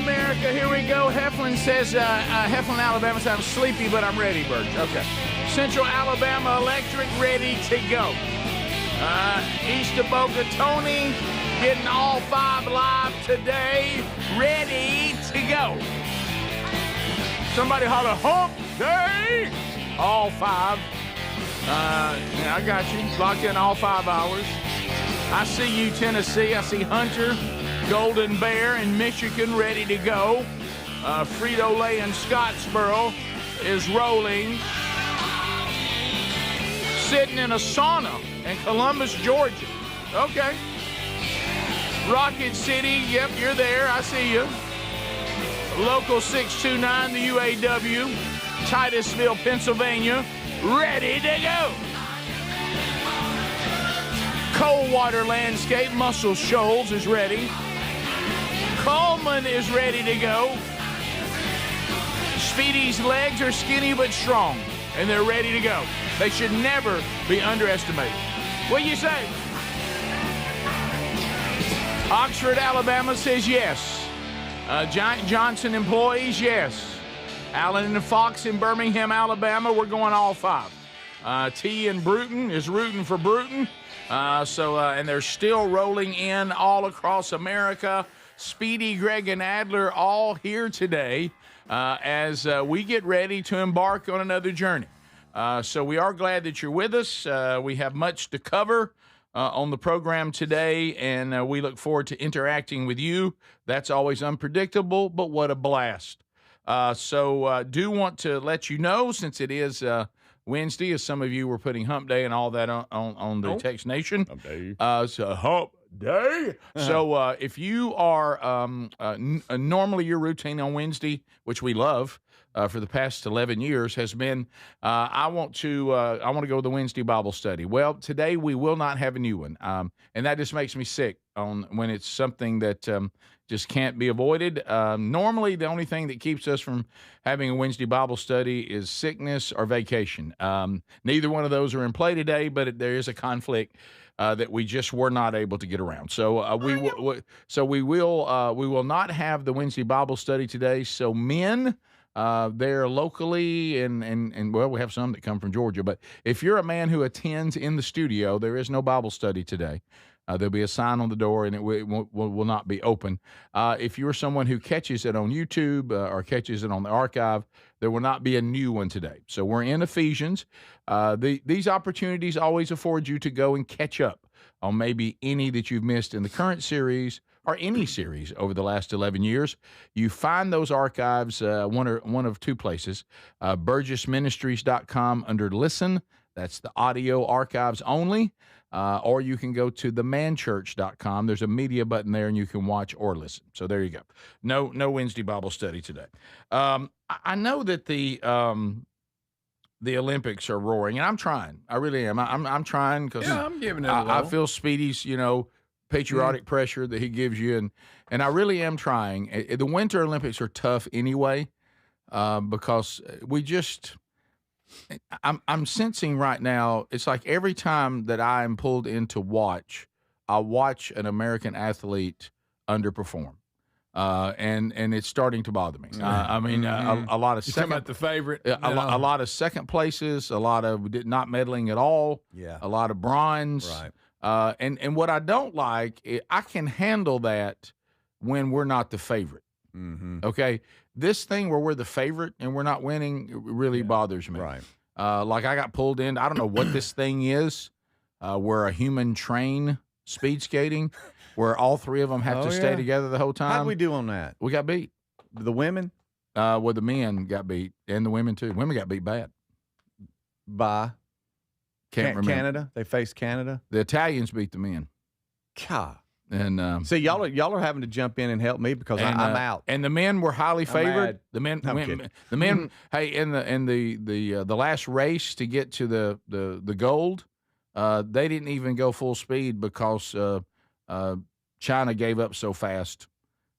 America. Here we go. Heflin says, Heflin, Alabama says, I'm sleepy, but I'm ready, Burgess. Okay. Central Alabama Electric, ready to go. East of Boca, Tony, getting all 5 live today, ready to go. Somebody holler, hump day! All 5. Yeah, I got you. Locked in all 5 hours. I see you, Tennessee. I see Hunter, Golden Bear, and Michigan ready to go. Frito-Lay in Scottsboro is rolling. Sitting in a sauna in Columbus, Georgia. Okay. Rocket City, yep, you're there. I see you. Local 629, the UAW. Titusville, Pennsylvania, ready to go. Coldwater Landscape, Muscle Shoals is ready. Coleman is ready to go. Speedy's legs are skinny but strong, and they're ready to go. They should never be underestimated. What do you say? Oxford, Alabama says yes. Giant Johnson employees, yes. Allen and Fox in Birmingham, Alabama, we're going all 5. T in Bruton is rooting for Bruton. And they're still rolling in all across America. Speedy, Greg, and Adler all here today as we get ready to embark on another journey. So we are glad that you're with us. We have much to cover on the program today, and we look forward to interacting with you. That's always unpredictable, but what a blast. So do want to let you know, since it is Wednesday, as some of you were putting hump day and all that on the Text Nation. Hump day. So hump day. So if you are normally your routine on Wednesday, which we love for the past 11 years, has been I want to go to the Wednesday Bible study. Well, today we will not have a new one, and that just makes me sick when it's something that just can't be avoided. Normally, the only thing that keeps us from having a Wednesday Bible study is sickness or vacation. Neither one of those are in play today, but there is a conflict that we just were not able to get around. So we will not have the Wednesday Bible study today. So men, there locally, and well, we have some that come from Georgia. But if you're a man who attends in the studio, there is no Bible study today. There'll be a sign on the door, and it will not be open. If you're someone who catches it on YouTube or catches it on the archive, there will not be a new one today. So we're in Ephesians. These opportunities always afford you to go and catch up on maybe any that you've missed in the current series or any series over the last 11 years. You find those archives one of 2 places, burgessministries.com under Listen. That's the audio archives only. Or you can go to themanchurch.com. There's a media button there, and you can watch or listen. So there you go. No Wednesday Bible study today. I know that the Olympics are roaring, and I'm trying. I really am. I'm trying because I'm giving it I feel Speedy's, patriotic pressure that he gives you, and I really am trying. The Winter Olympics are tough anyway because we just. I'm sensing right now, it's like every time that I am pulled in to watch, I watch an American athlete underperform. And it's starting to bother me. I mean, a lot of You're talking about the favorite. A lot of second places, a lot of not medaling at all. Yeah. A lot of bronze. Right. And what I don't like, I can handle that when we're not the favorite. Mm-hmm. Okay, this thing where we're the favorite and we're not winning really bothers me. Right. Like I got pulled in. I don't know what this thing is. Where a human train speed skating, where all 3 of them have to stay together the whole time. How'd we do on that? We got beat. The women? Well, the men got beat, and the women too. Women got beat bad. By Can't remember. Canada? They faced Canada? The Italians beat the men. God. And see, y'all are having to jump in and help me because I'm out. And the men were highly favored. mad. The men, I'm the kidding. men. Hey, in the last race to get to the gold, they didn't even go full speed because China gave up so fast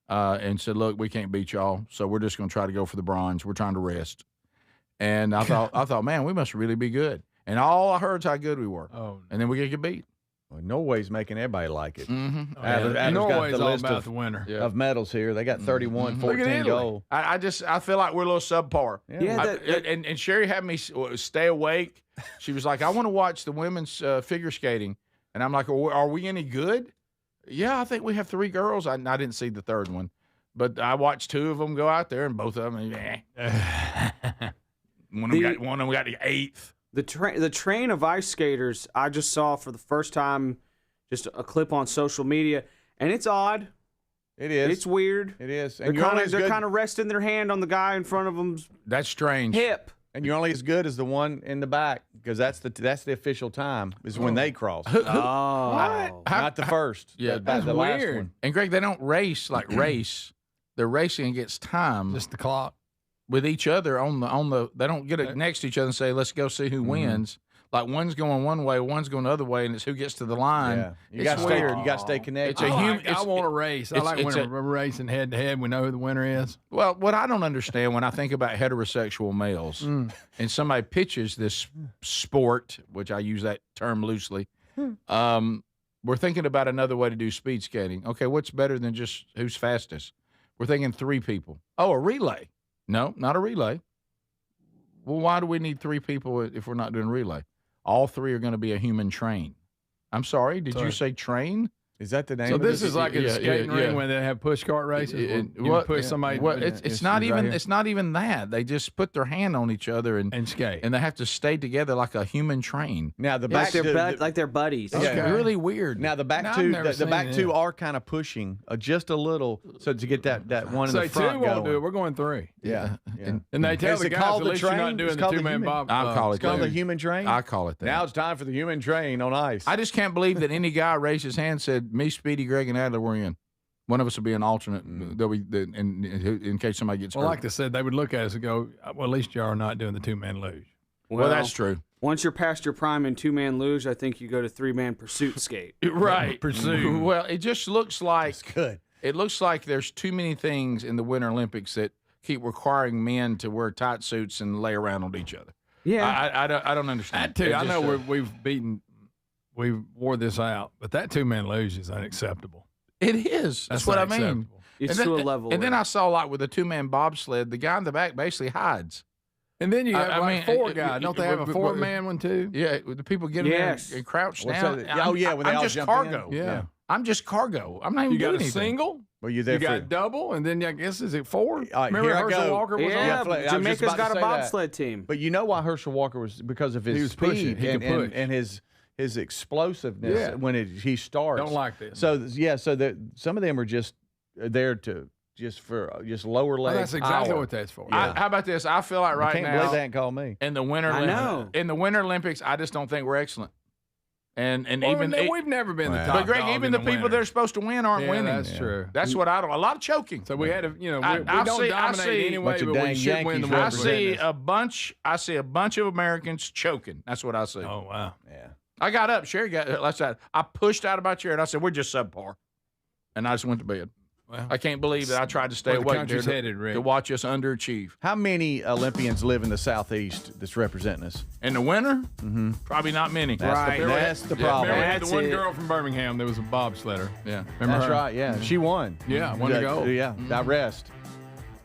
and said, "Look, we can't beat y'all, so we're just going to try to go for the bronze. We're trying to rest." And I thought, man, we must really be good. And all I heard is how good we were. Oh, and then we get beat. Well, Norway's making everybody like it. Mm-hmm. Norway's all about the winter. Of medals here. They got 31, Mm-hmm. 14 gold. I feel like we're a little subpar. And Sherry had me stay awake. She was like, I want to watch the women's figure skating. And I'm like, are we any good? Yeah, I think we have 3 girls. I didn't see the third one. But I watched 2 of them go out there, and both of them, one of them got the 8th. The train of ice skaters I just saw for the first time, just a clip on social media, and it's odd. It is. It's weird. It is. They're kind of resting their hand on the guy in front of them's That's strange. hip. And you're only as good as the one in the back because that's the official time is when they cross. Not the first. Yeah, the last one. And Greg, they don't race like race. They're racing against time. Just the clock. With each other on the they don't get it next to each other and say, let's go see who wins. Like one's going one way, one's going the other way, and it's who gets to the line. Yeah. You It's weird. You got to stay connected. I want to race. I like when we're racing head to head. We know who the winner is. Well, what I don't understand when I think about heterosexual males and somebody pitches this sport, which I use that term loosely, we're thinking about another way to do speed skating. Okay, what's better than just who's fastest? We're thinking 3 people. Oh, a relay. No, not a relay. Well, why do we need 3 people if we're not doing relay? All 3 are going to be a human train. I'm sorry, did you say train? Is that the name? So of this it? is like a skating ring when they have push cart races. Push somebody. Well, it's not even it's not even that. They just put their hand on each other and skate, and they have to stay together like a human train. Now the Like back like they're buddies. It's really weird. Now the back two are kind of pushing just a little, so to get that one in the front 2 going. won't do it. We're going 3. Yeah. And they tell Is the it guys called at the least you're train? not doing It's the called the 2-man human- bob. I'll call it It's called that. the human train. I call it that. Now it's time for the human train on ice. I just can't believe that any guy raised his hand and said, me, Speedy, Greg, and Adler were in. One of us will be an alternate in case somebody gets hurt. Well, like I said, they would look at us and go, well, at least y'all are not doing the 2-man luge. Well, that's true. Once you're past your prime in 2-man luge, I think you go to 3-man pursuit skate. Right. Pursue. Well, it just looks like It's good. it looks like there's too many things in the Winter Olympics that keep requiring men to wear tight suits and lay around on each other. Yeah. I don't understand. That too. It I just, know we wore this out, but that 2-man luge is unacceptable. It is. That's what I mean. unacceptable. It's and to then, a level. And then I saw like with a 2-man bobsled, the guy in the back basically hides. And then you have I mean, 4 guys. Don't they have a 4-man one too? Yeah, the people get in there and crouch down. when they I'm all just jump cargo. in. Yeah. I'm just cargo. I'm not even You got doing a anything. single. Well, you there You for got double, and then I guess is it 4? right, Remember here I Herschel go. Walker was yeah, on? I was just Jamaica's about to got a say that. bobsled team. But you know why Herschel Walker was because of his He was speed pushing. He could push. and his explosiveness when he starts. Don't like this. So some of them are just there to lower Well, leg. that's exactly power. what that's for. How about this? I feel like I right can't now believe they ain't called me. in the winter I know. in the Winter Olympics, I just don't think we're excellent. And Well, even we've never been the Well. top but Greg, dog even in the people winter. that are supposed to win aren't Yeah, winning. that's true. That's what I don't. A lot of choking. So we had to, we I don't see- dominate anyway, Bunch of but we dang should win the Yankees World I see Series. a bunch of Americans choking. That's what I see. Oh wow! Yeah. I got up. Sherry got. Let's say I pushed out of my chair and I said, "We're just subpar," and I just went to bed. Well, I can't believe that I tried to stay where the awake country's there headed, Rick. to watch us underachieve. How many Olympians live in the Southeast that's representing us? In the winter, probably not many. That's the problem. Remember, we had That's the one it. girl from Birmingham that was a bobsledder. Yeah. Remember That's her? right. Yeah, she won. Yeah, one to go. Yeah, that rest.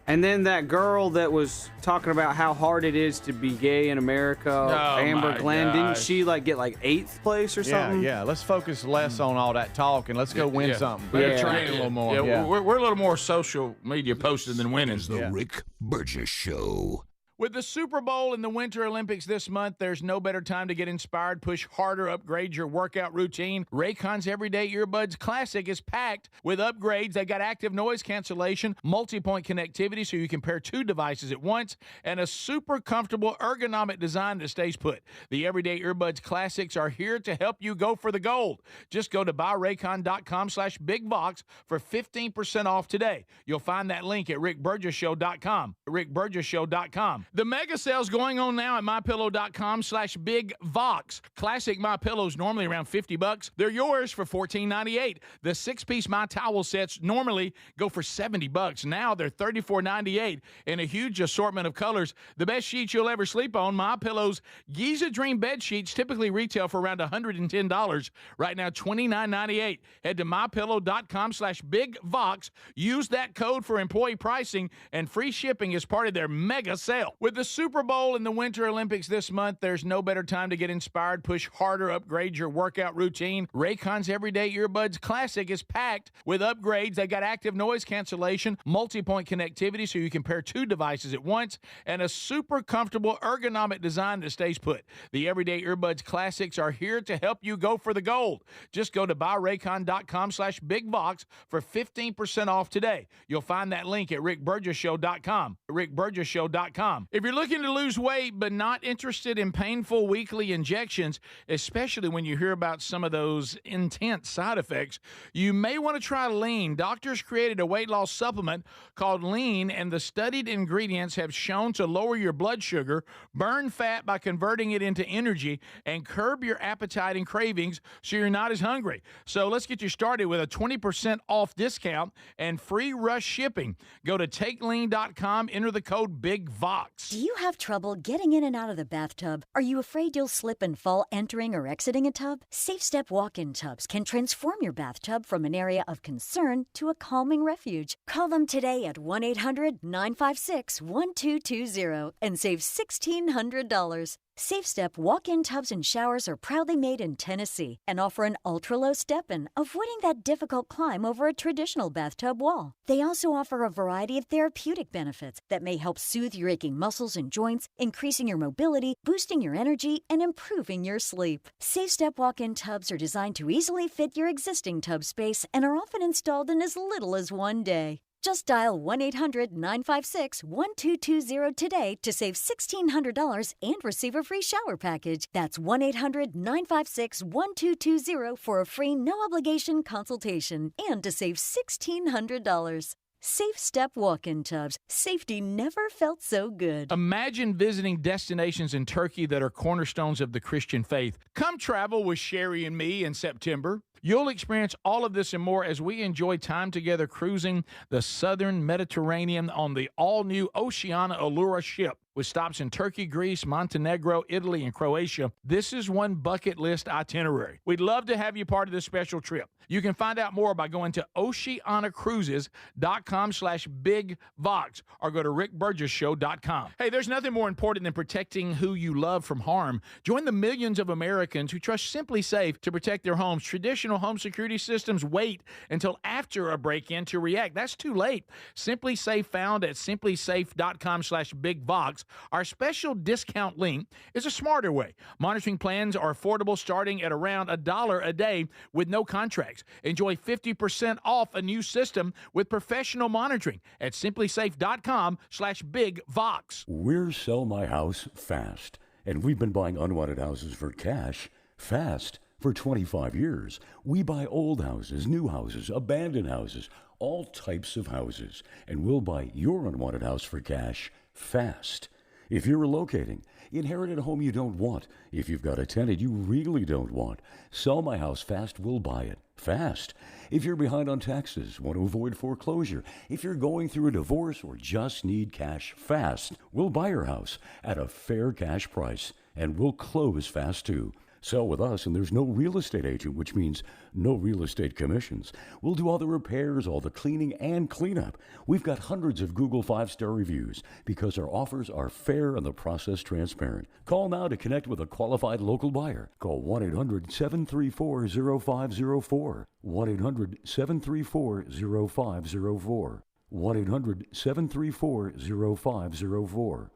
And then that girl that was talking about how hard it is to be gay in America, Amber my Glenn, didn't gosh. she get like 8th place or Yeah, something? yeah. Let's focus less on all that talk and let's go win Yeah. something. Better Yeah. train a little more. Yeah, Yeah. We're a little more social media posted than winning. The Rick Burgess Show. With the Super Bowl and the Winter Olympics this month, there's no better time to get inspired, push harder, upgrade your workout routine. Raycon's Everyday Earbuds Classic is packed with upgrades. They got active noise cancellation, multi-point connectivity so you can pair 2 devices at once, and a super comfortable ergonomic design that stays put. The Everyday Earbuds Classics are here to help you go for the gold. Just go to buyraycon.com/bigbox for 15% off today. You'll find that link at rickburgesshow.com. rickburgesshow.com. The mega sale's going on now at mypillow.com/bigvox. Classic My Pillows normally around $50. They're yours for $14.98. The 6-piece My Towel sets normally go for $70. Now they're $34.98 in a huge assortment of colors. The best sheets you'll ever sleep on. My Pillow's Giza Dream bed sheets typically retail for around $110. Right now, $29.98. Head to mypillow.com/bigvox. Use that code for employee pricing and free shipping as part of their mega sale. With the Super Bowl and the Winter Olympics this month, there's no better time to get inspired, push harder, upgrade your workout routine. Raycon's Everyday Earbuds Classic is packed with upgrades. They got active noise cancellation, multi-point connectivity so you can pair 2 devices at once, and a super comfortable ergonomic design that stays put. The Everyday Earbuds Classics are here to help you go for the gold. Just go to buyraycon.com/bigvox for 15% off today. You'll find that link at rickburgesshow.com. rickburgesshow.com. If you're looking to lose weight but not interested in painful weekly injections, especially when you hear about some of those intense side effects, you may want to try Lean. Doctors created a weight loss supplement called Lean, and the studied ingredients have shown to lower your blood sugar, burn fat by converting it into energy, and curb your appetite and cravings so you're not as hungry. So let's get you started with a 20% off discount and free rush shipping. Go to takelean.com, enter the code BIGVOX. Do you have trouble getting in and out of the bathtub? Are you afraid you'll slip and fall entering or exiting a tub? Safe Step walk-in tubs can transform your bathtub from an area of concern to a calming refuge. Call them today at 1-800-956-1220 and save $1,600. Safe Step walk-in tubs and showers are proudly made in Tennessee and offer an ultra-low step-in, avoiding that difficult climb over a traditional bathtub wall. They also offer a variety of therapeutic benefits that may help soothe your aching muscles and joints, increasing your mobility, boosting your energy, and improving your sleep. Safe Step walk-in tubs are designed to easily fit your existing tub space and are often installed in as little as 1 day. Just dial 1-800-956-1220 today to save $1,600 and receive a free shower package. That's 1-800-956-1220 for a free no-obligation consultation and to save $1,600. Safe Step walk-in tubs. Safety never felt so good. Imagine visiting destinations in Turkey that are cornerstones of the Christian faith. Come travel with Sherry and me in September. You'll experience all of this and more as we enjoy time together cruising the southern Mediterranean on the all-new Oceana Allura ship. With stops in Turkey, Greece, Montenegro, Italy, and Croatia, this is one bucket list itinerary. We'd love to have you part of this special trip. You can find out more by going to oceanacruises.com/bigvox or go to rickburgesshow.com. Hey, there's nothing more important than protecting who you love from harm. Join the millions of Americans who trust Simply Safe to protect their homes. Traditional home security systems wait until after a break-in to react. That's too late. Simply Safe found at simplysafe.com/bigvox. Our special discount link is a smarter way. Monitoring plans are affordable, starting at around $1 a day with no contracts. Enjoy 50% off a new system with professional monitoring at simplysafe.com/bigvox. We're Sell My House Fast, and we've been buying unwanted houses for cash fast for 25 years. We buy old houses, new houses, abandoned houses, all types of houses, and we'll buy your unwanted house for cash fast. If you're relocating, inherited a home you don't want, if you've got a tenant you really don't want, Sell My House Fast will buy it fast. If you're behind on taxes, want to avoid foreclosure, if you're going through a divorce or just need cash fast, we'll buy your house at a fair cash price, and we'll close fast too. Sell with us, and there's no real estate agent, which means no real estate commissions. We'll do all the repairs, all the cleaning, and cleanup. We've got hundreds of Google 5-star reviews because our offers are fair and the process transparent. Call now to connect with a qualified local buyer. Call 1-800-734-0504. 1-800-734-0504. 1-800-734-0504.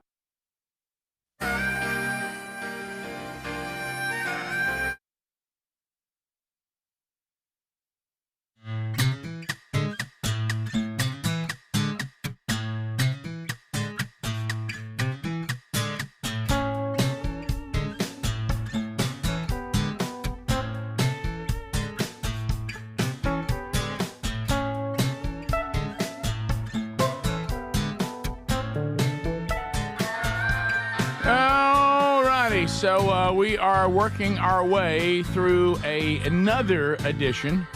so we are working our way through another edition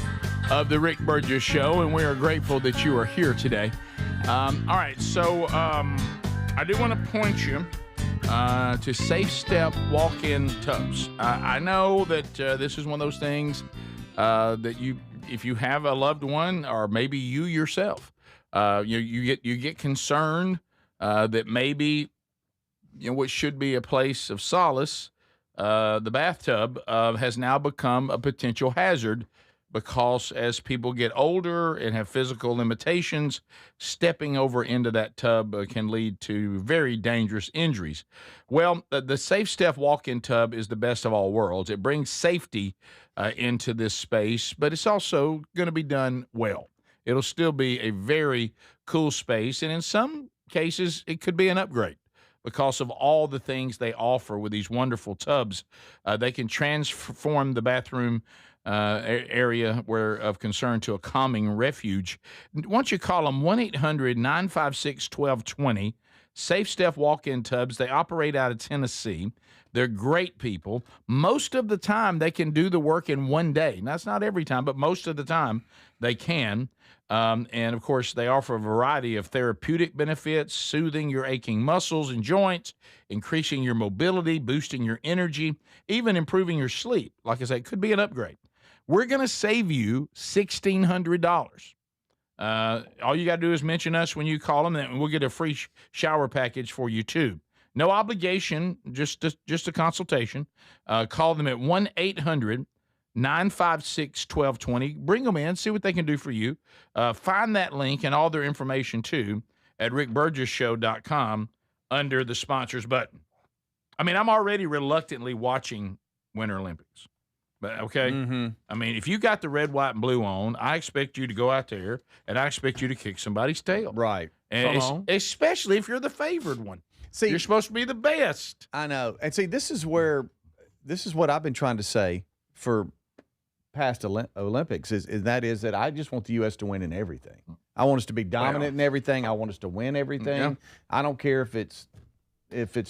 of the Rick Burgess Show, and we are grateful that you are here today. All right, so I do want to point you to Safe Step walk-in tubs. I know that this is one of those things that if you have a loved one, or maybe you yourself, you get concerned that maybe what should be a place of solace, the bathtub, has now become a potential hazard, because as people get older and have physical limitations, stepping over into that tub can lead to very dangerous injuries. Well, the Safe Step walk-in tub is the best of all worlds. It brings safety into this space, but it's also going to be done well. It'll still be a very cool space, and in some cases, it could be an upgrade. Because of all the things they offer with these wonderful tubs, they can transform the bathroom area of concern to a calming refuge. Why don't you call them 1-800-956-1220, Safe Step walk-in tubs. They operate out of Tennessee. They're great people. Most of the time, they can do the work in one day. Now, that's not every time, but most of the time, they can. And, of course, they offer a variety of therapeutic benefits, soothing your aching muscles and joints, increasing your mobility, boosting your energy, even improving your sleep. Like I say, it could be an upgrade. We're going to save you $1,600. All you got to do is mention us when you call them, and we'll get a free shower package for you, too. No obligation, just a consultation. Call them at 1-800-956-1220. Bring them in, see what they can do for you. Find that link and all their information, too, at rickburgessshow.com under the sponsors button. I mean, I'm already reluctantly watching Winter Olympics. But, okay? Mm-hmm. I mean, if you got the red, white, and blue on, I expect you to go out there, and I expect you to kick somebody's tail. Right. And especially if you're the favored one. See, you're supposed to be the best. I know. And see, this is what I've been trying to say for past Olympics is that I just want the U.S. to win in everything. I want us to be dominant in everything. I want us to win everything. Yeah. I don't care if it's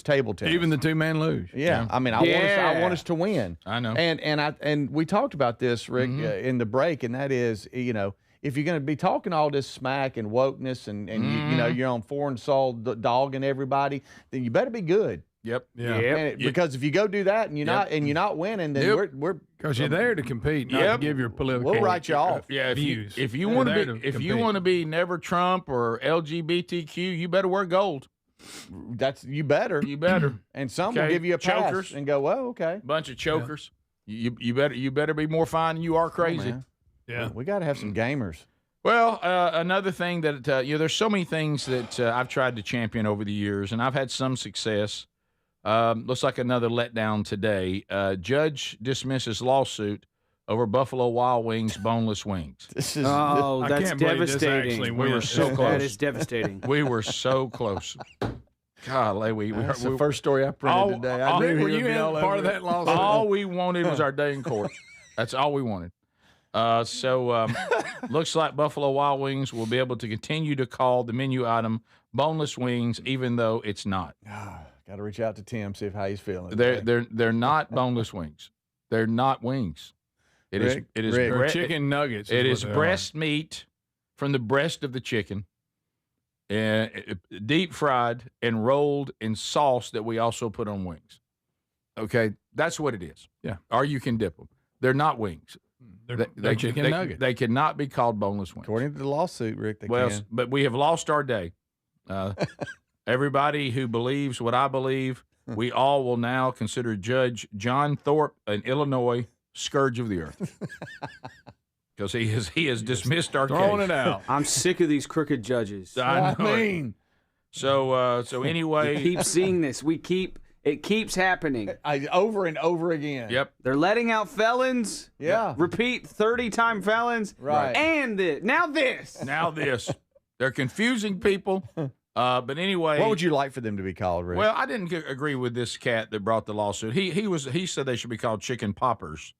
table tennis. Even the two-man luge. Yeah. I mean, I want us to win. I know. And we talked about this, Rick, in the break, and that is, if you're going to be talking all this smack and wokeness and you're on foreign soil dogging everybody, then you better be good. Yep. Yeah. Because if you go do that and you're not winning, then we're because you're there to compete, not to give your political. We'll write you off. Yeah. Views. If you want to be never Trump or LGBTQ, you better wear gold. You better. And some will give you a pass chokers and go, well, okay. Bunch of chokers. Yeah. You better be more fine than you are crazy. Yeah. We got to have some gamers. Well, another thing that there's so many things that I've tried to champion over the years, and I've had some success. Looks like another letdown today. Judge dismisses lawsuit over Buffalo Wild Wings boneless wings. This is that's devastating. We were so close. That is devastating. We were so close. Golly, that's the first story I printed today. I knew were you in part of that lawsuit? All we wanted was our day in court. That's all we wanted. So looks like Buffalo Wild Wings will be able to continue to call the menu item boneless wings, even though it's not. Got to reach out to Tim, see how he's feeling. They're not boneless wings. They're not wings. It is chicken nuggets. It is breast meat from the breast of the chicken, deep fried and rolled in sauce that we also put on wings. Okay, that's what it is. Yeah. Or you can dip them. They're not wings. They're chicken nuggets. They cannot be called boneless wings. According to the lawsuit, Rick, they can. But we have lost our day. Everybody who believes what I believe, we all will now consider Judge John Thorpe, an Illinois, scourge of the earth. Because he has dismissed our throwing case. It out. I'm sick of these crooked judges. I mean. So anyway. We keep seeing this. It keeps happening. Over and over again. Yep. They're letting out felons. Yeah. Repeat 30-time felons. Right. And Now this. They're confusing people. But anyway. What would you like for them to be called, Rick? Well, I didn't agree with this cat that brought the lawsuit. He said they should be called chicken poppers.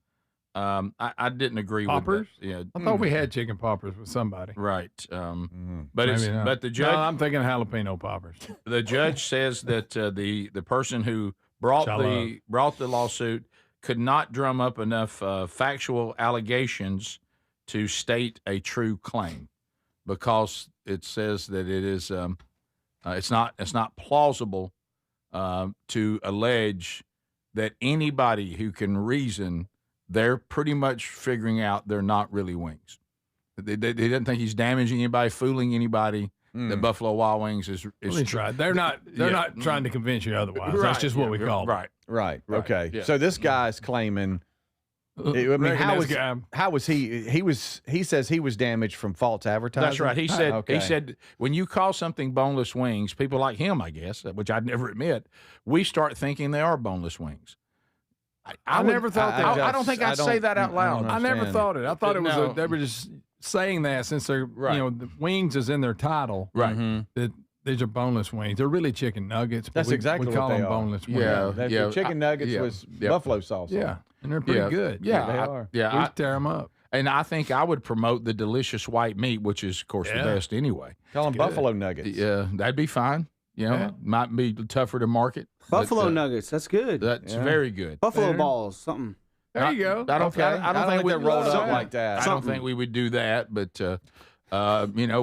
I didn't agree poppers? with that. Yeah. I thought we had chicken poppers with somebody. Right. But the judge. No, I'm thinking jalapeno poppers. The judge says that the person who brought the lawsuit, could not drum up enough factual allegations to state a true claim, because it says that it is it's not plausible to allege that anybody who can reason, they're pretty much figuring out they're not really wings. They didn't think he's damaging anybody, fooling anybody. The Buffalo Wild Wings is right. They're not trying to convince you otherwise. Right. That's just what we call it. Right. Okay. Yeah. So this guy's claiming. I mean, how was he? He says he was damaged from false advertising. That's right. He said when you call something boneless wings, people like him, I guess, which I'd never admit, we start thinking they are boneless wings. I never thought that. I don't think I'd say that out loud. I never thought it. I thought it was they were just saying that since they're the wings is in their title. Right. That these are boneless wings. They're really chicken nuggets. But That's exactly we call what they them are. boneless wings. The chicken nuggets with buffalo sauce. Yeah, and they're pretty good. Yeah, they are. Yeah, we tear them up. And I think I would promote the delicious white meat, which is, of course, the best anyway. Call them buffalo nuggets. Yeah, that'd be fine. Might be tougher to market. Buffalo nuggets, that's good. That's very good. Buffalo balls, something. There you go. I don't think they're rolled up like that. I don't think we would do that, but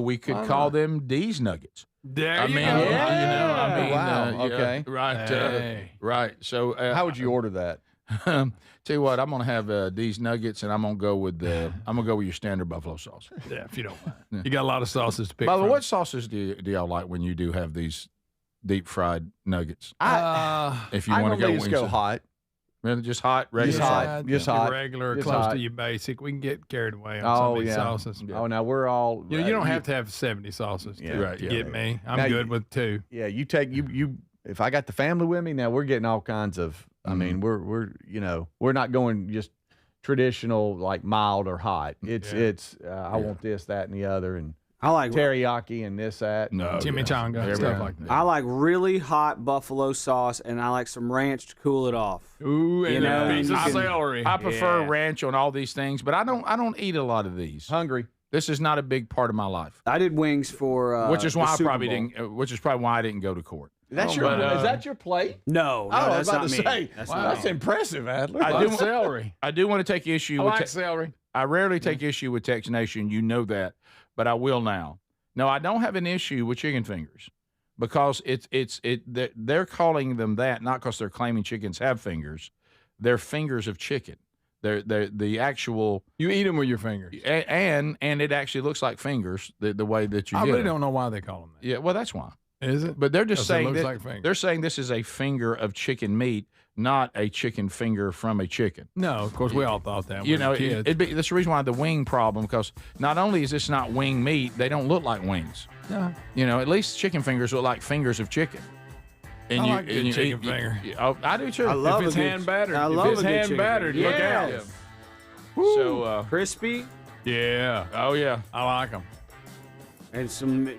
we could call them D's nuggets. There you go. Wow. Okay. Right. Right. So how would you order that? Tell you what, I'm gonna have D's nuggets, and I'm gonna go with your standard buffalo sauce. Yeah, if you don't mind. You got a lot of sauces to pick By the way, from. what sauces do y'all like when you do have these deep fried nuggets? If you want to go, just go hot. Really, just hot, regular. Just hot. Regular, just close hot. to your basic. We can get carried away on some of these sauces. Oh, now we're all. You don't have to have 70 sauces to get me. I'm good with 2. Yeah, you take you. If I got the family with me, now we're getting all kinds of. I mean, we're not going just traditional like mild or hot. It's I want this, that, and the other, and I like teriyaki and this, that. No, chimichanga, stuff like that. I like really hot buffalo sauce, and I like some ranch to cool it off. Ooh, and a piece of celery. I prefer ranch on all these things, but I don't eat a lot of these. Hungry. This is not a big part of my life. I did wings for which is why Which is probably why I didn't go to court. That's is that your plate? No, I that's was about not to me. say. That's impressive, Adler. I do celery. I do want to take issue I with like celery. I rarely take issue with Tex Nation. You know that, but I will now. No, I don't have an issue with chicken fingers because they're calling them that not because they're claiming chickens have fingers. They're fingers of chicken. They're the actual. You eat them with your fingers, and it actually looks like fingers the way that you. I get really them. don't know why they call them that. Yeah, well, that's why. Is it? But they're just saying that like they're saying this is a finger of chicken meat, not a chicken finger from a chicken. No, of course we all thought that. That's the reason why the wing problem, because not only is this not wing meat, they don't look like wings. No. At least chicken fingers look like fingers of chicken. And I like a good chicken finger. I do too. I love if it's a good, hand battered. I love if it's a good hand chicken battered, finger. look out. Yeah. So Crispy. Yeah. Oh yeah. I like them. And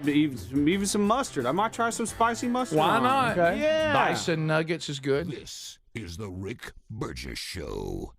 even some mustard. I might try some spicy mustard. Why on. not? Okay. Yeah. Bison nuggets is good. This is the Rick Burgess Show.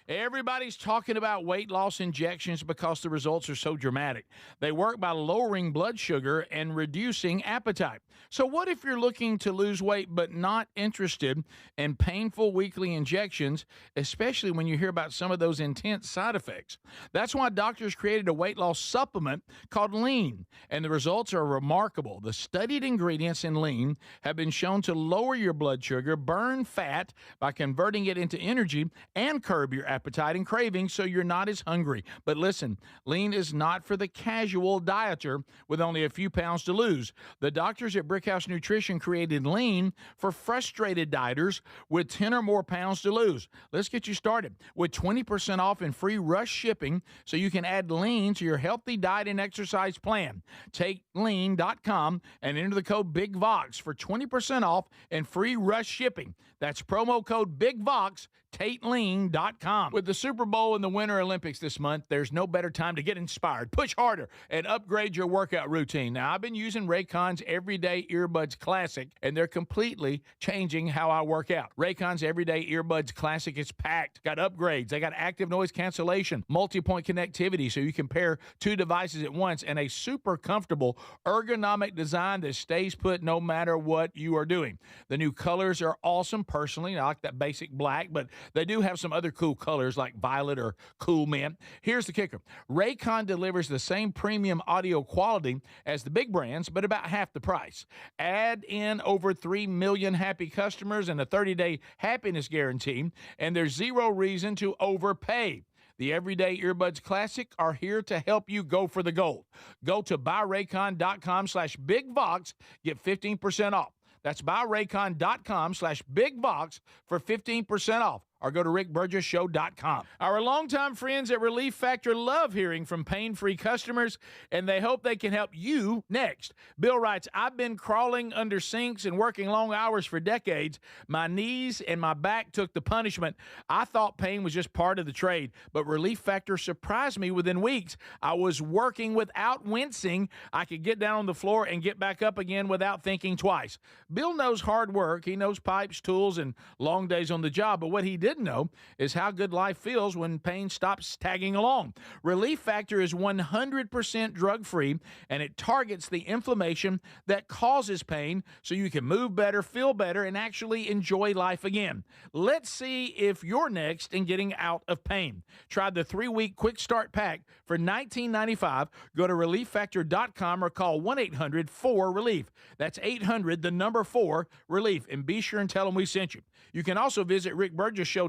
Everybody's talking about weight loss injections because the results are so dramatic. They work by lowering blood sugar and reducing appetite. So what if you're looking to lose weight but not interested in painful weekly injections, especially when you hear about some of those intense side effects? That's why doctors created a weight loss supplement called Lean, and the results are remarkable. The studied ingredients in Lean have been shown to lower your blood sugar, burn fat by converting it into energy, and curb your appetite and cravings so you're not as hungry. But listen, Lean is not for the casual dieter with only a few pounds to lose. The doctors at Brickhouse Nutrition created Lean for frustrated dieters with 10 or more pounds to lose. Let's get you started with 20% off and free rush shipping so you can add Lean to your healthy diet and exercise plan. Take lean.com and enter the code BIGVOX for 20% off and free rush shipping. That's promo code BIGVOX. TateLean.com. With the Super Bowl and the Winter Olympics this month, there's no better time to get inspired, push harder, and upgrade your workout routine. Now, I've been using Raycon's Everyday Earbuds Classic, and they're completely changing how I work out. Raycon's Everyday Earbuds Classic is packed. Got upgrades. They got active noise cancellation, multi-point connectivity so you can pair two devices at once, and a super comfortable ergonomic design that stays put no matter what you are doing. The new colors are awesome. Personally, I like that basic black, but they do have some other cool colors like violet or cool mint. Here's the kicker. Raycon delivers the same premium audio quality as the big brands, but about half the price. Add in over 3 million happy customers and a 30-day happiness guarantee, and there's zero reason to overpay. The Everyday Earbuds Classic are here to help you go for the gold. Go to buyraycon.com/bigvox, get 15% off. That's buyraycon.com/bigvox for 15% off. Or go to rickburgessshow.com. Our longtime friends at Relief Factor love hearing from pain-free customers, and they hope they can help you next. Bill writes, I've been crawling under sinks and working long hours for decades. My knees and my back took the punishment. I thought pain was just part of the trade, but Relief Factor surprised me within weeks. I was working without wincing. I could get down on the floor and get back up again without thinking twice. Bill knows hard work. He knows pipes, tools, and long days on the job, but what he didn't know is how good life feels when pain stops tagging along. Relief Factor is 100% drug-free, and it targets the inflammation that causes pain so you can move better, feel better, and actually enjoy life again. Let's see if you're next in getting out of pain. Try the 3-week quick start pack for $19.95. Go to relieffactor.com or call 1-800-4RELIEF. That's 800-4RELIEF, and be sure and tell them we sent you. You can also visit rickburgessshow.com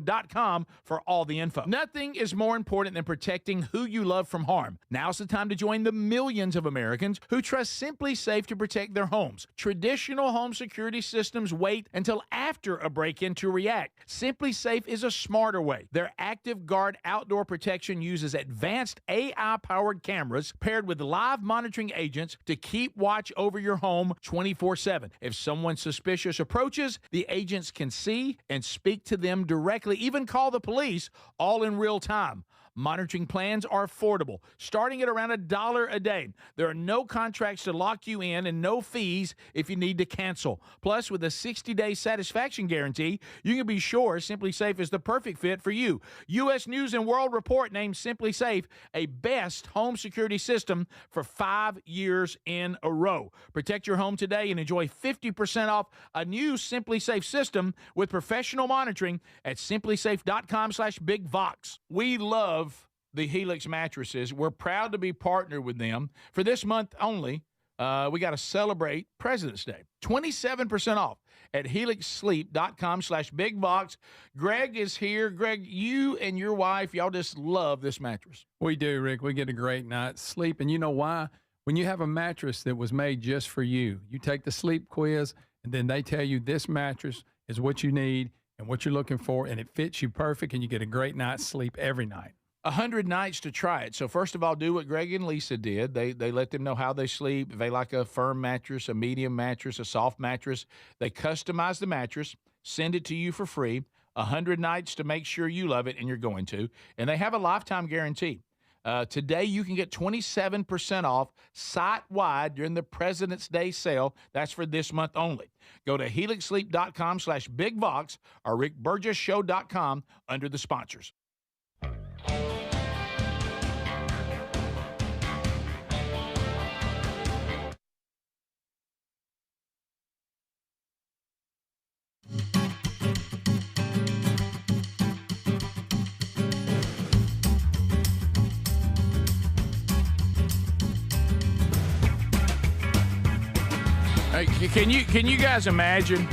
for all the info. Nothing is more important than protecting who you love from harm. Now's the time to join the millions of Americans who trust Simply Safe to protect their homes. Traditional home security systems wait until after a break-in to react. Simply Safe is a smarter way. Their Active Guard outdoor protection uses advanced AI-powered cameras paired with live monitoring agents to keep watch over your home 24/7. If someone suspicious approaches, the agents can see and speak to them directly, even call the police, all in real time. Monitoring plans are affordable, starting at around $1 a day. There are no contracts to lock you in and no fees if you need to cancel. Plus, with a 60-day satisfaction guarantee, you can be sure Simply Safe is the perfect fit for you. U.S. News & World Report named Simply Safe a best home security system for 5 years in a row. Protect your home today and enjoy 50% off a new Simply Safe system with professional monitoring at simplysafe.com/bigvox. We love the Helix mattresses. We're proud to be partnered with them. For this month only, we got to celebrate President's Day. 27% off at helixsleep.com/bigvox. Greg is here. Greg, you and your wife, y'all just love this mattress. We do, Rick. We get a great night's sleep. And you know why? When you have a mattress that was made just for you, you take the sleep quiz, and then they tell you this mattress is what you need and what you're looking for, and it fits you perfect, and you get a great night's sleep every night. 100 nights to try it. So first of all, do what Greg and Lisa did. They let them know how they sleep. If they like a firm mattress, a medium mattress, a soft mattress, they customize the mattress, send it to you for free. 100 nights to make sure you love it, and you're going to. And they have a lifetime guarantee. Today, you can get 27% off site-wide during the President's Day sale. That's for this month only. Go to helixsleep.com/bigvox or rickburgessshow.com under the sponsors. Hey, can you guys imagine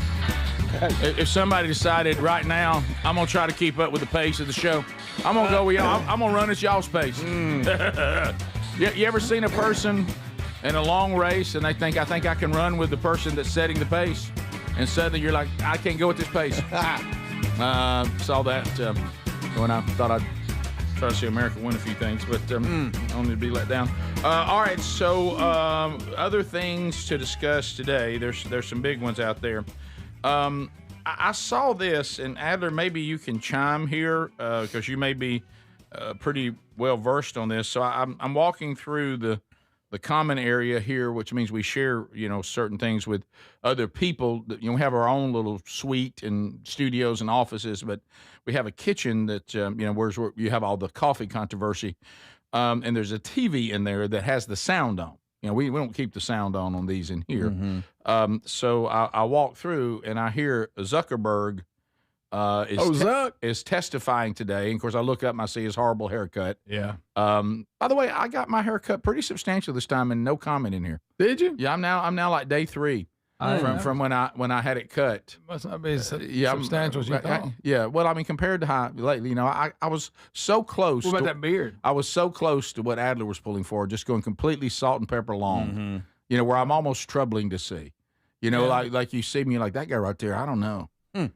if somebody decided right now, I'm going to try to keep up with the pace of the show. I'm going to go with y'all. I'm going to run at y'all's pace. You ever seen a person in a long race and they think, I think I can run with the person that's setting the pace? And suddenly you're like, I can't go at this pace. Saw that when I thought I'd try to see America win a few things, but only to be let down. All right, so other things to discuss today. There's some big ones out there. I I saw this, and Adler, maybe you can chime here because you may be pretty well versed on this. So I'm walking through the common area here, which means we share, certain things with other people. That, we have our own little suite and studios and offices, but we have a kitchen that, where you have all the coffee controversy. And there's a TV in there that has the sound on. We don't keep the sound on these in here. Mm-hmm. So I walk through and I hear Zuckerberg is testifying today. And of course, I look up and I see his horrible haircut. Yeah. By the way, I got my haircut pretty substantial this time, and no comment in here. Did you? Yeah, I'm now like day 3 from when I had it cut. Must not be as substantial as you thought. Yeah. Well, I mean, compared to how lately, I was so close. What about that beard? I was so close to what Adler was pulling for, just going completely salt and pepper long. Mm-hmm. Where I'm almost troubling to see. Like you see me like that guy right there. I don't know.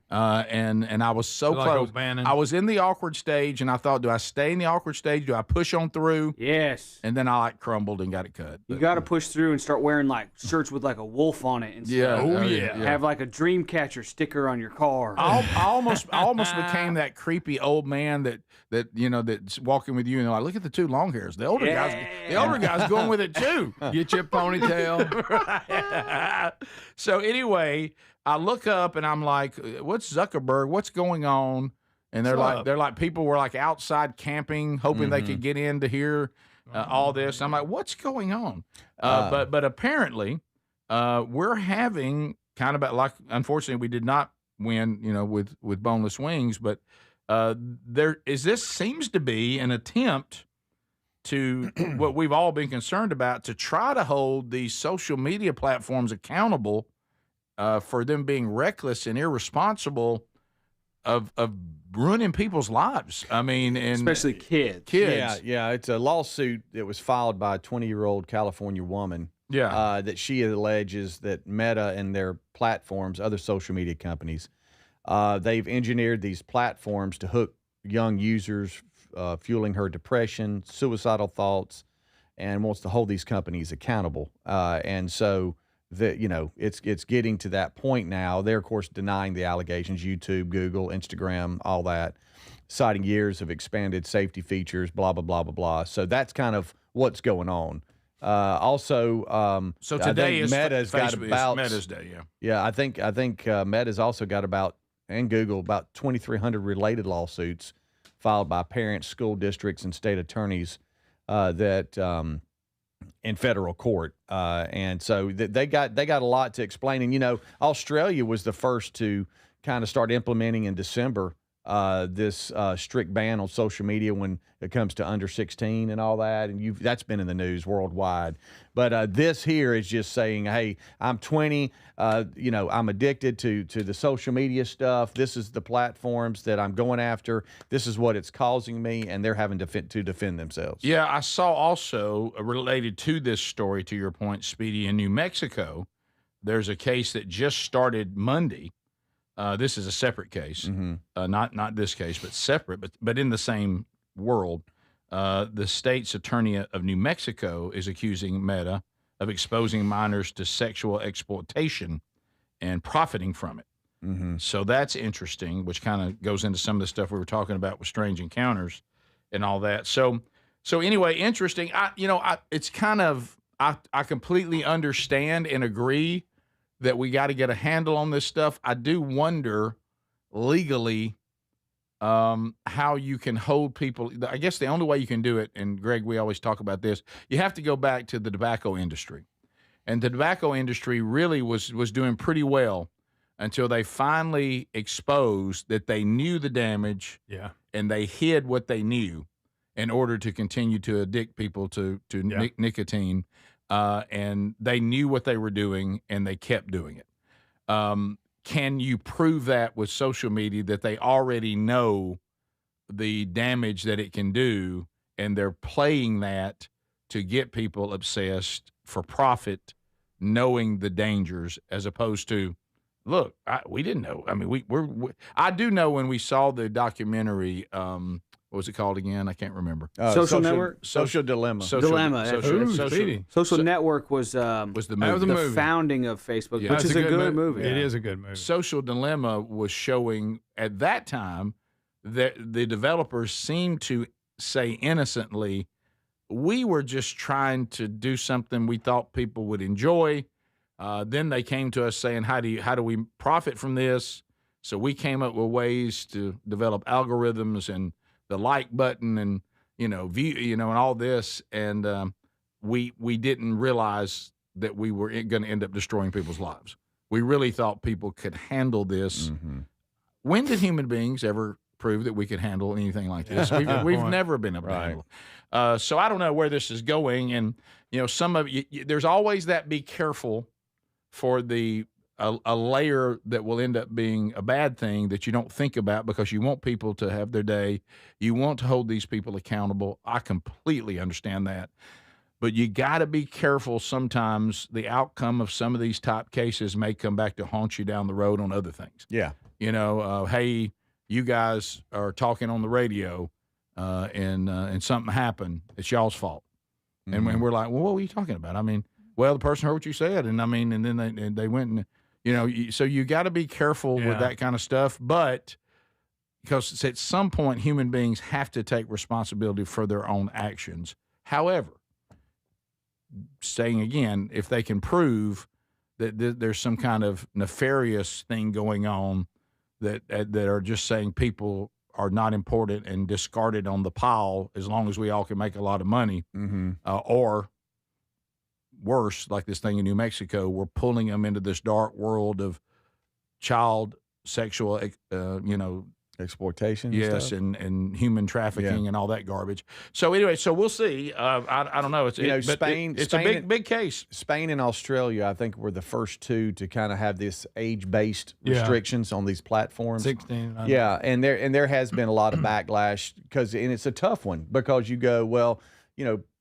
And I was so close. I was in the awkward stage, and I thought, do I stay in the awkward stage? Do I push on through? Yes. And then I crumbled and got it cut. You got to push through and start wearing shirts with a wolf on it and stuff. Yeah. Oh yeah. Have a dream catcher sticker on your car. I almost became that creepy old man that's walking with you, and they're like, look at the 2 long hairs. The older guy's going with it too. Get your ponytail. So anyway, I look up and I'm like, what's Zuckerberg? What's going on? And they're like people were outside camping, hoping they could get in to hear all this. I'm like, what's going on? But apparently, we're having kind of unfortunately, we did not win, with boneless wings, but this seems to be an attempt to what we've all been concerned about, to try to hold these social media platforms accountable for them being reckless and irresponsible of ruining people's lives. I mean, and especially kids. Yeah. It's a lawsuit that was filed by a 20-year-old California woman. Yeah. That she alleges that Meta and their platforms, other social media companies, they've engineered these platforms to hook young users, fueling her depression, suicidal thoughts, and wants to hold these companies accountable. And so it's getting to that point now. They're, of course, denying the allegations, YouTube, Google, Instagram, all that, citing years of expanded safety features, blah, blah, blah, blah, blah. So that's kind of what's going on. So today is Meta's got about Meta's Day, yeah. Yeah, I think Meta's also got and Google, about 2,300 related lawsuits filed by parents, school districts, and state attorneys in federal court, and so they got a lot to explain. And Australia was the first to kind of start implementing in December this strict ban on social media when it comes to under 16 and all that, and that's been in the news worldwide. But this here is just saying, hey, I'm 20, I'm addicted to the social media stuff. This is the platforms that I'm going after. This is what it's causing me, and they're having to defend themselves. Yeah, I saw also related to this story, to your point, Speedy, in New Mexico, there's a case that just started Monday. This is a separate case, not this case, but separate, but in the same world. The state's attorney of New Mexico is accusing Meta of exposing minors to sexual exploitation and profiting from it. Mm-hmm. So that's interesting, which kind of goes into some of the stuff we were talking about with strange encounters and all that. So anyway, interesting. It's kind of I completely understand and agree that we got to get a handle on this stuff. I do wonder legally how you can hold people. I guess the only way you can do it, and Greg, we always talk about this, you have to go back to the tobacco industry. And the tobacco industry really was doing pretty well until they finally exposed that they knew the damage, and they hid what they knew in order to continue to addict people to nicotine. And they knew what they were doing, and they kept doing it. Can you prove that with social media, that they already know the damage that it can do, and they're playing that to get people obsessed for profit, knowing the dangers, as opposed to, look, we didn't know. I mean, I do know when we saw the documentary, what was it called again? I can't remember. Social Network? Social Dilemma. Dilemma. Social Network was the movie. That was a the movie. founding of Facebook, Yeah. which That's is a good movie. It is a good movie. Social Dilemma was showing at that time that the developers seemed to say innocently, we were just trying to do something we thought people would enjoy. Then they came to us saying, how do we profit from this? So we came up with ways to develop algorithms and the like button and, view, and all this. And we didn't realize that we were going to end up destroying people's lives. We really thought people could handle this. Mm-hmm. When did human beings ever prove that we could handle anything like this? We've never been able to handle it. So I don't know where this is going. And, some of you, there's always that be careful for a layer that will end up being a bad thing that you don't think about because you want people to have their day. You want to hold these people accountable. I completely understand that. But you got to be careful. Sometimes the outcome of some of these top cases may come back to haunt you down the road on other things. Yeah. Hey, you guys are talking on the radio and something happened. It's y'all's fault. Mm-hmm. And when we're like, well, what were you talking about? I mean, well, the person heard what you said. And then they went and, so you got to be careful with that kind of stuff. But because at some point, human beings have to take responsibility for their own actions. However, saying again, if they can prove that there's some kind of nefarious thing going on that are just saying people are not important and discarded on the pile as long as we all can make a lot of money, or worse, like this thing in New Mexico, we're pulling them into this dark world of child sexual, exploitation. Yes, and human trafficking and all that garbage. So anyway, we'll see. I don't know. Spain. It's a big case. Spain and Australia, I think, were the first two to kind of have this age-based restrictions on these platforms. 16. Yeah, and there has been a lot of backlash and it's a tough one because you go, well,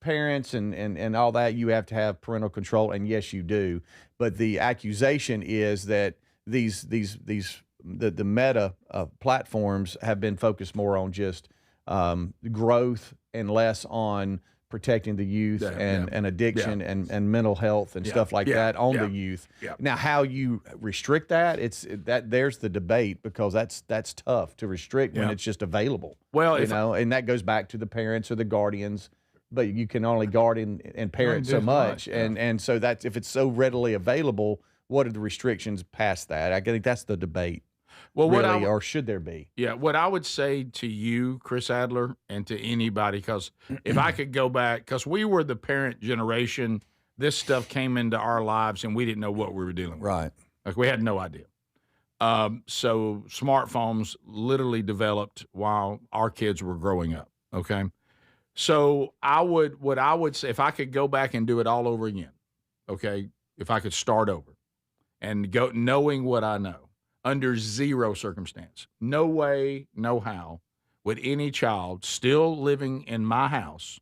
parents and all that, you have to have parental control, and yes, you do. But the accusation is that the meta platforms have been focused more on just growth and less on protecting the youth and addiction and mental health and stuff like that on the youth. Yeah. Now, how you restrict that, there's the debate because that's tough to restrict when it's just available. Well, and that goes back to the parents or the guardians. But you can only guard and parent so much, and so that's if it's so readily available. What are the restrictions past that? I think that's the debate. Well, really, or should there be? Yeah, what I would say to you, Chris Adler, and to anybody, because if I could go back, because we were the parent generation, this stuff came into our lives and we didn't know what we were dealing with. Right. Like we had no idea. So smartphones literally developed while our kids were growing up. Okay. So what I would say, if I could go back and do it all over again, okay, if I could start over and go knowing what I know, under zero circumstance, no way, no how, would any child still living in my house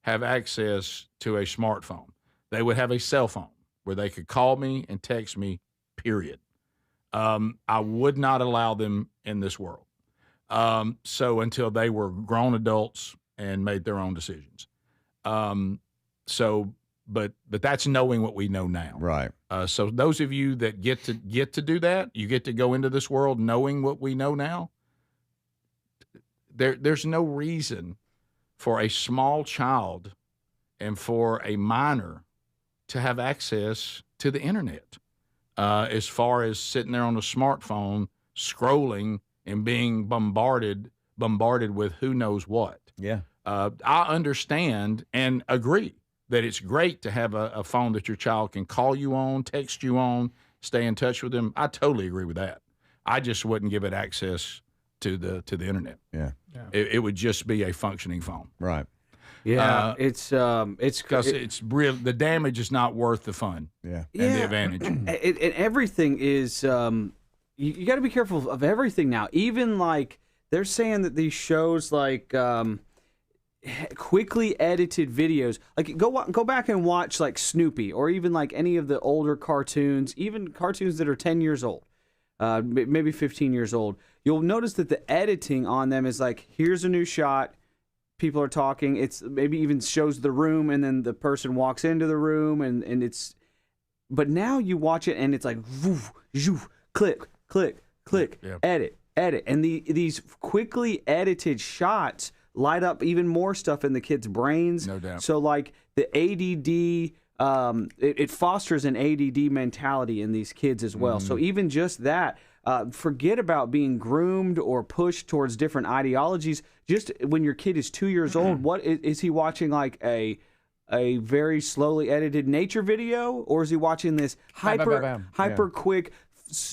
have access to a smartphone. They would have a cell phone where they could call me and text me, period. I would not allow them in this world. So until they were grown adults and made their own decisions. But that's knowing what we know now. Right. So those of you that get to do that, you get to go into this world knowing what we know now. There's no reason for a small child and for a minor to have access to the internet, as far as sitting there on a smartphone, scrolling and being bombarded with who knows what. Yeah. I understand and agree that it's great to have a phone that your child can call you on, text you on, stay in touch with them. I totally agree with that. I just wouldn't give it access to the internet. Yeah. It would just be a functioning phone. Right. Yeah. It's because it's real. The damage is not worth the fun. Yeah. And the advantage. And everything is. You got to be careful of everything now. Even like they're saying that these shows like. Quickly edited videos, like go back and watch like Snoopy or even like any of the older cartoons, even cartoons that are 10 years old, maybe 15 years old. you'll notice that the editing on them is like, here's a new shot. People are talking. It's maybe even shows the room, and then the person walks into the room, and it's. But now you watch it, and it's like, woof, zhoof, click, click, click, edit, and these quickly edited shots light up even more stuff in the kids' brains. No doubt. So like the ADD, it fosters an ADD mentality in these kids as well. So even just that. Forget about being groomed or pushed towards different ideologies. Just when your kid is 2 years old, what is he watching? Like a very slowly edited nature video, or is he watching this hyper quick,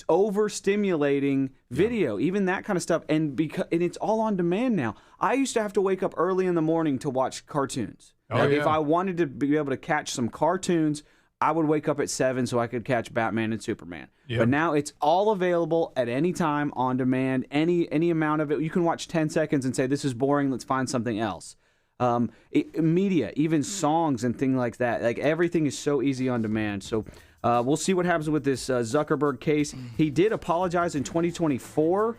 overstimulating video? Even that kind of stuff, and it's all on demand now. I used to have to wake up early in the morning to watch cartoons. If I wanted to be able to catch some cartoons, I would wake up at 7 so I could catch Batman and Superman. Yep. But now it's all available at any time on demand, any amount of it. You can watch 10 seconds and say, this is boring, let's find something else. Media, even songs and things like that. Like everything is so easy on demand. So we'll see what happens with this Zuckerberg case. He did apologize in 2024.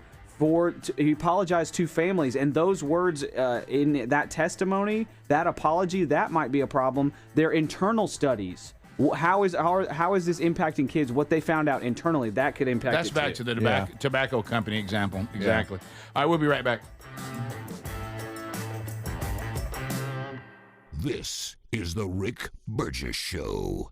He apologized to families, and those words in that testimony, that apology, that might be a problem. They're internal studies. How is this impacting kids? What they found out internally, that could impact. That's back to the tobacco company example. Exactly. All right, we'll be right back. This is the Rick Burgess Show.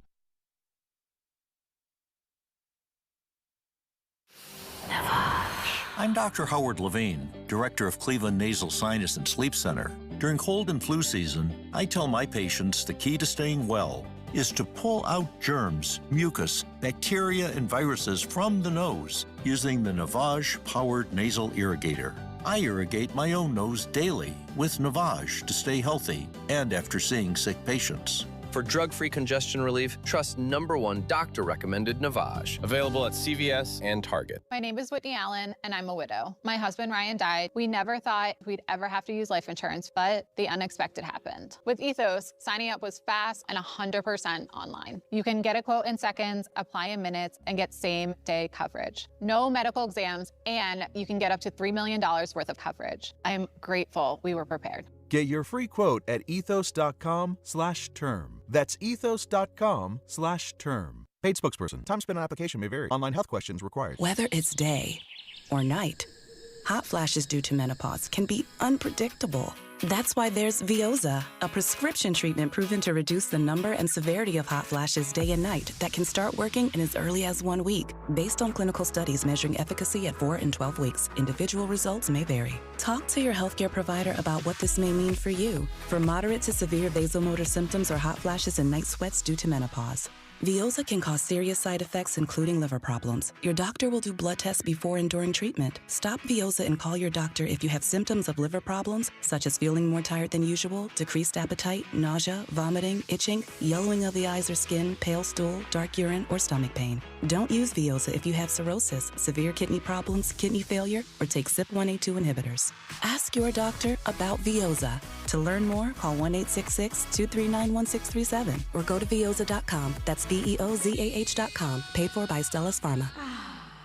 I'm Dr. Howard Levine, Director of Cleveland Nasal Sinus and Sleep Center. During cold and flu season, I tell my patients the key to staying well is to pull out germs, mucus, bacteria, and viruses from the nose using the Navage-powered nasal irrigator. I irrigate my own nose daily with Navage to stay healthy and after seeing sick patients. For drug-free congestion relief, trust #1 doctor-recommended Navage. Available at CVS and Target. My name is Whitney Allen, and I'm a widow. My husband, Ryan, died. We never thought we'd ever have to use life insurance, but the unexpected happened. With Ethos, signing up was fast and 100% online. You can get a quote in seconds, apply in minutes, and get same-day coverage. No medical exams, and you can get up to $3 million worth of coverage. I am grateful we were prepared. Get your free quote at ethos.com/term. That's ethos.com/term. Paid spokesperson. Time spent on application may vary. Online health questions required. Whether it's day or night, hot flashes due to menopause can be unpredictable. That's why there's Veoza, a prescription treatment proven to reduce the number and severity of hot flashes day and night that can start working in as early as 1 week. Based on clinical studies measuring efficacy at 4 and 12 weeks, individual results may vary. Talk to your healthcare provider about what this may mean for you. For moderate to severe vasomotor symptoms or hot flashes and night sweats due to menopause, Veoza can cause serious side effects, including liver problems. Your doctor will do blood tests before and during treatment. Stop Veoza and call your doctor if you have symptoms of liver problems, such as feeling more tired than usual, decreased appetite, nausea, vomiting, itching, yellowing of the eyes or skin, pale stool, dark urine, or stomach pain. Don't use Veoza if you have cirrhosis, severe kidney problems, kidney failure, or take CYP1A2 inhibitors. Ask your doctor about Veoza. To learn more, call 1-866-239-1637 or go to Veoza.com. That's Veozah.com. Paid for by Stellus Pharma.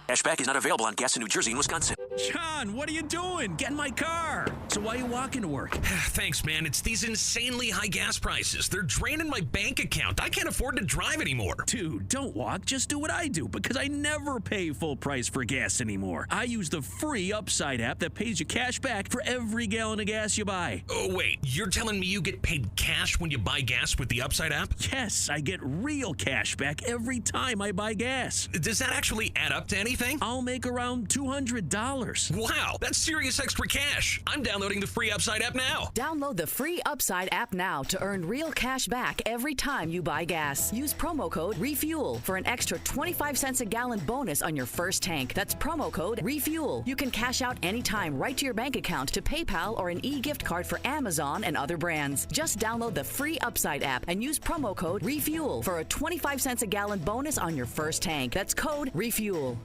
Cashback is not available on gas in New Jersey and Wisconsin. John, what are you doing? Get in my car. So why are you walking to work? Thanks, man. It's these insanely high gas prices. They're draining my bank account. I can't afford to drive anymore. Dude, don't walk. Just do what I do, because I never pay full price for gas anymore. I use the free Upside app that pays you cash back for every gallon of gas you buy. Oh, wait. You're telling me you get paid cash when you buy gas with the Upside app? Yes, I get real cash back every time I buy gas. Does that actually add up to anything? I'll make around $200. Wow, that's serious extra cash. I'm downloading the free Upside app now. Download the free Upside app now to earn real cash back every time you buy gas. Use promo code REFUEL for an extra 25 cents a gallon bonus on your first tank. That's promo code REFUEL. You can cash out anytime right to your bank account, to PayPal, or an e-gift card for Amazon and other brands. Just download the free Upside app and use promo code REFUEL for a 25 cents a gallon bonus on your first tank. That's code REFUEL.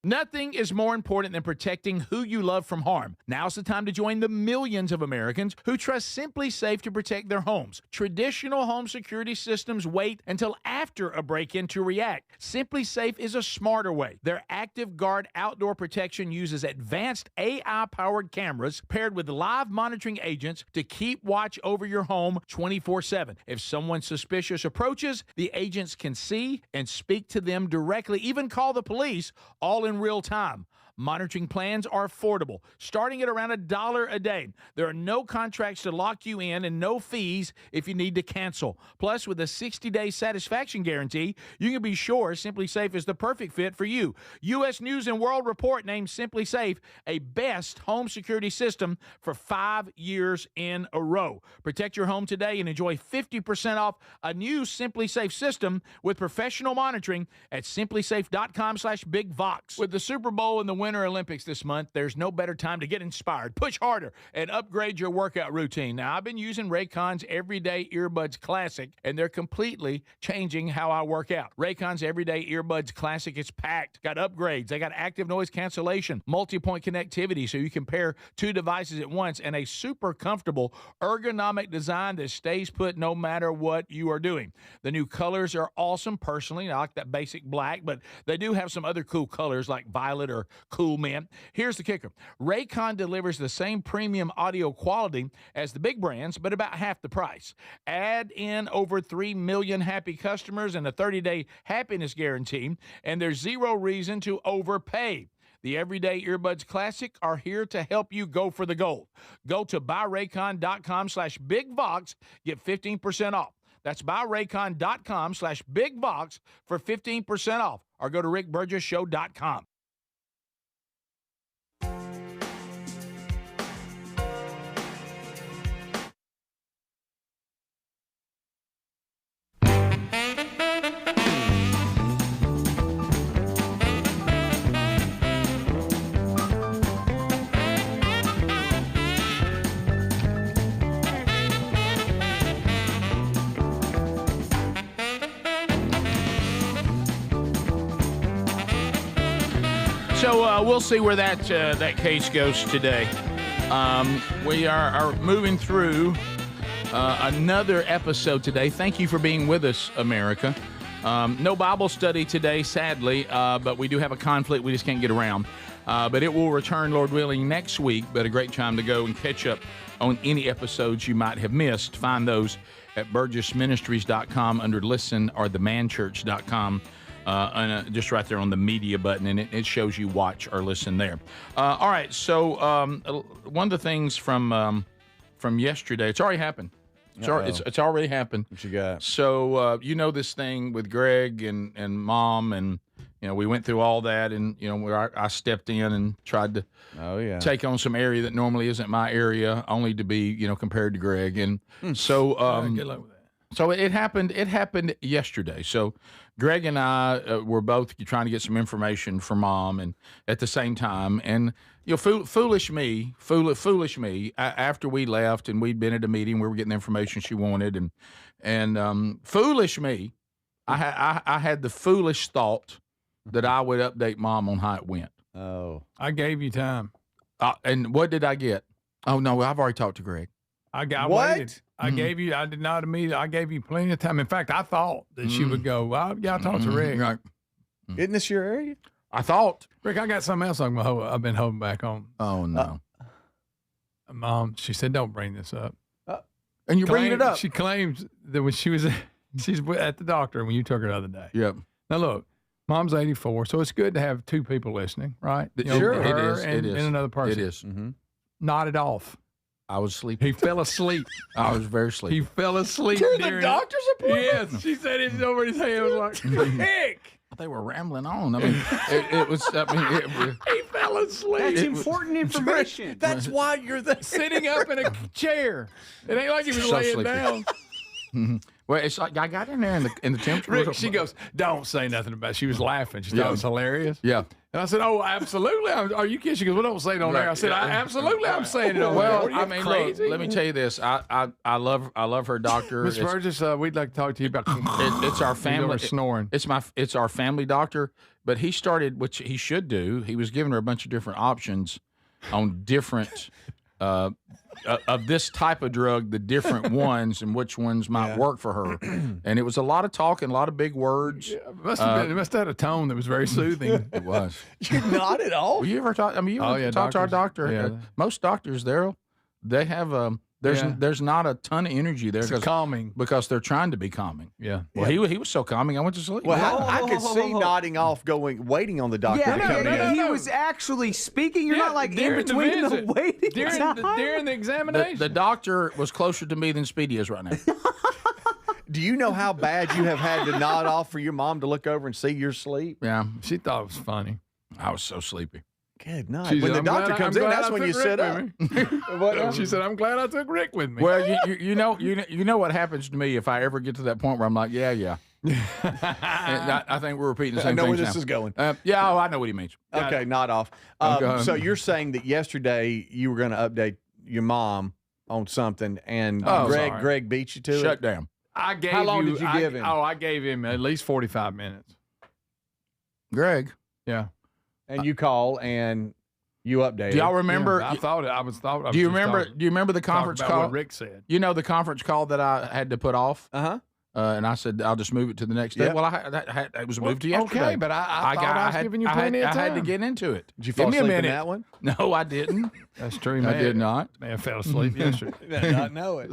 Nothing is more important than protecting who you love from harm. Now's the time to join the millions of Americans who trust Simply Safe to protect their homes. Traditional home security systems wait until after a break-in to react. Simply Safe is a smarter way. Their Active Guard outdoor protection uses advanced AI-powered cameras paired with live monitoring agents to keep watch over your home 24/7. If someone suspicious approaches, the agents can see and speak to them directly, even call the police, all in real time. Monitoring plans are affordable, starting at around $1 a day. There are no contracts to lock you in and no fees if you need to cancel. Plus, with a 60-day satisfaction guarantee, you can be sure Simply Safe is the perfect fit for you. U.S. News & World Report named Simply Safe a best home security system for 5 years in a row. Protect your home today and enjoy 50% off a new Simply Safe system with professional monitoring at simplysafe.com/bigvox. With the Super Bowl and the Winter Olympics this month, there's no better time to get inspired, push harder, and upgrade your workout routine. Now, I've been using Raycon's Everyday Earbuds Classic, and they're completely changing how I work out. Raycon's Everyday Earbuds Classic is packed, got upgrades. They got active noise cancellation, multi-point connectivity, so you can pair 2 devices at once, and a super comfortable ergonomic design that stays put no matter what you are doing. The new colors are awesome. Personally, I like that basic black, but they do have some other cool colors like violet or cool mint. Here's the kicker. Raycon delivers the same premium audio quality as the big brands, but about half the price. Add in over 3 million happy customers and a 30-day happiness guarantee, and there's zero reason to overpay. The Everyday Earbuds Classic are here to help you go for the gold. Go to buyraycon.com/bigvox, get 15% off. That's buyraycon.com/bigvox for 15% off, or go to rickburgessshow.com. So we'll see where that case goes today. We are moving through another episode today. Thank you for being with us, America. No Bible study today, sadly, but we do have a conflict we just can't get around. But it will return, Lord willing, next week. But a great time to go and catch up on any episodes you might have missed. Find those at burgessministries.com under Listen or themanchurch.com. Just right there on the media button, and it shows you watch or listen there. All right, so one of the things from yesterday, it's already happened. It's already happened. What you got? So you know this thing with Greg and Mom, and we went through all that, and I stepped in and tried to take on some area that normally isn't my area, only to be compared to Greg, and so good luck with that. So it happened yesterday. So Greg and I were both trying to get some information for Mom, and at the same time, and foolish me. After we left and we'd been at a meeting, we were getting the information she wanted, and foolish me. I had the foolish thought that I would update Mom on how it went. Oh, I gave you time. And what did I get? Oh no, I've already talked to Greg. I waited. I gave you. I did not immediately. I gave you plenty of time. In fact, I thought that she would go. Well, I talked to Rick. Right. Isn't this your area? I thought. Rick, I got something else I've been holding back on. Oh no. Mom, she said, "Don't bring this up." And you're bringing it up. She claims that when she's at the doctor when you took her the other day. Yep. Now look, Mom's 84, so it's good to have 2 people listening, right? Sure, her it is. And another person. It is. Mm-hmm. Nodded off. I was sleeping. He fell asleep. I was very sleepy. He fell asleep during the doctor's appointment. Yes, she said it's over his head. I was like, Rick. They were rambling on. I mean, it was. He fell asleep. That's important information. That's why you're there. Sitting up in a chair. It ain't like he was laying down. Well, it's like I got in there and the temperature. Rick, was she goes, don't say nothing about it. She was laughing. She thought it was hilarious. Yeah. And I said, oh, absolutely. Are you kidding? She goes, well, don't say it on there. I said, absolutely, I'm saying it on there. Well, I mean, crazy? Look, let me tell you this. I love her doctor. Miss Burgess, we'd like to talk to you about it's our family snoring. It's our family doctor. But he started, which he should do. He was giving her a bunch of different options on different of this type of drug, the different ones and which ones might work for her. And it was a lot of talking, a lot of big words. Yeah, it must have had a tone that was very soothing. It was. You're not at all. Well, you ever talk? I mean, talk to our doctor. Yeah. Most doctors, they have there's not a ton of energy there. It's calming because they're trying to be calming. Yeah. Well, he was so calming. I went to sleep. Well, I could see nodding off, waiting on the doctor to come in. He was actually speaking. You're not like in between the waiting during the examination. The doctor was closer to me than Speedy is right now. Do you know how bad you have had to nod off for your mom to look over and see your sleep? Yeah. She thought it was funny. I was so sleepy. Good night. When the doctor comes in, that's when you sit up. She said, "I'm glad I took Rick with me." Well, you know what happens to me if I ever get to that point where I'm like, yeah. I think we're repeating the same thing. I know where this is going. I know what he means. Okay, nod off. So you're saying that yesterday you were going to update your mom on something, and Greg beat you to it? Shut down. How long did you give him? I gave him at least 45 minutes. Greg. Yeah. And you call and you update. Do y'all remember? Yeah, do you remember the conference call? What Rick said. You know the conference call that I had to put off. And I said I'll just move it to the next day. Yep. Well, it was moved to yesterday. Okay, but I thought I was giving you plenty of time. I had to get into it. Did you fall asleep in that one? No, I didn't. That's true. I did not. Man, I fell asleep yesterday. I did not know it.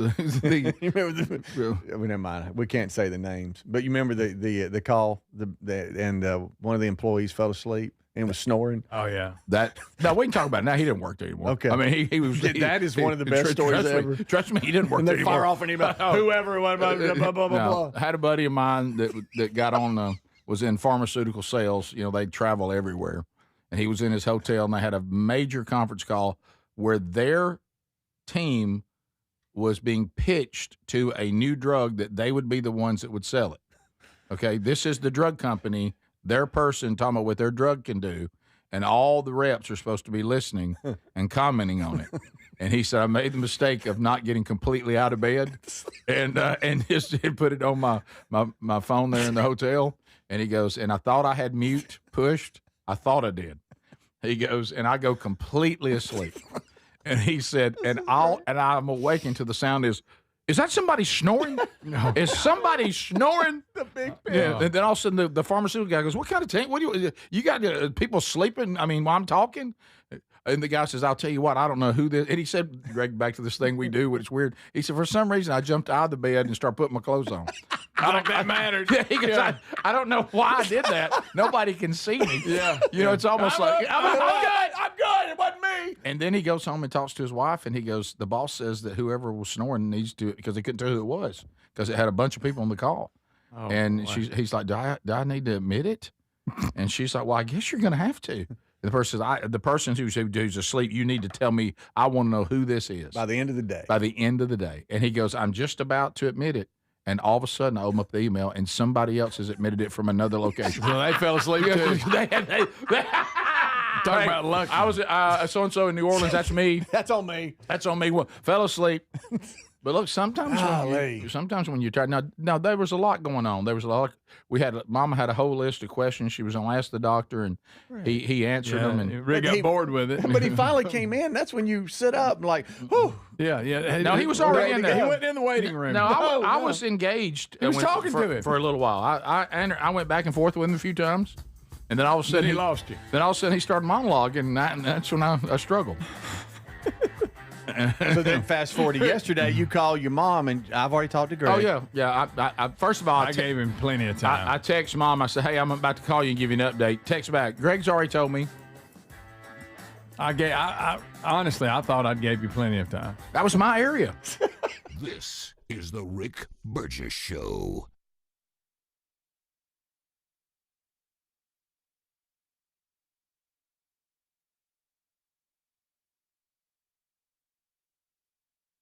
You remember never mind. We can't say the names, but you remember the call and one of the employees fell asleep and was snoring. Oh yeah. No, we can talk about it now. He didn't work there anymore. Okay. I mean, he was. That is one of the best stories ever. Trust me, he didn't work and there they anymore. fire off an email. Whoever, blah blah blah blah. I had a buddy of mine that got on was in pharmaceutical sales. You know, they travel everywhere, and he was in his hotel, and they had a major conference call where their team was being pitched to a new drug that they would be the ones that would sell it. Okay, this is the drug company. Their person talking about what their drug can do, and all the reps are supposed to be listening and commenting on it. And he said, I made the mistake of not getting completely out of bed and just put it on my phone there in the hotel. And he goes, and I thought I had mute pushed. I thought I did. He goes, and I go completely asleep. And he said, and I'm awakened to the sound is that somebody snoring? No. Is somebody snoring? The big pen. Yeah. And then all of a sudden the pharmaceutical guy goes, what kind of tank? What do you got people sleeping? I mean, while I'm talking? And the guy says, I'll tell you what, I don't know who this. And he said, Greg, back to this thing we do, which is weird. He said, for some reason, I jumped out of the bed and started putting my clothes on. That mattered. Yeah, he goes, I don't know why I did that. Nobody can see me. Yeah. You know, it's almost I'm good. It wasn't me. And then he goes home and talks to his wife, and he goes, the boss says that whoever was snoring needs to, because they couldn't tell who it was, because it had a bunch of people on the call. Oh, and boy. He's like, do I need to admit it? And she's like, well, I guess you're going to have to. The person says, the person who's asleep, you need to tell me, I want to know who this is. By the end of the day. By the end of the day. And he goes, I'm just about to admit it. And all of a sudden, I open up the email, and somebody else has admitted it from another location. So they fell asleep, too. Talk about luck. I was so-and-so in New Orleans. That's me. That's on me. That's on me. Well, fell asleep. But look, sometimes when you're tired. Now there was a lot going on. There was a lot. Mama had a whole list of questions she was going to ask the doctor, and he answered them. And Rick got bored with it. But he finally came in. That's when you sit up and like, whew. Yeah. No, he was already in there. He went in the waiting room. No, I was engaged. He was talking to him for a little while. I went back and forth with him a few times. And then all of a sudden he lost you. Then all of a sudden he started monologuing, and that's when I struggled. So then fast forward to yesterday, you call your mom, and I've already talked to Greg. Oh, yeah. I first of all, I gave him plenty of time. I text Mom. I said, hey, I'm about to call you and give you an update. Text back. Greg's already told me. Honestly, I thought I'd gave you plenty of time. That was my area. This is the Rick Burgess Show.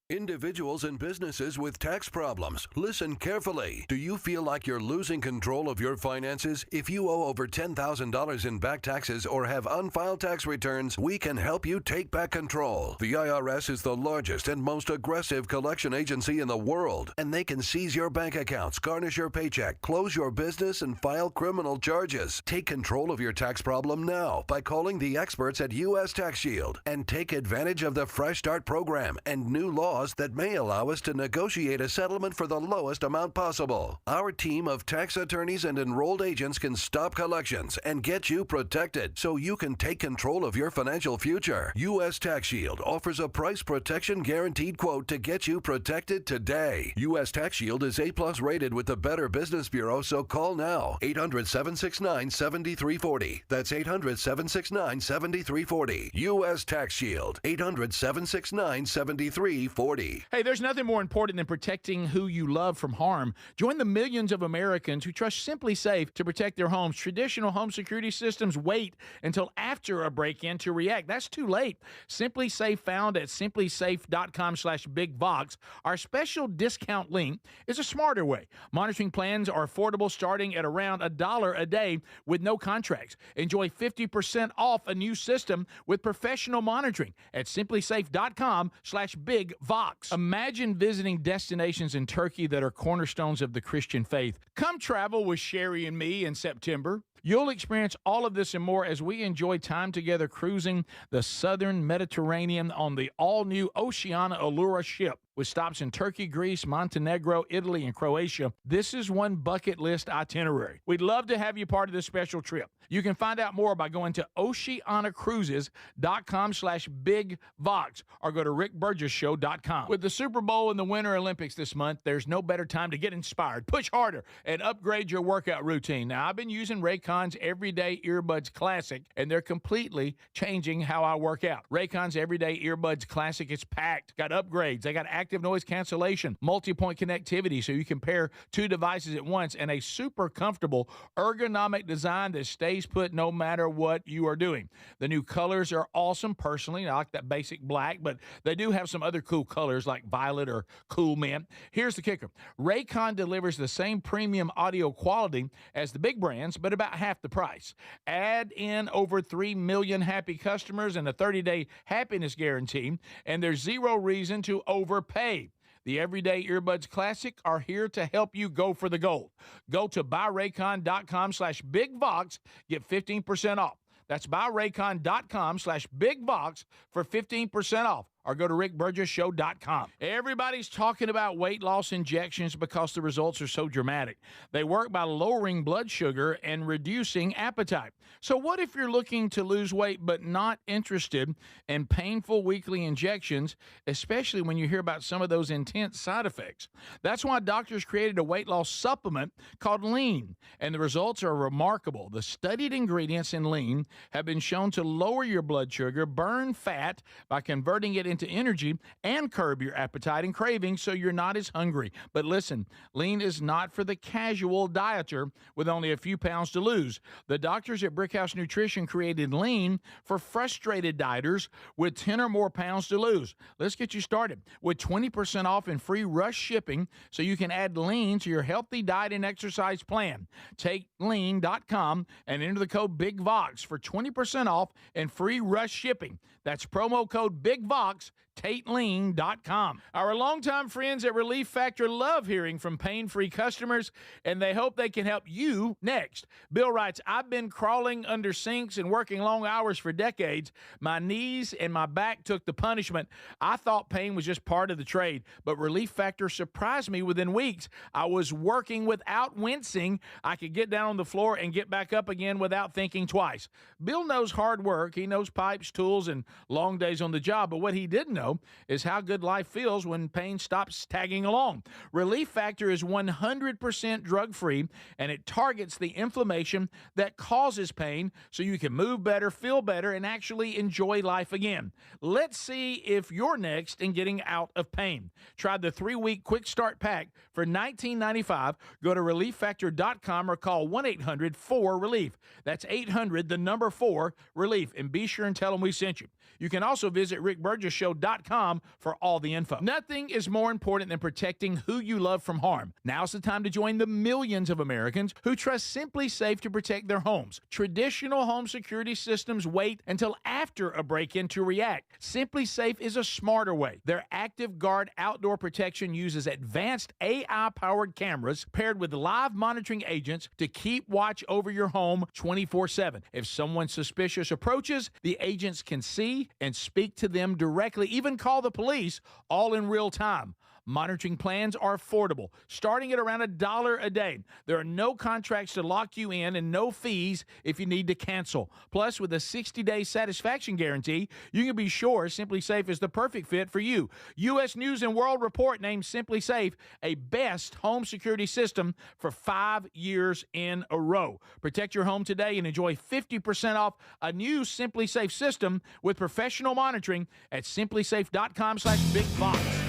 Individuals and businesses with tax problems, listen carefully. Do you feel like you're losing control of your finances? If you owe over $10,000 in back taxes or have unfiled tax returns, we can help you take back control. The IRS is the largest and most aggressive collection agency in the world, and they can seize your bank accounts, garnish your paycheck, close your business, and file criminal charges. Take control of your tax problem now by calling the experts at U.S. Tax Shield and take advantage of the Fresh Start program and new laws that may allow us to negotiate a settlement for the lowest amount possible. Our team of tax attorneys and enrolled agents can stop collections and get you protected so you can take control of your financial future. U.S. Tax Shield offers a price protection guaranteed quote to get you protected today. U.S. Tax Shield is A+ rated with the Better Business Bureau, so call now. 800-769-7340. That's 800-769-7340. U.S. Tax Shield. 800-769-7340. Hey, there's nothing more important than protecting who you love from harm. Join the millions of Americans who trust Simply Safe to protect their homes. Traditional home security systems wait until after a break-in to react. That's too late. Simply Safe, found at simplysafe.com/bigvox. Our special discount link is a smarter way. Monitoring plans are affordable, starting at around $1 a day with no contracts. Enjoy 50% off a new system with professional monitoring at simplysafe.com/bigvox. Imagine visiting destinations in Turkey that are cornerstones of the Christian faith. Come travel with Sherry and me in September. You'll experience all of this and more as we enjoy time together cruising the southern Mediterranean on the all-new Oceana Allura ship. With stops in Turkey, Greece, Montenegro, Italy, and Croatia, this is one bucket list itinerary. We'd love to have you part of this special trip. You can find out more by going to oceanacruises.com/bigvox or go to rickburgesshow.com. With the Super Bowl and the Winter Olympics this month, there's no better time to get inspired, push harder, and upgrade your workout routine. Now, I've been using Raycon's Everyday Earbuds Classic, and they're completely changing how I work out. Raycon's Everyday Earbuds Classic is packed, got upgrades, they got active noise cancellation, multi-point connectivity so you can pair two devices at once, and a super comfortable ergonomic design that stays put no matter what you are doing. The new colors are awesome. Personally, I like that basic black, but they do have some other cool colors like violet or cool mint. Here's the kicker. Raycon delivers the same premium audio quality as the big brands, but about half the price. Add in over 3 million happy customers and a 30-day happiness guarantee, and there's zero reason to overpay. The Everyday Earbuds Classic are here to help you go for the gold. Go to buyraycon.com/bigvox, get 15% off. That's buyraycon.com/bigvox for 15% off. Or go to rickburgesshow.com. Everybody's talking about weight loss injections because the results are so dramatic. They work by lowering blood sugar and reducing appetite. So what if you're looking to lose weight but not interested in painful weekly injections, especially when you hear about some of those intense side effects? That's why doctors created a weight loss supplement called Lean, and the results are remarkable. The studied ingredients in Lean have been shown to lower your blood sugar, burn fat by converting it into energy, and curb your appetite and cravings so you're not as hungry. But listen, Lean is not for the casual dieter with only a few pounds to lose. The doctors at Brickhouse Nutrition created Lean for frustrated dieters with 10 or more pounds to lose. Let's get you started with 20% off and free rush shipping so you can add Lean to your healthy diet and exercise plan. Take lean.com and enter the code BIGVOX for 20% off and free rush shipping. That's promo code BIGVOX, TateLean.com. Our longtime friends at Relief Factor love hearing from pain-free customers, and they hope they can help you next. Bill writes, I've been crawling under sinks and working long hours for decades. My knees and my back took the punishment. I thought pain was just part of the trade, but Relief Factor surprised me within weeks. I was working without wincing. I could get down on the floor and get back up again without thinking twice. Bill knows hard work. He knows pipes, tools, and long days on the job, but what he didn't know is how good life feels when pain stops tagging along. Relief Factor is 100% drug-free, and it targets the inflammation that causes pain so you can move better, feel better, and actually enjoy life again. Let's see if you're next in getting out of pain. Try the 3-week quick start pack for $19.95. Go to relieffactor.com or call 1-800-4-RELIEF. That's 800, the number 4, RELIEF, and be sure and tell them we sent you. You can also visit rickburgesshow.com SimplySafe.com for all the info. Nothing is more important than protecting who you love from harm. Now's the time to join the millions of Americans who trust SimplySafe to protect their homes. Traditional home security systems wait until after a break-in to react. SimplySafe is a smarter way. Their Active Guard outdoor protection uses advanced AI-powered cameras paired with live monitoring agents to keep watch over your home 24/7. If someone suspicious approaches, the agents can see and speak to them directly, even call the police, all in real time. Monitoring plans are affordable, starting at around $1 a day. There are no contracts to lock you in and no fees if you need to cancel. Plus, with a 60-day satisfaction guarantee, you can be sure SimplySafe is the perfect fit for you. U.S. News & World Report named SimplySafe a best home security system for 5 years in a row. Protect your home today and enjoy 50% off a new SimplySafe system with professional monitoring at simplysafe.com/bigfox.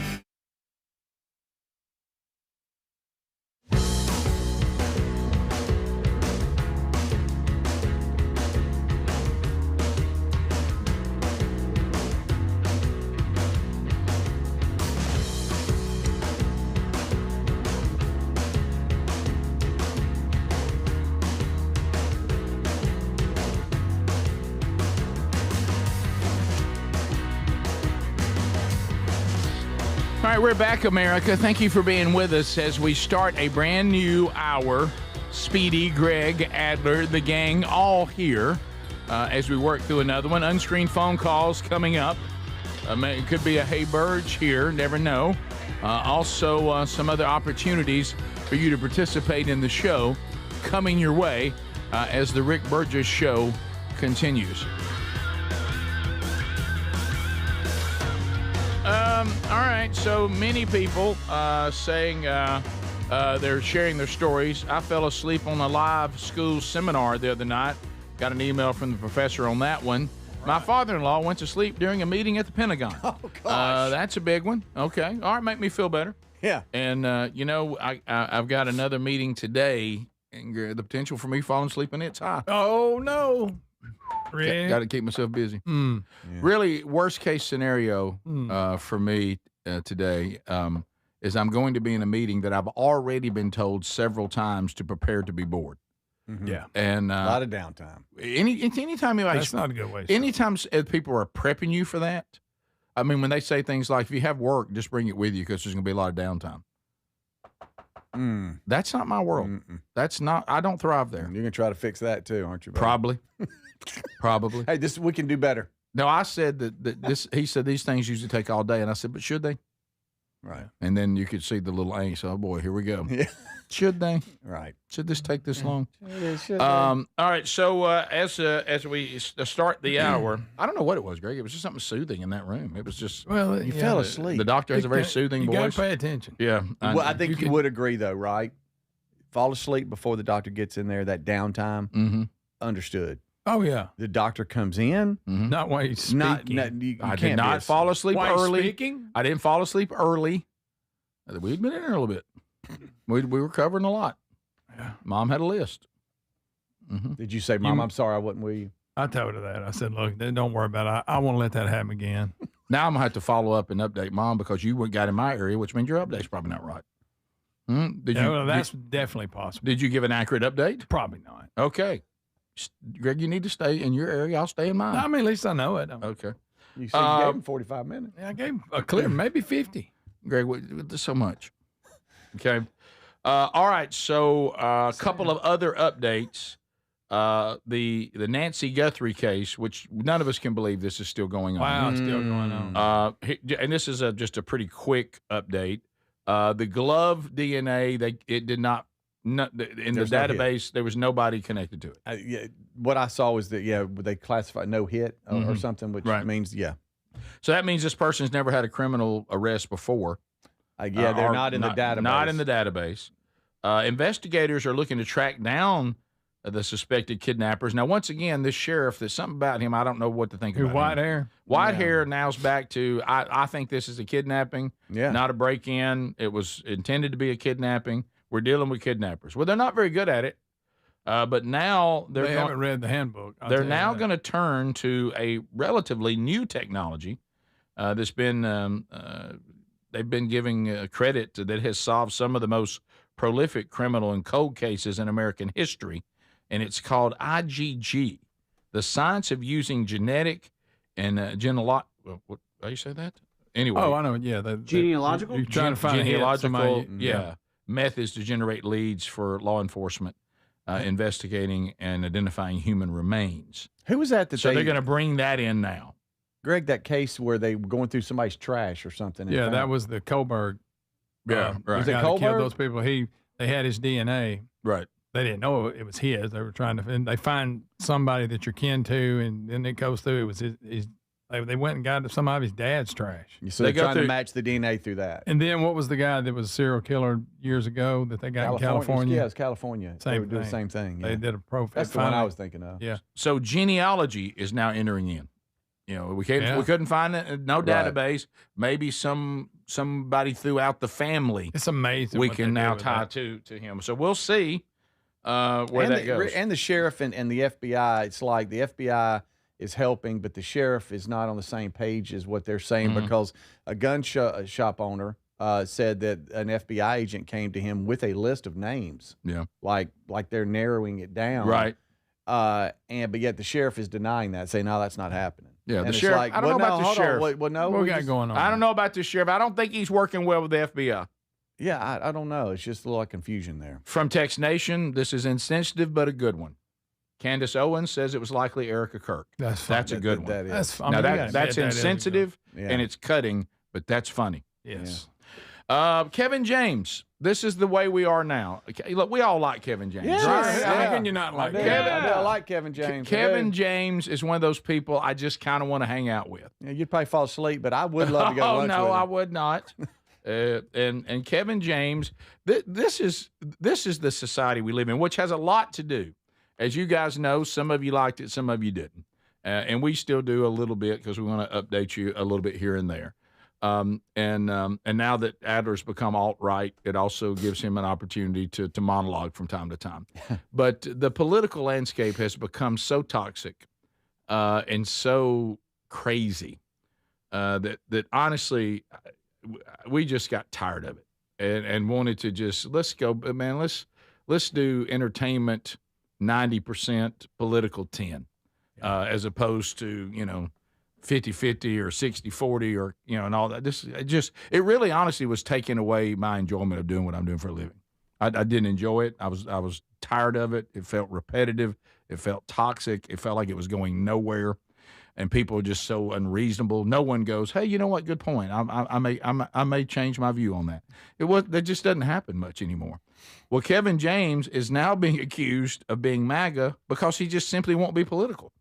All right, we're back, America. Thank you for being with us as we start a brand new hour. Speedy, Greg, Adler, the gang, all here as we work through another one. Unscreened phone calls coming up. It could be a Hey Burge here, never know. Also, some other opportunities for you to participate in the show coming your way as the Rick Burgess Show continues. All right, so many people saying they're sharing their stories. I fell asleep on a live school seminar the other night. Got an email from the professor on that one. Right. My father-in-law went to sleep during a meeting at the Pentagon. Oh, gosh. That's a big one. Okay. All right, make me feel better. Yeah. And, I've got another meeting today, and the potential for me falling asleep in it's high. Oh, no. Got to keep myself busy. Yeah. Really, worst case scenario for me today is I'm going to be in a meeting that I've already been told several times to prepare to be bored. Mm-hmm. Yeah, and a lot of downtime. Anytime that's not a good way. Anytime people are prepping you for that, I mean, when they say things like, "If you have work, just bring it with you because there's going to be a lot of downtime." That's not my world. That's not. I don't thrive there. You're gonna try to fix that too, aren't you, buddy? Probably. Probably. Hey, we can do better. No, I said that this. He said these things usually take all day, and I said, but should they? Right. And then you could see the little angst. Oh boy, here we go. Yeah. Should they? Right. Should this take this long? Should all right. So as we start the hour, I don't know what it was, Greg. It was just something soothing in that room. It was just you fell asleep. The doctor has a very soothing voice. You got to pay attention. Yeah. Well, I think you would agree, though, right? Fall asleep before the doctor gets in there. That downtime. Mm-hmm. Understood. Oh yeah. The doctor comes in. Mm-hmm. Not while he's speaking. You I did not fall asleep early. Speaking? I didn't fall asleep early. We'd been in there a little bit. We were covering a lot. Yeah. Mom had a list. Mm-hmm. Did you say, Mom, I'm sorry I wasn't with you? I told her that. I said, look, don't worry about it. I won't let that happen again. Now I'm going to have to follow up and update Mom because you got in my area, which means your update's probably not right. That's definitely possible. Did you give an accurate update? Probably not. Okay. Greg, you need to stay in your area. I'll stay in mine. I mean, at least I know it. Okay. You said you gave him 45 minutes. Yeah, I gave him a clear, maybe 50. Greg, so much. Okay. All right. So a couple of other updates. The Nancy Guthrie case, which none of us can believe this is still going on. Wow, it's still going on. And this is just a pretty quick update. The glove DNA, it did not in the database. There was nobody connected to it. Yeah, what I saw was that they classified no hit or something, which means So that means this person's never had a criminal arrest before. They're not in the database. Not in the database. Investigators are looking to track down the suspected kidnappers. Now, once again, this sheriff, there's something about him I don't know what to think about. White hair. White hair now's back to, I think this is a kidnapping, not a break-in. It was intended to be a kidnapping. We're dealing with kidnappers. Well, they're not very good at it, but now they haven't read the handbook. They're now going to turn to a relatively new technology that's been they've been giving credit to, that has solved some of the most prolific criminal and cold cases in American history, and it's called IgG, the science of using genetic and how you say that? Anyway. Oh, I know. Yeah. Genealogical? You're trying to find genealogical, methods to generate leads for law enforcement, investigating and identifying human remains. Who was that? So they're going to bring that in now. Greg, that case where they were going through somebody's trash or something. Yeah, that was the Kohlberg. Yeah, right. Was it Kohlberg? Killed those people. They had his DNA. Right. They didn't know it was his. They were trying to, and they find somebody that you're kin to, and then it goes through. It was his. They went and got some of his dad's trash. So they're trying to match the DNA through that. And then what was the guy that was a serial killer years ago that they got in California? Yeah, it's California. They would do the same thing. Yeah. They did a profile. That's the one I was thinking of. Yeah. So genealogy is now entering in. We couldn't find it. No database. Maybe somebody throughout the family. It's amazing. We can now tie to him. So we'll see where that goes. And the sheriff and the FBI. It's like the FBI is helping, but the sheriff is not on the same page as what they're saying, because a gun shop owner said that an FBI agent came to him with a list of names. Yeah. Like they're narrowing it down. Right. But yet the sheriff is denying that, saying, no, that's not happening. Yeah, and the sheriff. I don't know about the sheriff. What we got going on? I don't know about the sheriff. I don't think he's working well with the FBI. Yeah, I don't know. It's just a little confusion there. From Tex Nation, this is insensitive, but a good one. Candace Owens says it was likely Erica Kirk. That's a good one. That is. That's insensitive and it's cutting, but that's funny. Yes. Kevin James. This is the way we are now. Okay, look, we all like Kevin James. Yes, right? How can you not like Kevin? I like Kevin James. Kevin James is one of those people I just kind of want to hang out with. Yeah, you'd probably fall asleep, but I would love to go to lunch with him. I would not. And Kevin James, this is the society we live in, which has a lot to do. As you guys know, some of you liked it, some of you didn't. And we still do a little bit because we want to update you a little bit here and there. And now that Adler's become alt-right, it also gives him an opportunity to monologue from time to time. But the political landscape has become so toxic and so crazy that honestly, we just got tired of it and wanted to just, let's go, man, let's do entertainment 90%, political 10, as opposed to, 50-50 or 60-40 or, and all that. It really honestly was taking away my enjoyment of doing what I'm doing for a living. I didn't enjoy it. I was tired of it. It felt repetitive. It felt toxic. It felt like it was going nowhere. And people are just so unreasonable. No one goes, hey, you know what? Good point. I may change my view on that. That just doesn't happen much anymore. Well, Kevin James is now being accused of being MAGA because he just simply won't be political.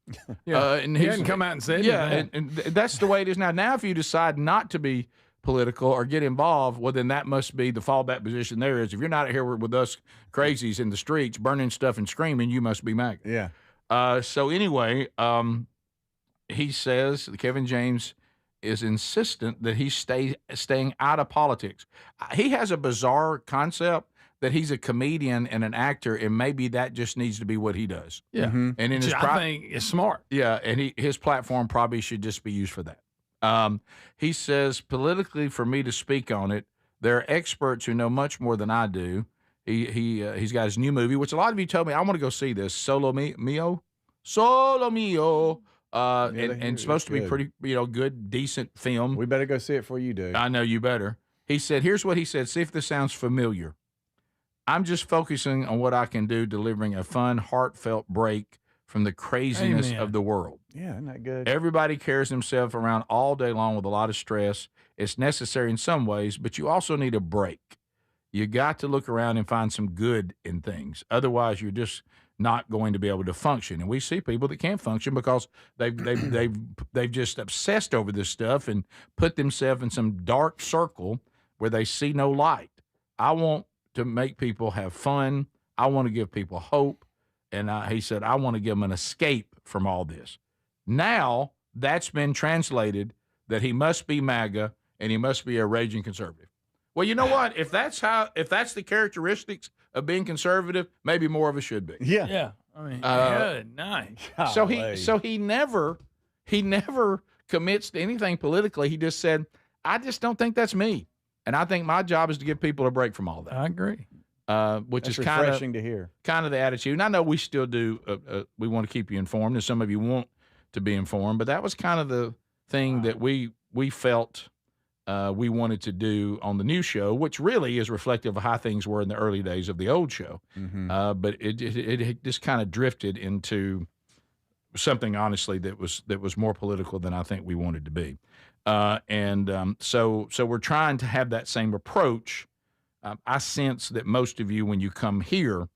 And he hadn't come out and said anything. And that's the way it is now. Now, if you decide not to be political or get involved, well, then that must be the fallback position there is. If you're not here with us crazies in the streets burning stuff and screaming, you must be MAGA. Yeah. So anyway, he says Kevin James is insistent that he's staying out of politics. He has a bizarre concept that he's a comedian and an actor, and maybe that just needs to be what he does. Yeah, and in his I think it's smart. Yeah, and his platform probably should just be used for that. He says politically, for me to speak on it, there are experts who know much more than I do. He's got his new movie, which a lot of you told me I want to go see this. Solo Mio. And it's supposed to be pretty, good, decent film. We better go see it before you do. I know you better. He said, here's what he said. See if this sounds familiar. I'm just focusing on what I can do, delivering a fun, heartfelt break from the craziness of the world. Yeah, isn't that good? Everybody carries himself around all day long with a lot of stress. It's necessary in some ways, but you also need a break. You got to look around and find some good in things. Otherwise, you're just not going to be able to function. And we see people that can't function because they've just obsessed over this stuff and put themselves in some dark circle where they see no light. I want to make people have fun. I want to give people hope. And he said, I want to give them an escape from all this. Now that's been translated that he must be MAGA and he must be a raging conservative. Well, you know what? If that's the characteristics of being conservative, maybe more of us should be. Yeah. I mean, good night. So he never commits to anything politically. He just said, I just don't think that's me. And I think my job is to give people a break from all that. I agree. Which That's is kind refreshing to hear. Kind of the attitude. And I know we still do. We want to keep you informed, and some of you want to be informed. But that was kind of the thing that we felt we wanted to do on the new show, which really is reflective of how things were in the early days of the old show. But it just kind of drifted into something, honestly, that was more political than I think we wanted to be. So we're trying to have that same approach. I sense that most of you, when you come here,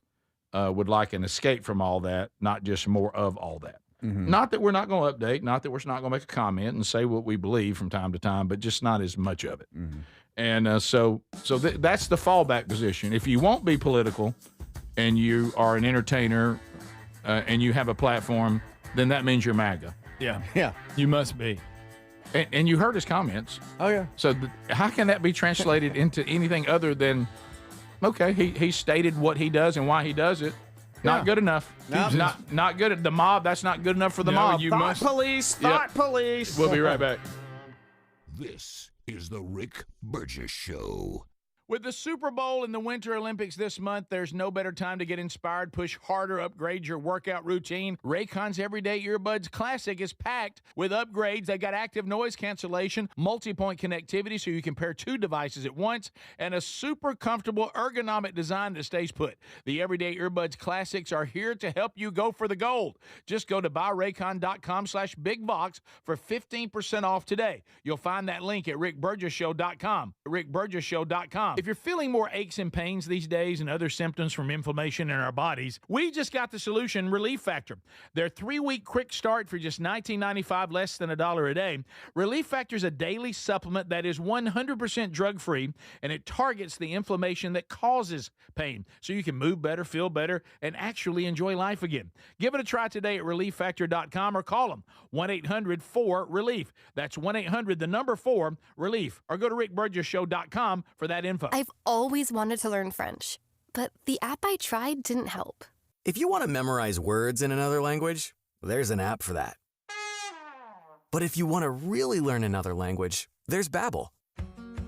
would like an escape from all that, not just more of all that. Not that we're not going to update, not that we're not going to make a comment and say what we believe from time to time, but just not as much of it. And so that's the fallback position. If you won't be political and you are an entertainer and you have a platform, then that means you're MAGA. Yeah. You must be. And you heard his comments. Oh, yeah. So how can that be translated into anything other than, okay, he stated what he does and why he does it. Not good enough. No. Not good at the mob. That's not good enough for the mob. Police. We'll be right back. This is the Rick Burgess Show. With the Super Bowl and the Winter Olympics this month, there's no better time to get inspired, push harder, upgrade your workout routine. Raycon's Everyday Earbuds Classic is packed with upgrades. They got active noise cancellation, multi-point connectivity so you can pair 2 devices at once, and a super comfortable ergonomic design that stays put. The Everyday Earbuds Classics are here to help you go for the gold. Just go to buyraycon.com/bigbox for 15% off today. You'll find that link at rickburgessshow.com. rickburgessshow.com. If you're feeling more aches and pains these days and other symptoms from inflammation in our bodies, we just got the solution, Relief Factor. Their 3-week quick start for just $19.95, less than $1 a day. Relief Factor is a daily supplement that is 100% drug-free, and it targets the inflammation that causes pain, so you can move better, feel better, and actually enjoy life again. Give it a try today at ReliefFactor.com or call them 1-800-4-RELIEF. That's 1-800-4-RELIEF. Or go to rickburgessshow.com for that info. I've always wanted to learn French, but the app I tried didn't help. If you want to memorize words in another language, there's an app for that. But if you want to really learn another language, there's Babbel.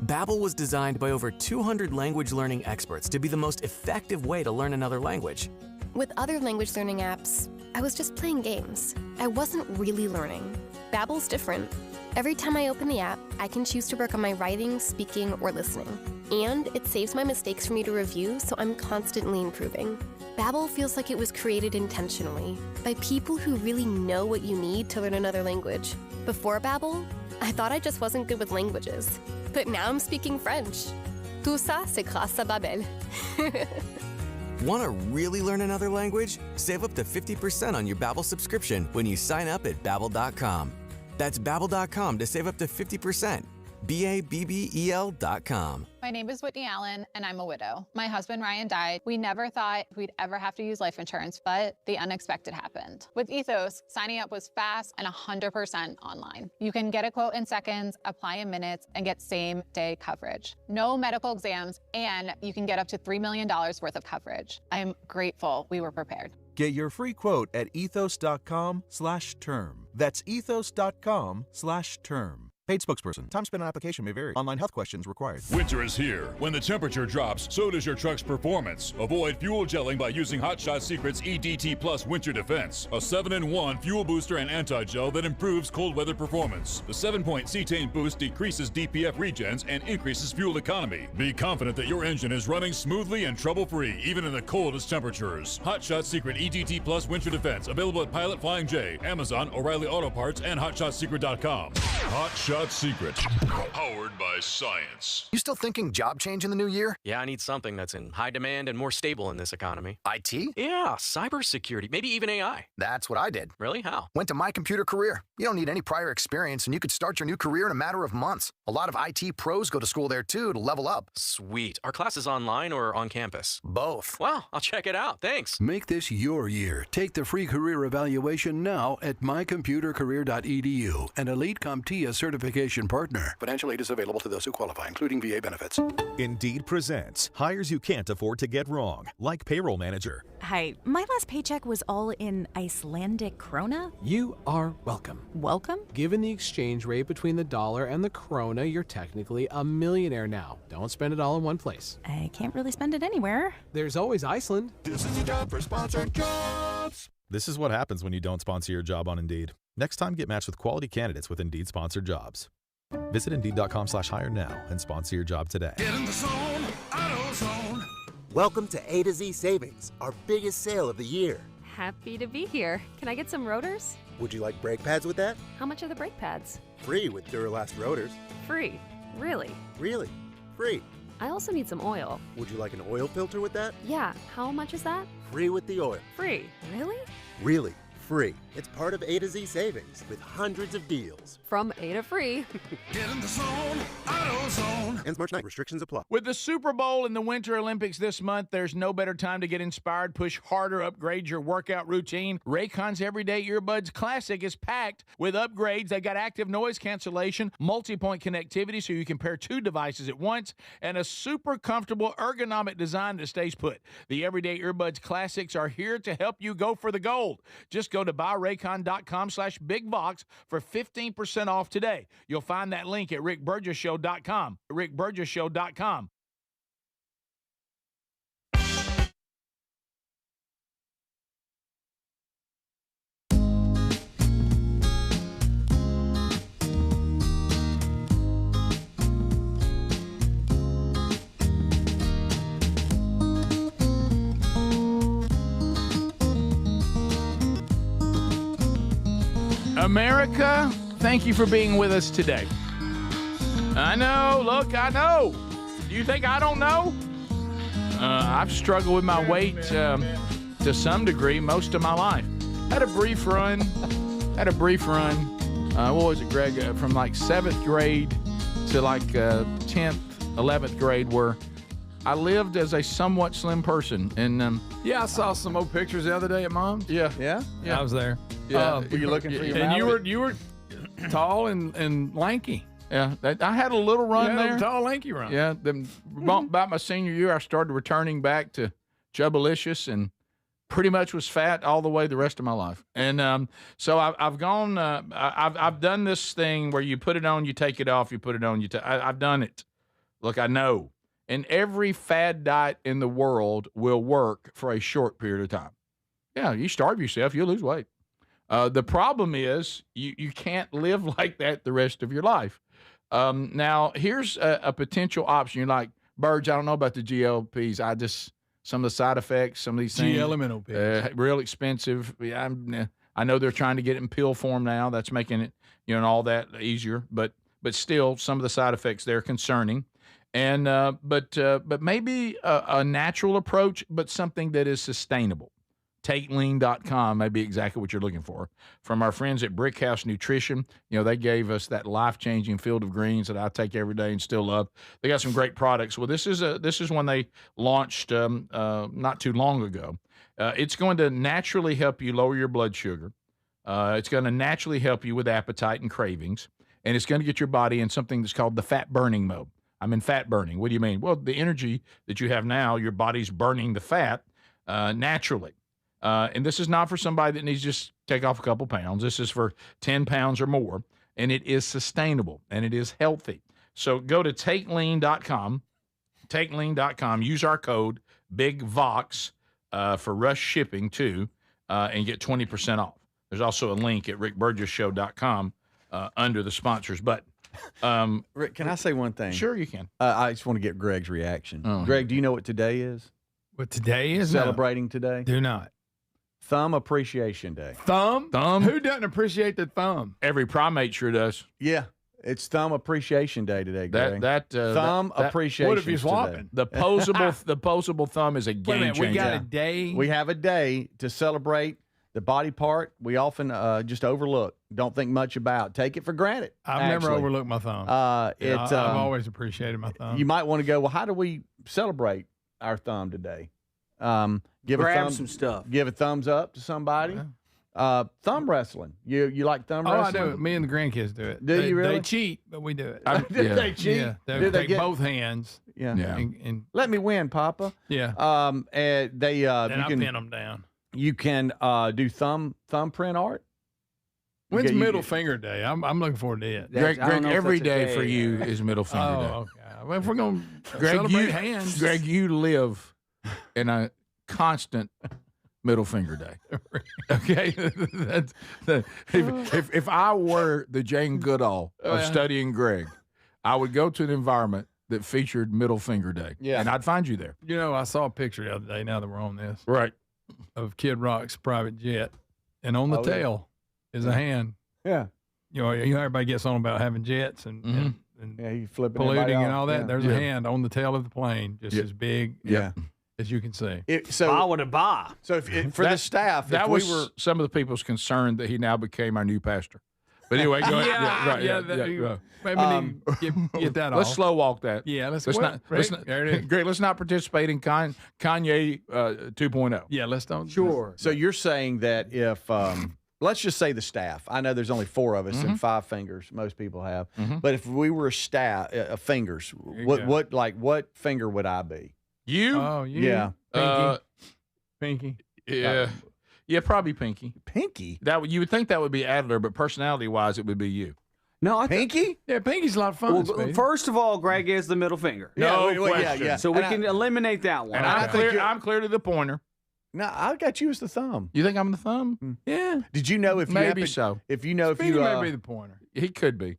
Babbel was designed by over 200 language learning experts to be the most effective way to learn another language. With other language learning apps, I was just playing games. I wasn't really learning. Babbel's different. Every time I open the app, I can choose to work on my writing, speaking, or listening. And it saves my mistakes for me to review, so I'm constantly improving. Babbel feels like it was created intentionally by people who really know what you need to learn another language. Before Babbel, I thought I just wasn't good with languages. But now I'm speaking French. Tout ça, c'est grâce à Babbel. Want to really learn another language? Save up to 50% on your Babbel subscription when you sign up at Babbel.com. That's Babbel.com to save up to 50%. Babbel.com. My name is Whitney Allen, and I'm a widow. My husband, Ryan, died. We never thought we'd ever have to use life insurance, but the unexpected happened. With Ethos, signing up was fast and 100% online. You can get a quote in seconds, apply in minutes, and get same-day coverage. No medical exams, and you can get up to $3 million worth of coverage. I'm grateful we were prepared. Get your free quote at ethos.com/term. That's ethos.com/term. Paid spokesperson. Time spent on application may vary. Online health questions required. Winter is here. When the temperature drops, so does your truck's performance. Avoid fuel gelling by using Hot Shot Secret's EDT Plus Winter Defense, a 7-in-1 fuel booster and anti-gel that improves cold weather performance. The 7-point cetane boost decreases DPF regens and increases fuel economy. Be confident that your engine is running smoothly and trouble-free, even in the coldest temperatures. Hot Shot Secret EDT Plus Winter Defense, available at Pilot Flying J, Amazon, O'Reilly Auto Parts, and HotShotSecret.com. Hot Shot Secret, powered by science. You still thinking job change in the new year? Yeah, I need something that's in high demand and more stable in this economy. IT? Yeah, cybersecurity, maybe even AI. That's what I did. Really? How? Went to My Computer Career. You don't need any prior experience, and you could start your new career in a matter of months. A lot of IT pros go to school there, too, to level up. Sweet. Are classes online or on campus? Both. Wow, I'll check it out. Thanks. Make this your year. Take the free career evaluation now at mycomputercareer.edu. An Elite Comp CATIA certification partner. Financial aid is available to those who qualify, including VA benefits. Indeed presents hires you can't afford to get wrong, like payroll manager. Hi, my last paycheck was all in Icelandic krona. You are welcome. Welcome? Given the exchange rate between the dollar and the krona, you're technically a millionaire now. Don't spend it all in one place. I can't really spend it anywhere. There's always Iceland. This is your job for sponsored jobs. This is what happens when you don't sponsor your job on Indeed. Next time, get matched with quality candidates with Indeed sponsored jobs. Visit Indeed.com/hire now and sponsor your job today. Get in the zone, AutoZone. Welcome to A to Z Savings, our biggest sale of the year. Happy to be here. Can I get some rotors? Would you like brake pads with that? How much are the brake pads? Free with Duralast rotors. Free. Really? Really? Free. I also need some oil. Would you like an oil filter with that? Yeah. How much is that? Free with the oil. Free. Really? Really. Free. It's part of A to Z Savings with hundreds of deals. From A to free. Get in the zone, AutoZone. Ends March 9th. Restrictions apply. With the Super Bowl and the Winter Olympics this month, there's no better time to get inspired, push harder, upgrade your workout routine. Raycon's Everyday Earbuds Classic is packed with upgrades. They got active noise cancellation, multi-point connectivity so you can pair two devices at once, and a super comfortable ergonomic design that stays put. The Everyday Earbuds Classics are here to help you go for the gold. Just go to buyraycon.com/bigbox for 15% off today. You'll find that link at rickburgesshow.com. rickburgesshow.com. America, thank you for being with us today. I know, look, I know. Do you think I don't know? I've struggled with my weight to some degree most of my life. Had a brief run. What was it, Greg? From like 7th grade to like 10th, 11th grade, where I lived as a somewhat slim person. And yeah, I saw some old pictures the other day at Mom's. Yeah. I was there. Yeah. Were you looking for your And mallet? you were tall and lanky. Yeah, I had a little run there. Tall, lanky run. Yeah, then about my senior year, I started returning back to Chubbalicious and pretty much was fat all the way the rest of my life. And so I've gone. I've done this thing where you put it on, you take it off, you put it on, I've done it. Look, I know. And every fad diet in the world will work for a short period of time. Yeah, you starve yourself, you'll lose weight. The problem is you can't live like that the rest of your life. Now, here's a potential option. You're like, Burge, I don't know about the GLPs. Some of the side effects, some of these things. GLMNOP. Real expensive. Yeah, I know they're trying to get it in pill form now. That's making it, and all that easier. But still, some of the side effects there are concerning. And but maybe a natural approach, but something that is sustainable. TakeLean.com may be exactly what you're looking for. From our friends at Brickhouse Nutrition, they gave us that life-changing Field of Greens that I take every day and still love. They got some great products. Well, this is one they launched not too long ago. It's going to naturally help you lower your blood sugar. It's going to naturally help you with appetite and cravings, and it's going to get your body in something that's called the fat burning mode. I'm in fat burning. What do you mean? Well, the energy that you have now, your body's burning the fat naturally. And this is not for somebody that needs to just take off a couple pounds. This is for 10 pounds or more, and it is sustainable, and it is healthy. So go to TakeLean.com, TakeLean.com. Use our code BIGVOX for rush shipping, too, and get 20% off. There's also a link at rickburgesshow.com under the sponsors button. Rick, can I say one thing? Sure, you can. I just want to get Greg's reaction. Greg, do you know what today is? What today is? Celebrating today? Do not. Thumb Appreciation Day. Thumb? Who doesn't appreciate the thumb? Every primate sure does. Yeah. It's Thumb Appreciation Day today, Greg. Thumb Appreciation. What if you're swapping? The posable thumb is a game changer. We got a day. We have a day to celebrate the body part we often just overlook, don't think much about, take it for granted. I've never overlooked my thumb. I've always appreciated my thumb. You might want to go, well, how do we celebrate our thumb today? Grab some stuff. Give a thumbs up to somebody. Thumb wrestling. You like thumb wrestling? I do. Me and the grandkids do it. Do you really? They cheat, but we do it. They cheat? Yeah. They take both hands. Yeah. And let me win, Papa. Yeah. And they then you I can pin them down. You can do thumbprint art. When's middle finger day? I'm looking forward to it. Greg, every day for you is middle finger day. Okay. Well, if we're going to celebrate hands. Greg, you live in a constant middle finger day. Okay? If I were the Jane Goodall of studying Greg, I would go to an environment that featured middle finger day. Yeah. And I'd find you there. You know, I saw a picture the other day, now that we're on this. Right. Of Kid Rock's private jet. And on the tail is a hand. Yeah. You know, everybody gets on about having jets and you flipping polluting and all that. Yeah. There's a hand on the tail of the plane, just as big as you can see. So for the staff, that if was we were some of the people's concern that he now became our new pastor. But anyway, go ahead. Get that off. Let's slow walk that. Yeah, let's not. Greg, let's not participate in Kanye 2.0. Yeah, let's don't. Sure. So you're saying that if let's just say the staff. I know there's only 4 of us and 5 fingers. Most people have. But if we were staff, fingers, what finger would I be? You? Oh, you. Yeah. Pinky. Yeah. Yeah, probably Pinky. Pinky? You would think that would be Adler, but personality-wise, it would be you. No, Pinky? Yeah, Pinky's a lot of fun. Well, first of all, Greg is the middle finger. No question. Yeah. So we can eliminate that one. And I'm clear to the pointer. No, I got you as the thumb. You think I'm the thumb? Yeah. Did you know if you maybe so? If you know Speedy if you may be the pointer. He could be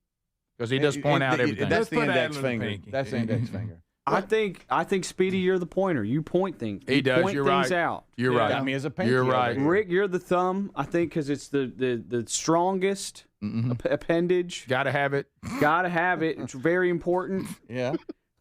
because he does point out everything. That's the Let's put index Adler in finger. Pinky. That's the index finger. I think Speedy, you're the pointer. You point things. He does. Point You're things right. out. You're right. Got me as a pinky. You're right. Rick, you're the thumb. I think because it's the strongest appendage. Got to have it. Got to have it. It's very important. Yeah.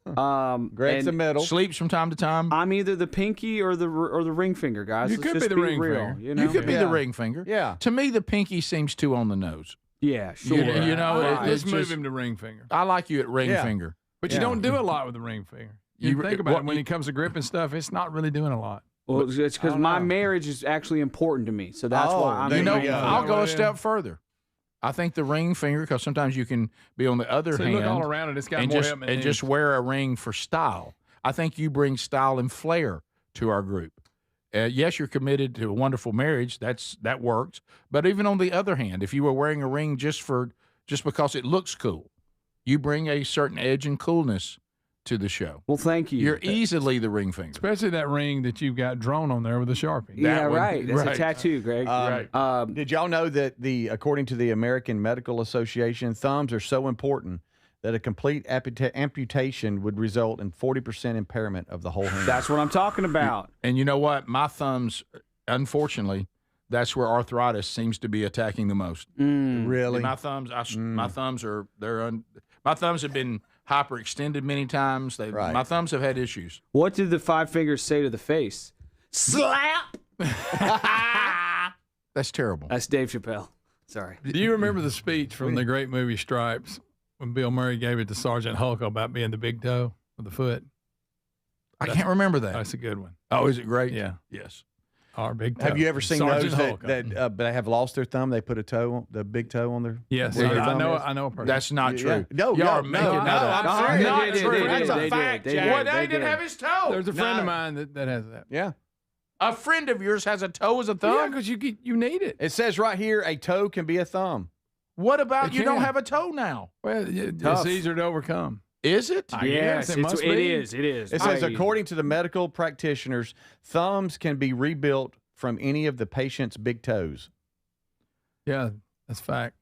Greg's the middle. Sleeps from time to time. I'm either the pinky or the ring finger, guys. You Let's could just be the ring real, finger. You know? You could be the ring finger. Yeah. To me, the pinky seems too on the nose. Yeah, sure. You know, Let's it's move just, him to ring finger. I like you at ring finger. But you don't do a lot with the ring finger. You think about it when it comes to gripping stuff, it's not really doing a lot. Well, it's because my marriage is actually important to me, so that's why I'm. I'll go a step further. I think the ring finger, because sometimes you can be on the other hand. Look all around it. It's got more help and just wear a ring for style. I think you bring style and flair to our group. Yes, you're committed to a wonderful marriage. That works. But even on the other hand, if you were wearing a ring just because it looks cool, you bring a certain edge and coolness to the show. Well, thank you. You're easily the ring finger. Especially that ring that you've got drawn on there with a Sharpie. Yeah, right. That's a tattoo, Greg. Right. Did y'all know that according to the American Medical Association, thumbs are so important that a complete amputation would result in 40% impairment of the whole hand? That's what I'm talking about. And you know what? My thumbs, unfortunately, that's where arthritis seems to be attacking the most. Really? My thumbs, my thumbs have been hyperextended many times. My thumbs have had issues. What did the 5 fingers say to the face? Slap! That's terrible. That's Dave Chappelle. Sorry. Do you remember the speech from the great movie Stripes when Bill Murray gave it to Sergeant Hulk about being the big toe of the foot? I can't remember that. That's a good one. Oh, is it great? Yeah. Yes. Our big toe. Have you ever seen Sergeant those Hulk. that have lost their thumb? They put the big toe on their. Yes, where their thumb is? I know a person. That's not true. Yeah. No, y'all are making that up. I'm Not true. That's a fact, Jack. Well, they didn't have his toe. There's a friend of mine that has that. Yeah. A friend of yours has a toe as a thumb? Yeah, because you need it. It says right here, a toe can be a thumb. What about It you don't can. have a toe now? Well, it's easier to overcome. Is it? Yes, it must be. It is. It says, according to the medical practitioners, thumbs can be rebuilt from any of the patient's big toes. Yeah, that's fact.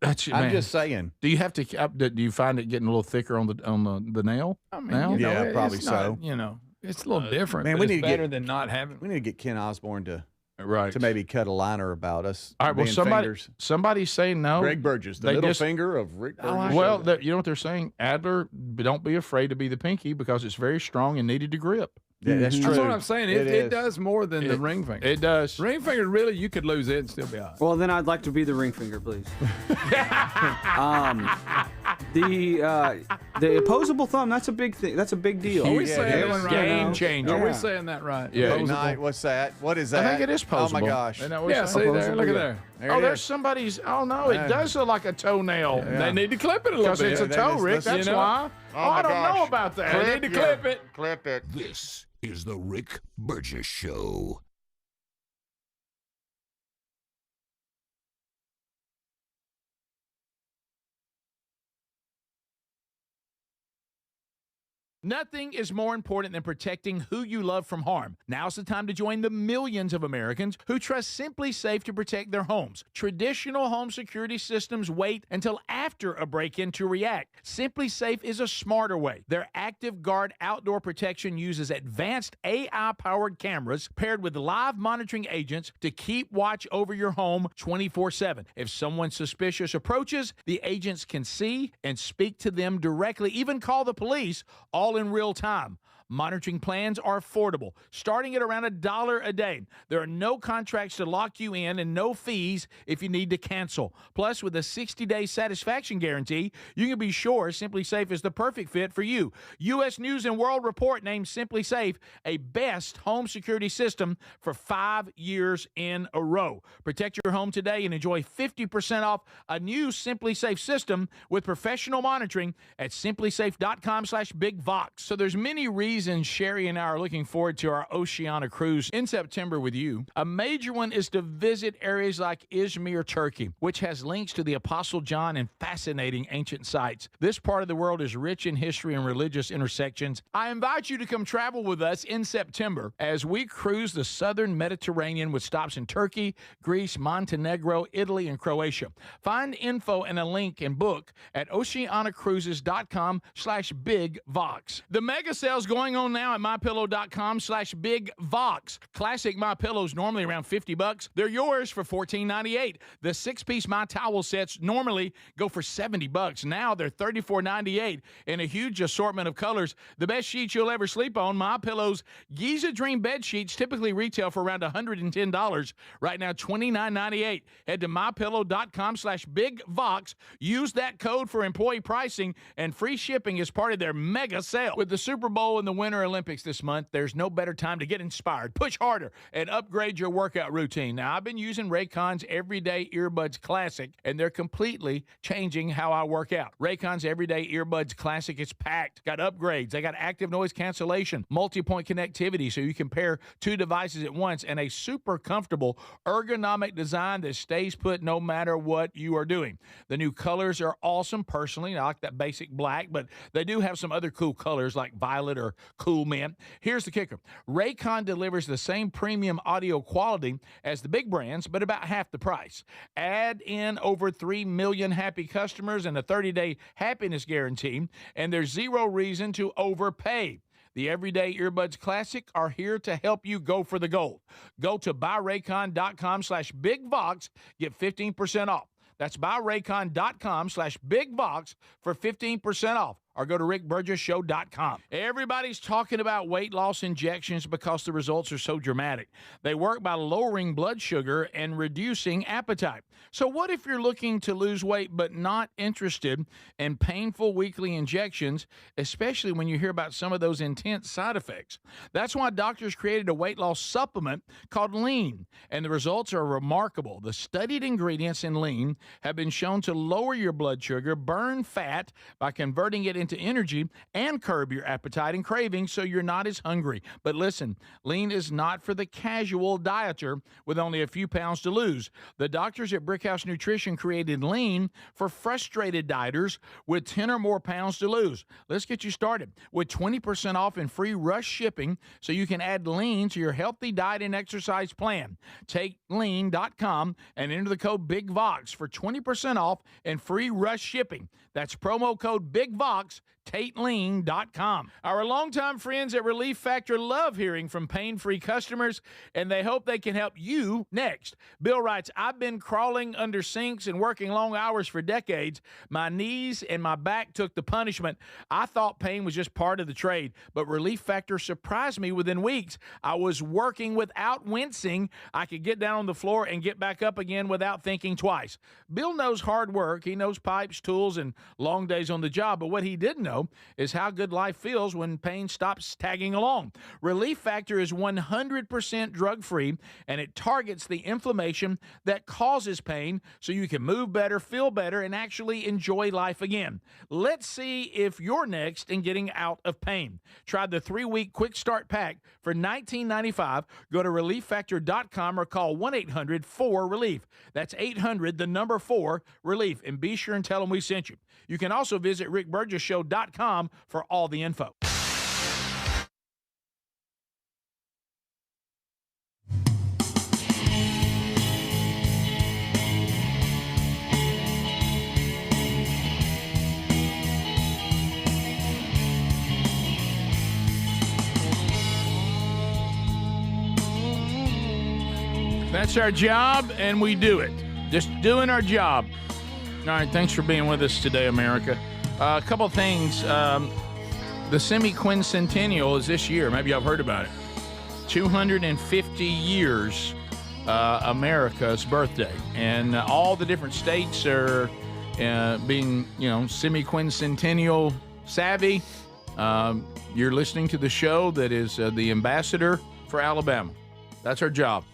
I'm just saying. Do you have to? Do you find it getting a little thicker on the nail? I mean, now? Yeah, probably it's so. Not, it's a little different. Man, but we it's need to better get- than not having. We need to get Ken Osborne to Right. maybe cut a liner about us. All right. Well, being fingers. somebody's saying no. Greg Burgess, the middle finger of Rick Burgess. Well, you know what they're saying? Adler, don't be afraid to be the pinky because it's very strong and needed to grip. Yeah, that's true. That's what I'm saying. It is. does more than the ring finger. It does. Ring finger, really, you could lose it and still be all right. Well, then I'd like to be the ring finger, please. The opposable thumb, that's a big thing. That's a big deal. Are we saying that right? Game changer. Are we saying that right? Yeah. Night, what's that? What is that? I think it is posable. Oh my gosh. Isn't that what Yeah, you're see saying? there. Look at there. Oh, there's somebody's. Oh no, it does look like a toenail. They need to clip it a little Because bit. it's a toe, Rick. That's why. Oh, I don't know about that. They need to clip it. Clip it. This is the Rick Burgess Show. Nothing is more important than protecting who you love from harm. Now's the time to join the millions of Americans who trust Simply Safe to protect their homes. Traditional home security systems wait until after a break-in to react. Simply Safe is a smarter way. Their Active Guard outdoor protection uses advanced AI-powered cameras paired with live monitoring agents to keep watch over your home 24/7. If someone suspicious approaches, the agents can see and speak to them directly, even call the police, all in real time. Monitoring plans are affordable, starting at around $1 a day. There are no contracts to lock you in and no fees if you need to cancel. Plus, with a 60-day satisfaction guarantee, you can be sure Simply Safe is the perfect fit for you. U.S. News & World Report named Simply Safe a best home security system for 5 years in a row. Protect your home today and enjoy 50% off a new Simply Safe system with professional monitoring at simplysafe.com/bigvox. So there's many reasons Sherry and I are looking forward to our Oceania cruise in September with you. A major one is to visit areas like Izmir, Turkey, which has links to the Apostle John and fascinating ancient sites. This part of the world is rich in history and religious intersections. I invite you to come travel with us in September as we cruise the southern Mediterranean with stops in Turkey, Greece, Montenegro, Italy, and Croatia. Find info and a link and book at oceanacruises.com/bigvox. The mega sale's going on now at mypillow.com/bigvox. Classic My Pillows normally around $50. They're yours for $14.98. The 6-piece My Towel sets normally go for $70. Now they're $34.98 in a huge assortment of colors. The best sheets you'll ever sleep on. My Pillow's Giza Dream bed sheets typically retail for around $110. Right now, $29.98. Head to mypillow.com/bigvox. Use that code for employee pricing and free shipping as part of their mega sale. With the Super Bowl and the Winter Olympics this month, there's no better time to get inspired, push harder, and upgrade your workout routine. Now, I've been using Raycon's Everyday Earbuds Classic, and they're completely changing how I work out. Raycon's Everyday Earbuds Classic is packed. Got upgrades. They got active noise cancellation, multi-point connectivity, so you can pair 2 devices at once, and a super comfortable ergonomic design that stays put no matter what you are doing. The new colors are awesome. Personally, I like that basic black, but they do have some other cool colors like violet or cool mint. Here's the kicker. Raycon delivers the same premium audio quality as the big brands, but about half the price. Add in over 3 million happy customers and a 30-day happiness guarantee, and there's zero reason to overpay. The Everyday Earbuds Classic are here to help you go for the gold. Go to buyraycon.com/bigvox. Get 15% off. That's buyraycon.com/bigvox for 15% off. Or go to rickburgessshow.com. Everybody's talking about weight loss injections because the results are so dramatic. They work by lowering blood sugar and reducing appetite. So what if you're looking to lose weight but not interested in painful weekly injections, especially when you hear about some of those intense side effects? That's why doctors created a weight loss supplement called Lean, and the results are remarkable. The studied ingredients in Lean have been shown to lower your blood sugar, burn fat by converting it into energy, and curb your appetite and cravings so you're not as hungry. But listen, Lean is not for the casual dieter with only a few pounds to lose. The doctors at Brickhouse Nutrition created Lean for frustrated dieters with 10 or more pounds to lose. Let's get you started with 20% off and free rush shipping so you can add Lean to your healthy diet and exercise plan. Take lean.com and enter the code BIGVOX for 20% off and free rush shipping. That's promo code BIGVOX. TateLean.com. Our longtime friends at Relief Factor love hearing from pain-free customers, and they hope they can help you next. Bill writes, I've been crawling under sinks and working long hours for decades. My knees and my back took the punishment. I thought pain was just part of the trade, but Relief Factor surprised me within weeks. I was working without wincing. I could get down on the floor and get back up again without thinking twice. Bill knows hard work. He knows pipes, tools, and long days on the job, but what he didn't know is how good life feels when pain stops tagging along. Relief Factor is 100% drug-free, and it targets the inflammation that causes pain so you can move better, feel better, and actually enjoy life again. Let's see if you're next in getting out of pain. Try the 3-week quick start pack for $19.95. Go to relieffactor.com or call 1-800-4RELIEF. That's 800-4RELIEF, and be sure and tell them we sent you. You can also visit rickburgessshow.com for all the info. That's our job, and we do it. Just doing our job. All right, thanks for being with us today, America. A couple of things. The semi-quincentennial is this year. Maybe y'all have heard about it. 250 years, America's birthday. And all the different states are being, semi-quincentennial savvy. You're listening to the show that is the ambassador for Alabama. That's our job.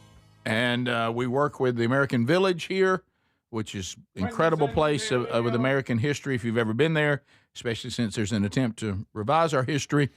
And we work with the American Village here, which is an incredible place with American history if you've ever been there, especially since there's an attempt to revise our history.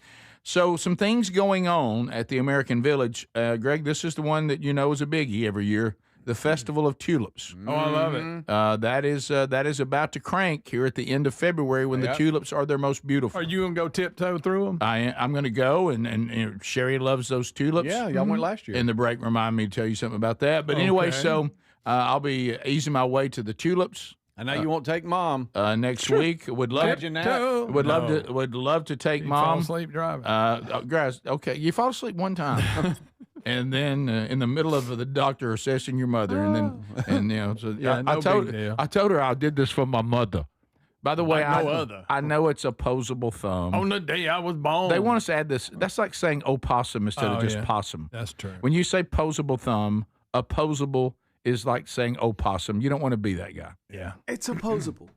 So some things going on at the American Village. Greg, this is the one that you know is a biggie every year, the Festival of Tulips. Oh, I love it. That is about to crank here at the end of February when the tulips are their most beautiful. Are you going to go tiptoe through them? I'm going to go, and Sherry loves those tulips. Yeah, y'all went last year. And the break reminded me to tell you something about that. But anyway, so I'll be easing my way to the tulips. I know you won't take Mom next week. Would love to take Mom. Fall asleep driving. Guys, okay, you fall asleep one time. And then in the middle of the doctor assessing your mother, I told her I did this for my mother. By the way, I know it's opposable thumb. On the day I was born. They want us to add this. That's like saying opossum instead of just possum. That's true. When you say posable thumb, opposable is like saying opossum. You don't want to be that guy. Yeah. It's opposable.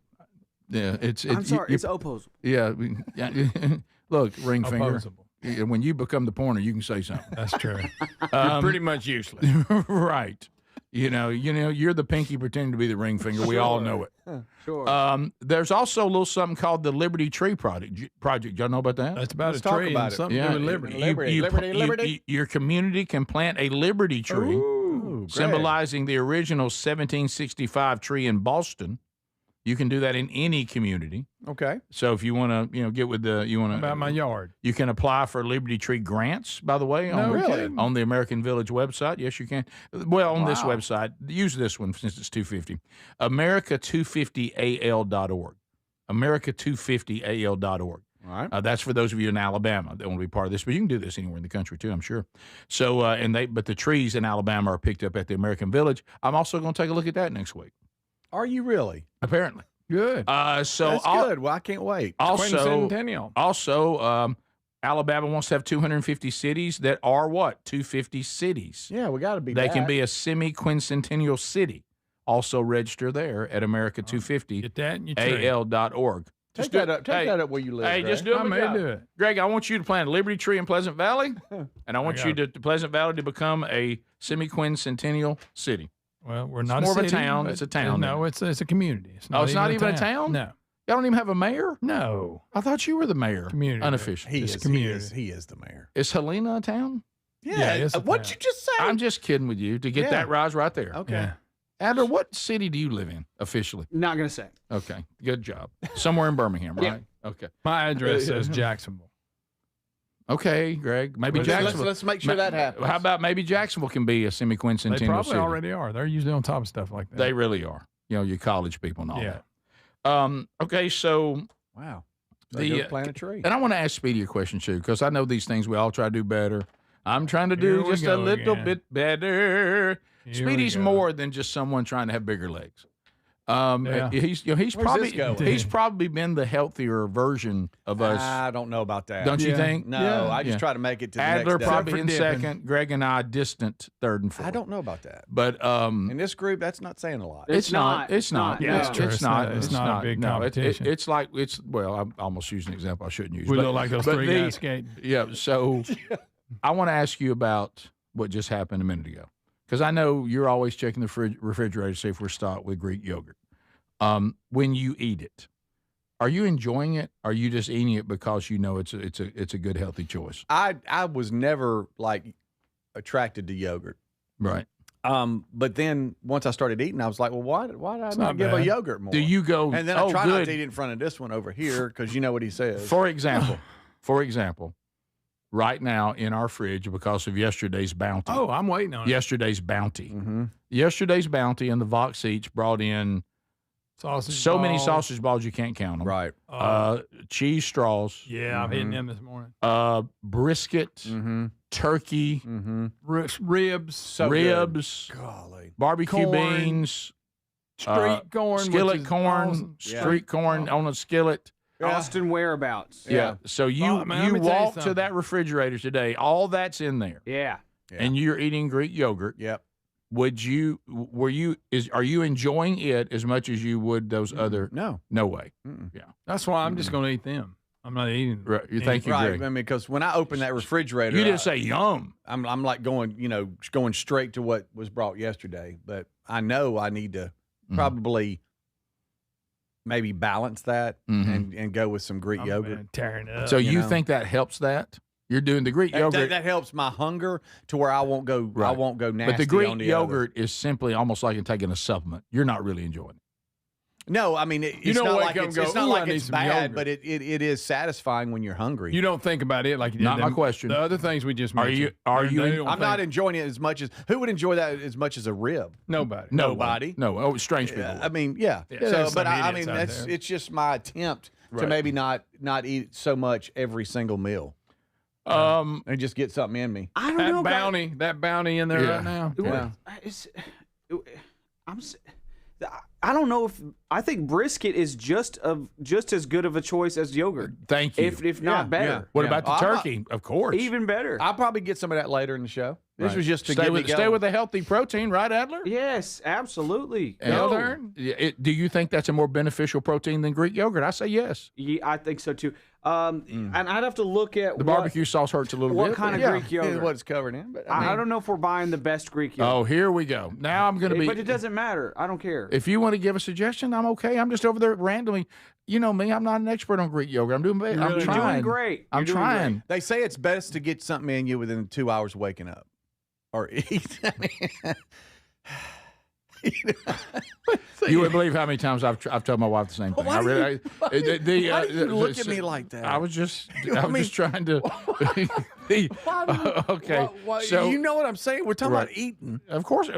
Yeah, it's opposable. Yeah. Look, ring finger. Opposable. When you become the pointer, you can say something. That's true. You're pretty much useless. Right. You're the pinky pretending to be the ring finger. We all know it. Sure. There's also a little something called the Liberty Tree Project. Y'all know about that? That's about Let's a tree talk about and it. something to do with liberty. Liberty. Your community can plant a Liberty tree, symbolizing the original 1765 tree in Boston. You can do that in any community. Okay. So if you want to, get with about my yard. You can apply for Liberty Tree grants, by the way, on the American Village website. Yes, you can. Well, on this website, use this one since it's 250. America250al.org. America250al.org. All right. That's for those of you in Alabama that want to be part of this, but you can do this anywhere in the country too, I'm sure. So, but the trees in Alabama are picked up at the American Village. I'm also going to take a look at that next week. Are you really? Apparently. Good. That's good. Well, I can't wait. Also, Alabama wants to have 250 cities that are what? 250 cities. Yeah, we got to be. They can be a semi-quincentennial city. Also register there at America250al.org. Take that up where you live. Hey, Greg. just do it. I may do it. Greg, I want you to plant a Liberty tree in Pleasant Valley, and I want you to Pleasant Valley to become a semi-quincentennial city. Well, we're not more a city, of a town. It's a town. No, it's a community. It's not even a town? No. Y'all don't even have a mayor? No. I thought you were the mayor. Community. Unofficial. He community. is the mayor. Is Helena a town? Yeah. What'd you just say? I'm just kidding with you to get that rise right there. Okay. Yeah. Adler, what city do you live in officially? Not going to say. Okay. Good job. Somewhere in Birmingham, right? Yeah. Okay. My address says Jacksonville. Okay, Greg. Maybe Jacksonville. Let's make sure that happens. How about maybe Jacksonville can be a semi-quincentennial city? They probably already are. They're usually on top of stuff like that. They really are. You college people and all that. Okay, so wow. Go plant a tree. And I want to ask Speedy a question, too, because I know these things we all try to do better. I'm trying to do just a little bit better. Speedy's more than just someone trying to have bigger legs. He's probably been the healthier version of us. I don't know about that. Don't you think? No, I just try to make it to the Adler next day. probably in second. Greg and I distant third and fourth. I don't know about that. But in this group, that's not saying a lot. It's not. It's not. Yeah, It's not. It's not a big competition. It's like well, I'm almost using an example I shouldn't use. We look like those three guys skating. Yeah. So I want to ask you about what just happened a minute ago, because I know you're always checking the refrigerator to see if we're stocked with Greek yogurt. When you eat it, are you enjoying it? Or are you just eating it because you know it's a good healthy choice? I was never like attracted to yogurt, right? But then once I started eating, I was like, well, why did I not give a yogurt more? Do you go? And then I try not to eat it in front of this one over here because you know what he says. For example, right now in our fridge because of yesterday's bounty. Oh, I'm waiting on it. Yesterday's bounty. Mm-hmm. Yesterday's bounty and the Vox each brought in. Many sausage balls you can't count them. Right. Cheese straws. Yeah, I'm hitting them this morning. Brisket, turkey, ribs, golly, barbecue corn, beans, street corn, skillet corn, awesome. street corn on a skillet. Austin whereabouts. Yeah. So you walk to that refrigerator today. All that's in there. Yeah. And you're eating Greek yogurt. Yep. Are you enjoying it as much as you would those other? No way. Yeah. That's why I'm just going to eat them. I'm not eating. Right. Thank you, Greg. I mean, because when I open that refrigerator, you didn't say yum. I'm like going straight to what was brought yesterday. But I know I need to probably maybe balance that and go with some Greek yogurt. Tearing it up. So you think that helps that? You're doing the Greek yogurt. That helps my hunger to where I won't go. Right. I won't go nasty. But the Greek on the yogurt is simply almost like taking a supplement. You're not really enjoying it. No, I mean it's not like it's bad, but it is satisfying when you're hungry. You don't think about it like you did. Not my question. The other things we just mentioned. I'm not enjoying it as much as who would enjoy that as much as a rib? Nobody. No, strange people. I mean, yeah. So, but I mean, it's just my attempt to maybe not eat so much every single meal. And just get something in me. I don't know. That bounty in there right now. I don't know if I think brisket is just as good of a choice as yogurt. Thank you. If not better. Yeah. What about the turkey? Of course, even better. I'll probably get some of that later in the show. This was just to stay with the healthy protein, right, Adler? Yes, absolutely. Do you think that's a more beneficial protein than Greek yogurt? I say yes. Yeah, I think so too. And I'd have to look at the barbecue sauce hurts a little bit. What kind of Greek yogurt? What it's covered in. But I don't know if we're buying the best Greek yogurt. Oh, here we go. Now I'm going to be. But it doesn't matter. I don't care. If you want to give a suggestion, I'm okay. I'm just over there randomly. You know me. I'm not an expert on Greek yogurt. I'm doing great. You're doing great. I'm trying. They say it's best to get something in you within 2 hours of waking up. Or eat. You wouldn't believe how many times I've told my wife the same thing. Why do you look at me like that? I was just trying to. Okay. So you know what I'm saying? We're talking about eating. Of course.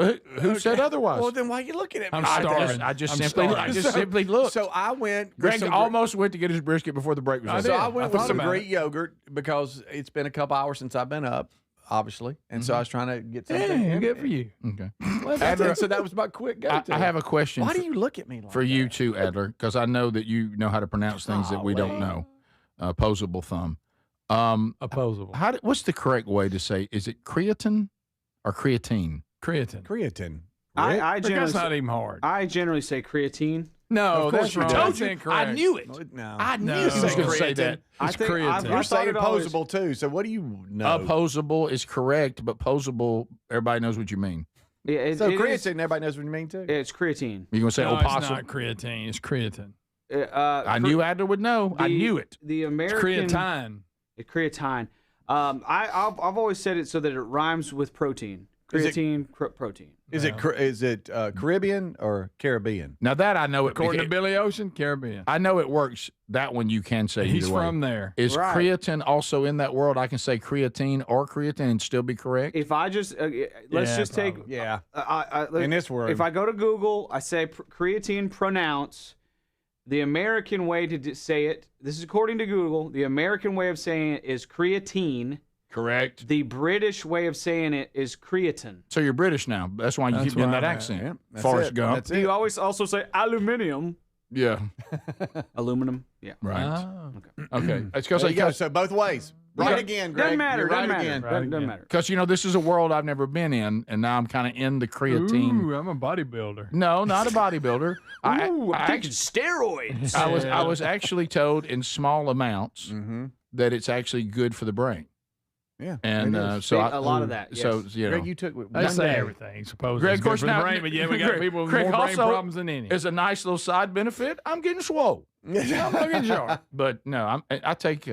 Who said otherwise? Well, then why are you looking at me? I'm starving. I just simply looked. So I went. Greg almost went to get his brisket before the break was over. So I went with some great yogurt because it's been a couple hours since I've been up. Obviously, and so I was trying to get something. Yeah, good for you. Okay. Adler, so that was my quick go-to. I have a question. Why do you look at me like for you too, Adler? Because I know that you know how to pronounce things that we don't know. Opposable thumb. Opposable. What's the correct way to say? Is it creatine or creatine? Creatine. That's not even hard. I generally say creatine. No, that's wrong. That's incorrect. I knew it. No. I knew he was going to say that. It's creatine. You're saying opposable too. So what do you know? Opposable is correct, but posable, everybody knows what you mean. Yeah, creatine, everybody knows what you mean too. It's creatine. You're going to say opossum? It's not creatine. It's creatine. I knew Adler would know. I knew it. The American it's creatine. Creatine. I've always said it so that it rhymes with protein. Creatine, protein. Is it Caribbean or Caribbean? Now that I know it. According to Billy Ocean, Caribbean. I know it works. That one you can say. He's either way. from there. Is creatine also in that world? I can say creatine or creatine and still be correct. If I just let's just take in this word. If I go to Google, I say creatine pronounce, The American way to say it, this is according to Google, the American way of saying it is creatine. Correct. The British way of saying it is creatine. So you're British now. That's why you keep doing that accent. Yeah, Forrest Gump. Do you always also say aluminium? Yeah. Aluminum? Yeah. Right. Okay. It's There because you go. So both ways. Right again, Greg. Doesn't matter. You're Doesn't right matter. again. Doesn't matter. Because, this is a world I've never been in, and now I'm kind of in the creatine. Ooh, I'm a bodybuilder. No, not a bodybuilder. Ooh, I'm taking steroids. I was actually told in small amounts that it's actually good for the brain. Yeah. And so a lot of that. Yes. So, Greg, you took They say everything, supposedly. Greg, It's of good course, for the now, brain, but yeah, we got people with Greg more brain also problems than any. is a nice little side benefit. I'm getting swole. I'm looking short. But no, I take.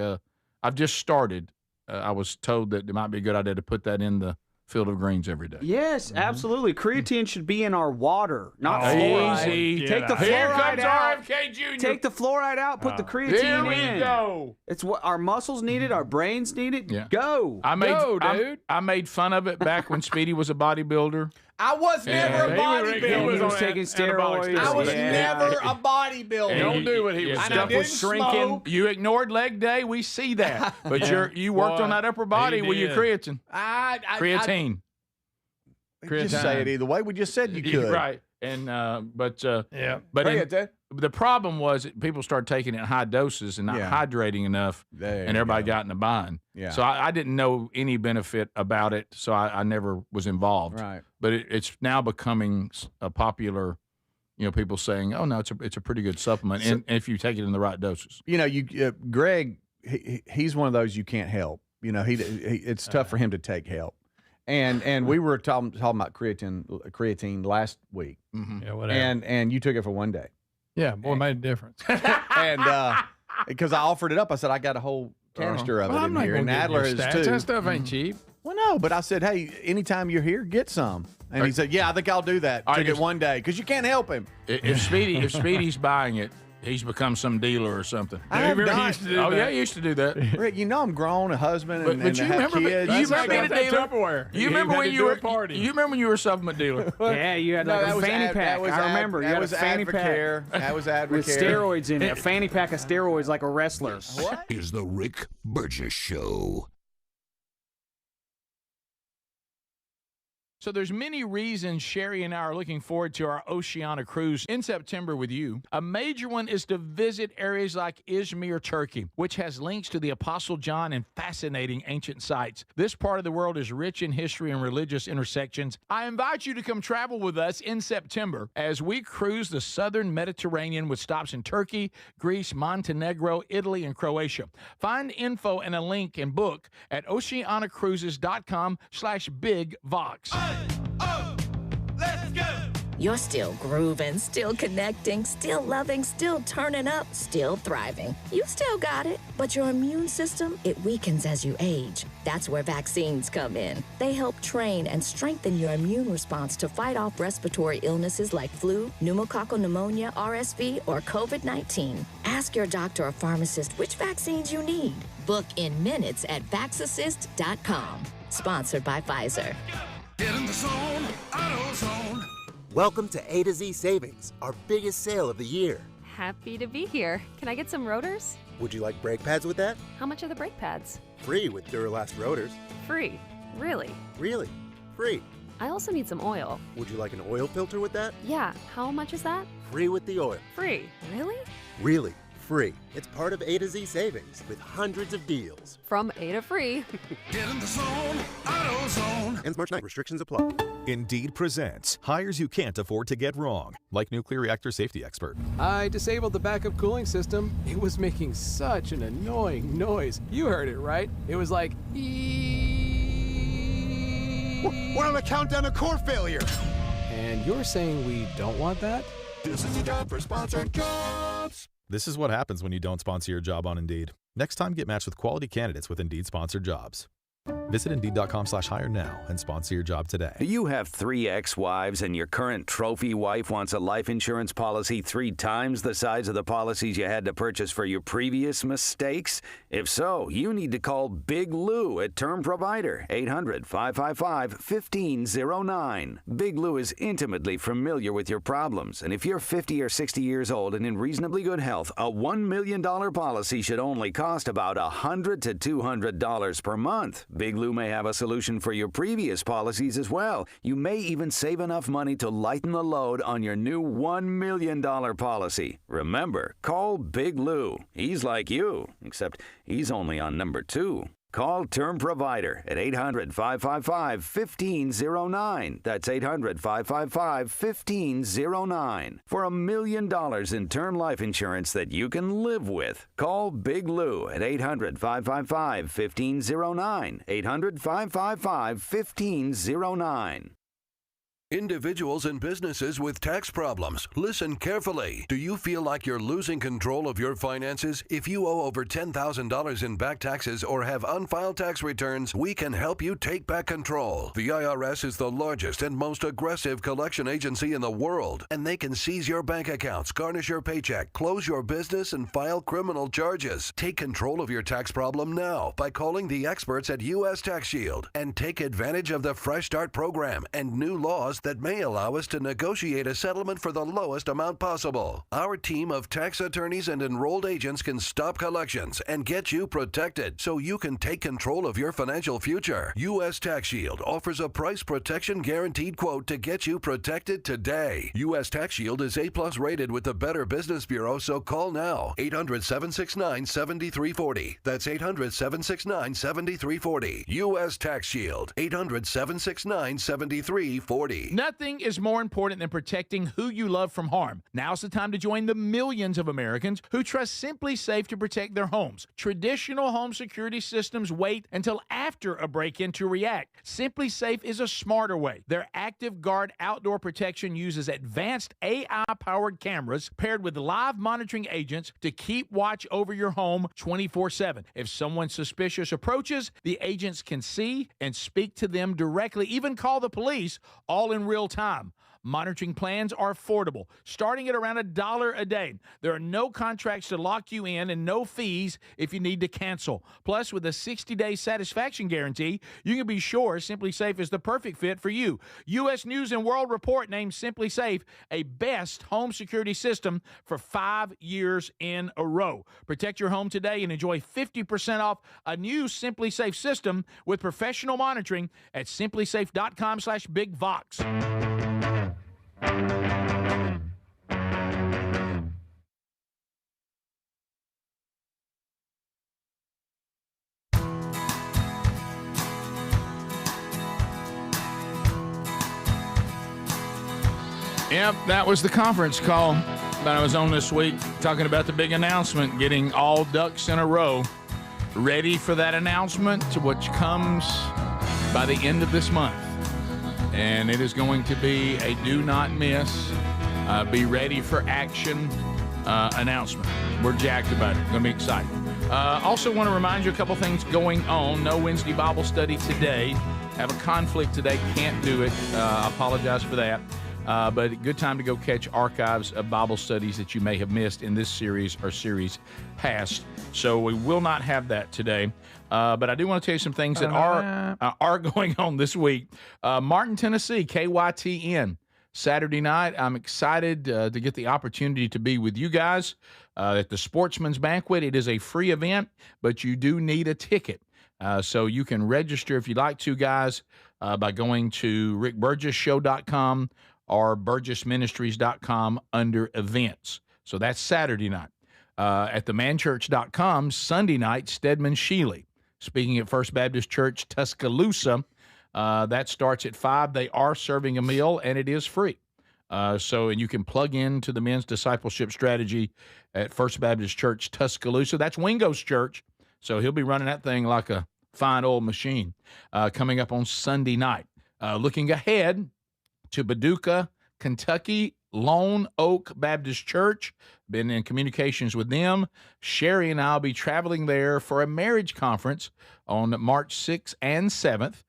I've just started. I was told that it might be a good idea to put that in the field of greens every day. Yes, absolutely. Creatine should be in our water, not Easy. fluoride. Take the Here fluoride comes out. RFK Jr. Take the fluoride out. Put the creatine Here we in. go. It's what our muscles need it. Our brains need it. Yeah. Go. I made, dude. I made fun of it back when Speedy was a bodybuilder. I was never a He bodybuilder. was taking anabolic steroids. I was Yeah. never a bodybuilder. Don't do what he was And doing. I Stuff was didn't shrinking. smoke. You ignored leg day. We see that. But you worked on that upper body with your did. creatine. Creatine. Just say it either way. We just said you could. Right. And but Yeah. but Hey, in- the problem was that people started taking it in high doses and not Yeah. hydrating enough, There and you everybody go. got in a bind. Yeah. So I didn't know any benefit about it, so I never was involved. Right. But it's now becoming a popular, people saying, "Oh no, it's a pretty good supplement," and if you take it in the right doses. Greg, he's one of those you can't help. It's tough for him to take help. And we were talking about creatine last week, Yeah, whatever. and you took it for one day, yeah, boy, it made a difference. and because I offered it up, I said I got a whole canister of Well, it I'm in not here, gonna and give you Adler your has stats. too. That stuff ain't cheap. Well, no, but I said, hey, anytime you're here, get some. And he said, yeah, I think I'll do that. All right, Took it one day because you can't help him. If Speedy's buying it, he's become some dealer or something. I have remember he not. used to do Oh that. yeah, he used to do that. Rick, I'm grown, a husband, But and you have remember me- kids. you That's remember like the that dealer? Tupperware. You remember had when to you do were a party? You remember when you were a supplement dealer? Yeah, you had like a fanny pack. I remember. You had a fanny pack That was Advocare. with steroids in it. A fanny pack of steroids like a wrestler. This is the Rick Burgess Show. So there's many reasons Sherry and I are looking forward to our Oceania cruise in September with you. A major one is to visit areas like Izmir, Turkey, which has links to the Apostle John and fascinating ancient sites. This part of the world is rich in history and religious intersections. I invite you to come travel with us in September as we cruise the southern Mediterranean with stops in Turkey, Greece, Montenegro, Italy, and Croatia. Find info and a link and book at oceanacruises.com/bigvox. You're still grooving, still connecting, still loving, still turning up, still thriving. You still got it, but your immune system, it weakens as you age. That's where vaccines come in. They help train and strengthen your immune response to fight off respiratory illnesses like flu, pneumococcal pneumonia, RSV, or COVID-19. Ask your doctor or pharmacist which vaccines you need. Book in minutes at vaxassist.com. Sponsored by Pfizer. Get in the zone, AutoZone. Welcome to A to Z Savings, our biggest sale of the year. Happy to be here. Can I get some rotors? Would you like brake pads with that? How much are the brake pads? Free with Duralast rotors. Free. Really? Really? Free. I also need some oil. Would you like an oil filter with that? Yeah, how much is that? Free with the oil. Free. Really? Really? Free. It's part of A to Z Savings with hundreds of deals. From A to free. Get in the zone, AutoZone. Ends March 9th. Restrictions apply. Indeed presents hires you can't afford to get wrong, like nuclear reactor safety expert. I disabled the backup cooling system. It was making such an annoying noise. You heard it, right? It was like, We're on the countdown to core failure. and you're saying we don't want that? This is the job for sponsored jobs. This is what happens when you don't sponsor your job on Indeed. Next time, get matched with quality candidates with Indeed sponsored jobs. Visit Indeed.com/hire now and sponsor your job today. Do you have 3 ex-wives and your current trophy wife wants a life insurance policy 3 times the size of the policies you had to purchase for your previous mistakes? If so, you need to call Big Lou at Term Provider, 800-555-1509. Big Lou is intimately familiar with your problems, and if you're 50 or 60 years old and in reasonably good health, a $1 million policy should only cost about $100 to $200 per month. Big Lou may have a solution for your previous policies as well. You may even save enough money to lighten the load on your new $1 million policy. Remember, call Big Lou. He's like you, except he's only on number 2. Call Term Provider at 800-555-1509. That's 800-555-1509. For $1 million in term life insurance that you can live with. Call Big Lou at 800-555-1509. 800-555-1509. Individuals and businesses with tax problems, listen carefully. Do you feel like you're losing control of your finances? If you owe over $10,000 in back taxes or have unfiled tax returns, we can help you take back control. The IRS is the largest and most aggressive collection agency in the world, and they can seize your bank accounts, garnish your paycheck, close your business, and file criminal charges. Take control of your tax problem now by calling the experts at U.S. Tax Shield and take advantage of the Fresh Start program and new laws that may allow us to negotiate a settlement for the lowest amount possible. Our team of tax attorneys and enrolled agents can stop collections and get you protected so you can take control of your financial future. U.S. Tax Shield offers a price protection guaranteed quote to get you protected today. U.S. Tax Shield is A+ rated with the Better Business Bureau, so call now. 800-769-7340. That's 800-769-7340. U.S. Tax Shield. 800-769-7340. Nothing is more important than protecting who you love from harm. Now's the time to join the millions of Americans who trust Simply Safe to protect their homes. Traditional home security systems wait until after a break-in to react. Simply Safe is a smarter way. Their Active Guard outdoor protection uses advanced AI-powered cameras paired with live monitoring agents to keep watch over your home 24/7. If someone suspicious approaches, the agents can see and speak to them directly, even call the police, all in real time. Monitoring plans are affordable, starting at around $1 a day. There are no contracts to lock you in and no fees if you need to cancel. Plus, with a 60-day satisfaction guarantee, you can be sure Simply Safe is the perfect fit for you. U.S. News & World Report named Simply Safe a best home security system for 5 years in a row. Protect your home today and enjoy 50% off a new Simply Safe system with professional monitoring at simplysafe.com/bigvox. Yep, that was the conference call that I was on this week, talking about the big announcement, getting all ducks in a row ready for that announcement, which comes by the end of this month. And it is going to be a do not miss, be ready for action announcement. We're jacked about it. Going to be exciting. Also want to remind you a couple things going on. No Wednesday Bible study today. Have a conflict today. Can't do it. I apologize for that. But good time to go catch archives of Bible studies that you may have missed in this series or series past. So we will not have that today. But I do want to tell you some things that are going on this week. Martin, Tennessee, KYTN, Saturday night. I'm excited to get the opportunity to be with you guys at the Sportsman's Banquet. It is a free event, but you do need a ticket. So you can register if you'd like to, guys, by going to rickburgessshow.com or burgessministries.com under events. So that's Saturday night. At themanchurch.com, Sunday night, Stedman Shealy speaking at First Baptist Church, Tuscaloosa. That starts at 5. They are serving a meal, and it is free. And you can plug into the men's discipleship strategy at First Baptist Church, Tuscaloosa. That's Wingo's church, so he'll be running that thing like a fine old machine coming up on Sunday night. Looking ahead to Paducah, Kentucky Lone Oak Baptist Church. Been in communications with them. Sherry and I will be traveling there for a marriage conference on March 6th and 7th.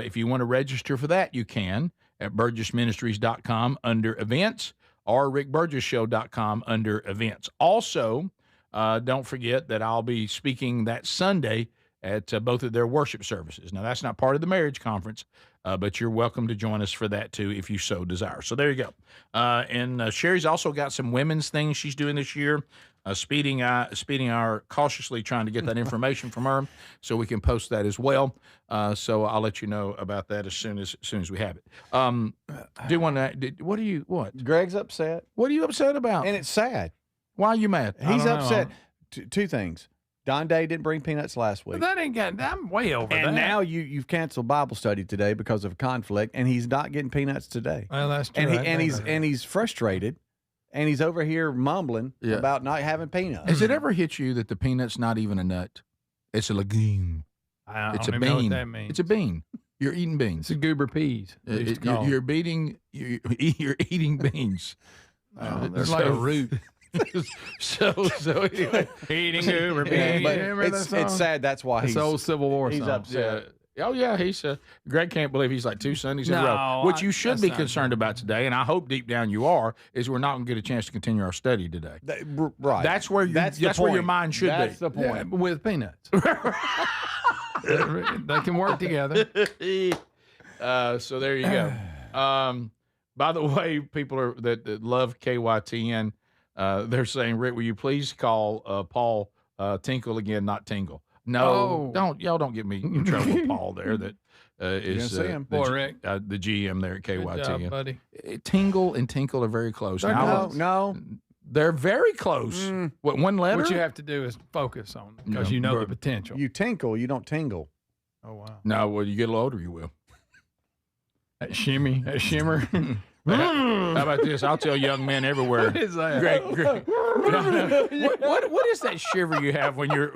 If you want to register for that, you can at burgessministries.com under events or rickburgessshow.com under events. Also, don't forget that I'll be speaking that Sunday at both of their worship services. Now, that's not part of the marriage conference, but you're welcome to join us for that, too, if you so desire. So there you go. And Sherry's also got some women's things she's doing this year. Speeding our cautiously trying to get that information from her so we can post that as well. So I'll let you know about that as soon as we have it. What? Greg's upset. What are you upset about? And it's sad. Why are you mad? He's upset. Two things. Don Day didn't bring peanuts last week. But I'm way over that. And now you've canceled Bible study today because of conflict, and he's not getting peanuts today. Well, that's true. And he's frustrated, and he's over here mumbling about not having peanuts. Has it ever hit you that the peanut's not even a nut? It's a legume. It's a bean. Know what that means. It's a bean. You're eating beans. It's a goober peas. You're eating beans. There's like a root. so anyway, eating goober beans. It's sad. That's why it's the old Civil War he's song. upset. Oh, yeah, he's Greg can't believe he's like 2 Sundays in a row. What you should be concerned about today, and I hope deep down you are, is we're not going to get a chance to continue our study today. Right. That's where where your mind should be. That's the point. Yeah, with peanuts. They can work together. So there you go. By the way, people that love KYTN, they're saying, Rick, will you please call Paul Tinkle again, not Tingle? No, don't get me in trouble with Paul there. That is Rick. The GM there at KYTN. Good job, buddy. Tingle and Tinkle are very close. No. They're very close. What, one letter? What you have to do is focus on them because you know the potential. You tinkle, you don't tingle. Oh, wow. No, when you get a little older, you will. That shimmer. How about this? I'll tell young men everywhere. What is that? Greg. What is that shiver you have when you're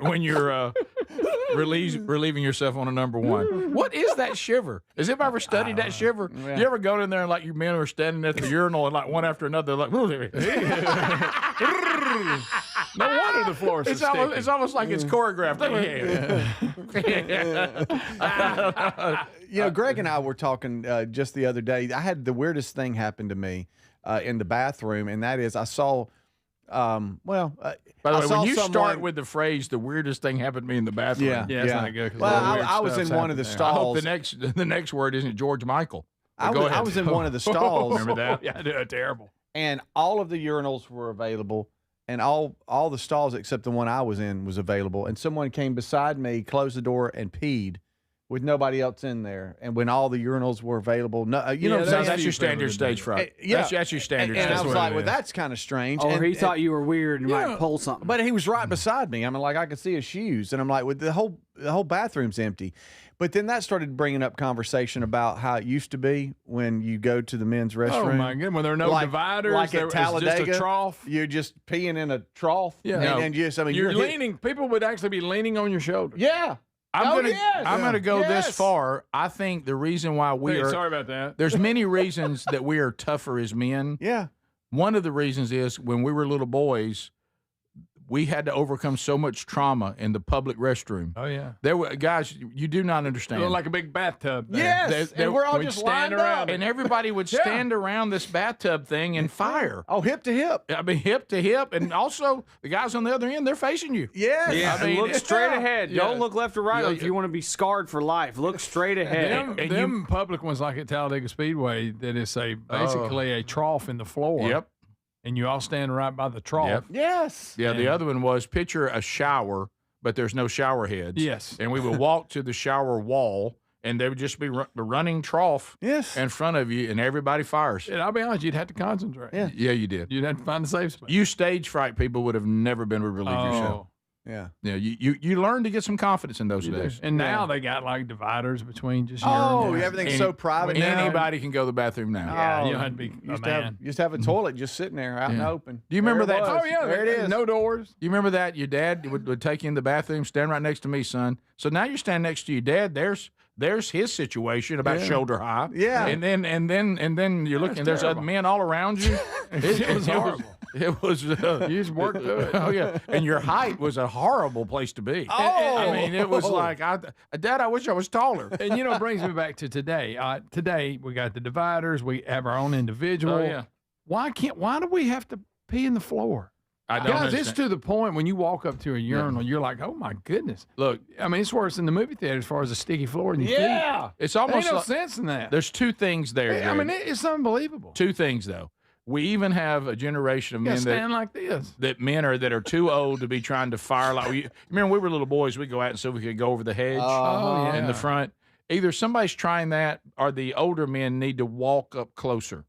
relieving yourself on a number one? What is that shiver? Has anybody ever studied that shiver? Yeah. You ever go in there and like your men are standing at the urinal and like one after another, like No wonder the floor is so it's almost like it's choreographed. Greg and I were talking just the other day. I had the weirdest thing happen to me in the bathroom, and that is I saw. By the way, when you start with the phrase "the weirdest thing happened to me in the bathroom," it's not good. Well, I was in one of the stalls. I hope the next word isn't George Michael. I was in one of the stalls. Remember that? Yeah, terrible. And all of the urinals were available, and all the stalls except the one I was in was available. And someone came beside me, closed the door, and peed with nobody else in there. And when all the urinals were available, that's your standard stage fright. That's your standard. And I was like, well, that's kind of strange. Oh, and he thought you were weird and might pull something. But he was right beside me. I mean, like I could see his shoes, and I'm like, well, the whole bathroom's empty. But then that started bringing up conversation about how it used to be when you go to the men's restroom. Oh my goodness! When there are no dividers, like at Talladega, just a trough. You're just peeing in a trough. Yeah, you're leaning. People would actually be leaning on your shoulder. Yeah. I'm gonna go this far. I think the reason why sorry about that. There's many reasons that we are tougher as men. Yeah. One of the reasons is when we were little boys, we had to overcome so much trauma in the public restroom. Oh yeah. There were guys you do not understand. It looked like a big bathtub. There. Yes. And we're all just lined around, and everybody would stand around this bathtub thing and fire. Oh, hip to hip. I mean, hip to hip, and also the guys on the other end, they're facing you. Yes. Yeah. I mean, look straight ahead. Yeah. Don't look left or right if you want to be scarred for life. Look straight ahead. Them public ones like at Talladega Speedway, that is basically a trough in the floor. Yep. And you all stand right by the trough. Yep. Yes. Yeah, the other one was picture a shower, but there's no shower heads. Yes. And we would walk to the shower wall, and there would just be the running trough in front of you, and everybody fires. And I'll be honest, you'd have to concentrate. Yeah, you did. You'd have to find a safe spot. You stage fright people would have never been able to relieve yourself. Yeah. Yeah, you learn to get some confidence in those days. And now they got like dividers between just everything's so private now. Anybody can go to the bathroom now. Yeah, you don't have to be a Used man. to have a toilet just sitting there out in the open. Do you remember that? Oh, yeah, there it is. No doors. You remember that? Your dad would take you in the bathroom, stand right next to me, son. So now you're standing next to your dad. There's his situation about shoulder high. Yeah. And then you're looking. There's other men all around you. It was horrible. It was. You just worked through it. Oh yeah. And your height was a horrible place to be. I mean, it was like, Dad, I wish I was taller. And it brings me back to today. Today we got the dividers. We have our own individual. Oh, yeah. Why do we have to pee in the floor? I don't Guys, understand. it's to the point when you walk up to a urinal, you're like, oh my goodness. Look, I mean, it's worse than the movie theater as far as a sticky floor in your feet. It's almost Ain't no like, sense in that. There's two things there. I mean, it's unbelievable. Two things though. We even have a generation of You men gotta stand like this. that are too old to be trying to fire like. Remember, when we were little boys, we'd go out and see if we could go over the hedge in the front. Either somebody's trying that, or the older men need to walk up closer.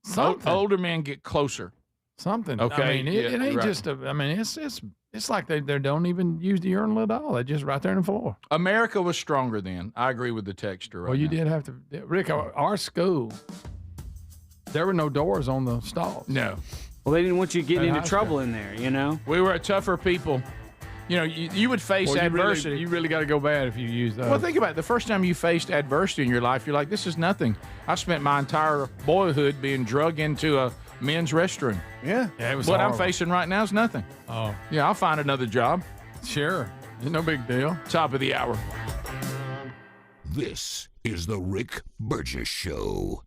Something. Older men get closer. Something. Okay, I mean, it ain't right. just it's like they don't even use the urinal at all. They're just right there on the floor. America was stronger then. I agree with the texter. Right Well, you now. did have to, Rick. Our school, there were no doors on the stalls. No. Well, they didn't want you getting At into high trouble school. in there, you know? We were a tougher people. You would face Well, adversity. You really got to go bad if you use those. Well, think about it. The first time you faced adversity in your life, you're like, this is nothing. I spent my entire boyhood being drug into a men's restroom. Yeah. It was What I'm horrible. facing right now is nothing. Oh, Yeah, I'll find another job. sure. It's no big deal. Top of the hour. This is the Rick Burgess Show.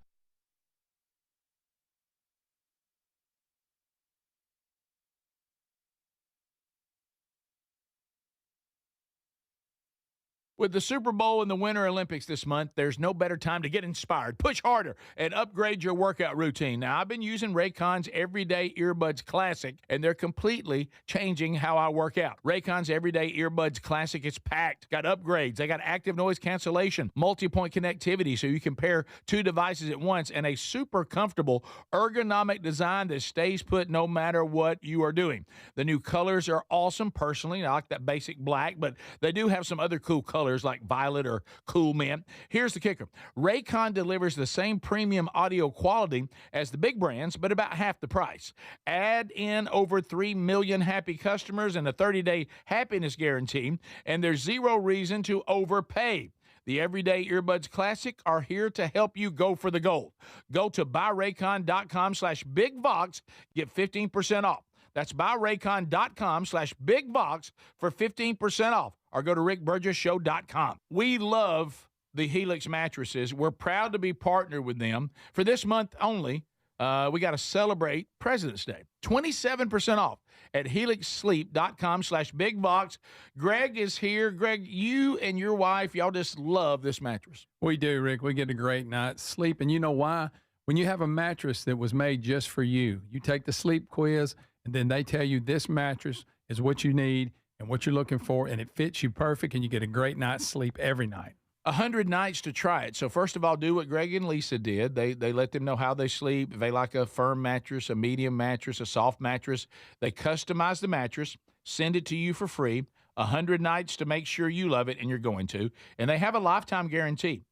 With the Super Bowl and the Winter Olympics this month, there's no better time to get inspired, push harder, and upgrade your workout routine. Now, I've been using Raycon's Everyday Earbuds Classic, and they're completely changing how I work out. Raycon's Everyday Earbuds Classic is packed. Got upgrades. They got active noise cancellation, multi-point connectivity, so you can pair two devices at once, and a super comfortable ergonomic design that stays put no matter what you are doing. The new colors are awesome. Personally, I like that basic black, but they do have some other cool colors like violet or cool mint. Here's the kicker. Raycon delivers the same premium audio quality as the big brands, but about half the price. Add in over 3 million happy customers and a 30-day happiness guarantee, and there's zero reason to overpay. The Everyday Earbuds Classic are here to help you go for the gold. Go to buyraycon.com/bigvox, get 15% off. That's buyraycon.com/bigvox for 15% off. Or go to rickburgessshow.com. We love the Helix mattresses. We're proud to be partnered with them. For this month only, we got to celebrate President's Day. 27% off at helixsleep.com/bigvox. Greg is here. Greg, you and your wife, y'all just love this mattress. We do, Rick. We get a great night's sleep. And you know why? When you have a mattress that was made just for you, you take the sleep quiz, and then they tell you this mattress is what you need and what you're looking for, and it fits you perfect, and you get a great night's sleep every night. 100 nights to try it. So first of all, do what Greg and Lisa did. They let them know how they sleep. If they like a firm mattress, a medium mattress, a soft mattress, they customize the mattress, send it to you for free. 100 nights to make sure you love it, and you're going to. And they have a lifetime guarantee.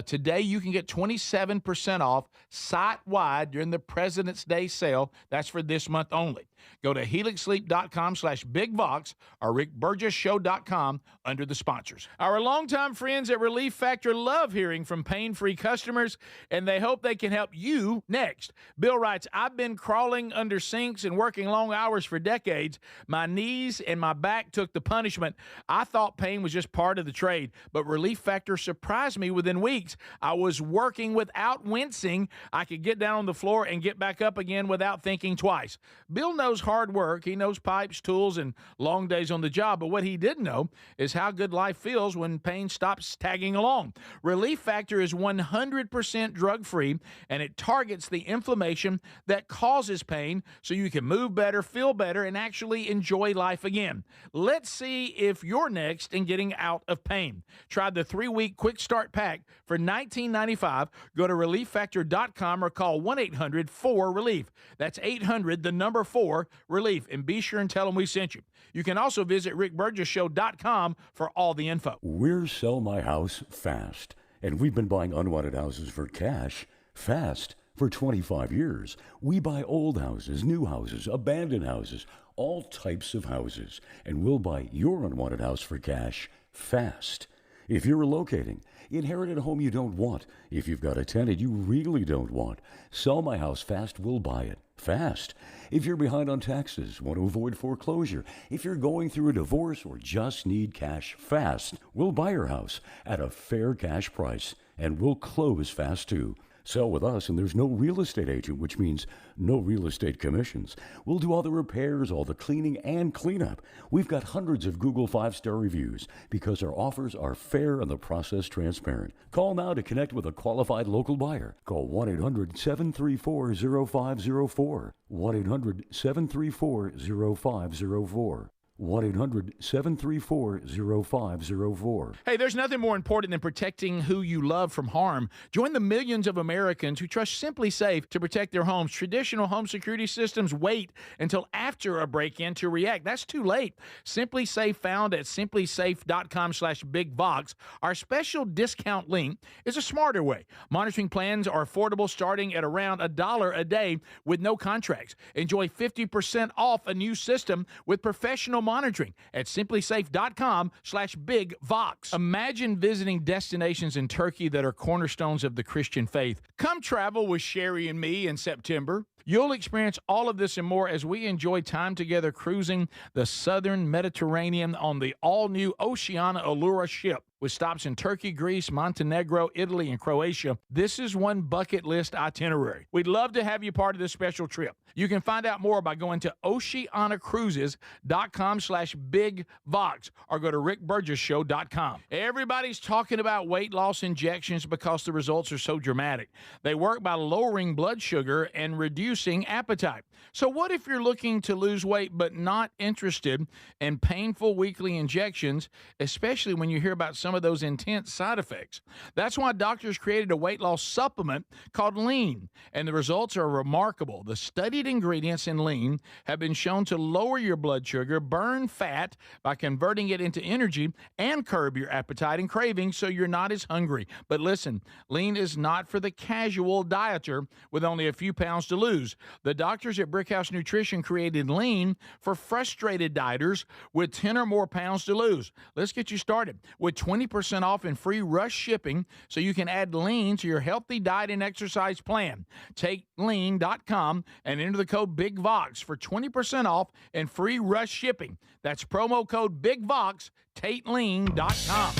Today, you can get 27% off site-wide during the President's Day sale. That's for this month only. Go to helixsleep.com/bigvox or rickburgessshow.com under the sponsors. Our longtime friends at Relief Factor love hearing from pain-free customers, and they hope they can help you next. Bill writes, I've been crawling under sinks and working long hours for decades. My knees and my back took the punishment. I thought pain was just part of the trade, but Relief Factor surprised me within weeks. I was working without wincing. I could get down on the floor and get back up again without thinking twice. Bill knows hard work. He knows pipes, tools, and long days on the job. But what he didn't know is how good life feels when pain stops tagging along. Relief Factor is 100% drug-free, and it targets the inflammation that causes pain so you can move better, feel better, and actually enjoy life again. Let's see if you're next in getting out of pain. Try the 3-week quick start pack For $19.95, go to relieffactor.com or call 1-800-4RELIEF. That's 800, the number 4-RELIEF. And be sure and tell them we sent you. You can also visit rickburgessshow.com for all the info. We're Sell My House Fast, and we've been buying unwanted houses for cash fast for 25 years. We buy old houses, new houses, abandoned houses, all types of houses, and we'll buy your unwanted house for cash fast. If you're relocating, inherited a home you don't want, if you've got a tenant you really don't want, Sell My House Fast will buy it fast. If you're behind on taxes, want to avoid foreclosure, if you're going through a divorce or just need cash fast, we'll buy your house at a fair cash price, and we'll close fast too. Sell with us, and there's no real estate agent, which means no real estate commissions. We'll do all the repairs, all the cleaning, and cleanup. We've got hundreds of Google 5-star reviews because our offers are fair and the process transparent. Call now to connect with a qualified local buyer. Call 1-800-734-0504. 1-800-734-0504. 1-800-734-0504. Hey, there's nothing more important than protecting who you love from harm. Join the millions of Americans who trust Simply Safe to protect their homes. Traditional home security systems wait until after a break-in to react. That's too late. Simply Safe, found at simplysafe.com/bigbox. Our special discount link is a smarter way. Monitoring plans are affordable, starting at around $1 a day with no contracts. Enjoy 50% off a new system with professional monitoring at simplysafe.com/bigvox. Imagine visiting destinations in Turkey that are cornerstones of the Christian faith. Come travel with Sherry and me in September. You'll experience all of this and more as we enjoy time together cruising the southern Mediterranean on the all-new Oceana Allura ship. With stops in Turkey, Greece, Montenegro, Italy, and Croatia, this is one bucket list itinerary. We'd love to have you part of this special trip. You can find out more by going to oceanacruises.com/bigvox or go to rickburgessshow.com. Everybody's talking about weight loss injections because the results are so dramatic. They work by lowering blood sugar and reducing appetite. So what if you're looking to lose weight but not interested in painful weekly injections, especially when you hear about some of those intense side effects? That's why doctors created a weight loss supplement called Lean, and the results are remarkable. The studied ingredients in Lean have been shown to lower your blood sugar, burn fat by converting it into energy, and curb your appetite and cravings so you're not as hungry. But listen, Lean is not for the casual dieter with only a few pounds to lose. The doctors at Brickhouse Nutrition created Lean for frustrated dieters with 10 or more pounds to lose. Let's get you started with 20% off and free rush shipping so you can add Lean to your healthy diet and exercise plan. Take lean.com and enter the code BIGVOX for 20% off and free rush shipping. That's promo code BIGVOX, TateLean.com.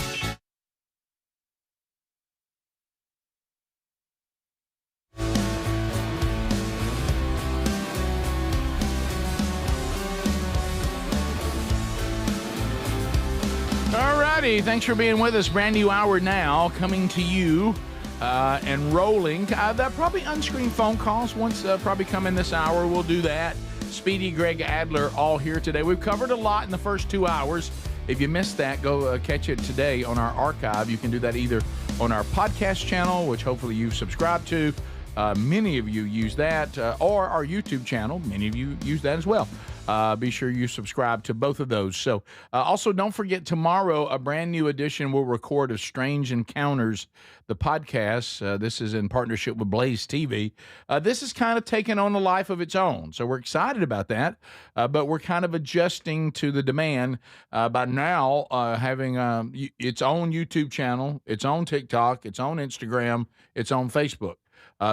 All righty, thanks for being with us. Brand new hour now, coming to you and rolling. That probably unscreened phone calls once probably come in this hour. We'll do that. Speedy, Greg Adler, all here today. We've covered a lot in the first 2 hours. If you missed that, go catch it today on our archive. You can do that either on our podcast channel, which hopefully you've subscribed to. Many of you use that, or our YouTube channel. Many of you use that as well. Be sure you subscribe to both of those. So also don't forget, tomorrow a brand new edition we'll record of Strange Encounters, the podcast. This is in partnership with Blaze TV. This is kind of taking on a life of its own. So we're excited about that, but we're kind of adjusting to the demand by now having its own YouTube channel, its own TikTok, its own Instagram, its own Facebook.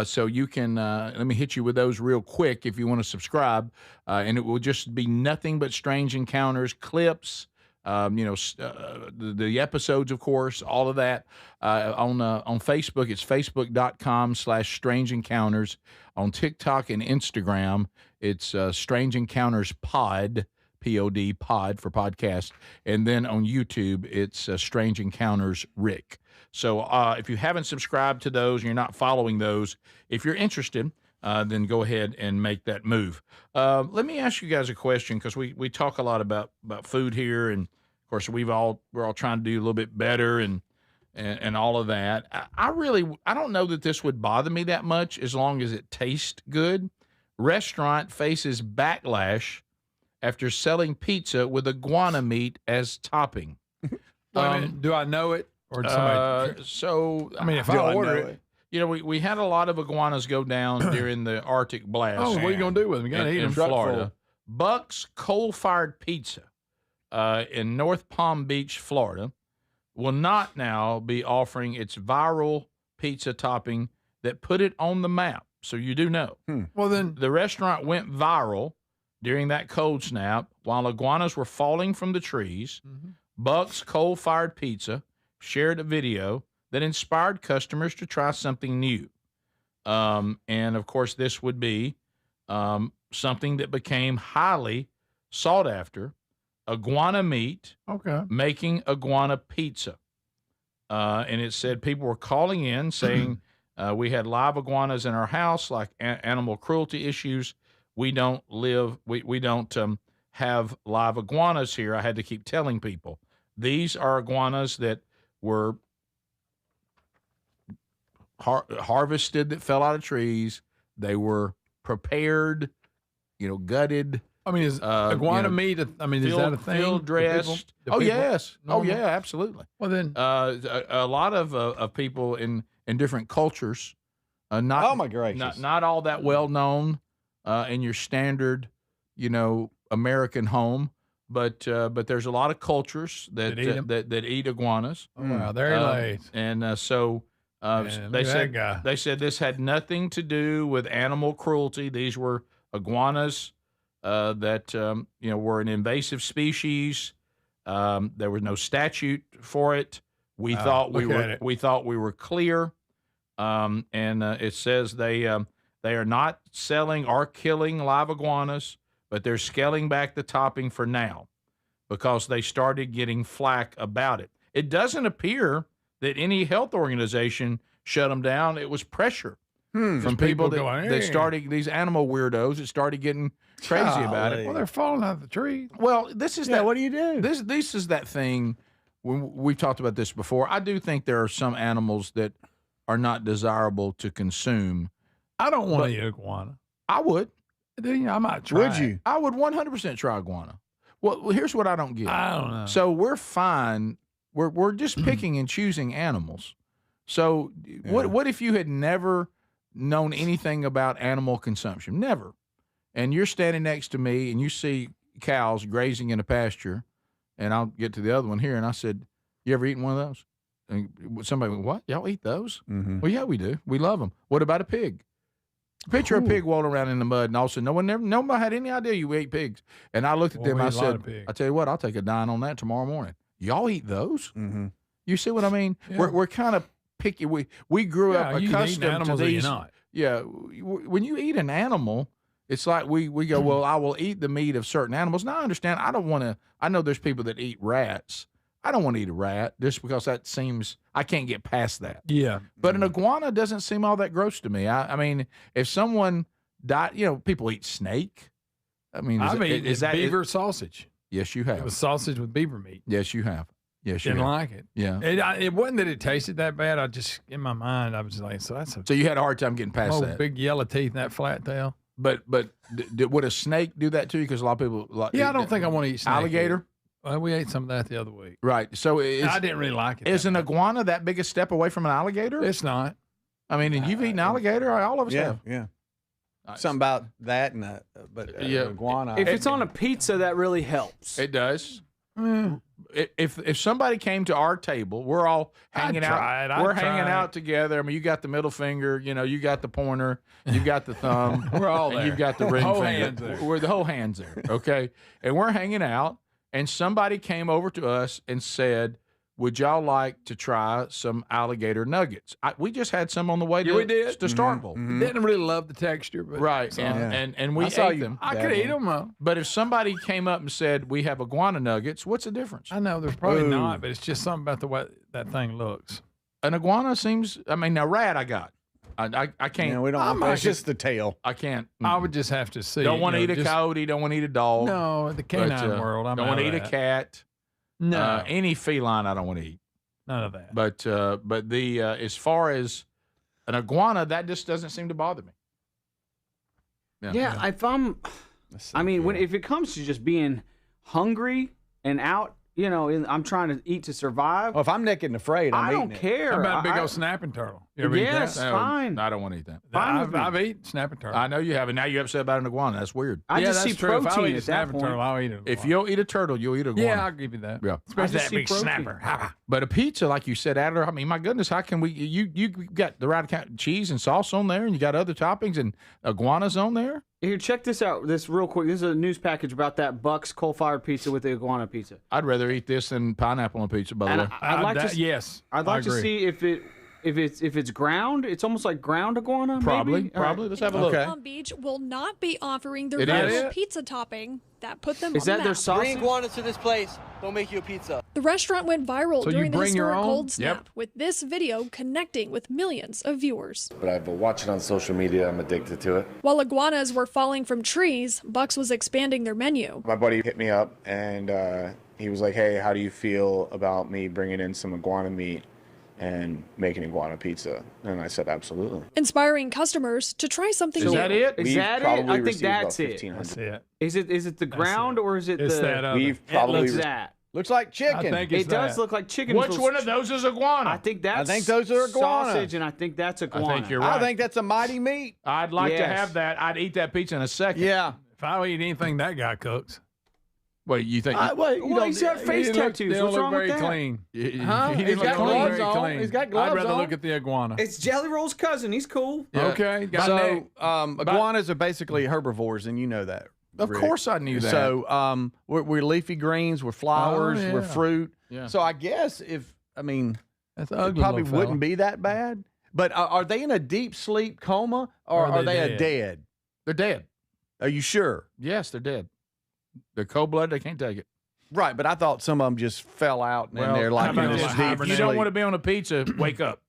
So you can, let me hit you with those real quick if you want to subscribe. And it will just be nothing but Strange Encounters, clips, the episodes, of course, all of that. On Facebook, it's facebook.com/Strange Encounters. On TikTok and Instagram, it's Strange Encounters Pod. P-O-D, pod for podcast. And then on YouTube, it's Strange Encounters Rick. So if you haven't subscribed to those and you're not following those, if you're interested, then go ahead and make that move. Let me ask you guys a question, because we talk a lot about food here, and of course we're all trying to do a little bit better, and and all of that. I don't know that this would bother me that much as long as it tastes good. Restaurant faces backlash after selling pizza with iguana meat as topping. Do I know it? Or did somebody? I mean, if I order it. You know, we had a lot of iguanas go down during the Arctic blast. Oh, what are you going to do with them? You got to eat them. In Florida. Buck's Coal-Fired Pizza in North Palm Beach, Florida, will not now be offering its viral pizza topping that put it on the map. So you do know. Well, then the restaurant went viral during that cold snap while iguanas were falling from the trees. Buck's Coal-Fired Pizza shared a video that inspired customers to try something new. And, of course, this would be something that became highly sought after, iguana meat, making iguana pizza. And it said people were calling in saying, we had live iguanas in our house, like animal cruelty issues. We don't have live iguanas here. I had to keep telling people. These are iguanas that were harvested, that fell out of trees. They were prepared, gutted. I mean, is iguana meat? I mean, is that a thing? Field dressed. Yes. Oh, yeah, absolutely. Well, then, a lot of people in different cultures, not oh my gracious, not all that well known in your standard, American home. But there's a lot of cultures that eat iguanas. Oh, wow, very late. And so they said this had nothing to do with animal cruelty. These were iguanas that were an invasive species. There was no statute for it. We thought we were clear. And it says they are not selling or killing live iguanas, but they're scaling back the topping for now because they started getting flack about it. It doesn't appear that any health organization shut them down. It was pressure from people that started, these animal weirdos that started getting crazy about it. Well, they're falling out of the tree. Well, this is what do you do? This is that thing. When we've talked about this before, I do think there are some animals that are not desirable to consume. I don't want to eat iguana. I would. I might try. Would you? I would 100% try iguana. Well, here's what I don't get. I don't know. So we're fine. We're just picking and choosing animals. So what if you had never known anything about animal consumption? Never. And you're standing next to me and you see cows grazing in a pasture, and I'll get to the other one here, and I said, you ever eaten one of those? And somebody went, what? Y'all eat those? Mm-hmm. Well, yeah, we do. We love them. What about a pig? Picture a pig walking around in the mud, and all of a sudden, nobody had any idea you ate pigs. And I looked at them, I said, I tell you what, I'll take a dine on that tomorrow morning. Y'all eat those? Mm-hmm. You see what I mean? Yeah. We're kind of picky. We grew up accustomed to these. Yeah, when you eat an animal, it's like we go, well, I will eat the meat of certain animals. Now I understand. I don't want to. I know there's people that eat rats. I don't want to eat a rat just because that seems I can't get past that. Yeah, but an iguana doesn't seem all that gross to me. I mean, if someone died, people eat snake. I mean, is that beaver sausage? Yes, you have. It was sausage with beaver meat. Yes, you have. Yes, you didn't have. like it. Yeah, it wasn't that it tasted that bad. I just in my mind I was like, so you had a hard time getting past that. Big yellow teeth and that flat tail. But would a snake do that to you? Because a lot of people like. Yeah, I don't think I want to eat snake. Alligator. Well, we ate some of that the other week. Right. So I didn't really like it. Is an iguana that big a step away from an alligator? It's not. I mean, and you've eaten alligator. All of us have. Yeah. Something about that, and iguana. If it's on a pizza, that really helps. It does. If somebody came to our table, we're all hanging out. We're hanging out together. I mean, you got the middle finger. You got the pointer. You got the thumb. We're all there. And you've got the ring whole finger. hands there. We're the whole hands there. Okay, and we're hanging out, and somebody came over to us and said, would y'all like to try some alligator nuggets? We just had some on the way to Starkville. Mm-hmm. Didn't really love the texture, but right, and we ate them. I could eat them. But if somebody came up and said, we have iguana nuggets, what's the difference? I know there's probably not, but it's just something about the way that thing looks. An iguana seems. I mean, now rat I got. I can't. Yeah, we don't. It's just the tail. I can't. I would just have to see. Don't want to eat a coyote. Don't want to eat a dog. No, the canine world. Don't want to eat a cat. No, any feline I don't want to eat. None of that. But the as far as an iguana, that just doesn't seem to bother me. Yeah, if if it comes to just being hungry and out, I'm trying to eat to survive. Well, if I'm naked and afraid, I don't care. How about a big old snapping turtle? You ever eat that? Fine. I don't want to eat that. I've eaten snapping turtle. I know you have, and now you're upset about an iguana. That's weird. I just see true. protein If I eat at a snapping that point. turtle, I'll eat it. If you'll eat a turtle, you'll eat an iguana. Yeah, I'll give you that. Yeah. Especially that see big protein. snapper. But a pizza, like you said, Adler, I mean, my goodness, how can we? You got the right kind of cheese and sauce on there, and you got other toppings and iguanas on there. Here, check this out. This real quick. This is a news package about that Buck's coal-fired pizza with the iguana pizza. I'd rather eat this than pineapple on pizza. By the way, I'd like to. Yes, I'd like to see if it's ground. It's almost like ground iguana. Probably. Maybe? All right. Let's have a look. Palm Beach will not be offering their It local is. pizza topping that put them Is on that the their map. sauce? Bring iguanas to this place. They'll make you a pizza. The restaurant went viral So you during the bring your historic own? cold snap, Yep. with this video connecting with millions of viewers. But I've watched it on social media. I'm addicted to it. While iguanas were falling from trees, Buck's was expanding their menu. My buddy hit me up and he was like, "Hey, how do you feel about me bringing in some iguana meat and making iguana pizza?" And I said, "Absolutely." Inspiring customers to try something Is new. that it? Is We've that it? probably I think received that's about it. 1,500. That's it. Is it the ground or is it It's the? that other. We've probably Looks re- that. Looks like chicken. I think it's It does that. look like chicken. Which one of those is iguana? I think that's. I think those are iguanas. sausage, and I think that's iguana. I think you're right. I think that's a mighty meat. I'd like to Yes. have that. I'd eat that pizza in a second. Yeah. If I eat anything that guy cooks, Wait, you think? Well, he's got face tattoos. They don't What's look wrong very with that? clean. Huh? He He's didn't got look gloves very on. clean. He's got gloves I'd rather on. look at the iguana. It's Jelly Roll's cousin. He's cool. Yeah. Okay, got neck. So iguanas are basically herbivores, and you know that. Of Rick. course I knew that. So we're leafy greens, we're flowers, we're yeah. fruit. Yeah. So I guess That's it ugly. probably little fella. wouldn't be that bad. But are they in a deep sleep coma or are they dead? They're dead. Are you sure? Yes, they're dead. They're cold-blooded. They can't take it. Right, but I thought some of them just fell out and they're like how in about this this? deep If you don't sleep. want to be on a pizza, wake up.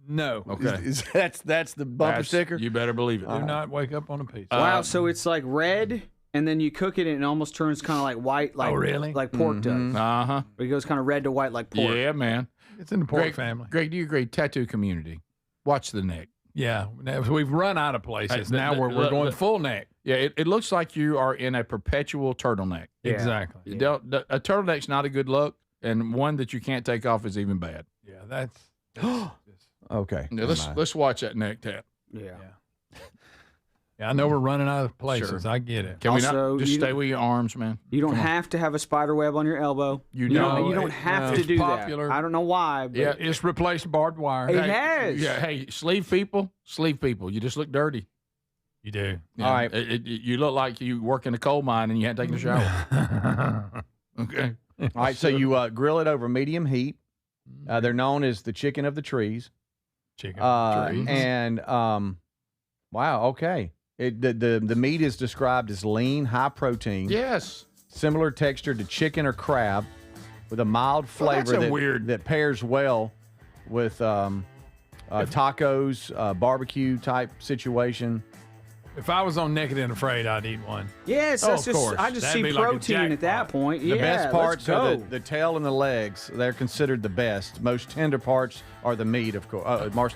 No. Okay. That's the bumper sticker? You better believe it. Do not wake up on a pizza. Wow, so it's like red, and then you cook it, and it almost turns kind of like white, like really? like pork does. Uh-huh. It goes kind of red to white, like pork. Yeah, man. It's in the pork Greg, family. Greg, do you agree? Tattoo community. Watch the neck. Yeah, we've run out of places. Hey, Now we're going full neck. Yeah, it looks like you are in a perpetual turtleneck. Yeah. Exactly. You don't, a turtleneck's not a good look, and one that you can't take off is even bad. Yeah, that's Okay. Yeah, let's watch that neck tap. Yeah. Yeah, I know we're running out of places. Sure. I get it. Can we Also, not just you- stay with your arms, man? You don't Come on. have to have a spider web on your elbow. You don't. don't. You don't have It's to do popular. that. I don't know why. But Yeah, It's replaced barbed wire. It has. Yeah, hey, sleeve people. You just look dirty. You do. Yeah, All right. You look like you work in a coal mine and you hadn't taken a shower. Okay. All right, so you grill it over medium heat. They're known as the chicken of the trees. Chicken. And wow, okay. The meat is described as lean, high protein. Yes. Similar texture to chicken or crab, with a mild flavor that pairs well with tacos, barbecue type situation. If I was on Naked and Afraid, I'd eat one. Yes, Oh, that's of just. course. I just That'd see be like a protein at that point. The Yeah, best parts let's are go. the tail and the legs. They're considered the best. Most tender parts are the meat, of course.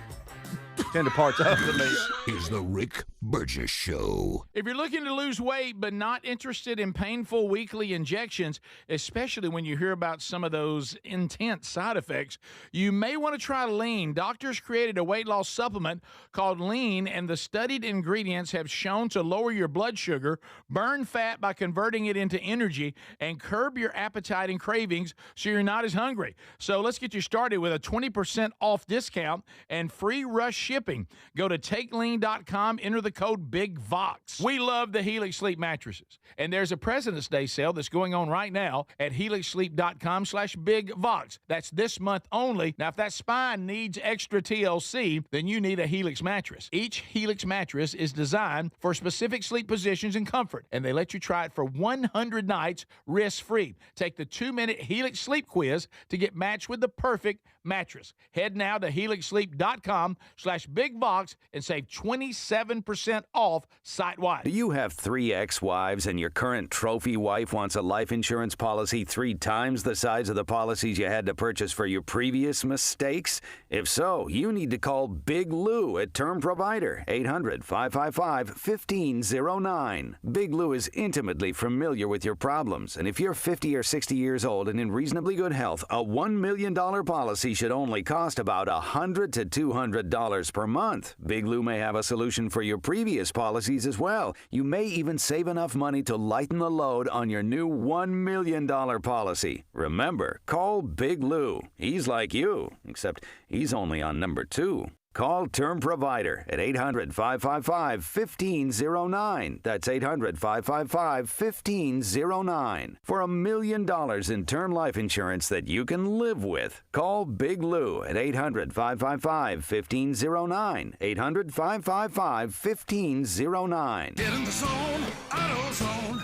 Tender parts of the meat. Is the Rick Burgess Show. If you're looking to lose weight but not interested in painful weekly injections, especially when you hear about some of those intense side effects, you may want to try Lean. Doctors created a weight loss supplement called Lean, and the studied ingredients have shown to lower your blood sugar, burn fat by converting it into energy, and curb your appetite and cravings so you're not as hungry. So let's get you started with a 20% off discount and free rush shipping. Go to takelean.com, enter the code BIGVOX. We love the Helix Sleep mattresses, and there's a President's Day sale that's going on right now at helixsleep.com/BIGVOX. That's this month only. Now, if that spine needs extra TLC, then you need a Helix mattress. Each Helix mattress is designed for specific sleep positions and comfort, and they let you try it for 100 nights risk-free. Take the 2-minute Helix Sleep quiz to get matched with the perfect mattress. Head now to helixsleep.com/bigbox and save 27% off site-wide. Do you have 3 ex-wives and your current trophy wife wants a life insurance policy 3 times the size of the policies you had to purchase for your previous mistakes? If so, you need to call Big Lou at Term Provider, 800-555-1509. Big Lou is intimately familiar with your problems, and if you're 50 or 60 years old and in reasonably good health, a $1 million policy should only cost about $100 to $200 per month. Big Lou may have a solution for your previous policies as well. You may even save enough money to lighten the load on your new $1 million policy. Remember, call Big Lou. He's like you, except he's only on number 2. Call Term Provider at 800-555-1509. That's 800-555-1509. For $1 million in term life insurance that you can live with. Call Big Lou at 800-555-1509. 800-555-1509. Get in the zone, AutoZone.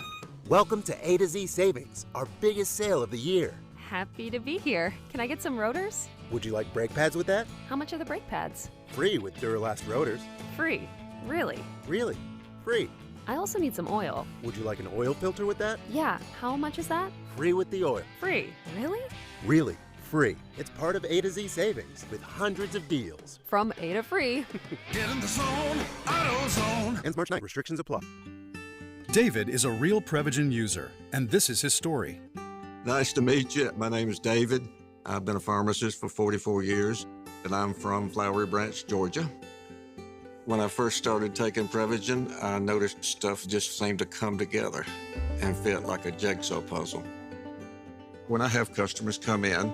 Welcome to A to Z Savings, our biggest sale of the year. Happy to be here. Can I get some rotors? Would you like brake pads with that? How much are the brake pads? Free with Duralast rotors. Free. Really? Really? Free. I also need some oil. Would you like an oil filter with that? Yeah. How much is that? Free with the oil. Free. Really? Really. Free. It's part of A to Z Savings with hundreds of deals. From A to free. Get in the zone, AutoZone. Ends March 9th. Restrictions apply. David is a real Prevagen user, and this is his story. Nice to meet you. My name is David. I've been a pharmacist for 44 years, and I'm from Flowery Branch, Georgia. When I first started taking Prevagen, I noticed stuff just seemed to come together and fit like a jigsaw puzzle. When I have customers come in,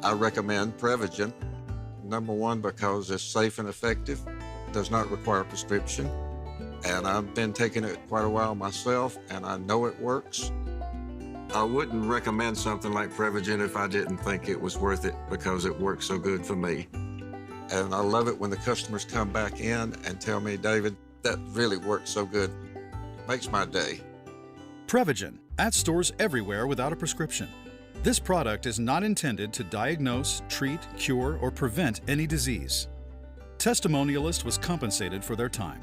I recommend Prevagen. Number one, because it's safe and effective, does not require a prescription, and I've been taking it quite a while myself, and I know it works. I wouldn't recommend something like Prevagen if I didn't think it was worth it because it works so good for me. And I love it when the customers come back in and tell me, David, that really works so good. Makes my day. Prevagen, at stores everywhere without a prescription. This product is not intended to diagnose, treat, cure, or prevent any disease. Testimonialist was compensated for their time.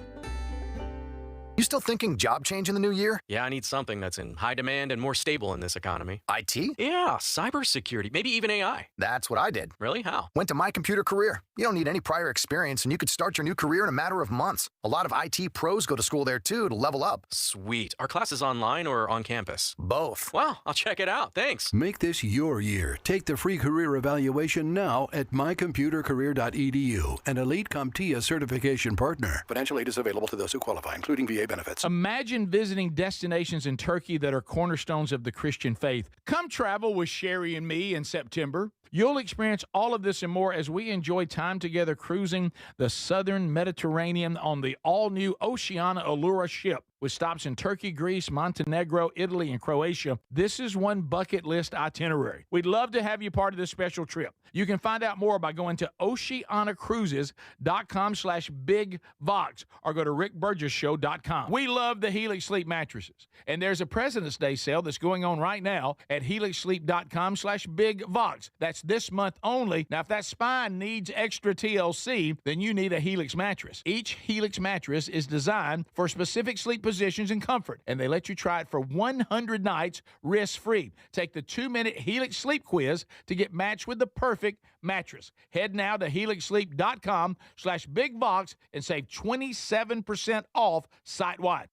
You still thinking job change in the new year? Yeah, I need something that's in high demand and more stable in this economy. IT? Yeah, cybersecurity, maybe even AI. That's what I did. Really? How? Went to My Computer Career. You don't need any prior experience, and you could start your new career in a matter of months. A lot of IT pros go to school there, too, to level up. Sweet. Are classes online or on campus? Both. Well, I'll check it out. Thanks. Make this your year. Take the free career evaluation now at mycomputercareer.edu, an Elite CompTIA certification partner. Financial aid is available to those who qualify, including VA benefits. Imagine visiting destinations in Turkey that are cornerstones of the Christian faith. Come travel with Sherry and me in September. You'll experience all of this and more as we enjoy time together cruising the southern Mediterranean on the all-new Oceana Allura ship. With stops in Turkey, Greece, Montenegro, Italy, and Croatia, this is one bucket list itinerary. We'd love to have you part of this special trip. You can find out more by going to oceanacruises.com/bigvox or go to rickburgesshow.com. We love the Helix Sleep mattresses, and there's a President's Day sale that's going on right now at helixsleep.com/bigvox. That's this month only. Now, if that spine needs extra TLC, then you need a Helix mattress. Each Helix mattress is designed for specific sleep positions and comfort, and they let you try it for 100 nights risk-free. Take the 2-minute Helix Sleep quiz to get matched with the perfect mattress. Head now to helixsleep.com/bigbox and save 27% off site-wide.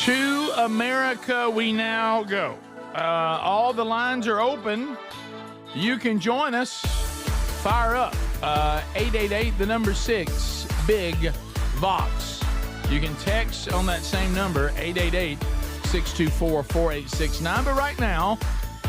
To America we now go. All the lines are open. You can join us. Fire up. 888, the number 6, Big Vox. You can text on that same number, 888-624-4869. But right now,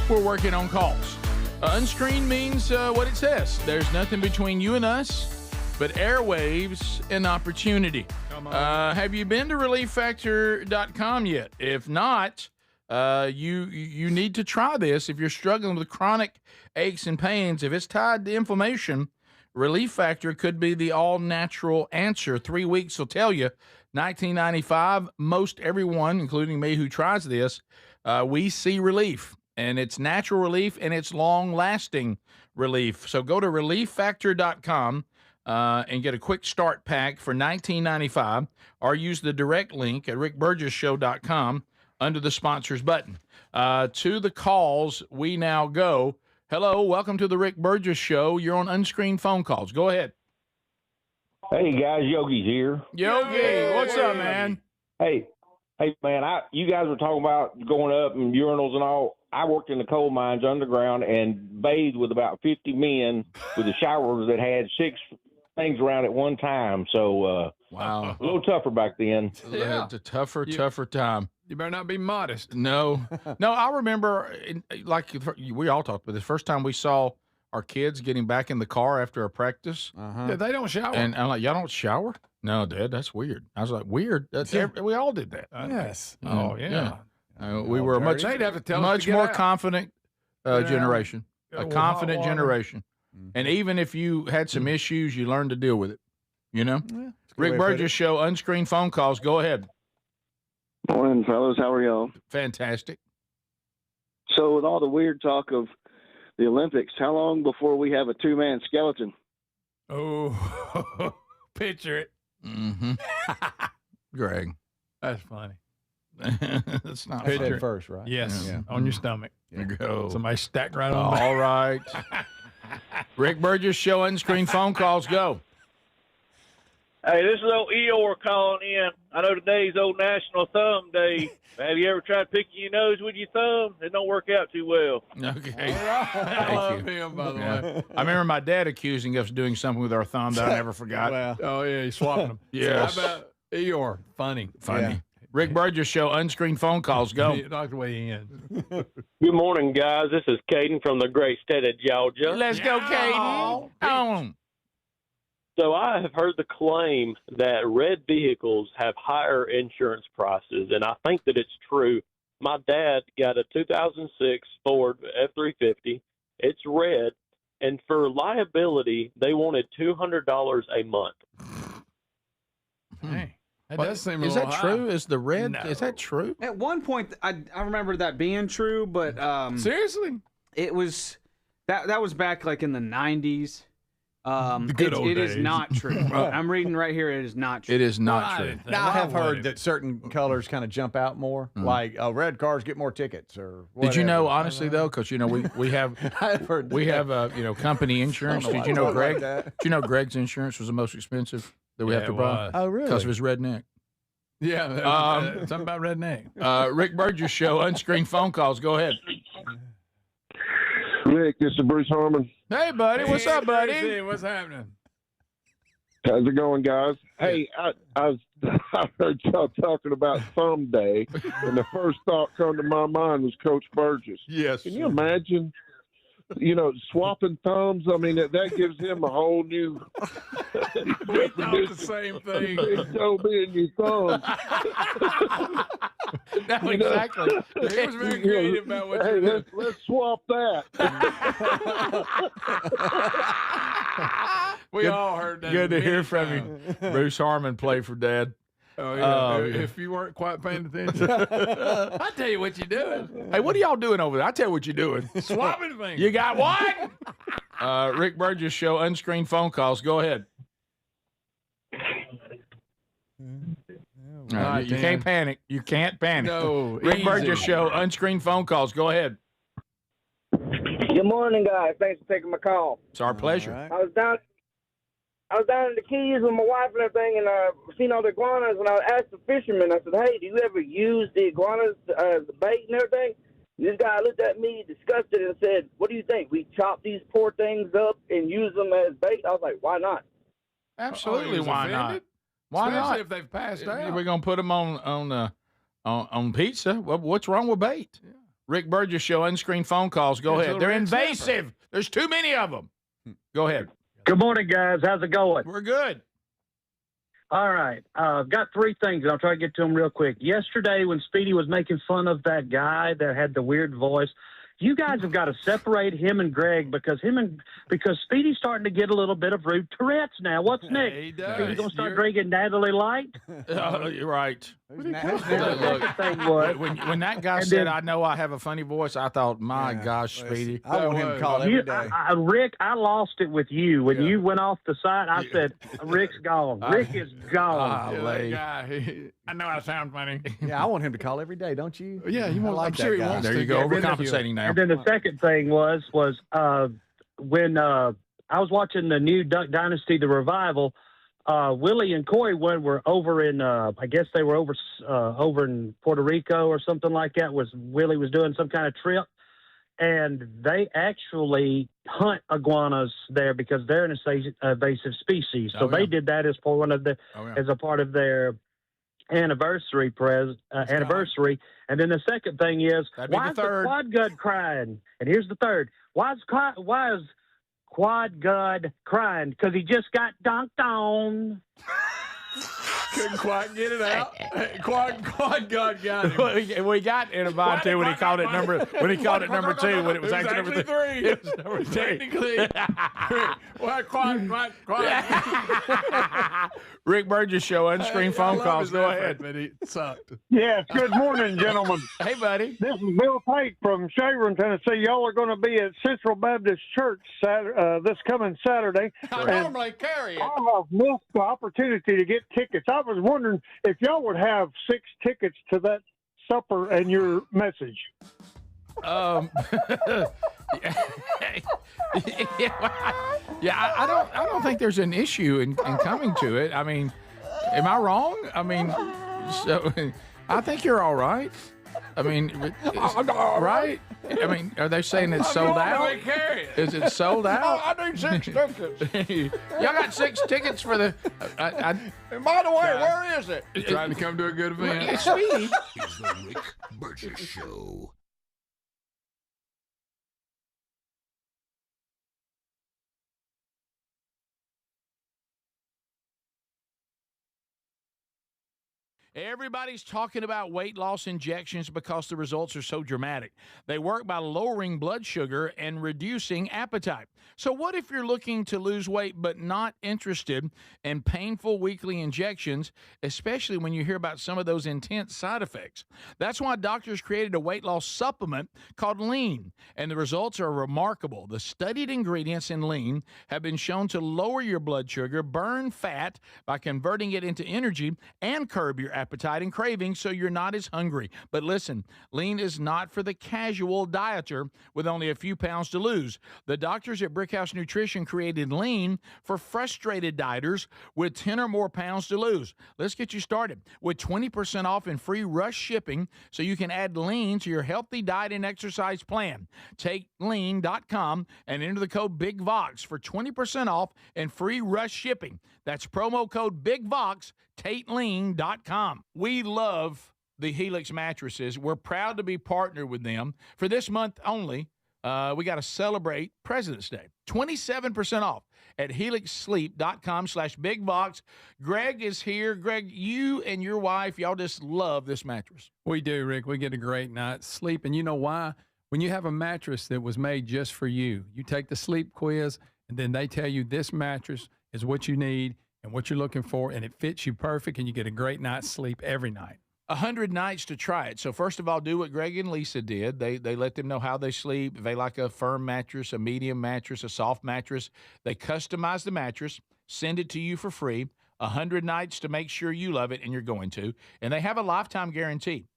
we're working on calls. Unscreened means what it says. There's nothing between you and us. but airwaves an opportunity. Come on. Have you been to ReliefFactor.com yet? If not, you need to try this. If you're struggling with chronic aches and pains, if it's tied to inflammation, Relief Factor could be the all-natural answer. 3 weeks will tell you. $19.95. Most everyone, including me, who tries this, we see relief. And it's natural relief, and it's long-lasting relief. So go to ReliefFactor.com and get a quick start pack for $19.95, or use the direct link at rickburgessshow.com under the sponsors button. To the calls we now go. Hello, welcome to the Rick Burgess Show. You're on Unscreened phone calls. Go ahead. Hey guys, Yogi's here. Yogi, what's up, man? Hey man, you guys were talking about going up and urinals and all. I worked in the coal mines underground and bathed with about 50 men with a shower that had 6 things around at one time. So wow, a little tougher back then. Yeah. It's a tougher time. You better not be modest. No. I remember, like we all talked about this, first time we saw our kids getting back in the car after a practice. Yeah, they don't shower. And I'm like, y'all don't shower? No, Dad, that's weird. I was like, weird? We all did that. Yes. Oh, yeah. We were They'd have to tell us to much get more out. confident generation. Yeah, A with confident hot water. generation. And even if you had some issues, you learned to deal with it. You know? Rick Burgess Show, Unscreened phone calls. Go ahead. Morning, fellas. How are y'all? Fantastic. So, with all the weird talk of the Olympics, how long before we have a 2-man skeleton? Oh, picture it. Mm-hmm. Greg. That's funny. That's not Picture funny. it first, right? Yes, Yeah. on your stomach. There you go. Somebody stacked right on there. All right. Rick Burgess Show, Unscreened phone calls. Go. Hey, this is old Eeyore calling in. I know today's old National Thumb Day. Have you ever tried picking your nose with your thumb? It don't work out too well. Okay. I love him, by the way. I remember my dad accusing us of doing something with our thumb that I never forgot. Oh, yeah, he's swapping them. Yes. How about Eeyore? Funny. Funny. Rick Burgess Show, Unscreened phone calls. Go. Knocked way in. Good morning, guys. This is Caden from the great state of Georgia. Let's go, Caden. On. So I have heard the claim that red vehicles have higher insurance prices, and I think that it's true. My dad got a 2006 Ford F-350. It's red, and for liability, they wanted $200 a month. Hey, that What? does seem a Is little that high. true? Is the red? No. Is that true? At one point, I remember that being true, but Seriously? it was that was back like in the 90s. The good old it is days. not true. I'm reading right here. It is not true. It is not Why? true. Now, I have Why heard would that it? certain colors kind of jump out more, like red cars get more tickets or whatever. Did you know, honestly, though, because, you know, we have I've heard we that. have, company insurance. I don't know Did you why know it's like Greg? that. Did you know Greg's insurance was the most expensive that we have to it buy? was. Oh, really? Because of his redneck. Yeah, something about redneck. Rick Burgess Show, Unscreened phone calls. Go ahead. Rick, this is Bruce Harmon. Hey, buddy. What's up, buddy? Hey, what's happening? How's it going, guys? Hey, I heard y'all talking about Thumb Day, and the first thought come to my mind was Coach Burgess. Yes. Can you imagine, swapping thumbs? I mean, that gives him a whole new We thought the same thing. big toe being your thumb. No, exactly. He was very creative about what Hey, you did. let's swap that. We all heard that. Good to hear many from times. you. Bruce Harmon played for Dad. Oh, yeah. Oh, If you weren't quite paying attention, I'll tell you what you're doing. Hey, what are y'all doing over there? I tell you what you're doing. Swapping things. You got what? Rick Burgess Show, Unscreened phone calls. Go ahead. You can't panic. You can't panic. No, Rick easy. Burgess Show, Unscreened phone calls. Go ahead. Good morning, guys. Thanks for taking my call. It's our pleasure. right. I was down in the Keys with my wife and everything, and seen all the iguanas. And I asked the fisherman, I said, "Hey, do you ever use the iguanas as bait and everything?" And this guy looked at me, disgusted, and said, "What do you think? We chop these poor things up and use them as bait?" I was like, "Why not?" Absolutely. Oh, he was Why not? offended? Why Especially not? if they've passed out. We're gonna put them on pizza. What's wrong with bait? Yeah. Rick Burgess Show, Unscreened phone calls. Go It's a ahead. little They're red snapper. invasive. There's too many of them. Go ahead. Good morning, guys. How's it going? We're good. All right. I've got three things, and I'll try to get to them real quick. Yesterday, when Speedy was making fun of that guy that had the weird voice, you guys have got to separate him and Greg because Speedy's starting to get a little bit of rude Tourette's now. What's next? He does. Speedy's going to start drinking Natalie Light? You're right. When that guy said, I know I have a funny voice, I thought, my gosh, Speedy. I want him to call every day. Rick, I lost it with you. When you went off the site, I said, Rick's gone. Rick is gone. I know I sound funny. Yeah, I want him to call every day, don't you? Yeah, I like I'm that sure he guy. wants There to. you go, Yeah, overcompensating now. And then the second thing was when I was watching the new Duck Dynasty, the revival, Willie and Corey were over in, I guess they were over in Puerto Rico or something like that. Willie was doing some kind of trip, and they actually hunt iguanas there because they're an invasive species. So they did that as a part of their anniversary. Anniversary. And then the second thing is, why is the quad gud crying? And here's the third. Why is Quad Gud crying? Because he just got dunked on. Couldn't quite get it out. Quad God got him. We got in about two when he called it number 2 when it was actually number 3. It was number 3. Technically. Quad. Rick Burgess Show, Unscreened phone calls. Go ahead. But it sucked. Yes, good morning, gentlemen. Hey, buddy. This is Bill Pate from Sharon, Tennessee. Y'all are going to be at Central Baptist Church this coming Saturday. Normally carry it. I have missed the opportunity to get tickets. I was wondering if y'all would have 6 tickets to that supper and your message. I don't think there's an issue in coming to it. I mean, am I wrong? I mean, so I think you're all right. I mean, right? I mean, are they saying it's sold out? Is it sold out? I need 6 tickets. Y'all got 6 tickets for the. And by the way, where is it? Trying to come to a good event. It's Speedy. It's the Rick Burgess Show. Everybody's talking about weight loss injections because the results are so dramatic. They work by lowering blood sugar and reducing appetite. So what if you're looking to lose weight but not interested in painful weekly injections, especially when you hear about some of those intense side effects? That's why doctors created a weight loss supplement called Lean, and the results are remarkable. The studied ingredients in Lean have been shown to lower your blood sugar, burn fat by converting it into energy, and curb your appetite and cravings so you're not as hungry. But listen, Lean is not for the casual dieter with only a few pounds to lose. The doctors at Brickhouse Nutrition created Lean for frustrated dieters with 10 or more pounds to lose. Let's get you started with 20% off and free rush shipping so you can add Lean to your healthy diet and exercise plan. Take lean.com and enter the code BIGVOX for 20% off and free rush shipping. That's promo code BIGVOX, TateLean.com. We love the Helix mattresses. We're proud to be partnered with them. For this month only, we got to celebrate President's Day. 27% off at helixsleep.com/bigbox. Greg is here. Greg, you and your wife, y'all just love this mattress. We do, Rick. We get a great night's sleep. And you know why? When you have a mattress that was made just for you, you take the sleep quiz, and then they tell you this mattress is what you need and what you're looking for, and it fits you perfect, and you get a great night's sleep every night. 100 nights to try it. So first of all, do what Greg and Lisa did. They let them know how they sleep. If they like a firm mattress, a medium mattress, a soft mattress, they customize the mattress, send it to you for free. 100 nights to make sure you love it, and you're going to. And they have a lifetime guarantee.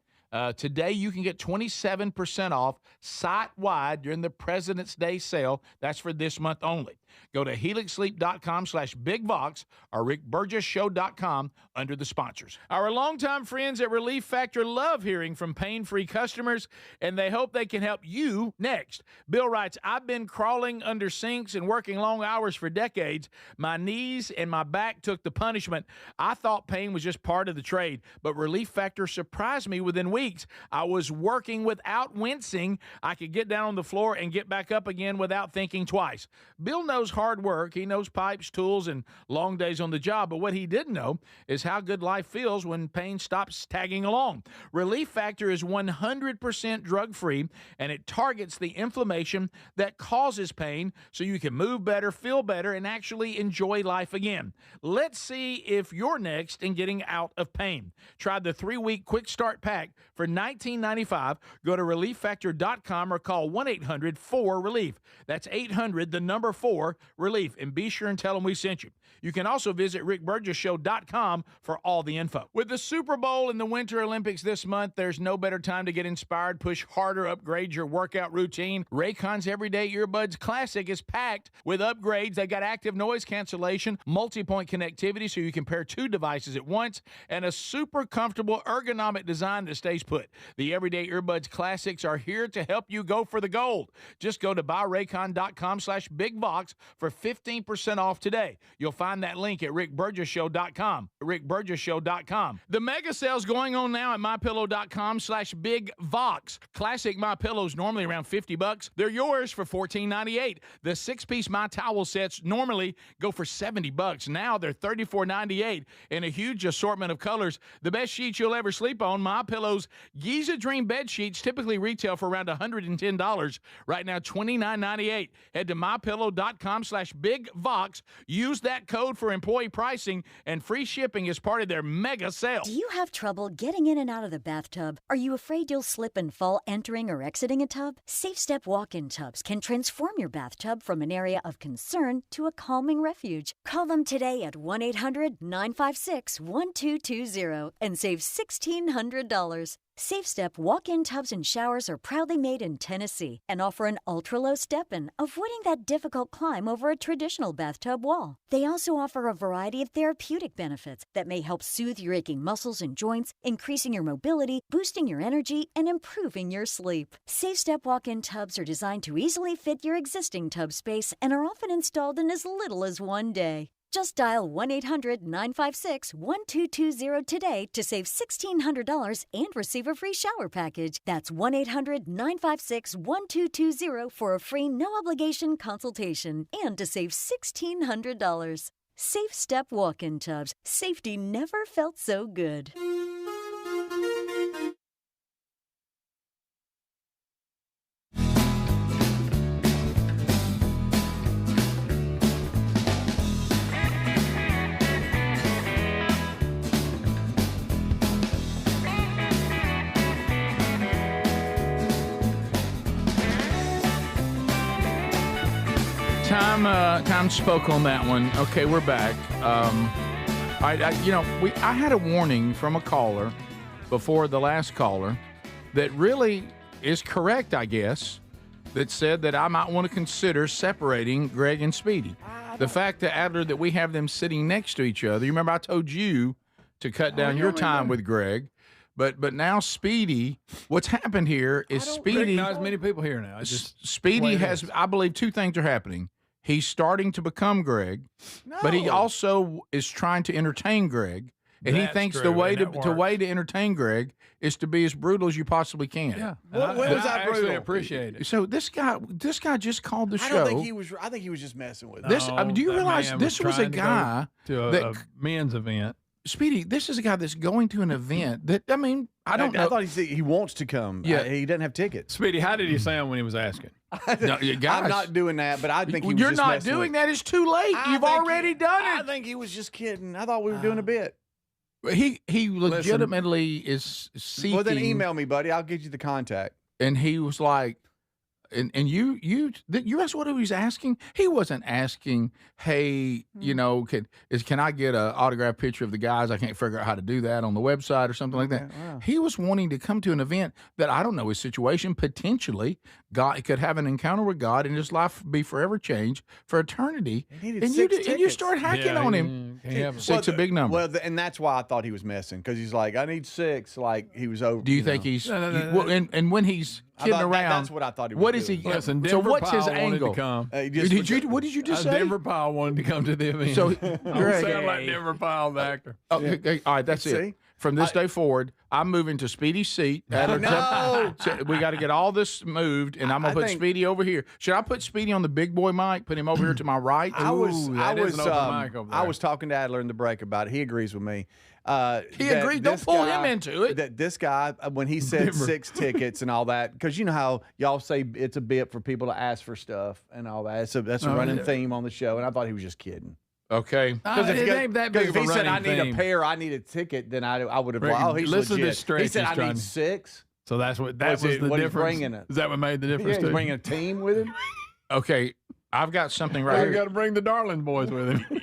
Today, you can get 27% off site-wide during the President's Day sale. That's for this month only. Go to helixsleep.com/bigbox or rickburgessshow.com under the sponsors. Our longtime friends at Relief Factor love hearing from pain-free customers, and they hope they can help you next. Bill writes, I've been crawling under sinks and working long hours for decades. My knees and my back took the punishment. I thought pain was just part of the trade, but Relief Factor surprised me within weeks. weeks, I was working without wincing. I could get down on the floor and get back up again without thinking twice. Bill knows hard work. He knows pipes, tools, and long days on the job. But what he didn't know is how good life feels when pain stops tagging along. Relief Factor is 100% drug-free, and it targets the inflammation that causes pain so you can move better, feel better, and actually enjoy life again. Let's see if you're next in getting out of pain. Try the 3-week quick start pack for $19.95. Go to relieffactor.com or call 1-800-4-RELIEF. That's 800-4-RELIEF. And be sure and tell them we sent you. You can also visit rickburgessshow.com for all the info. With the Super Bowl and the Winter Olympics this month, there's no better time to get inspired, push harder, upgrade your workout routine. Raycon's Everyday Earbuds Classic is packed with upgrades. They got active noise cancellation, multi-point connectivity so you can pair 2 devices at once, and a super comfortable ergonomic design that stays put. The Everyday Earbuds Classics are here to help you go for the gold. Just go to buyraycon.com/bigbox for 15% off today. You'll find that link at rickburgessshow.com. rickburgessshow.com. The mega sale's going on now at mypillow.com/bigvox. Classic My Pillows normally around $50. They're yours for $14.98. The 6-piece My Towel sets normally go for $70. Now they're $34.98 in a huge assortment of colors. The best sheets you'll ever sleep on. My Pillow's Giza Dream bed sheets typically retail for around $110. Right now, $29.98. Head to mypillow.com/bigvox. Use that code for employee pricing and free shipping as part of their mega sale. Do you have trouble getting in and out of the bathtub? Are you afraid you'll slip and fall entering or exiting a tub? Safe Step walk-in tubs can transform your bathtub from an area of concern to a calming refuge. Call them today at 1-800-956-1220 and save $1,600. Safe Step walk-in tubs and showers are proudly made in Tennessee and offer an ultra-low step-in, avoiding that difficult climb over a traditional bathtub wall. They also offer a variety of therapeutic benefits that may help soothe your aching muscles and joints, increasing your mobility, boosting your energy, and improving your sleep. Safe Step walk-in tubs are designed to easily fit your existing tub space and are often installed in as little as 1 day. Just dial 1-800-956-1220 today to save $1,600 and receive a free shower package. That's 1-800-956-1220 for a free no-obligation consultation and to save $1,600. Safe Step walk-in tubs. Safety never felt so good. Time spoke on that one. Okay, we're back. I had a warning from a caller before the last caller that really is correct, I guess, that said that I might want to consider separating Greg and Speedy. The fact that, Adler, that we have them sitting next to each other. You remember I told you to cut down your time with Greg. But now Speedy, what's happened here is Speedy. Not as many people here now. Speedy has, I believe, 2 things are happening. He's starting to become Greg, but he also is trying to entertain Greg, and he thinks the way to entertain Greg is to be as brutal as you possibly can. Yeah, when was I brutal? Actually appreciate it. So this guy just called the show. I don't think he was. I think he was just messing with this. us. Do you realize this was a guy to a men's event? Speedy, this is a guy that's going to an event that, I mean, I don't know. I thought he wants to come. Yeah. He doesn't have tickets. Speedy, how did he sound when he was asking? No, guys, I'm not doing that, but I think he was you're just not messing doing with. that. It's too late. You've already done it. I think he was just kidding. I thought we were doing a bit. He legitimately is seeking. Well, then email me, buddy. I'll get you the contact. And he was like, and you asked what he was asking? He wasn't asking, hey, can I get an autographed picture of the guys? I can't figure out how to do that on the website or something like that. Wow. He was wanting to come to an event that I don't know his situation. Potentially, God could have an encounter with God and his life be forever changed for eternity. And you start hacking on him. Six a big number. Well, and that's why I thought he was messing, because he's like, I need 6. Like he was over. Do you think he's? No. And when he's kidding around, that's what I thought he was. What is he? Listen, so Denver what's his Powell wanted angle? to come. What did you just say? Denver Powell wanted to come to the event. So Greg, sound like Denver Powell, the actor. Okay, all right, that's it. from this day forward, I'm moving to Speedy's seat. We got to get all this moved, and I'm going to put Speedy over here. Should I put Speedy on the big boy mic, put him over here to my right? I was talking to Adler in the break about it. He agrees with me. He agreed. Don't pull him into it. That this guy, when he said 6 tickets and all that, because you know how y'all say it's a bit for people to ask for stuff and all that. That's a running theme on the show, and I thought he was just kidding. Okay. Because if he said I need a pair, I need a ticket, then I would have. Oh, he's legit. He said I need 6. So that was the difference. Is that what made the difference? Yeah, he's bringing a team with him. Okay, I've got something right here. You got to bring the Darling boys with him.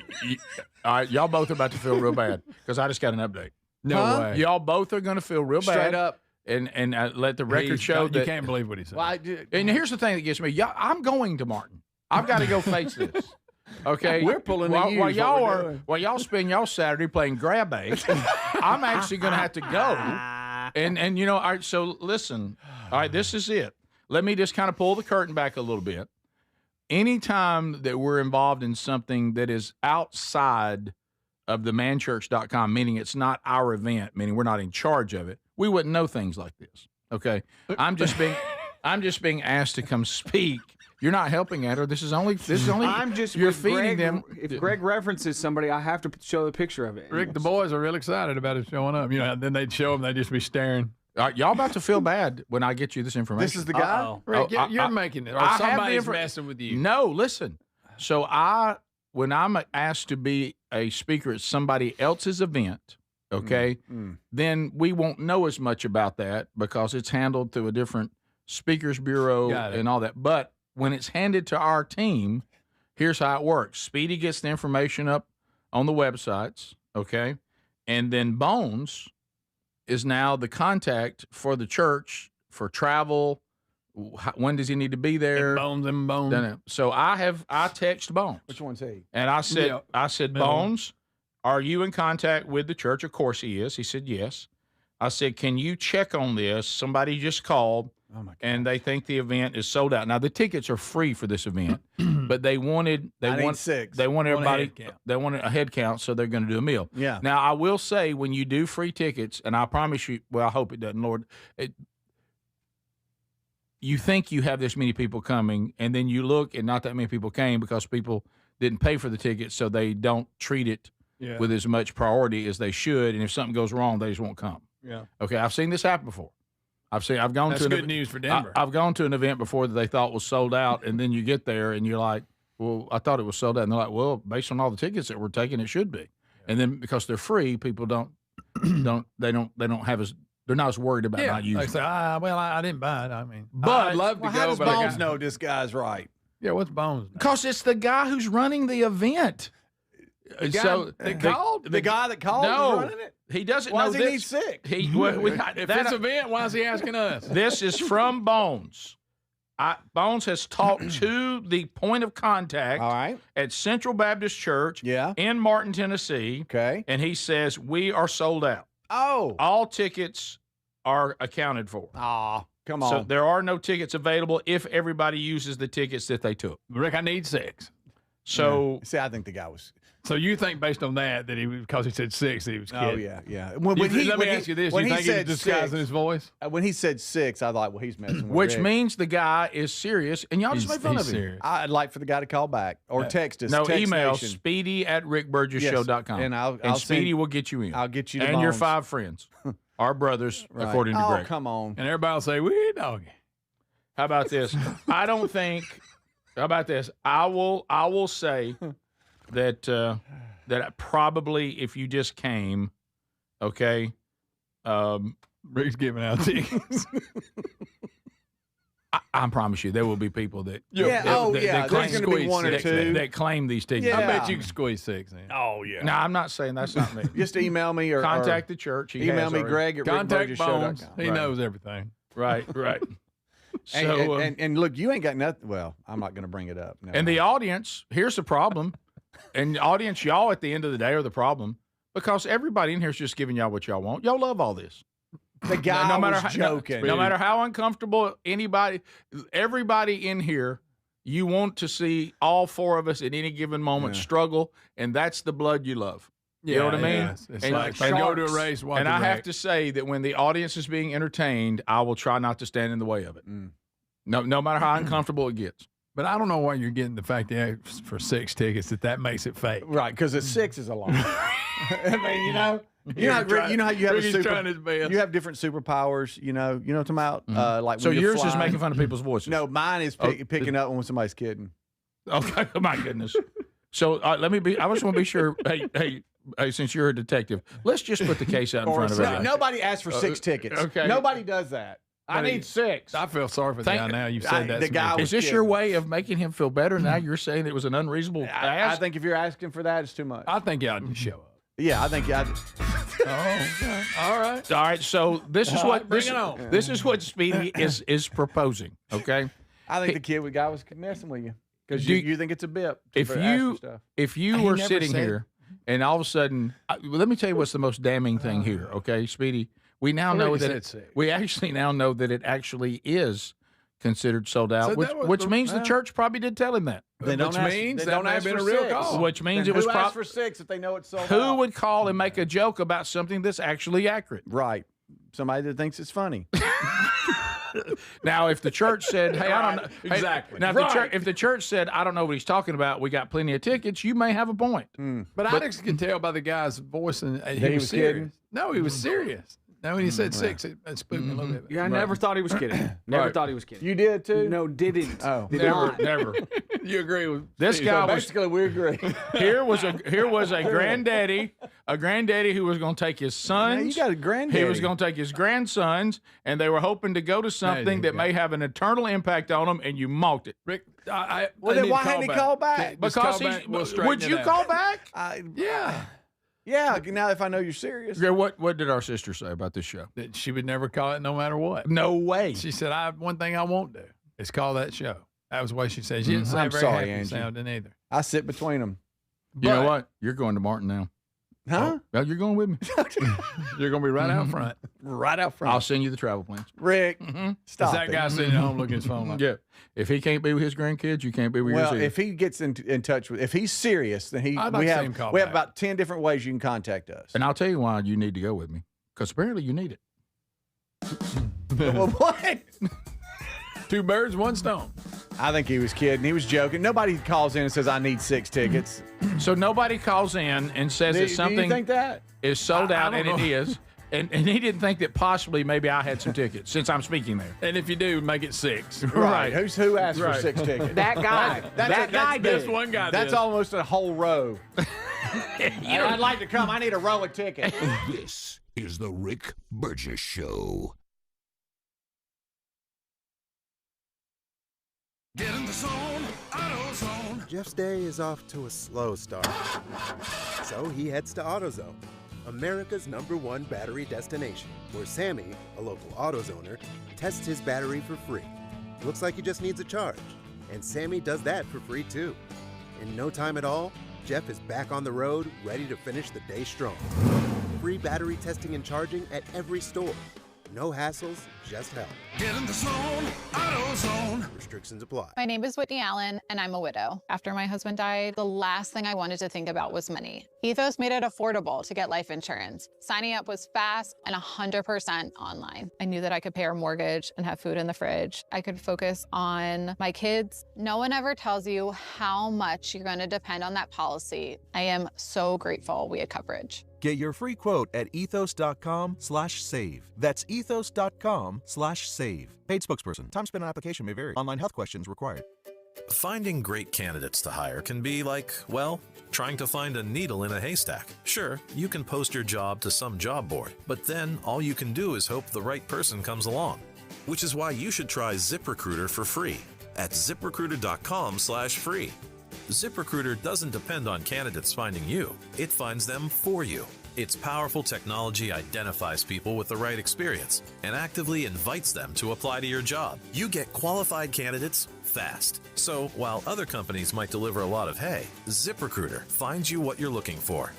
All right, y'all both are about to feel real bad because I just got an update. No way. Y'all both are going to feel real bad. Straight up. And let the record show that you can't believe what he said. Well, and here's the thing that gets me. I'm going to Martin. I've got to go face this. Okay, we're pulling while y'all spend y'all Saturday playing grab bait, I'm actually going to have to go. And you know, all right. So listen, all right, this is it. Let me just kind of pull the curtain back a little bit. Anytime that we're involved in something that is outside of the manchurch.com, meaning it's not our event, meaning we're not in charge of it, we wouldn't know things like this. Okay, I'm just being asked to come speak. You're not helping at her. This is only. I'm just. You're feeding them. If Greg references somebody, I have to show the picture of it. Rick, the boys are real excited about it showing up. You know, then they'd show them. They'd just be staring. Y'all about to feel bad when I get you this information. This is the guy. Rick, you're making it. Or somebody's messing with you. No, listen. So when I'm asked to be a speaker at somebody else's event, okay, then we won't know as much about that because it's handled through a different speakers bureau and all that. But when it's handed to our team, here's how it works. Speedy gets the information up on the websites, okay? And then Bones is now the contact for the church for travel. When does he need to be there? And Bones. So I text Bones. Which one's he? And I said, Bones, are you in contact with the church? Of course he is. He said, yes. I said, can you check on this? Somebody just called. Oh my God. And they think the event is sold out. Now the tickets are free for this event, but they wanted everybody. They wanted a head count, so they're going to do a meal. Yeah. Now I will say, when you do free tickets, and I promise you, well, I hope it doesn't, Lord. You think you have this many people coming, and then you look, and not that many people came because people didn't pay for the tickets, so they don't treat it with as much priority as they should. And if something goes wrong, they just won't come. Yeah. Okay, I've seen this happen before. I've gone That's to good news for Denver. I've gone to an event before that they thought was sold out, and then you get there and you're like, well, I thought it was sold out. And they're like, well, based on all the tickets that we're taking, it should be. Yeah. And then because they're free, people they're not as worried about not using. They say, I didn't buy it. I mean, but I'd love to go. How does but Bones know this guy's right? Yeah, what's Bones? Because it's the guy who's running the event. The guy that called is running it? He doesn't Why know does this. he need 6? If it's event, why is he asking us? This is from Bones. Bones has talked to the point of contact at Central Baptist Church in Martin, Tennessee. Okay. And he says, we are sold out. Oh. All tickets are accounted for. Aw, come on. So there are no tickets available if everybody uses the tickets that they took. Rick, I need 6. So see, I think the guy was. So you think based on that because he said 6 that he was kidding? Oh yeah. Let me ask you this: you think he was disguising his voice? When he said 6, I thought, well, he's messing with Which Rick. means the guy is serious, and y'all just make fun of him. Serious. I'd like for the guy to call back or text us. No, text email Nation. speedy@rickburgessshow.com. Yes, and I'll Speedy send, will get you in. I'll get you to and your Bones. 5 friends, our brothers, according to Greg. Oh, come on. And everybody will say, "We doggy." How about this? I don't think. How about this? I will say that that probably if you just came, okay. Rick's giving out tickets. I promise you, there will be people that there's going to be 1 or 2 that claim these tickets. Yeah. I bet you can squeeze 6 in. Oh yeah. No, I'm not saying that's not me. Just email me or contact the church. Email me, Greg at Contact Bones. rickburgessshow.com. He knows everything. Right. So and look, you ain't got nothing. Well, I'm not going to bring it up. No. And the audience, here's the problem. And the audience, y'all at the end of the day are the problem because everybody in here is just giving y'all what y'all want. Y'all love all this. The guy was joking. No matter how uncomfortable everybody in here, you want to see all 4 of us at any given moment struggle, and that's the blood you love. You know what I mean? Yes. It's like go to a race, watch and a I have wreck. to say that when the audience is being entertained, I will try not to stand in the way of it. No matter how uncomfortable it gets. But I don't know why you're getting the fact that for 6 tickets that makes it fake. Right, because a 6 is a lot. I mean, you know how you have Ricky's trying his best. you have different superpowers. You know what I'm talking about. Like So when you're yours is flying. making fun of people's voices. No, mine is picking up when somebody's kidding. Okay, my goodness. So let me be. I just want to be sure. Hey, since you're a detective, let's just put the case out in front of everybody. Nobody asked for 6 tickets. Okay. Nobody does that. I need 6. I feel sorry for the guy now. You've said that. The guy was Is this kidding. your way of making him feel better? Now you're saying it was an unreasonable I ask? think if you're asking for that, it's too much. I think y'all just show up. Yeah, I think y'all. Okay. All right. All right. So this is what bring it on. This is what Speedy is proposing. Okay. I think the guy was messing with you because Do- you think it's a bit. If you He were never sitting said- here and all of a sudden, let me tell you what's the most damning thing here. Okay, Speedy. We now Well, know you that said it, 6. we actually now know that it actually is considered sold out, So which, that was which the- means the well. church probably did tell him that. Then Which means that may have been a real call. Which means Then it was who asked prob- for 6 if they know it's sold Who out? would call and make a joke about something that's actually accurate? Right. Somebody that thinks it's funny. Now, if the church said, "Hey, I don't know," hey, Exactly. Now, Right. if the church said, "I don't know what he's talking about," we got plenty of tickets. You may have a point. But I just can tell by the guy's voice and he was kidding? serious. No, he was serious. Now when he said 6, it spooked me a little bit. Yeah, I never thought he was kidding. Never Right. thought he was kidding. You did too? No, didn't. Oh. Did Never, not. never. You agree with This Steve. guy So was basically, we agree. here was a granddaddy who was going to take his sons. Now, you got a granddaddy. He was going to take his grandsons, and they were hoping to go to something that may have an eternal impact on them, and you mocked it. Rick, Well, then why hadn't he called back? Because would you call back? Yeah. Yeah. Now, if I know you're serious. Yeah, what did our sister say about this show? That she would never call it no matter what. No way. She said, one thing I won't do is call that show. That was the way she said. She didn't I'm sound very sorry, happy Angie. sounding either. I sit between them. You know what? You're going to Martin now. Huh? Well, you're going with me. You're going to be right out front. Right out front. I'll send you the travel plans. Rick, stop Is that it. guy sitting at home looking at his phone like, Yeah. If he can't be with his grandkids, you can't be with Well, yours. if he gets in touch with, if he's serious, then I'd like we to see him have call we have back. about 10 different ways you can contact us. And I'll tell you why you need to go with me. Because apparently you need it. Well, what? 2 birds, 1 stone. I think he was kidding. He was joking. Nobody calls in and says, I need 6 tickets. So nobody calls in and says Do that you something think that? is sold out, I and don't it know. is. And he didn't think that possibly maybe I had some tickets since I'm speaking there. And if you do, make it 6. Right. Who asked for Right. 6 tickets? That guy. That guy That's did. one guy That's did. almost a whole row. I'd like to come. I need a row of tickets. This is the Rick Burgess Show. Get in the zone, AutoZone. Jeff's day is off to a slow start. So he heads to AutoZone, America's #1 battery destination, where Sammy, a local AutoZoner, tests his battery for free. Looks like he just needs a charge. And Sammy does that for free too. In no time at all, Jeff is back on the road, ready to finish the day strong. Free battery testing and charging at every store. No hassles, just help. Get in the zone, AutoZone. Restrictions apply. My name is Whitney Allen, and I'm a widow. After my husband died, the last thing I wanted to think about was money. Ethos made it affordable to get life insurance. Signing up was fast and 100% online. I knew that I could pay our mortgage and have food in the fridge. I could focus on my kids. No one ever tells you how much you're going to depend on that policy. I am so grateful we had coverage. Get your free quote at ethos.com/save. That's ethos.com/save. Paid spokesperson. Time spent on application may vary. Online health questions required. Finding great candidates to hire can be like, well, trying to find a needle in a haystack. Sure, you can post your job to some job board, but then all you can do is hope the right person comes along. Which is why you should try ZipRecruiter for free at ziprecruiter.com/free. ZipRecruiter doesn't depend on candidates finding you. It finds them for you. Its powerful technology identifies people with the right experience and actively invites them to apply to your job. You get qualified candidates fast. So while other companies might deliver a lot of hay, ZipRecruiter finds you what you're looking for.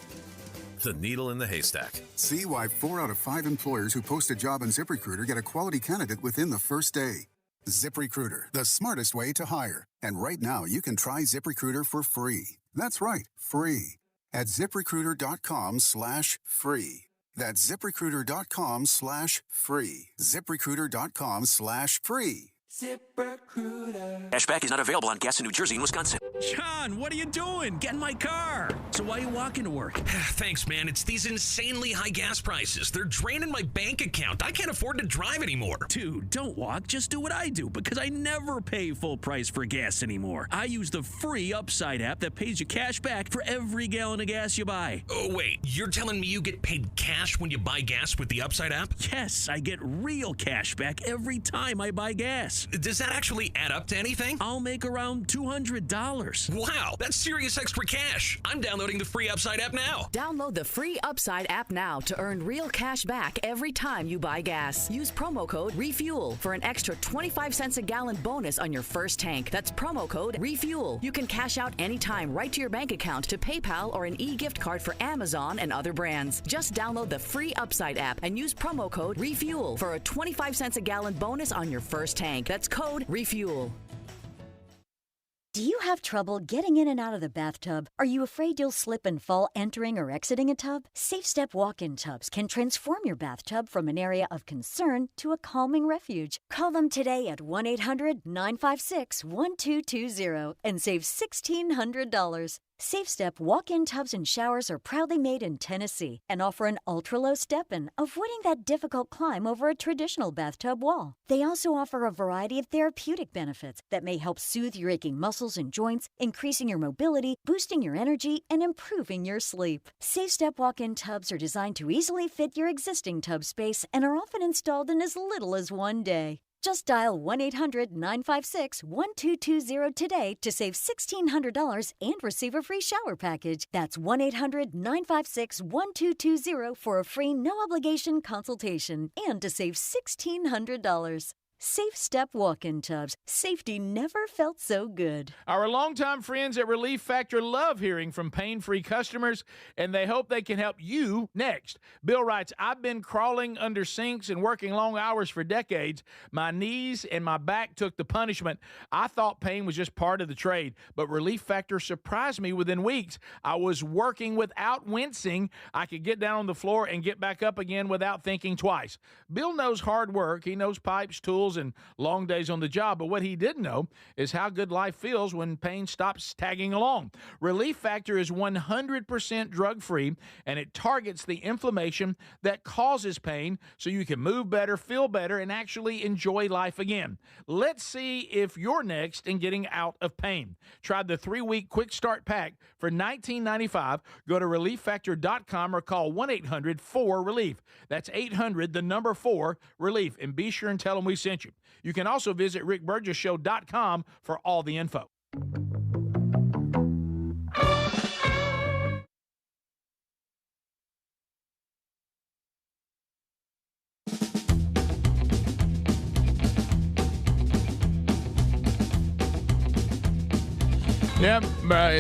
The needle in the haystack. See why 4 out of 5 employers who post a job on ZipRecruiter get a quality candidate within the first day. ZipRecruiter, the smartest way to hire. And right now, you can try ZipRecruiter for free. That's right, free. at ZipRecruiter.com/free. That's ZipRecruiter.com/free. ZipRecruiter.com/free. ZipRecruiter. Cashback is not available on gas in New Jersey and Wisconsin. John, what are you doing? Get in my car. So why are you walking to work? Thanks, man. It's these insanely high gas prices. They're draining my bank account. I can't afford to drive anymore. Dude, don't walk. Just do what I do because I never pay full price for gas anymore. I use the free Upside app that pays you cash back for every gallon of gas you buy. Oh, wait. You're telling me you get paid cash when you buy gas with the Upside app? Yes, I get real cash back every time I buy gas. Does that actually add up to anything? I'll make around $200. Wow, that's serious extra cash. I'm downloading the free Upside app now. Download the free Upside app now to earn real cash back every time you buy gas. Use promo code REFUEL for an extra 25 cents a gallon bonus on your first tank. That's promo code REFUEL. You can cash out anytime right to your bank account, to PayPal, or an e-gift card for Amazon and other brands. Just download the free Upside app and use promo code REFUEL for a 25 cents a gallon bonus on your first tank. That's code REFUEL. Do you have trouble getting in and out of the bathtub? Are you afraid you'll slip and fall entering or exiting a tub? Safe Step walk-in tubs can transform your bathtub from an area of concern to a calming refuge. Call them today at 1-800-956-1220 and save $1,600. Safe Step walk-in tubs and showers are proudly made in Tennessee and offer an ultra-low step-in, avoiding that difficult climb over a traditional bathtub wall. They also offer a variety of therapeutic benefits that may help soothe your aching muscles and joints, increasing your mobility, boosting your energy, and improving your sleep. Safe Step walk-in tubs are designed to easily fit your existing tub space and are often installed in as little as one day. Just dial 1-800-956-1220 today to save $1,600 and receive a free shower package. That's 1-800-956-1220 for a free no-obligation consultation and to save $1,600. Safe Step walk-in tubs. Safety never felt so good. Our longtime friends at Relief Factor love hearing from pain-free customers, and they hope they can help you next. Bill writes, I've been crawling under sinks and working long hours for decades. My knees and my back took the punishment. I thought pain was just part of the trade, but Relief Factor surprised me within weeks. I was working without wincing. I could get down on the floor and get back up again without thinking twice. Bill knows hard work. He knows pipes, tools, and long days on the job, but what he didn't know is how good life feels when pain stops tagging along. Relief Factor is 100% drug-free, and it targets the inflammation that causes pain so you can move better, feel better, and actually enjoy life again. Let's see if you're next in getting out of pain. Try the 3-week quick start pack for $19.95. Go to relieffactor.com or call 1-800-4RELIEF. That's 800-4RELIEF, and be sure and tell them we sent you. You can also visit rickburgessshow.com for all the info. Yep,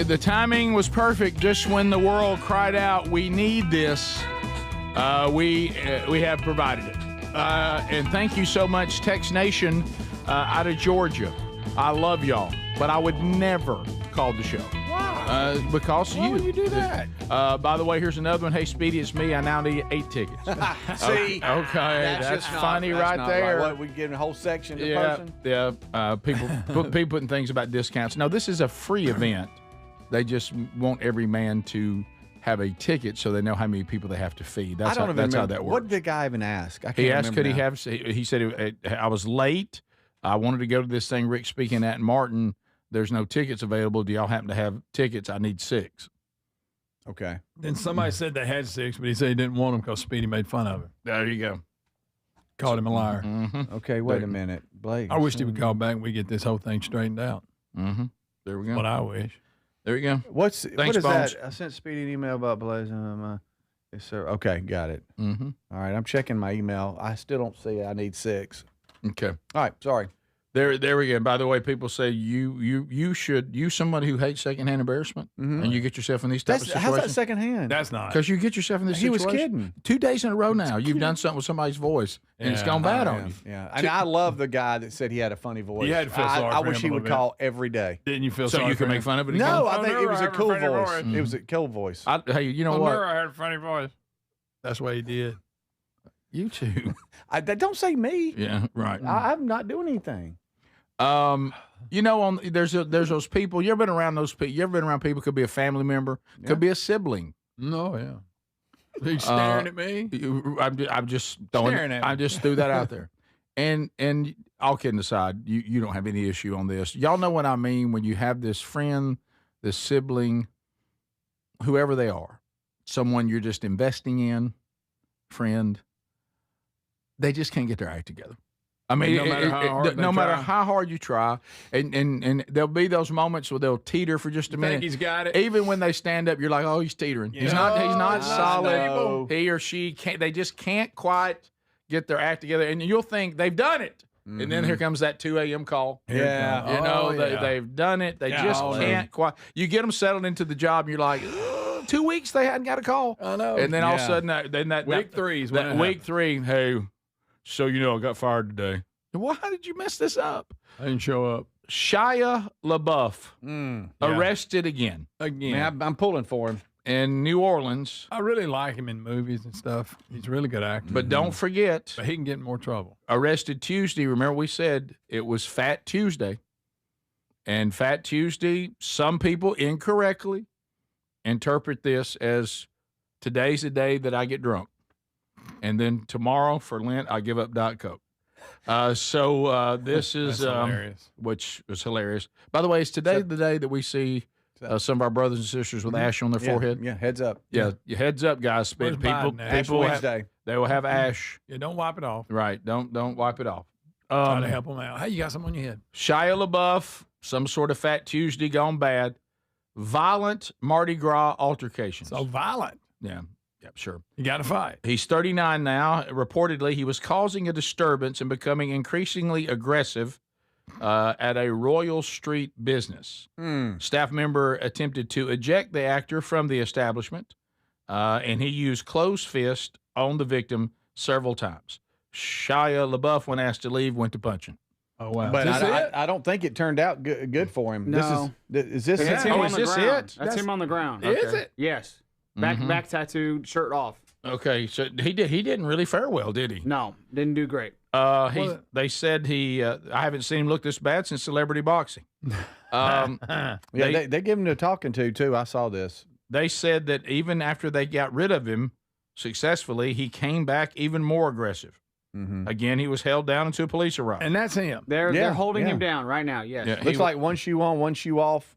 the timing was perfect. Just when the world cried out, "We need this," we have provided it. And thank you so much, Tex Nation out of Georgia. I love y'all, but I would never call the show. Why? Because Why would you do that? By the way, here's another one. Hey, Speedy, it's me. I now need 8 tickets. See? Okay, that's funny right there. What, we give a whole section to person? Yeah, people putting things about discounts. No, this is a free event. They just want every man to have a ticket so they know how many people they have to feed. That's how that works. What did the guy even ask? I can't he asked, could he now. have, he said, I was late. I wanted to go to this thing Rick's speaking at in Martin. There's no tickets available. Do y'all happen to have tickets? I need 6. Okay. Then somebody said they had 6, but he said he didn't want them because Speedy made fun of him. There you go. Called him a liar. Mm-hmm. Okay, wait a minute. Blake. I wished he would call back and we get this whole thing straightened out. Mm-hmm. There we go. What I wish. There you go. What is Bones. that? I sent Speedy an email about Blazing. Yes, sir. Okay, got it. Mm-hmm. All right, I'm checking my email. I still don't see it. I need 6. Okay. All right, sorry. There we go. By the way, people say you should use somebody who hates secondhand embarrassment, and you get yourself in these type of situations. How's that secondhand? That's not. Because you get yourself in this He was situation. kidding. 2 days in a row now, you've done something with somebody's voice, and it's gone bad on you. Yeah, and I love the guy that said he had a funny voice. You had to feel sorry I for wish him he a would little call every day. Didn't you feel So sorry you for can make him? fun of it? No, again? I think it was a cool voice. It was a cool voice. Hey, you know I what? remember I had a funny voice. That's what he did. You too. Don't say me. Yeah, right. I'm not doing anything. You know, there's those people. You ever been around those people? You ever been around people? Could be a family member, could be a sibling. No, yeah. He's staring at me. I'm just throwing. Staring at me. I just threw that out there. And all kidding aside, you don't have any issue on this. Y'all know what I mean when you have this friend, this sibling, whoever they are, someone you're just investing in, friend. They just can't get their act together. I mean, no matter how hard you try, and there'll be those moments where they'll teeter for just a minute. Think he's got it. Even when they stand up, you're like, oh, he's teetering. Yeah. He's not solid. Stable. He or she can't. They just can't quite get their act together, and you'll think they've done it. And then here comes that 2 a.m. call. Yeah. You know, they've done it. They just can't quite. You get them settled into the job, and you're like, 2 weeks they hadn't got a call. I know. And then all of a sudden, that week three is when that it week 3. Hey, so you know, I got fired today. Why did you mess this up? I didn't show up. Shia LaBeouf arrested again. Man, I'm pulling for him. In New Orleans. I really like him in movies and stuff. He's a really good actor. But don't forget. But he can get in more trouble. Arrested Tuesday. Remember we said it was Fat Tuesday. And Fat Tuesday, some people incorrectly interpret this as today's the day that I get drunk. And then tomorrow for Lent, I give up Diet Coke. This is hilarious. Which was hilarious. By the way, is today the day that we see some of our brothers and sisters with ash on their forehead? Yeah, heads up. Yeah, heads up, guys. Where's Biden at? People Wednesday. They will have ash. Yeah, don't wipe it off. Right. Don't wipe it off. Try to help them out. Hey, you got something on your head. Shia LaBeouf, some sort of Fat Tuesday gone bad. Violent Mardi Gras altercations. So violent. Yeah. Yeah, sure. You got to fight. He's 39 now. Reportedly, he was causing a disturbance and becoming increasingly aggressive at a Royal Street business. Staff member attempted to eject the actor from the establishment, and he used closed fist on the victim several times. Shia LaBeouf, when asked to leave, went to punching. Oh, wow. But I don't think it turned out good for him. No. Is this That's him on the ground. it? That's him on the ground. Is it? Yes. Back tattooed, shirt off. Okay, so he didn't really fare well, did he? No, didn't do great. They said I haven't seen him look this bad since celebrity boxing. They give him a talking to too. I saw this. They said that even after they got rid of him successfully, he came back even more aggressive. Again, he was held down into a police arrival. And that's him. They're holding him down right now. Yes. Yeah, Looks like one shoe on, one shoe off.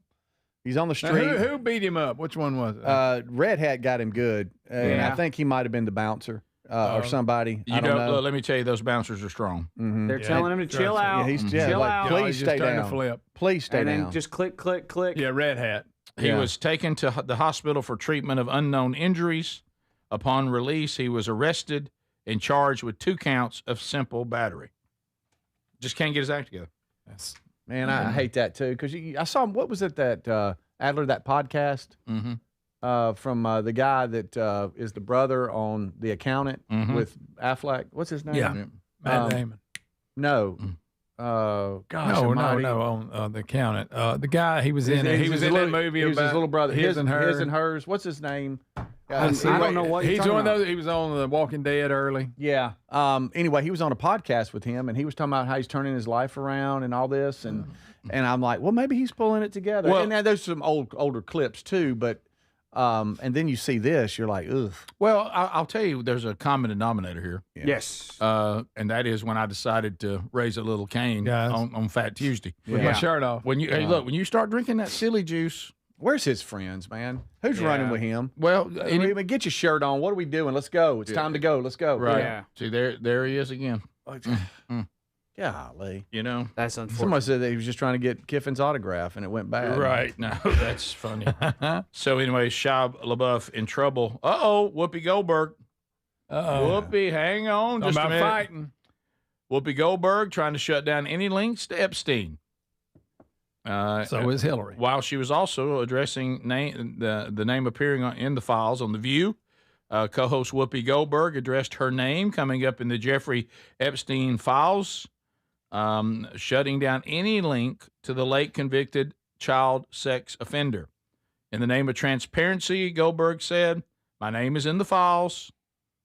He's on the street. Now, who beat him up? Which one was it? Red Hat got him good, and I think he might have been the bouncer or somebody. I don't know. Let me tell you, those bouncers are strong. They're telling him to chill out. Yeah, chill out. Please stay down. Flip. Please stay and down. then just click, click, click. Yeah, Red Hat. He was taken to the hospital for treatment of unknown injuries. Upon release, he was arrested and charged with 2 counts of simple battery. Just can't get his act together. Man, I hate that too because I saw him. What was it that Adler, that podcast from the guy that is the brother on The Accountant with Affleck? What's his name? Yeah, Matt Damon. No. Gosh, no, on The Accountant. The guy, he was in it. He was in that movie. He was his little brother. His and her. His and hers. What's his name? I don't know what he's you're talking one of about. those. He was on The Walking Dead early. Yeah. Anyway, he was on a podcast with him, and he was talking about how he's turning his life around and all this, and I'm like, well, maybe he's pulling it together. Well, and now there's some older clips too, but and then you see this, you're like, ugh. Well, I'll tell you, there's a common denominator here. Yeah. Yes. And that is when I decided to raise a little cane on Fat Tuesday. With my shirt off. When when you start drinking that silly juice. Where's his friends, man? Who's running with him? Well, get your shirt on. What are we doing? Let's go. It's time to go. Let's go. Right. Yeah. See, there he is again. Golly. You know? That's unfortunate. Someone said that he was just trying to get Kiffin's autograph, and it went bad. Right. No, that's funny. So anyway, Shia LaBeouf in trouble. Uh-oh, Whoopi Goldberg. Whoopi, hang on just a minute. Fighting. Whoopi Goldberg trying to shut down any links to Epstein. So is Hillary. While she was also addressing the name appearing in the files on The View, co-host Whoopi Goldberg addressed her name coming up in the Jeffrey Epstein files, shutting down any link to the late convicted child sex offender. In the name of transparency, Goldberg said, "My name is in the files."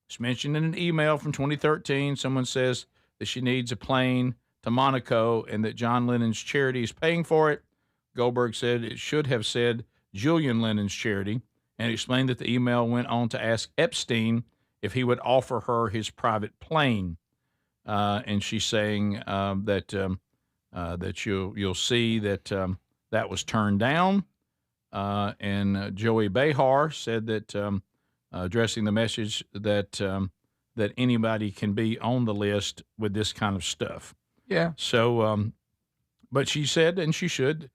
It's mentioned in an email from 2013. Someone says that she needs a plane to Monaco and that John Lennon's charity is paying for it. Goldberg said it should have said Julian Lennon's charity, and explained that the email went on to ask Epstein if he would offer her his private plane. And she's saying that you'll see that that was turned down. And Joey Behar said that addressing the message that anybody can be on the list with this kind of stuff. Yeah. So, but she said, and she should,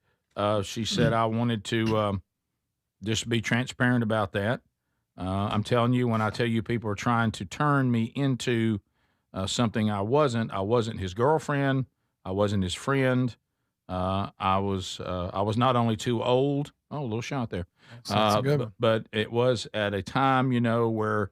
she said, I wanted to just be transparent about that. I'm telling you, when I tell you people are trying to turn me into something I wasn't his girlfriend. I wasn't his friend. I was not only too old. Oh, a little shot there. But it was at a time, where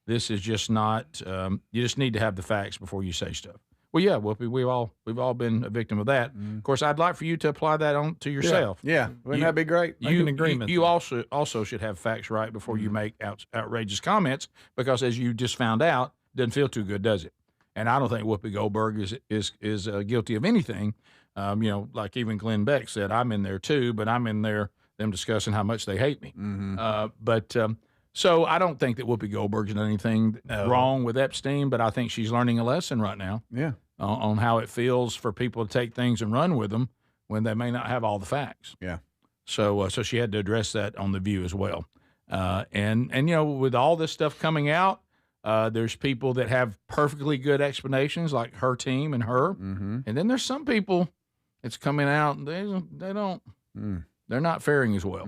this is just not, you just need to have the facts before you say stuff. Well, yeah, Whoopi, we've all been a victim of that. Of course, I'd like for you to apply that on to yourself. Yeah. Wouldn't that be great? You also should have facts right before you make outrageous comments, because as you just found out, it doesn't feel too good, does it? And I don't think Whoopi Goldberg is guilty of anything. Like even Glenn Beck said, I'm in there too, but I'm in there them discussing how much they hate me. So I don't think that Whoopi Goldberg's done anything wrong with Epstein, but I think she's learning a lesson right now. Yeah. On how it feels for people to take things and run with them when they may not have all the facts. Yeah. So she had to address that on The View as well. And with all this stuff coming out, there's people that have perfectly good explanations, like her team and her. And then there's some people it's coming out and they don't. They're not faring as well.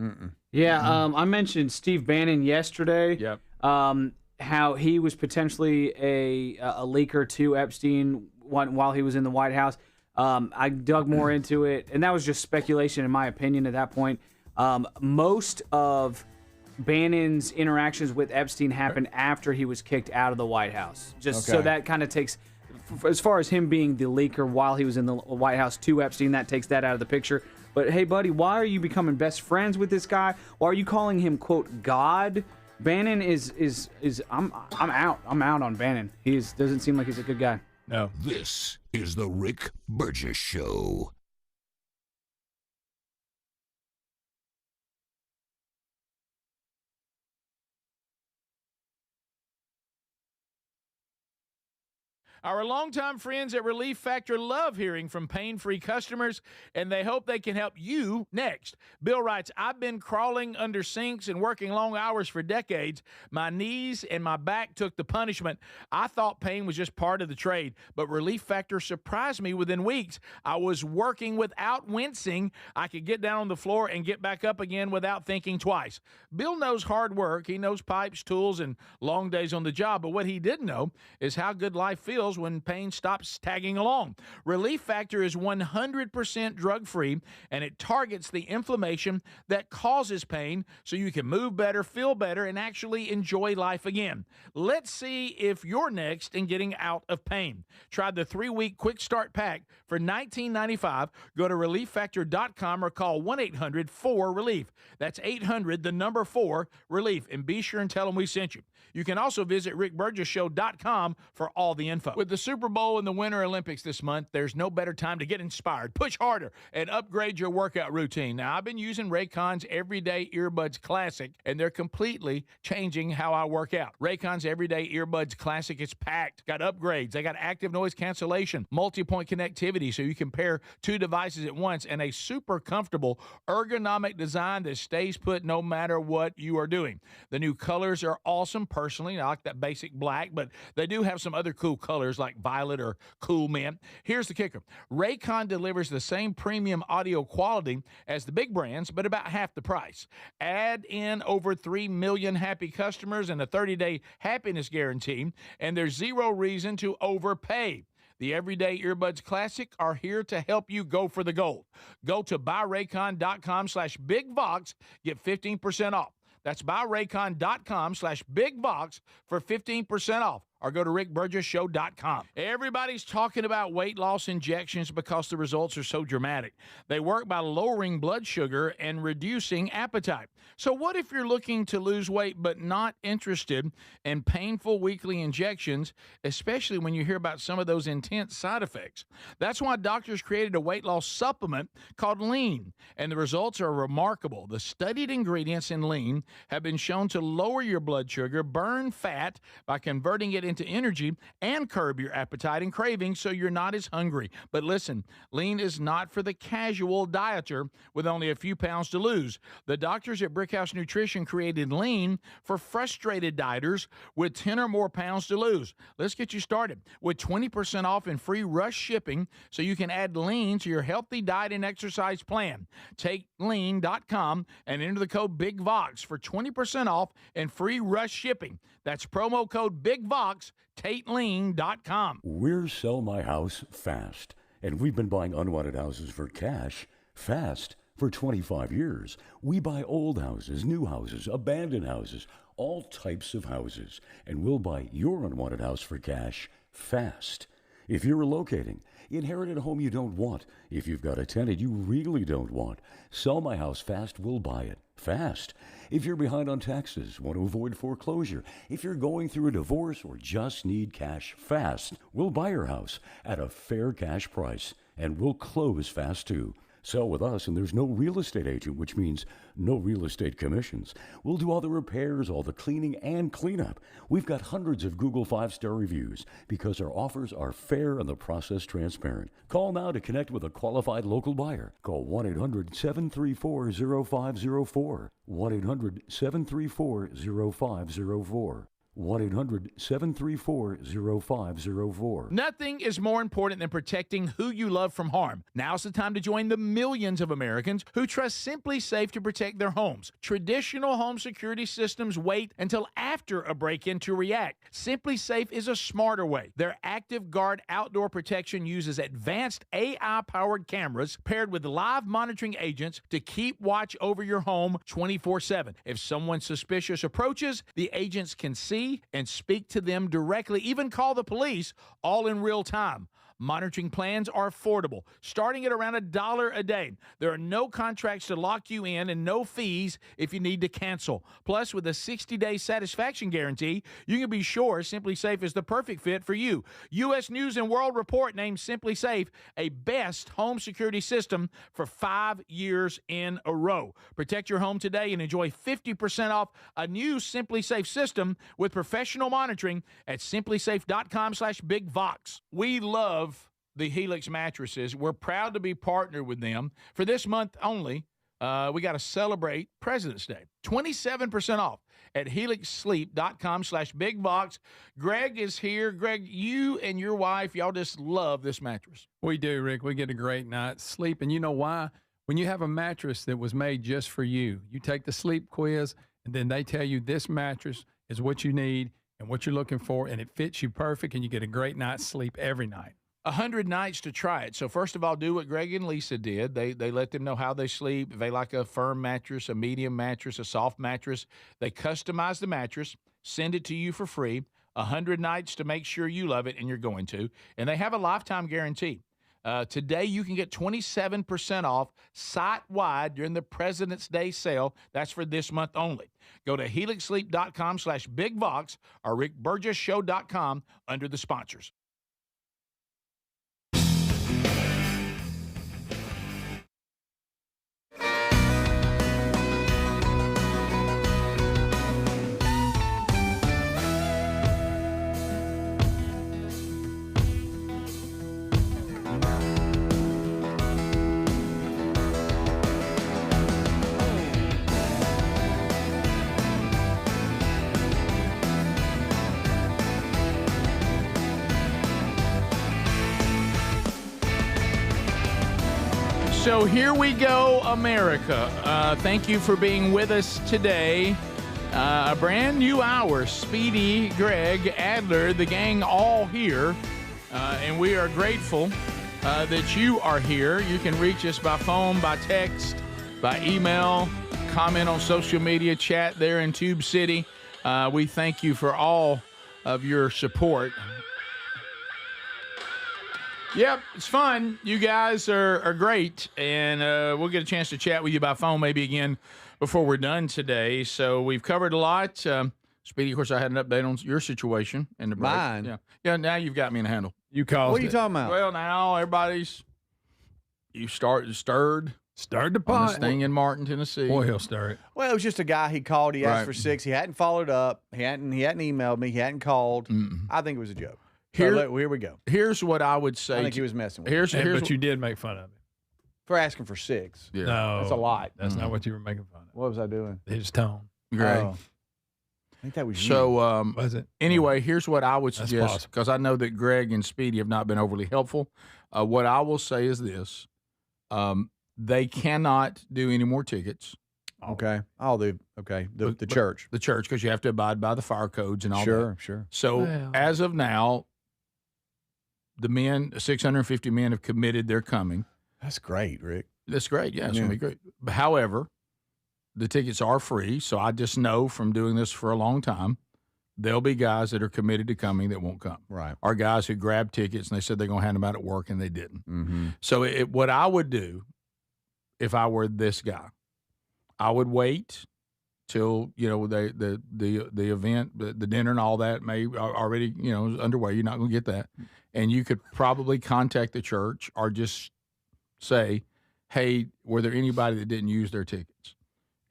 Yeah, I mentioned Steve Bannon yesterday. Yep. How he was potentially a leaker to Epstein while he was in the White House. I dug more into it, and that was just speculation, in my opinion, at that point. Most of Bannon's interactions with Epstein happened after he was kicked out of the White House. So that kind of takes, as far as him being the leaker while he was in the White House to Epstein, that takes that out of the picture. But hey, buddy, why are you becoming best friends with this guy? Why are you calling him, quote, God? Bannon is I'm out. I'm out on Bannon. Doesn't seem like he's a good guy. No. This is the Rick Burgess Show. Our longtime friends at Relief Factor love hearing from pain-free customers, and they hope they can help you next. Bill writes, I've been crawling under sinks and working long hours for decades. My knees and my back took the punishment. I thought pain was just part of the trade, but Relief Factor surprised me within weeks. I was working without wincing. I could get down on the floor and get back up again without thinking twice. Bill knows hard work. He knows pipes, tools, and long days on the job, but what he didn't know is how good life feels when pain stops tagging along. Relief Factor is 100% drug-free, and it targets the inflammation that causes pain so you can move better, feel better, and actually enjoy life again. Let's see if you're next in getting out of pain. Try the 3-week quick start pack for $19.95. Go to ReliefFactor.com or call 1-800-4-RELIEF. That's 800-4-RELIEF, and be sure and tell them we sent you. You can also visit RickBurgessShow.com for all the info. With the Super Bowl and the Winter Olympics this month, there's no better time to get inspired, push harder, and upgrade your workout routine. Now, I've been using Raycon's Everyday Earbuds Classic, and they're completely changing how I work out. Raycon's Everyday Earbuds Classic is packed. Got upgrades. They got active noise cancellation, multi-point connectivity so you can pair 2 devices at once, and a super comfortable ergonomic design that stays put no matter what you are doing. The new colors are awesome. Personally, I like that basic black, but they do have some other cool colors like violet or cool mint. Here's the kicker. Raycon delivers the same premium audio quality as the big brands, but about half the price. Add in over 3 million happy customers and a 30-day happiness guarantee, and there's zero reason to overpay. The Everyday Earbuds Classic are here to help you go for the gold. Go to buyraycon.com/bigvox, get 15% off. That's buyraycon.com/bigvox for 15% off. Or go to rickburgessshow.com. Everybody's talking about weight loss injections because the results are so dramatic. They work by lowering blood sugar and reducing appetite. So what if you're looking to lose weight but not interested in painful weekly injections, especially when you hear about some of those intense side effects? That's why doctors created a weight loss supplement called Lean, and the results are remarkable. The studied ingredients in Lean have been shown to lower your blood sugar, burn fat by converting it into energy, and curb your appetite and cravings so you're not as hungry. But listen, Lean is not for the casual dieter with only a few pounds to lose. The doctors at Brickhouse Nutrition created Lean for frustrated dieters with 10 or more pounds to lose. Let's get you started with 20% off and free rush shipping so you can add Lean to your healthy diet and exercise plan. Take lean.com and enter the code BIGVOX for 20% off and free rush shipping. That's promo code BIGVOX, TateLean.com. We're Sell My House Fast, and we've been buying unwanted houses for cash fast for 25 years. We buy old houses, new houses, abandoned houses, all types of houses, and we'll buy your unwanted house for cash fast. If you're relocating, inherited a home you don't want, if you've got a tenant you really don't want, Sell My House Fast will buy it fast. If you're behind on taxes, want to avoid foreclosure, if you're going through a divorce or just need cash fast, we'll buy your house at a fair cash price, and we'll close fast too. Sell with us, and there's no real estate agent, which means no real estate commissions. We'll do all the repairs, all the cleaning, and cleanup. We've got hundreds of Google 5-star reviews because our offers are fair and the process transparent. Call now to connect with a qualified local buyer. Call 1-800-734-0504. 1-800-734-0504. 1-800-734-0504. Nothing is more important than protecting who you love from harm. Now's the time to join the millions of Americans who trust Simply Safe to protect their homes. Traditional home security systems wait until after a break-in to react. Simply Safe is a smarter way. Their Active Guard outdoor protection uses advanced AI-powered cameras paired with live monitoring agents to keep watch over your home 24/7. If someone suspicious approaches, the agents can see and speak to them directly, even call the police, all in real time. Monitoring plans are affordable, starting at around $1 a day. There are no contracts to lock you in and no fees if you need to cancel. Plus, with a 60-day satisfaction guarantee, you can be sure Simply Safe is the perfect fit for you. U.S. News & World Report named Simply Safe a best home security system for 5 years in a row. Protect your home today and enjoy 50% off a new Simply Safe system with professional monitoring at simplysafe.com/bigvox. We love the Helix mattresses. We're proud to be partnered with them. For this month only, we got to celebrate President's Day. 27% off at helixsleep.com/bigvox. Greg is here. Greg, you and your wife, y'all just love this mattress. We do, Rick. We get a great night's sleep. And you know why? When you have a mattress that was made just for you, you take the sleep quiz, and then they tell you this mattress is what you need and what you're looking for, and it fits you perfect, and you get a great night's sleep every night. 100 nights to try it. So first of all, do what Greg and Lisa did. They let them know how they sleep. If they like a firm mattress, a medium mattress, a soft mattress, they customize the mattress, send it to you for free. 100 nights to make sure you love it, and you're going to. And they have a lifetime guarantee. Today, you can get 27% off site-wide during the President's Day sale. That's for this month only. Go to helixsleep.com/bigvox or rickburgessshow.com under the sponsors. So here we go, America. Thank you for being with us today. A brand new hour. Speedy, Greg, Adler, the gang all here. And we are grateful that you are here. You can reach us by phone, by text, by email, comment on social media, chat there in Tube City. We thank you for all of your support. Yep, it's fun. You guys are great, and we'll get a chance to chat with you by phone maybe again before we're done today. So we've covered a lot. Speedy, of course, I had an update on your situation in the break. Mine? Yeah, now you've got me in a handle. You caused What are you talking about? Well, now you stirred the on this pot. thing in Martin, Tennessee. Boy, he'll stir it. Well, it was just a guy. He called. He asked Right. for 6. He hadn't followed up. He hadn't emailed me. He hadn't called. I think it was a joke. Here- Here we go. Here's what I would say. I think he was messing with Here's me. But you did make fun of him. For asking for 6. Yeah. No. That's a lot. That's not what you were making fun of. What was I doing? His tone. Greg. Oh. I think that was you. So, Was it? anyway, here's what I would That's suggest, possible. because I know that Greg and Speedy have not been overly helpful. What I will say is this. They cannot do any more tickets. Okay. The But- church. The church, because you have to abide by the fire codes and all that. Sure. So Well. as of now, the 650 men have committed they're coming. That's great, Rick. That's great. Yeah, it's going to be great. But however, the tickets are free. So I just know from doing this for a long time, there'll be guys that are committed to coming that won't come. Right. Or guys who grabbed tickets and they said they're going to hand them out at work and they didn't. Mm-hmm. So what I would do if I were this guy, I would wait till, the event, the dinner and all that may already, is underway. You're not going to get that. And you could probably contact the church or just say, hey, were there anybody that didn't use their tickets?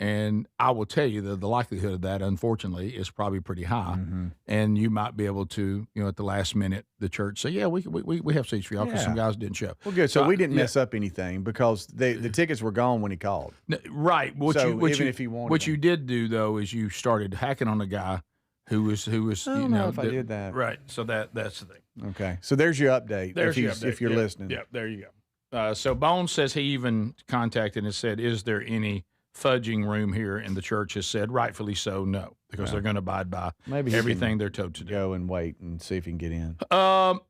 And I will tell you that the likelihood of that, unfortunately, is probably pretty high. Mm-hmm. And you might be able to, at the last minute, the church say, yeah, we have seats for y'all because some guys didn't show. Well, good. So we didn't yeah. mess up anything because the tickets were gone when he called. Right. If he wanted what them. you did do, though, is you started hacking on a guy who was I don't know if I did that. Right. So that's the thing. Okay. So there's your update. If you're Yeah. listening. Yeah, there you go. So Bones says he even contacted and said, is there any fudging room here? And the church has said, rightfully so, no, because they're going to abide by everything they're told to do. Go and wait and see if he can get in.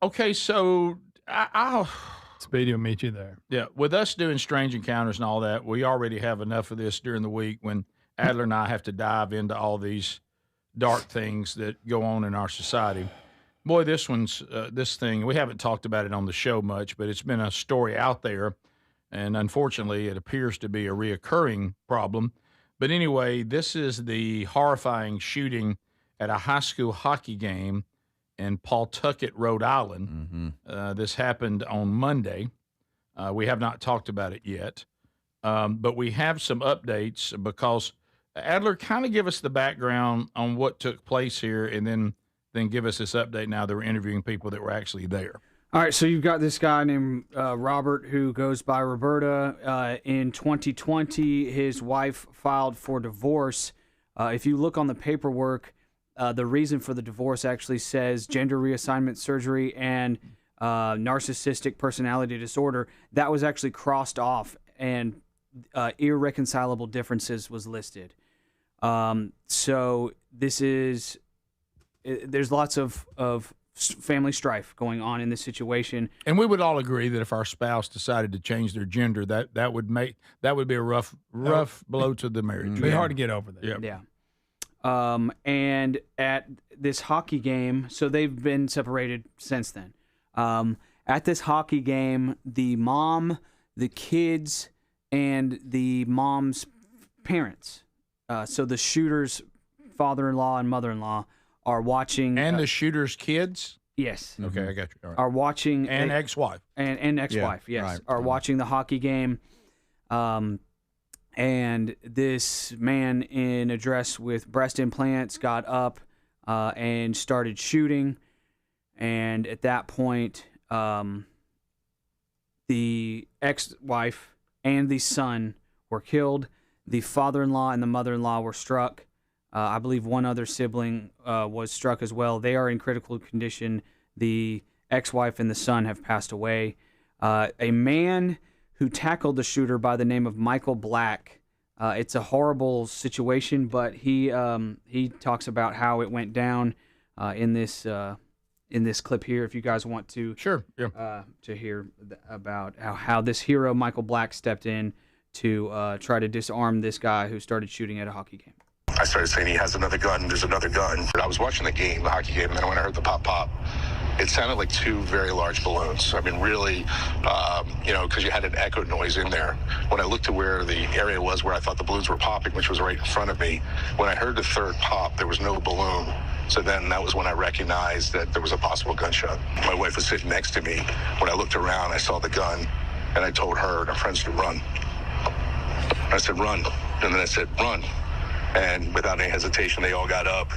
Okay, so I'll Speedy will meet you there. Yeah, with us doing Strange Encounters and all that, we already have enough of this during the week when Adler and I have to dive into all these dark things that go on in our society. Boy, this thing, we haven't talked about it on the show much, but it's been a story out there, and unfortunately, it appears to be a reoccurring problem. But anyway, this is the horrifying shooting at a high school hockey game in Pawtucket, Rhode Island. Mm-hmm. This happened on Monday. We have not talked about it yet, but we have some updates because Adler, kind of give us the background on what took place here, and then give us this update now that we're interviewing people that were actually there. All right, so you've got this guy named Robert who goes by Roberta. In 2020, his wife filed for divorce. If you look on the paperwork, the reason for the divorce actually says gender reassignment surgery and narcissistic personality disorder. That was actually crossed off, and irreconcilable differences was listed. So this is, there's lots of family strife going on in this situation. And we would all agree that if our spouse decided to change their gender, that would be a rough blow to the marriage. It'd be hard to get over that. Yeah. And at this hockey game, so they've been separated since then. At this hockey game, the mom, the kids, and the mom's parents, so the shooter's father-in-law and mother-in-law, are watching. And the shooter's kids? Yes. Okay, I got you. All right. Are watching. And ex-wife. And ex-wife, yes. right. Are watching the hockey game. And this man in a dress with breast implants got up and started shooting. And at that point, the ex-wife and the son were killed. The father-in-law and the mother-in-law were struck. I believe one other sibling was struck as well. They are in critical condition. The ex-wife and the son have passed away. A man who tackled the shooter by the name of Michael Black. It's a horrible situation, but he talks about how it went down in this in this clip here, if you guys want to. Sure. Yeah. To hear about how this hero, Michael Black, stepped in to try to disarm this guy who started shooting at a hockey game. I started saying he has another gun, there's another gun. But I was watching the game, the hockey game, and then when I heard the pop, it sounded like two very large balloons. I mean, really, because you had an echo noise in there. When I looked to where the area was where I thought the balloons were popping, which was right in front of me, when I heard the third pop, there was no balloon. So then that was when I recognized that there was a possible gunshot. My wife was sitting next to me. When I looked around, I saw the gun, and I told her and our friends to run. I said, run. And then I said, run. And without any hesitation, they all got up.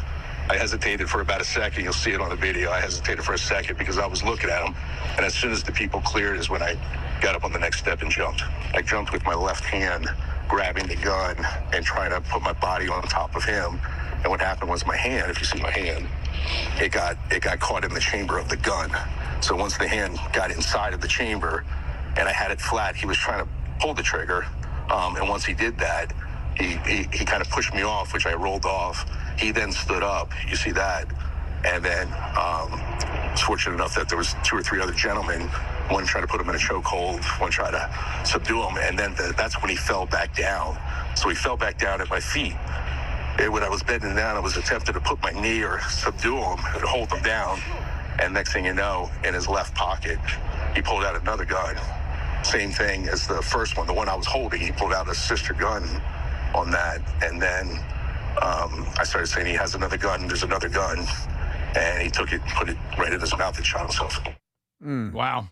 I hesitated for about a second. You'll see it on the video. I hesitated for a second because I was looking at them. And as soon as the people cleared is when I got up on the next step and jumped. I jumped with my left hand, grabbing the gun and trying to put my body on top of him. And what happened was my hand, if you see my hand, it got caught in the chamber of the gun. So once the hand got inside of the chamber and I had it flat, he was trying to pull the trigger. And once he did that, he kind of pushed me off, which I rolled off. He then stood up, you see that, and then I was fortunate enough that there was 2 or 3 other gentlemen, one tried to put him in a chokehold, one tried to subdue him, and then that's when he fell back down. So he fell back down at my feet. And when I was bending down, I was attempting to put my knee or subdue him and hold him down, and next thing you know, in his left pocket, he pulled out another gun. Same thing as the first one, the one I was holding, he pulled out a sister gun on that, and then I started saying he has another gun, there's another gun, and he took it, put it right in his mouth and shot himself. Wow.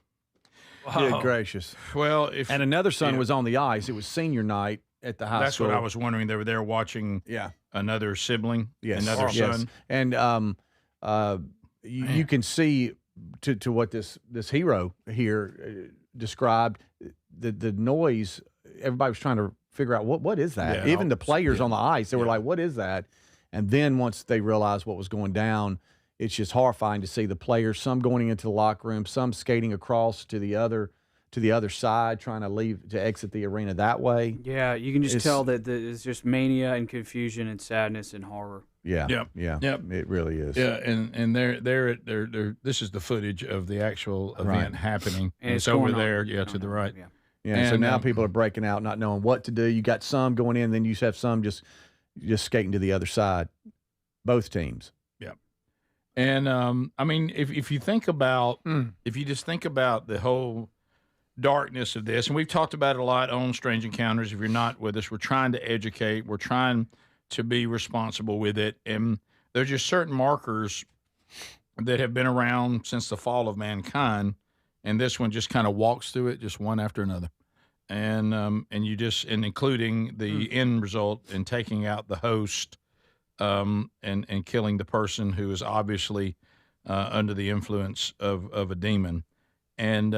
Good gracious. Well, and another son was on the ice. It was senior night at the high That's school. what I was wondering. They were there watching another sibling, another son. And you can see to what this hero here described, the noise. Everybody was trying to figure out what is that. Yeah, Even the players on the ice, they were like, "What is that?" And then once they realized what was going down, it's just horrifying to see the players. Some going into the locker room, some skating across to the other side, trying to exit the arena that way. Yeah, you can just tell that it's just mania and confusion and sadness and horror. Yeah, Yep. It really is. Yeah, and they're this is the footage of the actual event happening. And it's over there, to the right. Yeah, and so now people are breaking out, not knowing what to do. You got some going in, then you have some just skating to the other side. Both teams. Yeah. And I mean, if you think about, if you just think about the whole darkness of this, and we've talked about it a lot on Strange Encounters. If you're not with us, we're trying to educate. We're trying to be responsible with it. And there's just certain markers that have been around since the fall of mankind. And this one just kind of walks through it, just one after another, and including the end result in taking out the host, and killing the person who is obviously under the influence of a demon, and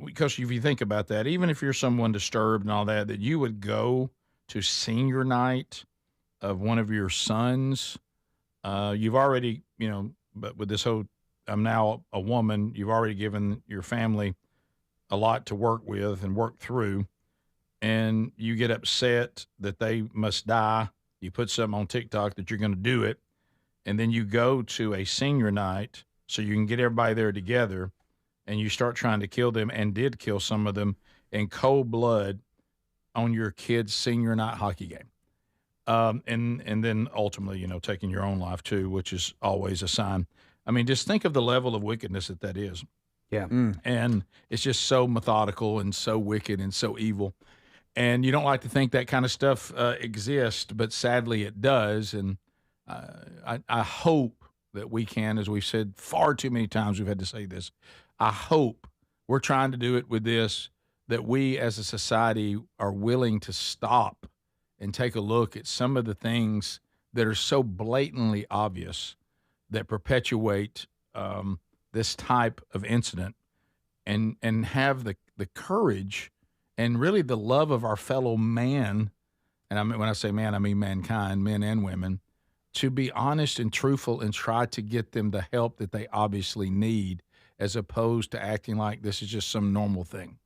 because if you think about that, even if you're someone disturbed and all that you would go to senior night of one of your sons, you've already but with this whole. I'm now a woman. You've already given your family a lot to work with and work through, and you get upset that they must die. You put something on TikTok that you're going to do it, and then you go to a senior night so you can get everybody there together, and you start trying to kill them and did kill some of them in cold blood on your kid's senior night hockey game. And then ultimately, taking your own life too, which is always a sign. I mean, just think of the level of wickedness that is. Yeah. And it's just so methodical and so wicked and so evil. And you don't like to think that kind of stuff exists, but sadly it does. And I hope that we can, as we've said far too many times, we've had to say this, I hope we're trying to do it with this, that we as a society are willing to stop and take a look at some of the things that are so blatantly obvious that perpetuate this type of incident, and have the courage and really the love of our fellow man, and when I say man, I mean mankind, men and women, to be honest and truthful and try to get them the help that they obviously need, as opposed to acting like this is just some normal thing.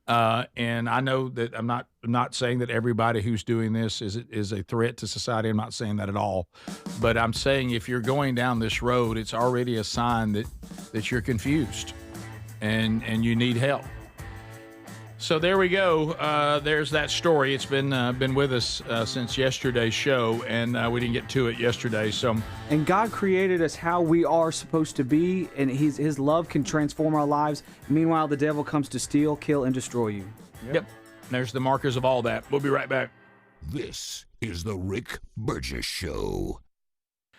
And I know that I'm not saying that everybody who's doing this is a threat to society. I'm not saying that at all. But I'm saying if you're going down this road, it's already a sign that you're confused and you need help. So there we go. There's that story. It's been with us since yesterday's show, and we didn't get to it yesterday. And God created us how we are supposed to be, and His love can transform our lives. Meanwhile, the devil comes to steal, kill, and destroy you. Yep. There's the markers of all that. We'll be right back. This is the Rick Burgess Show.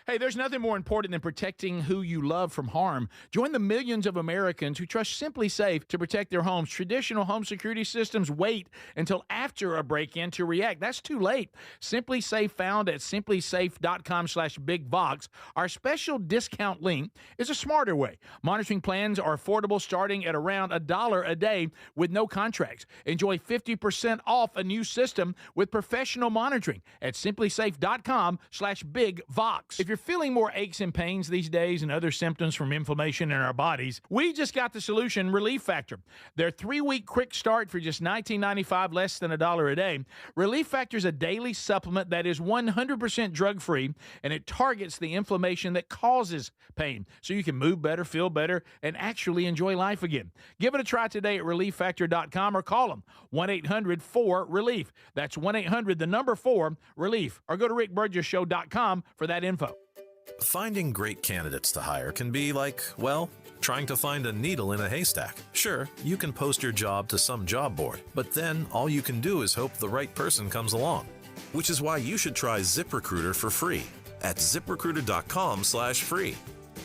Hey, there's nothing more important than protecting who you love from harm. Join the millions of Americans who trust SimpliSafe to protect their homes. Traditional home security systems wait until after a break-in to react. That's too late. SimpliSafe, found at simplisafe.com/bigvox. Our special discount link is a smarter way. Monitoring plans are affordable, starting at around $1 a day with no contracts. Enjoy 50% off a new system with professional monitoring at simplisafe.com/bigvox. If you're feeling more aches and pains these days and other symptoms from inflammation in our bodies, we just got the solution, Relief Factor. Their 3-week quick start for just $19.95, less than $1 a day. Relief Factor is a daily supplement that is 100% drug-free, and it targets the inflammation that causes pain, so you can move better, feel better, and actually enjoy life again. Give it a try today at ReliefFactor.com or call them 1-800-4-RELIEF. That's 1-800-4-RELIEF, or go to RickBurgessShow.com for that info. Finding great candidates to hire can be like, well, trying to find a needle in a haystack. Sure, you can post your job to some job board, but then all you can do is hope the right person comes along. Which is why you should try ZipRecruiter for free at ZipRecruiter.com/free.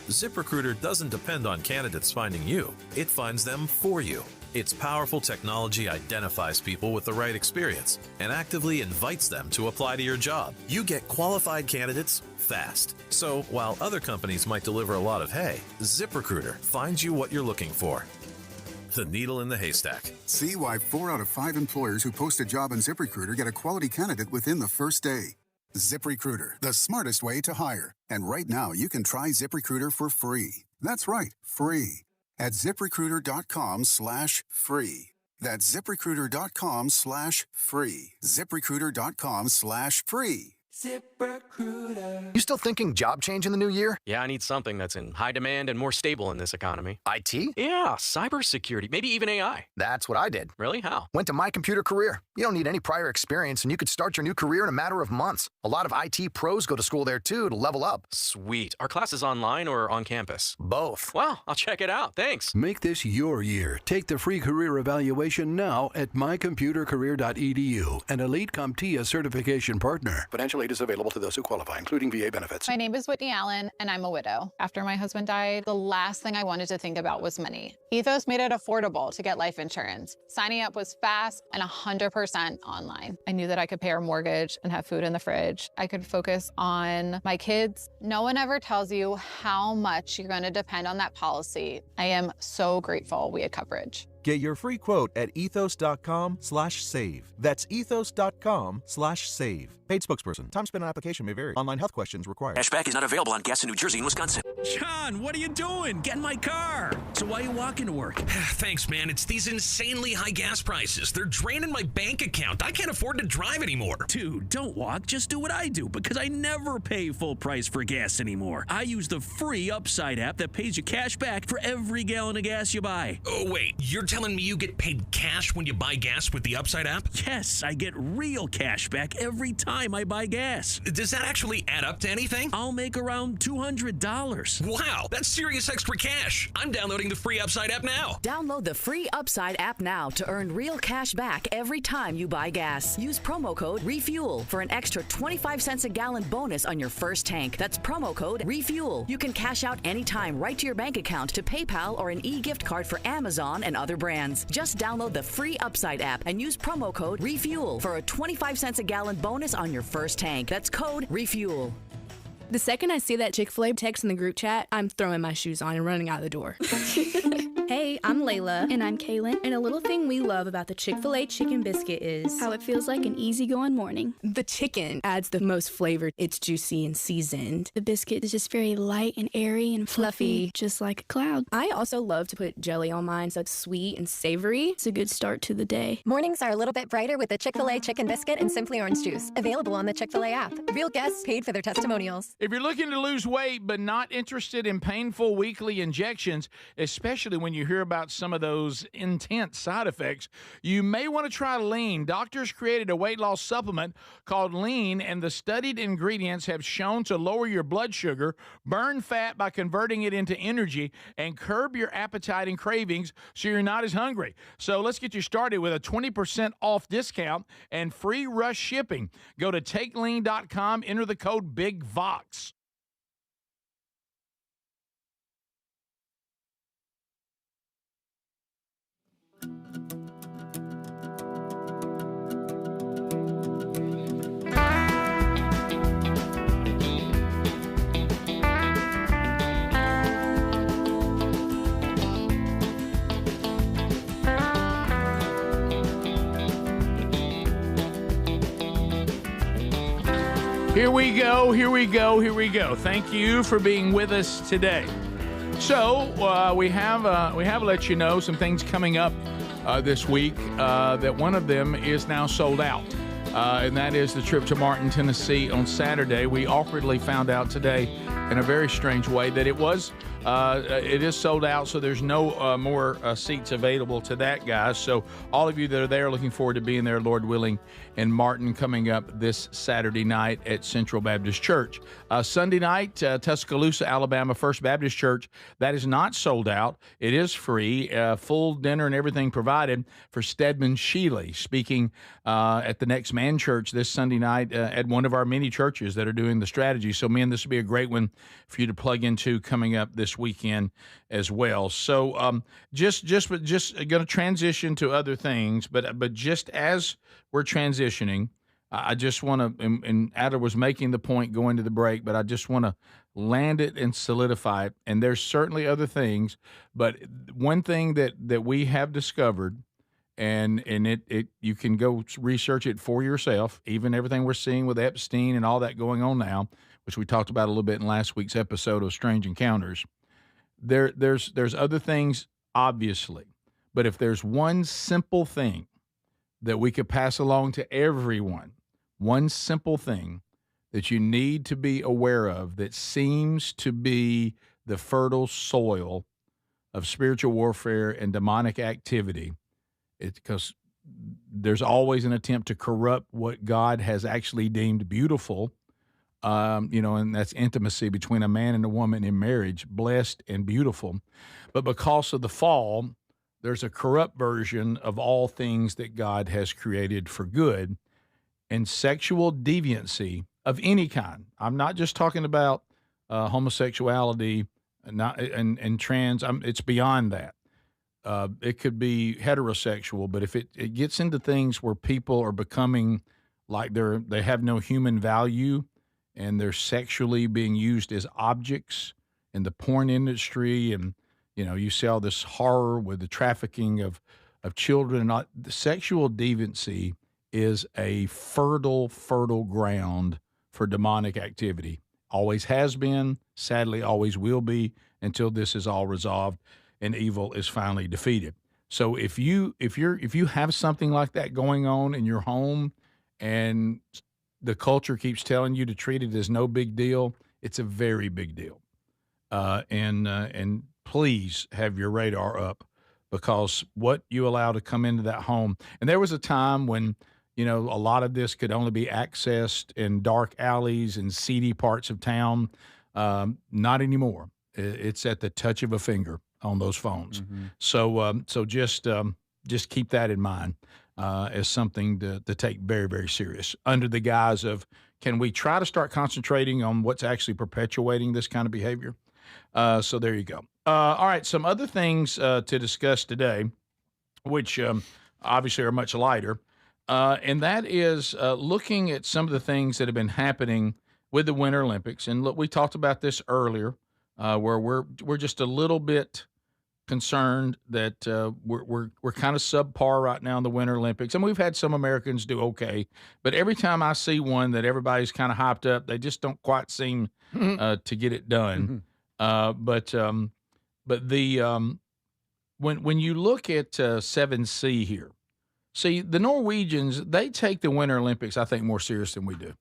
ZipRecruiter doesn't depend on candidates finding you. It finds them for you. Its powerful technology identifies people with the right experience and actively invites them to apply to your job. You get qualified candidates fast. So while other companies might deliver a lot of hay, ZipRecruiter finds you what you're looking for. The needle in the haystack. See why 4 out of 5 employers who post a job on ZipRecruiter get a quality candidate within the first day. ZipRecruiter, the smartest way to hire. And right now, you can try ZipRecruiter for free. That's right, free. At ZipRecruiter.com/free. That's ZipRecruiter.com/free. ZipRecruiter.com/free. ZipRecruiter. You still thinking job change in the new year? Yeah, I need something that's in high demand and more stable in this economy. IT? Yeah, cybersecurity, maybe even AI. That's what I did. Really? How? Went to My Computer Career. You don't need any prior experience, and you could start your new career in a matter of months. A lot of IT pros go to school there, too, to level up. Sweet. Are classes online or on campus? Both. Well, I'll check it out. Thanks. Make this your year. Take the free career evaluation now at mycomputercareer.edu, an Elite CompTIA certification partner. Financial aid is available to those who qualify, including VA benefits. My name is Whitney Allen, and I'm a widow. After my husband died, the last thing I wanted to think about was money. Ethos made it affordable to get life insurance. Signing up was fast and 100% online. I knew that I could pay our mortgage and have food in the fridge. I could focus on my kids. No one ever tells you how much you're going to depend on that policy. I am so grateful we had coverage. Get your free quote at ethos.com/save. That's ethos.com/save. Paid spokesperson. Time spent on application may vary. Online health questions required. Cashback is not available on gas in New Jersey and Wisconsin. John, what are you doing? Get in my car. So why are you walking to work? Thanks, man. It's these insanely high gas prices. They're draining my bank account. I can't afford to drive anymore. Dude, don't walk. Just do what I do, because I never pay full price for gas anymore. I use the free Upside app that pays you cash back for every gallon of gas you buy. Oh, wait. You're telling me you get paid cash when you buy gas with the Upside app? Yes, I get real cash back every time I buy gas. Does that actually add up to anything? I'll make around $200. Wow, that's serious extra cash. I'm downloading the free Upside app now. Download the free Upside app now to earn real cash back every time you buy gas. Use promo code REFUEL for an extra 25 cents a gallon bonus on your first tank. That's promo code REFUEL. You can cash out anytime right to your bank account, to PayPal, or an e-gift card for Amazon and other brands. Just download the free Upside app and use promo code REFUEL for a 25 cents a gallon bonus on your first tank. That's code REFUEL. The second I see that Chick-fil-A text in the group chat, I'm throwing my shoes on and running out the door. Hey, I'm Layla. And I'm Kaylin. And a little thing we love about the Chick-fil-A chicken biscuit is how it feels like an easygoing morning. The chicken adds the most flavor. It's juicy and seasoned. The biscuit is just very light and airy and fluffy, just like a cloud. I also love to put jelly on mine so it's sweet and savory. It's a good start to the day. Mornings are a little bit brighter with the Chick-fil-A chicken biscuit and Simply Orange Juice. Available on the Chick-fil-A app. Real guests paid for their testimonials. If you're looking to lose weight but not interested in painful weekly injections, especially when you hear about some of those intense side effects, you may want to try Lean. Doctors created a weight loss supplement called Lean, and the studied ingredients have shown to lower your blood sugar, burn fat by converting it into energy, and curb your appetite and cravings so you're not as hungry. So let's get you started with a 20% off discount and free rush shipping. Go to takelean.com, enter the code BIGVOX. Here we go, here we go, here we go. Thank you for being with us today. So we have let you know some things coming up this week. That one of them is now sold out, and that is the trip to Martin, Tennessee on Saturday. We awkwardly found out today, in a very strange way, that it is sold out. So there's no more seats available to that, guys. So all of you that are there, looking forward to being there, Lord willing, in Martin coming up this Saturday night at Central Baptist Church. Sunday night, Tuscaloosa, Alabama, First Baptist Church. That is not sold out. It is free, full dinner and everything provided for Stedman Shealy, speaking at the Next Man Church this Sunday night at one of our many churches that are doing the strategy. So, man, this will be a great one for you to plug into coming up this weekend as well. So just going to transition to other things, but just as we're transitioning, I just want to, and Adler was making the point going to the break, but I just want to land it and solidify it. And there's certainly other things, but one thing that we have discovered, and it you can go research it for yourself, even everything we're seeing with Epstein and all that going on now, which we talked about a little bit in last week's episode of Strange Encounters. There's other things, obviously, but if there's one simple thing that we could pass along to everyone, one simple thing that you need to be aware of that seems to be the fertile soil of spiritual warfare and demonic activity, it's because there's always an attempt to corrupt what God has actually deemed beautiful. And that's intimacy between a man and a woman in marriage, blessed and beautiful. But because of the fall, there's a corrupt version of all things that God has created for good, and sexual deviancy of any kind. I'm not just talking about homosexuality and trans. It's beyond that. It could be heterosexual, but if it gets into things where people are becoming like they have no human value, and they're sexually being used as objects in the porn industry, and you see all this horror with the trafficking of children. The sexual deviancy is a fertile ground for demonic activity. Always has been, sadly always will be, until this is all resolved and evil is finally defeated. So if you have something like that going on in your home, and the culture keeps telling you to treat it as no big deal, it's a very big deal. And please have your radar up, because what you allow to come into that home. And there was a time when, a lot of this could only be accessed in dark alleys and seedy parts of town. Not anymore. It's at the touch of a finger on those phones. Mm-hmm. So just keep that in mind. As something to take very, very serious, under the guise of, can we try to start concentrating on what's actually perpetuating this kind of behavior? So there you go. All right, some other things to discuss today, which obviously are much lighter, and that is looking at some of the things that have been happening with the Winter Olympics. And look, we talked about this earlier, where we're just a little bit concerned that we're kind of subpar right now in the Winter Olympics. And we've had some Americans do okay, but every time I see one that everybody's kind of hyped up, they just don't quite seem to get it done. But when you look at 7C here, see, the Norwegians, they take the Winter Olympics, I think, more serious than we do.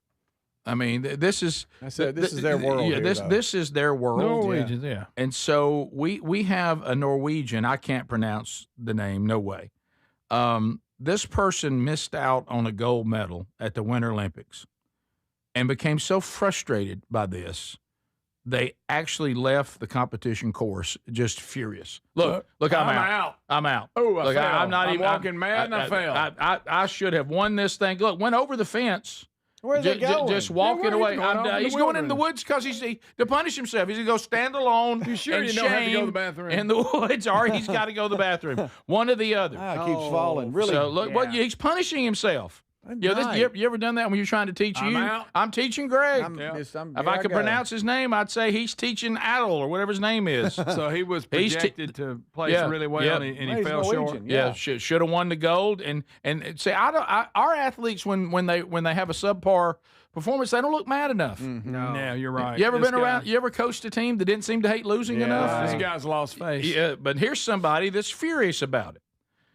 I mean, this is their world. Yeah, this is their world. Norwegians, yeah. And so we have a Norwegian. I can't pronounce the name. No way. This person missed out on a gold medal at the Winter Olympics, and became so frustrated by this, they actually left the competition course just furious. Look! I'm out. I'm out. Oh, I fell. I'm walking mad and I fell. I should have won this thing. Look, went over the fence. Where's he going? Just walking away. He's going in the woods because to punish himself. He's going to go stand alone You sure and you don't have to go to shame the bathroom? in the woods, or he's got to go to the bathroom. One or the other. It keeps falling. Really? So look, he's punishing himself. You ever done that when you're trying to teach you? I'm teaching Greg. If I could pronounce his name, I'd say he's teaching Adel or whatever his name is. So he was projected to place really well, and he fell short. Yeah, should have won the gold. And say, our athletes when they have a subpar performance, they don't look mad enough. No, yeah, you're right. You ever been around? You ever coached a team that didn't seem to hate losing enough? This guy's lost face. Yeah, but here's somebody that's furious about it.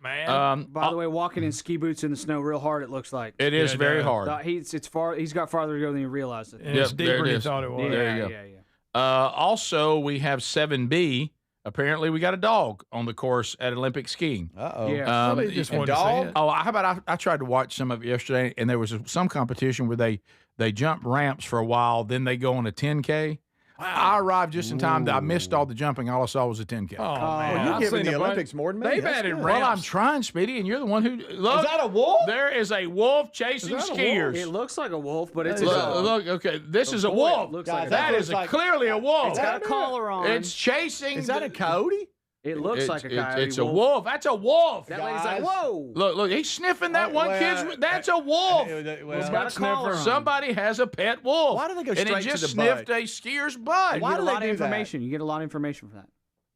Man, by the way, walking in ski boots in the snow real hard, it looks like. It is very hard. He's got farther to go than he realized it. It's deeper than he thought it was. There you go. Also, we have 7B. Apparently, we got a dog on the course at Olympic skiing. Yeah. Just a dog? Oh, how about I tried to watch some of it yesterday, and there was some competition where they jump ramps for a while, then they go on a 10K. Wow. I arrived just in time that I missed all the jumping. All I saw was a 10K. Oh, man. You're giving the Olympics more than me. They've added ramps. Well, I'm trying, Speedy, and you're the one who... Look, is that a wolf? There is a wolf chasing skiers. It looks like a wolf, but it's Look, okay, this is a wolf. That is clearly a wolf. It's got a collar on. It's chasing... Is that a coyote? It looks like a coyote. It's a wolf. That's a wolf. That lady's like, whoa. Look, he's sniffing that one kid's... That's a wolf. It's got a collar on. Somebody has a pet wolf. Why do they go straight to the butt? And it just sniffed a skier's butt. Why do they do information? You get a lot of information for that.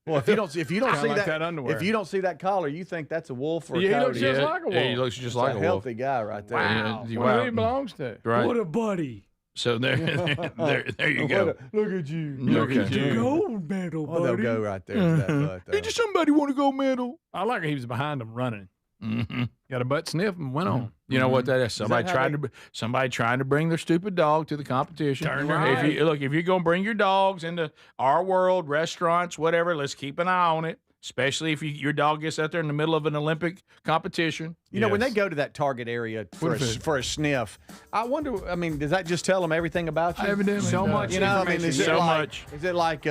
Well, if you don't see that underwear. if you don't see that collar, you think that's a wolf or a he coyote. looks just like a wolf. Yeah, he looks just like a wolf. Healthy guy right there. Wow. Who he belongs to. Right. What a buddy. So there you go. Look at you. Look at you. Gold medal, buddy. They'll go right there to that butt, though. Did somebody want to go medal? I like he was behind him running. Got a butt sniff and went on. You know what that is? Somebody trying to bring their stupid dog to the competition. If you're going to bring your dogs into our world, restaurants, whatever, let's keep an eye on it. Especially if your dog gets out there in the middle of an Olympic competition. You know, when they go to that target area for a sniff, I wonder, I mean, does that just tell them everything about you? Evidently so much information. I mean, Is it like, you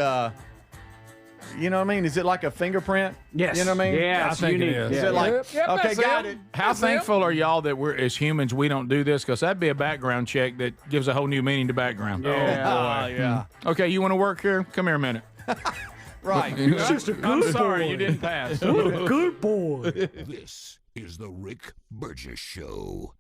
know what I mean? Is it like a fingerprint? Yes. You know what I mean? Yeah, I think unique. it is. Is it like, okay, got it. How thankful are y'all that we're, as humans, we don't do this? Because that'd be a background check that gives a whole new meaning to background. Yeah. Okay, you want to work here? Come here a minute. Right. I'm sorry, you didn't pass. What a good boy. This is the Rick Burgess Show.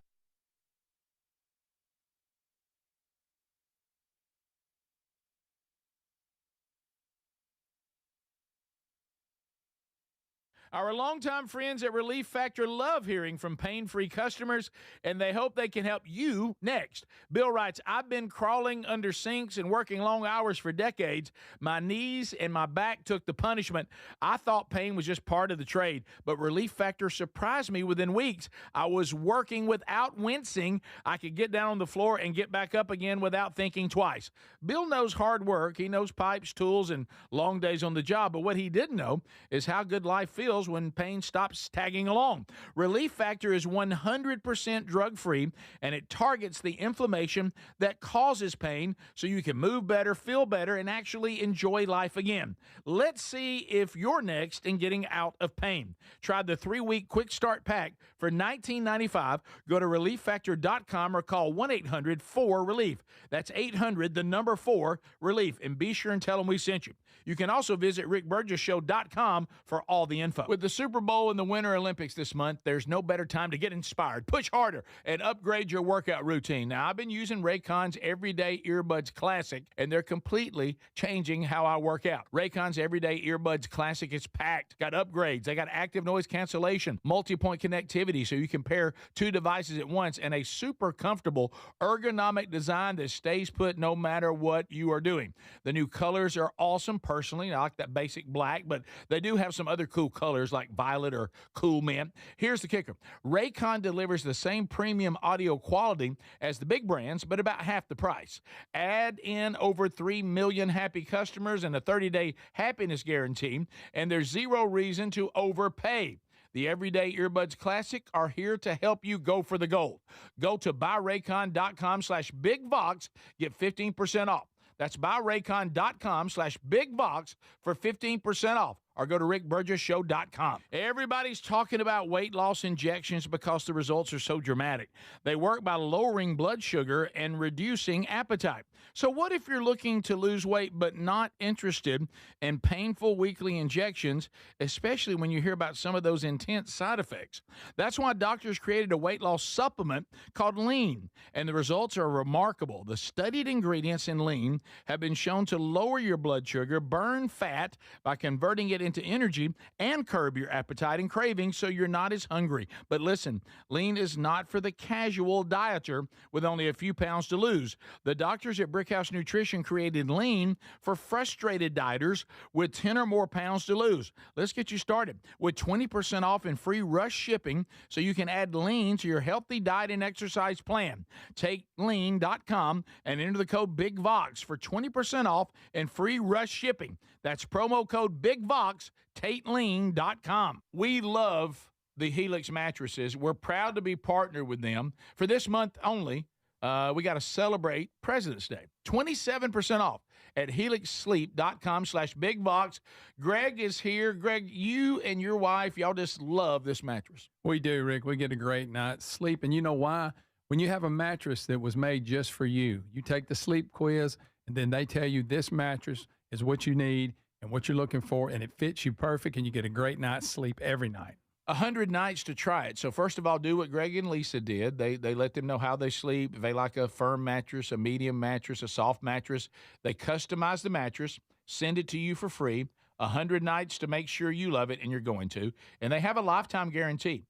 Our longtime friends at Relief Factor love hearing from pain-free customers, and they hope they can help you next. Bill writes, I've been crawling under sinks and working long hours for decades. My knees and my back took the punishment. I thought pain was just part of the trade, but Relief Factor surprised me within weeks. I was working without wincing. I could get down on the floor and get back up again without thinking twice. Bill knows hard work. He knows pipes, tools, and long days on the job, but what he didn't know is how good life feels when pain stops tagging along. Relief Factor is 100% drug-free, and it targets the inflammation that causes pain so you can move better, feel better, and actually enjoy life again. Let's see if you're next in getting out of pain. Try the 3-week Quick Start Pack for $19.95. Go to ReliefFactor.com or call 1-800-4-RELIEF. That's 800-4-RELIEF, and be sure and tell them we sent you. You can also visit RickBurgessShow.com for all the info. With the Super Bowl and the Winter Olympics this month, there's no better time to get inspired, push harder, and upgrade your workout routine. Now, I've been using Raycon's Everyday Earbuds Classic, and they're completely changing how I work out. Raycon's Everyday Earbuds Classic is packed. Got upgrades. They got active noise cancellation, multi-point connectivity, so you can pair two devices at once, and a super comfortable ergonomic design that stays put no matter what you are doing. The new colors are awesome. Personally, I like that basic black, but they do have some other cool colors like violet or cool mint. Here's the kicker. Raycon delivers the same premium audio quality as the big brands, but about half the price. Add in over 3 million happy customers and a 30-day happiness guarantee, and there's zero reason to overpay. The Everyday Earbuds Classic are here to help you go for the gold. Go to buyraycon.com/bigvox, get 15% off. That's buyraycon.com/bigvox for 15% off. Or go to rickburgessshow.com. Everybody's talking about weight loss injections because the results are so dramatic. They work by lowering blood sugar and reducing appetite. So what if you're looking to lose weight but not interested in painful weekly injections, especially when you hear about some of those intense side effects? That's why doctors created a weight loss supplement called Lean, and the results are remarkable. The studied ingredients in Lean have been shown to lower your blood sugar, burn fat by converting it into energy, and curb your appetite and cravings so you're not as hungry. But listen, Lean is not for the casual dieter with only a few pounds to lose. The doctors at Brickhouse Nutrition created Lean for frustrated dieters with 10 or more pounds to lose. Let's get you started with 20% off and free rush shipping so you can add Lean to your healthy diet and exercise plan. Take lean.com and enter the code BIGVOX for 20% off and free rush shipping. That's promo code BIGVOX, TateLean.com. We love the Helix mattresses. We're proud to be partnered with them. For this month only, we got to celebrate President's Day. 27% off at helixsleep.com/bigvox. Greg is here. Greg, you and your wife, y'all just love this mattress. We do, Rick. We get a great night's sleep. And you know why? When you have a mattress that was made just for you, you take the sleep quiz, and then they tell you this mattress is what you need and what you're looking for, and it fits you perfect, and you get a great night's sleep every night. 100 nights to try it. So first of all, do what Greg and Lisa did. They let them know how they sleep. If they like a firm mattress, a medium mattress, a soft mattress, they customize the mattress, send it to you for free. 100 nights to make sure you love it, and you're going to. And they have a lifetime guarantee.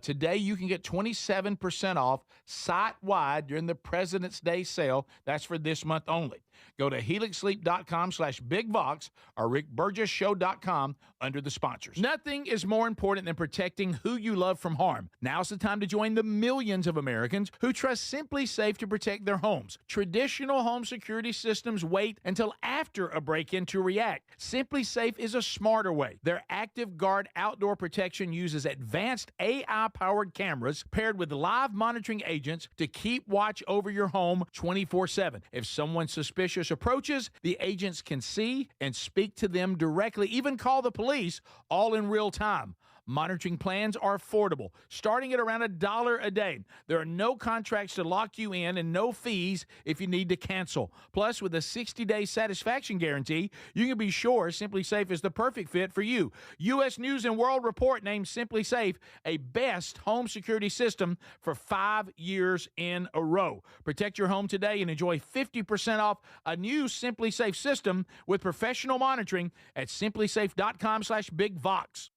Today, you can get 27% off site-wide during the President's Day sale. That's for this month only. Go to helixsleep.com/bigvox or rickburgessshow.com under the sponsors. Nothing is more important than protecting who you love from harm. Now's the time to join the millions of Americans who trust Simply Safe to protect their homes. Traditional home security systems wait until after a break-in to react. Simply Safe is a smarter way. Their Active Guard outdoor protection uses advanced AI-powered cameras paired with live monitoring agents to keep watch over your home 24/7. If someone suspicious approaches, the agents can see and speak to them directly, even call the police, all in real time. Monitoring plans are affordable, starting at around $1 a day. There are no contracts to lock you in and no fees if you need to cancel. Plus, with a 60-day satisfaction guarantee, you can be sure Simply Safe is the perfect fit for you. U.S. News & World Report named Simply Safe a best home security system for 5 years in a row. Protect your home today and enjoy 50% off a new Simply Safe system with professional monitoring at simplysafe.com/bigvox.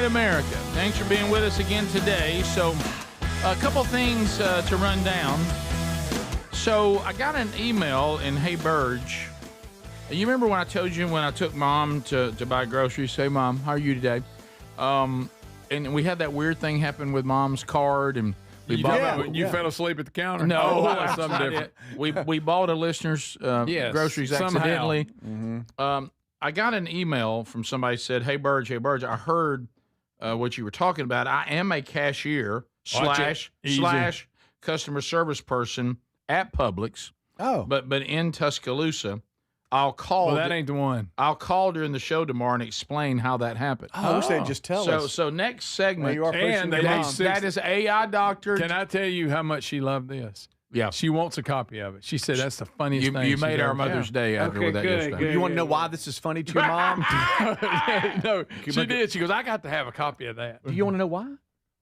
America. Thanks for being with us again today. So a couple things to run down. So I got an email in Hey Burge. You remember when I told you when I took Mom to buy groceries? Say, Mom, how are you today? And we had that weird thing happen with Mom's card, and you fell asleep at the counter. No, that's something different. We bought a listener's groceries accidentally. Mm-hmm. I got an email from somebody said, Hey Burge, I heard what you were talking about. I am a cashier, / customer service person at Publix. Oh. But in Tuscaloosa. I'll call. Well, that ain't the one. I'll call during the show tomorrow and explain how that happened. I wish they'd just tell us. So next segment. You are and that is AI doctor. Can I tell you how much she loved this? Yeah. She wants a copy of it. She said that's the funniest thing. You she's made our ever- Mother's Day after with that yesterday. You want to know why this is funny to your mom? No, she did. She goes, I got to have a copy of that. Do you want to know why?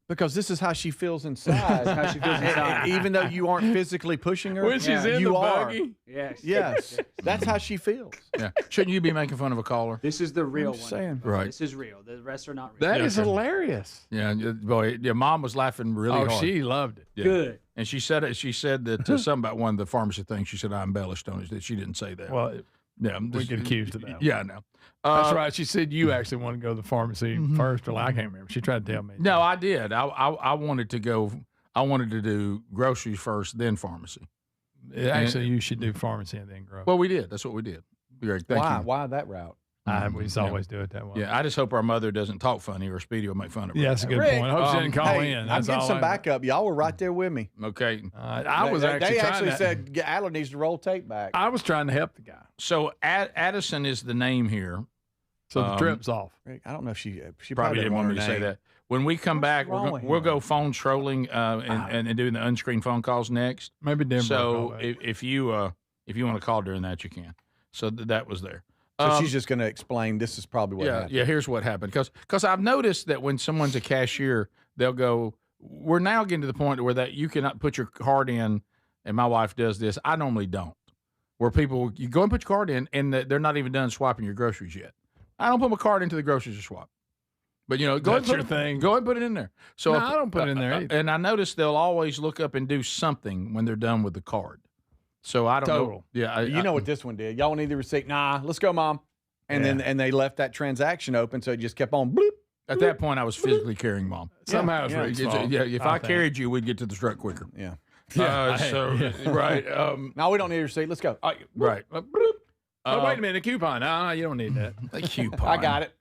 Because this is how she feels inside. How she feels inside. Even though you aren't physically pushing her, When she's in you the are. buggy. Yes. That's how she feels. Yeah. Shouldn't you be making fun of a caller? This is the real just one. saying. Right. This is real. The rest are not real. That is hilarious. Yeah, boy, your mom was laughing really hard. She loved it. Yeah. Good. And she said it. She said that something about one of the pharmacy things. She said I embellished on it. That she didn't say that. Well, yeah, we get accused of that. Yeah, I know. That's right. She said you actually want to go to the pharmacy first. Or I can't remember. She tried to tell me. No, I did. I wanted to go. I wanted to do groceries first, then pharmacy. Actually, you should do pharmacy and then grocery. Well, we did. That's what we did. Greg, thank you. Why that route? We just always do it that way. Yeah, I just hope our mother doesn't talk funny or Speedy will make fun of her. Yeah, that's a good Rick, point. I hope she didn't call hey, in. I'm That's getting all some I- backup. Y'all were right there with me. Okay. I was actually They trying actually to, said Alan needs to roll tape back. I was trying to help the guy. So Addison is the name here. So the trip's off. Rick, I don't know if she Probably didn't want me to say that. When we come back, wrong with we'll him? go phone trolling and doing the unscreened phone calls next. Maybe Denver. So if you want to call during that, you can. So that was there. So she's just going to explain. This is probably what happened. Yeah. Here's what happened because I've noticed that when someone's a cashier, they'll go. We're now getting to the point where that you cannot put your card in, and my wife does this. I normally don't. Where people you go and put your card in, and they're not even done swiping your groceries yet. I don't put my card into the groceries to swap. But go That's ahead and your thing. Go ahead and put it in there. So No, I don't put it in there either. And I notice they'll always look up and do something when they're done with the card. So I don't know. Total. Yeah, You know what this one did? Y'all need the receipt? Nah, let's go, Mom. And then they left that transaction open, so it just kept on. Bloop, At that point, I was physically carrying Mom. Somehow it's Rick's fault, if I think. carried you, we'd get to the truck quicker. Yeah. Right. Now we don't need a receipt. Let's go. Right. Oh, wait a minute. A coupon. No, you don't need that. A coupon. I got it.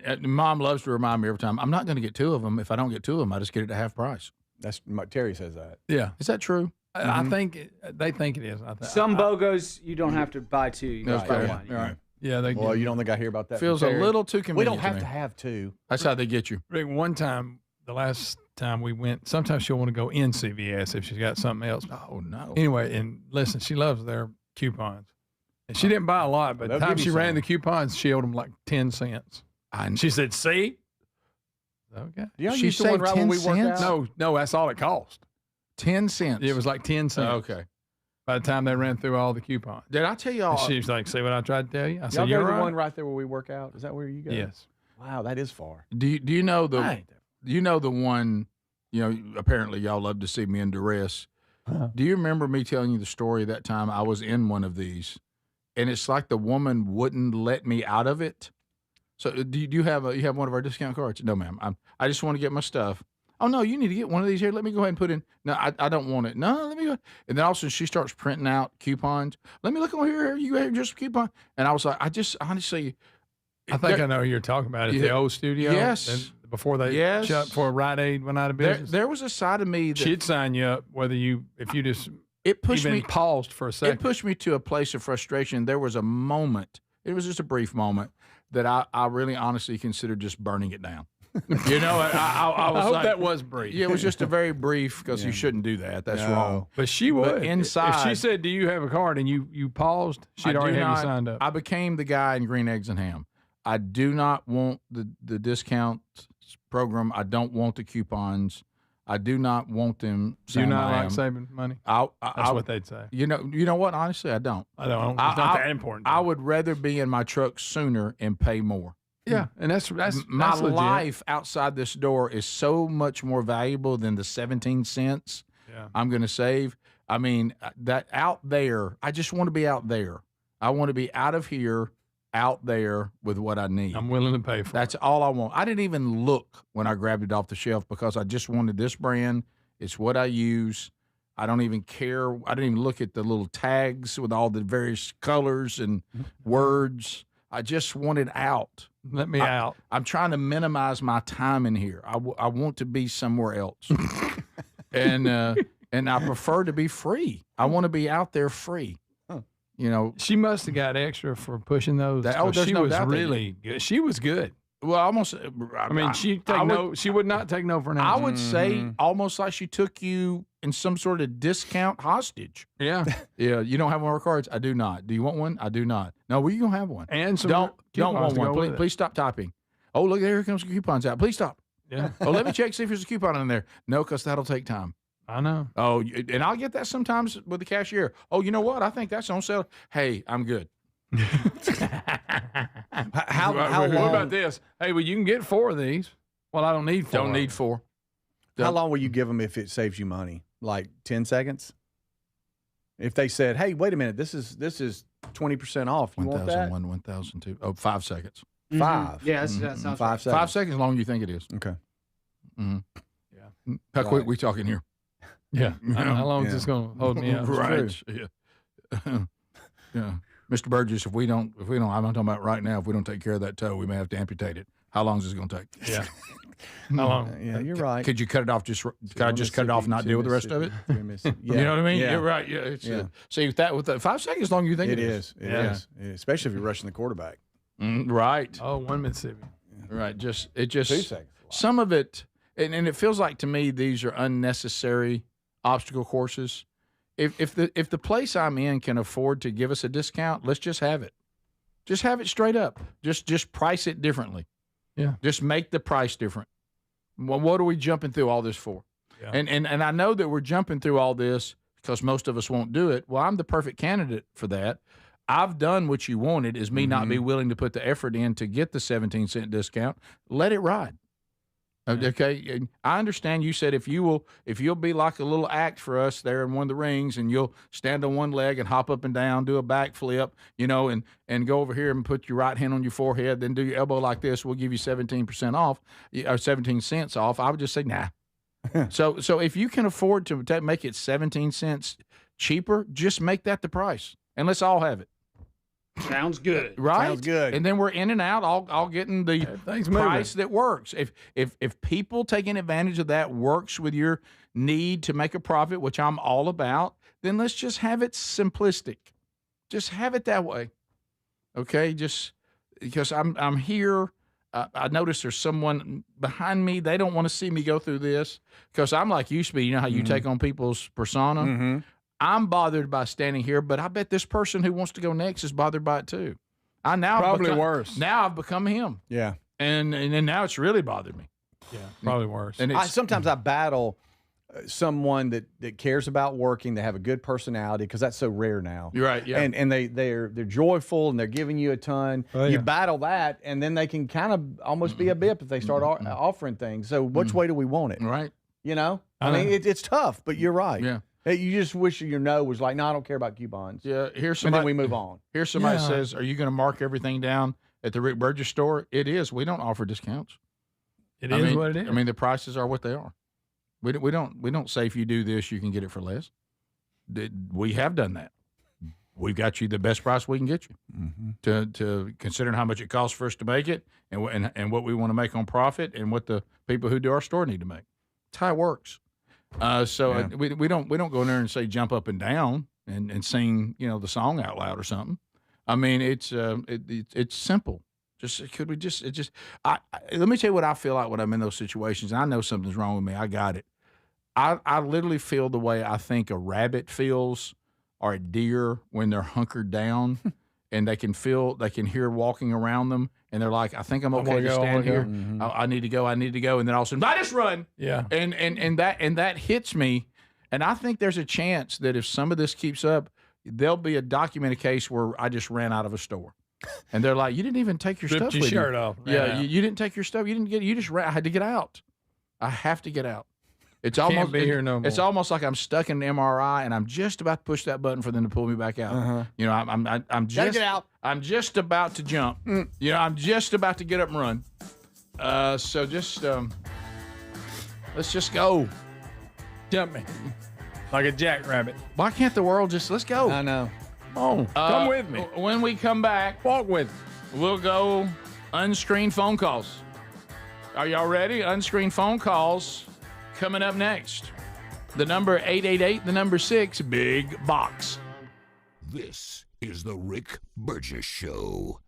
And Mom loves to remind me every time, I'm not going to get two of them. If I don't get two of them, I just get it at half price. That's Terry says that. Yeah. Is that true? I think they think it is. Some BOGOs you don't have to buy two. You just buy Okay. one. All right. Yeah, they Well, you don't think I hear about that? Feels from a Terry? little too We convenient. don't have to to me. have two. That's how they get you. Rick, one time, the last time we went, sometimes she'll want to go in CVS if she's got something else. Oh, no. Anyway, and listen, she loves their coupons. And she didn't buy a lot, but the They'll time give she you ran some. the coupons, she owed them like 10 cents. And she said, see? Okay. You know, She used to one saved right 10 when we worked cents? out. No, that's all it cost. 10 cents. It was like 10 cents. Okay. By the time they ran through all the coupons. Did I tell y'all? And she was like, see what I tried to tell you? I Y'all said, go you're to the right. one right there where we work out. Is that where you go? Yes. Wow, that is far. Do you know the I ain't there. the one, apparently y'all love to see me in duress. Do you remember me telling you the story that time I was in one of these and it's like the woman wouldn't let me out of it? So do you have one of our discount cards? No, ma'am. I just want to get my stuff. Oh no, you need to get one of these here. Let me go ahead and put in. No, I don't want it. No, let me go. And then all of a sudden she starts printing out coupons. Let me look over here. You go ahead and just coupon. And I was like, I just honestly. I think I know who you're talking about. At the old studio? Yes. And before they shut, before Rite Aid went out of business? There was a side of me that she'd sign you up if you just it pushed even me paused for a second. It pushed me to a place of frustration. There was a moment. It was just a brief moment that I really honestly considered just burning it down. I was I hope like, that was brief. Yeah, it was just a very brief because you shouldn't do that. That's wrong. But she would. But inside, if she said, "Do you have a card?" and you paused, she'd I already do have not- you signed up. I became the guy in Green Eggs and Ham. I do not want the discount program. I don't want the coupons. I do not want them. Do you saying not I like am. saving money? That's That's what they'd say. You know what? Honestly, I don't. I don't. It's not that important. I would rather be in my truck sooner and pay more. Yeah, and that's My legit. life outside this door is so much more valuable than the 17 cents I'm going to save. I mean, that out there, I just want to be out there. I want to be out of here, out there with what I need. I'm willing to pay for. That's all I want. I didn't even look when I grabbed it off the shelf because I just wanted this brand. It's what I use. I don't even care. I didn't even look at the little tags with all the various colors and words. I just wanted out. Let me out. I'm trying to minimize my time in here. I want to be somewhere else, and I prefer to be free. I want to be out there free. You know, she must have got extra for pushing those. There's no doubt really good. She was good. Well, almost. I mean, she would not take no for an answer. I would say almost like she took you in some sort of discount hostage. Yeah. Yeah. You don't have one of our cards? I do not. Do you want one? I do not. No, well, you don't have one. And some don't want one. Please, please stop typing. Oh, look, here comes the coupons out. Please stop. Yeah. Oh, let me check, see if there's a coupon in there. No, because that'll take time. I know. Oh, and I'll get that sometimes with the cashier. Oh, you know what? I think that's on sale. Hey, I'm good. How What long? about this? Hey, well, you can get 4 of these. Well, I don't need 4. Don't need 4. How long will you give them if it saves you money? Like 10 seconds? If they said, "Hey, wait a minute, this is 20% off. You want that?" 1,001, 1,002. Oh, 5 seconds. 5. Yeah, that sounds 5 right. seconds. 5 seconds, as long as you think it is. Okay. Mm-hmm. Yeah. How quick we talking here? Yeah. How long is this going to hold me up? Right. Yeah. Yeah. Mr. Burgess, if we don't, I'm not talking about right now. If we don't take care of that toe, we may have to amputate it. How long is this going to take? Yeah. How long? Yeah, you're right. Could you cut it off? Could I just cut it off and not deal with the rest of it? Yeah. You know what I mean? Yeah. You're right. Yeah. It's, see, with that 5 seconds, as long as you think It it is. It is. Especially if you're rushing the quarterback. Right. Oh, 1 Mississippi. Right. It just 2 seconds. some of it, and it feels like to me these are unnecessary obstacle courses. If the place I'm in can afford to give us a discount, let's just have it. Just have it straight up. Just price it differently. Yeah. Just make the price different. Well, what are we jumping through all this for? Yeah. And I know that we're jumping through all this because most of us won't do it. Well, I'm the perfect candidate for that. I've done what you wanted, is me not be willing to put the effort in to get the 17-cent discount. Let it ride. Okay, and I understand you said if you'll be like a little act for us there in one of the rings, and you'll stand on one leg and hop up and down, do a backflip, and go over here and put your right hand on your forehead, then do your elbow like this. We'll give you 17% off, or 17 cents off. I would just say nah. So if you can afford to make it 17 cents cheaper, just make that the price, and let's all have it. Sounds good. Right? Sounds good. And then we're in and out, all getting the price that works. If people taking advantage of that works with your need to make a profit, which I'm all about, then let's just have it simplistic. Just have it that way. Okay? Just because I'm here. I notice there's someone behind me. They don't want to see me go through this because I'm like you, Speedy. You know how you take on people's persona? Mm-hmm. I'm bothered by standing here, but I bet this person who wants to go next is bothered by it too. Probably worse. Now I've become him. Yeah. And then now it's really bothered me. Yeah, probably worse. And sometimes I battle someone that cares about working. They have a good personality because that's so rare now. You're right. Yeah. And they're joyful and they're giving you a ton. Oh, yeah. You battle that, and then they can kind of almost be a bip if they start offering things. So which way do we want it? Right. You know, I mean, it's tough, but you're right. Yeah. You just wish your no was like, no, I don't care about coupons. Yeah. Here's And somebody. then we move on. Here's somebody says, "Are you going to mark everything down at the Rick Burgess store?" It is. We don't offer discounts. It is what it is. I mean, the prices are what they are. We don't say if you do this, you can get it for less. We have done that. We've got you the best price we can get you. To considering how much it costs for us to make it, and what we want to make on profit, and what the people who do our store need to make. That's how it works. We don't go in there and say jump up and down and sing the song out loud or something. I mean, it's simple. Let me tell you what I feel like when I'm in those situations. I know something's wrong with me. I got it. I literally feel the way I think a rabbit feels or a deer when they're hunkered down and they can hear walking around them, and they're like, I think I'm okay to stand here. Mm-hmm. I need to go. And then all of a sudden, I just run. Yeah. And that hits me. And I think there's a chance that if some of this keeps up, there'll be a documented case where I just ran out of a store. And they're like, you didn't even take your stuff with you. Ripped your shirt off. Yeah, you didn't take your stuff. You just ran. I had to get out. I have to get out. It's almost be here no more. It's almost like I'm stuck in an MRI and I'm just about to push that button for them to pull me back out. I'm just Gotta get out. I'm just about to jump. I'm just about to get up and run. So just let's just go. Jump me like a jackrabbit. Why can't the world just let's go? I know. Oh, come with me. When we come back, walk with me. We'll go Unscreened phone calls. Are y'all ready? Unscreened phone calls coming up next. The number 888, the number 6, big box. This is the Rick Burgess Show.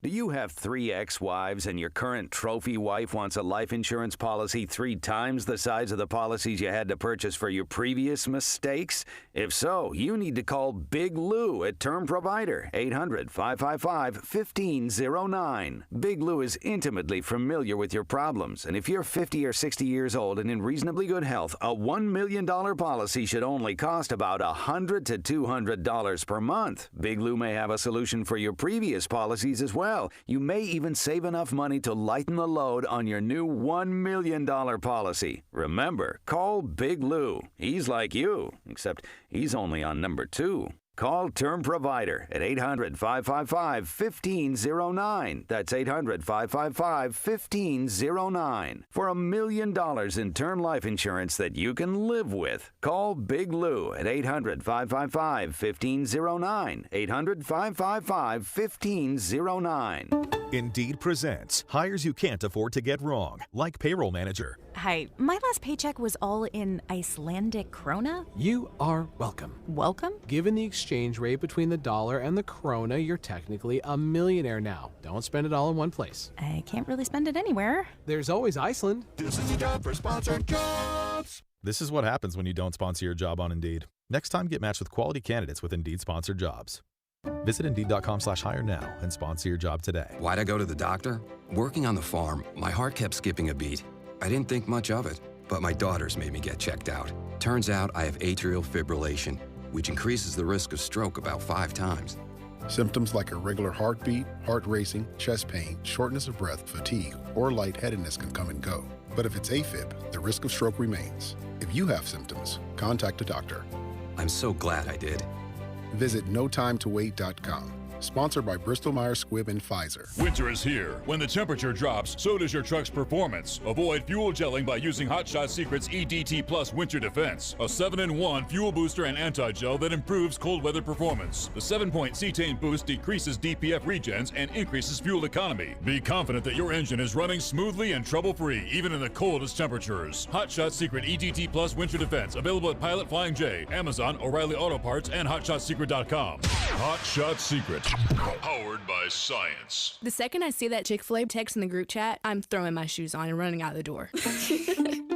Do you have 3 ex-wives and your current trophy wife wants a life insurance policy 3 times the size of the policies you had to purchase for your previous mistakes? If so, you need to call Big Lou at Term Provider, 800-555-1509. Big Lou is intimately familiar with your problems, and if you're 50 or 60 years old and in reasonably good health, a $1 million policy should only cost about $100 to $200 per month. Big Lou may have a solution for your previous policies as well. You may even save enough money to lighten the load on your new $1 million policy. Remember, call Big Lou. He's like you, except he's only on number 2. Call Term Provider at 800-555-1509. That's 800-555-1509. For $1 million in term life insurance that you can live with. Call Big Lou at 800-555-1509. 800-555-1509. Indeed presents hires you can't afford to get wrong, like payroll manager. Hi, my last paycheck was all in Icelandic krona. You are welcome. Welcome? Given the exchange rate between the dollar and the krona, you're technically a millionaire now. Don't spend it all in one place. I can't really spend it anywhere. There's always Iceland. This is a job for sponsored jobs. This is what happens when you don't sponsor your job on Indeed. Next time, get matched with quality candidates with Indeed sponsored jobs. Visit Indeed.com/hire now and sponsor your job today. Why'd I go to the doctor? Working on the farm, my heart kept skipping a beat. I didn't think much of it, but my daughters made me get checked out. Turns out I have atrial fibrillation, which increases the risk of stroke about 5 times. Symptoms like irregular heartbeat, heart racing, chest pain, shortness of breath, fatigue, or lightheadedness can come and go. But if it's AFib, the risk of stroke remains. If you have symptoms, contact a doctor. I'm so glad I did. Visit notimetowait.com. Sponsored by Bristol-Myers Squibb and Pfizer. Winter is here. When the temperature drops, so does your truck's performance. Avoid fuel gelling by using Hot Shot Secret's EDT Plus Winter Defense, a 7-in-1 fuel booster and anti-gel that improves cold weather performance. The 7-point cetane boost decreases DPF regens and increases fuel economy. Be confident that your engine is running smoothly and trouble-free, even in the coldest temperatures. Hot Shot Secret EDT Plus Winter Defense, available at Pilot Flying J, Amazon, O'Reilly Auto Parts, and HotShotSecret.com. Hot Shot Secret. Powered by science. The second I see that Chick-fil-A text in the group chat, I'm throwing my shoes on and running out the door.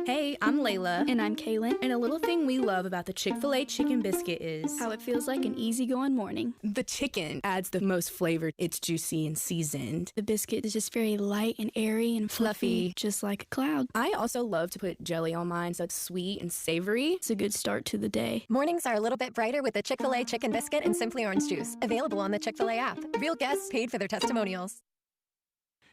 Hey, I'm Layla. And I'm Kaylin. And a little thing we love about the Chick-fil-A chicken biscuit is how it feels like an easygoing morning. The chicken adds the most flavor. It's juicy and seasoned. The biscuit is just very light and airy and fluffy, just like a cloud. I also love to put jelly on mine so it's sweet and savory. It's a good start to the day. Mornings are a little bit brighter with the Chick-fil-A chicken biscuit and Simply Orange Juice. Available on the Chick-fil-A app. Real guests paid for their testimonials.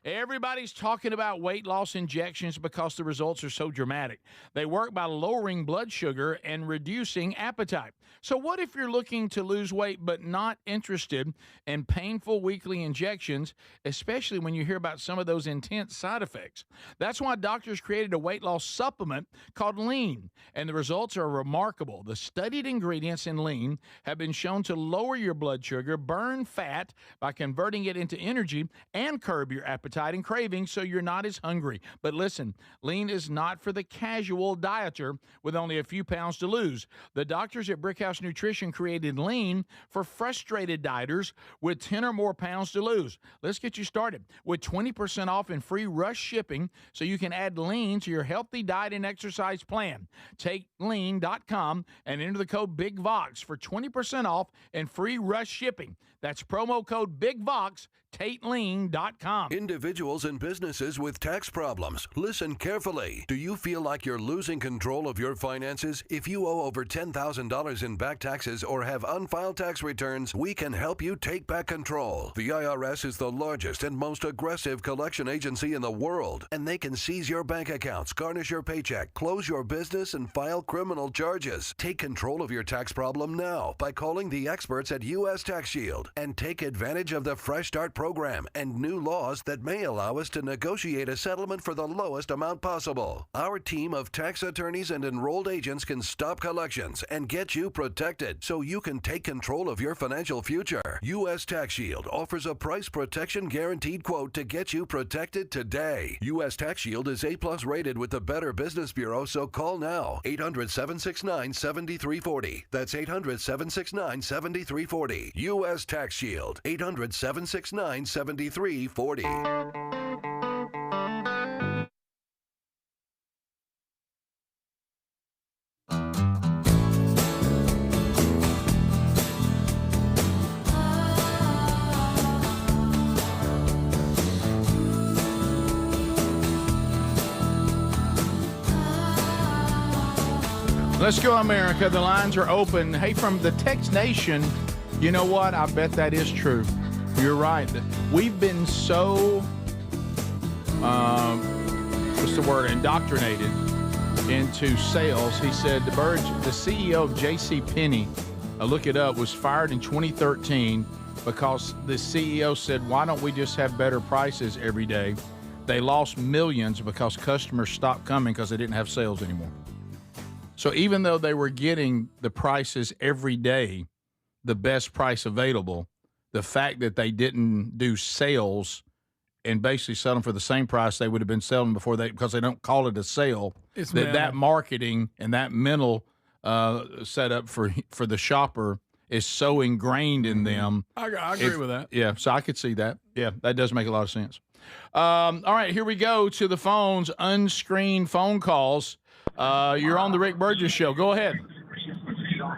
Everybody's talking about weight loss injections because the results are so dramatic. They work by lowering blood sugar and reducing appetite. So what if you're looking to lose weight but not interested in painful weekly injections, especially when you hear about some of those intense side effects? That's why doctors created a weight loss supplement called Lean, and the results are remarkable. The studied ingredients in Lean have been shown to lower your blood sugar, burn fat by converting it into energy, and curb your appetite and cravings so you're not as hungry. But listen, Lean is not for the casual dieter with only a few pounds to lose. The doctors at Brickhouse Nutrition created Lean for frustrated dieters with 10 or more pounds to lose. Let's get you started with 20% off and free rush shipping so you can add Lean to your healthy diet and exercise plan. Take lean.com and enter the code BIGVOX for 20% off and free rush shipping. That's promo code BIGVOX, TateLean.com. Individuals and businesses with tax problems, listen carefully. Do you feel like you're losing control of your finances? If you owe over $10,000 in back taxes or have unfiled tax returns, we can help you take back control. The IRS is the largest and most aggressive collection agency in the world, and they can seize your bank accounts, garnish your paycheck, close your business, and file criminal charges. Take control of your tax problem now by calling the experts at U.S. Tax Shield and take advantage of the Fresh Start program and new laws that make may allow us to negotiate a settlement for the lowest amount possible. Our team of tax attorneys and enrolled agents can stop collections and get you protected so you can take control of your financial future. U.S. Tax Shield offers a price protection guaranteed quote to get you protected today. U.S. Tax Shield is A+ rated with the Better Business Bureau, so call now. 800-769-7340. That's 800-769-7340. U.S. Tax Shield. 800-769-7340. Let's go, America. The lines are open. Hey, from the Text Nation, you know what? I bet that is true. You're right. We've been so, what's the word, indoctrinated into sales. He said the CEO of JCPenney, look it up, was fired in 2013 because the CEO said, why don't we just have better prices every day? They lost millions because customers stopped coming because they didn't have sales anymore. So even though they were getting the prices every day, the best price available, the fact that they didn't do sales and basically sell them for the same price they would have been selling before because they don't call it a sale, that marketing and that mental setup for the shopper is so ingrained in them. I agree with that. Yeah, so I could see that. Yeah, that does make a lot of sense. All right, here we go to the phones, unscreened phone calls. You're on the Rick Burgess Show. Go ahead.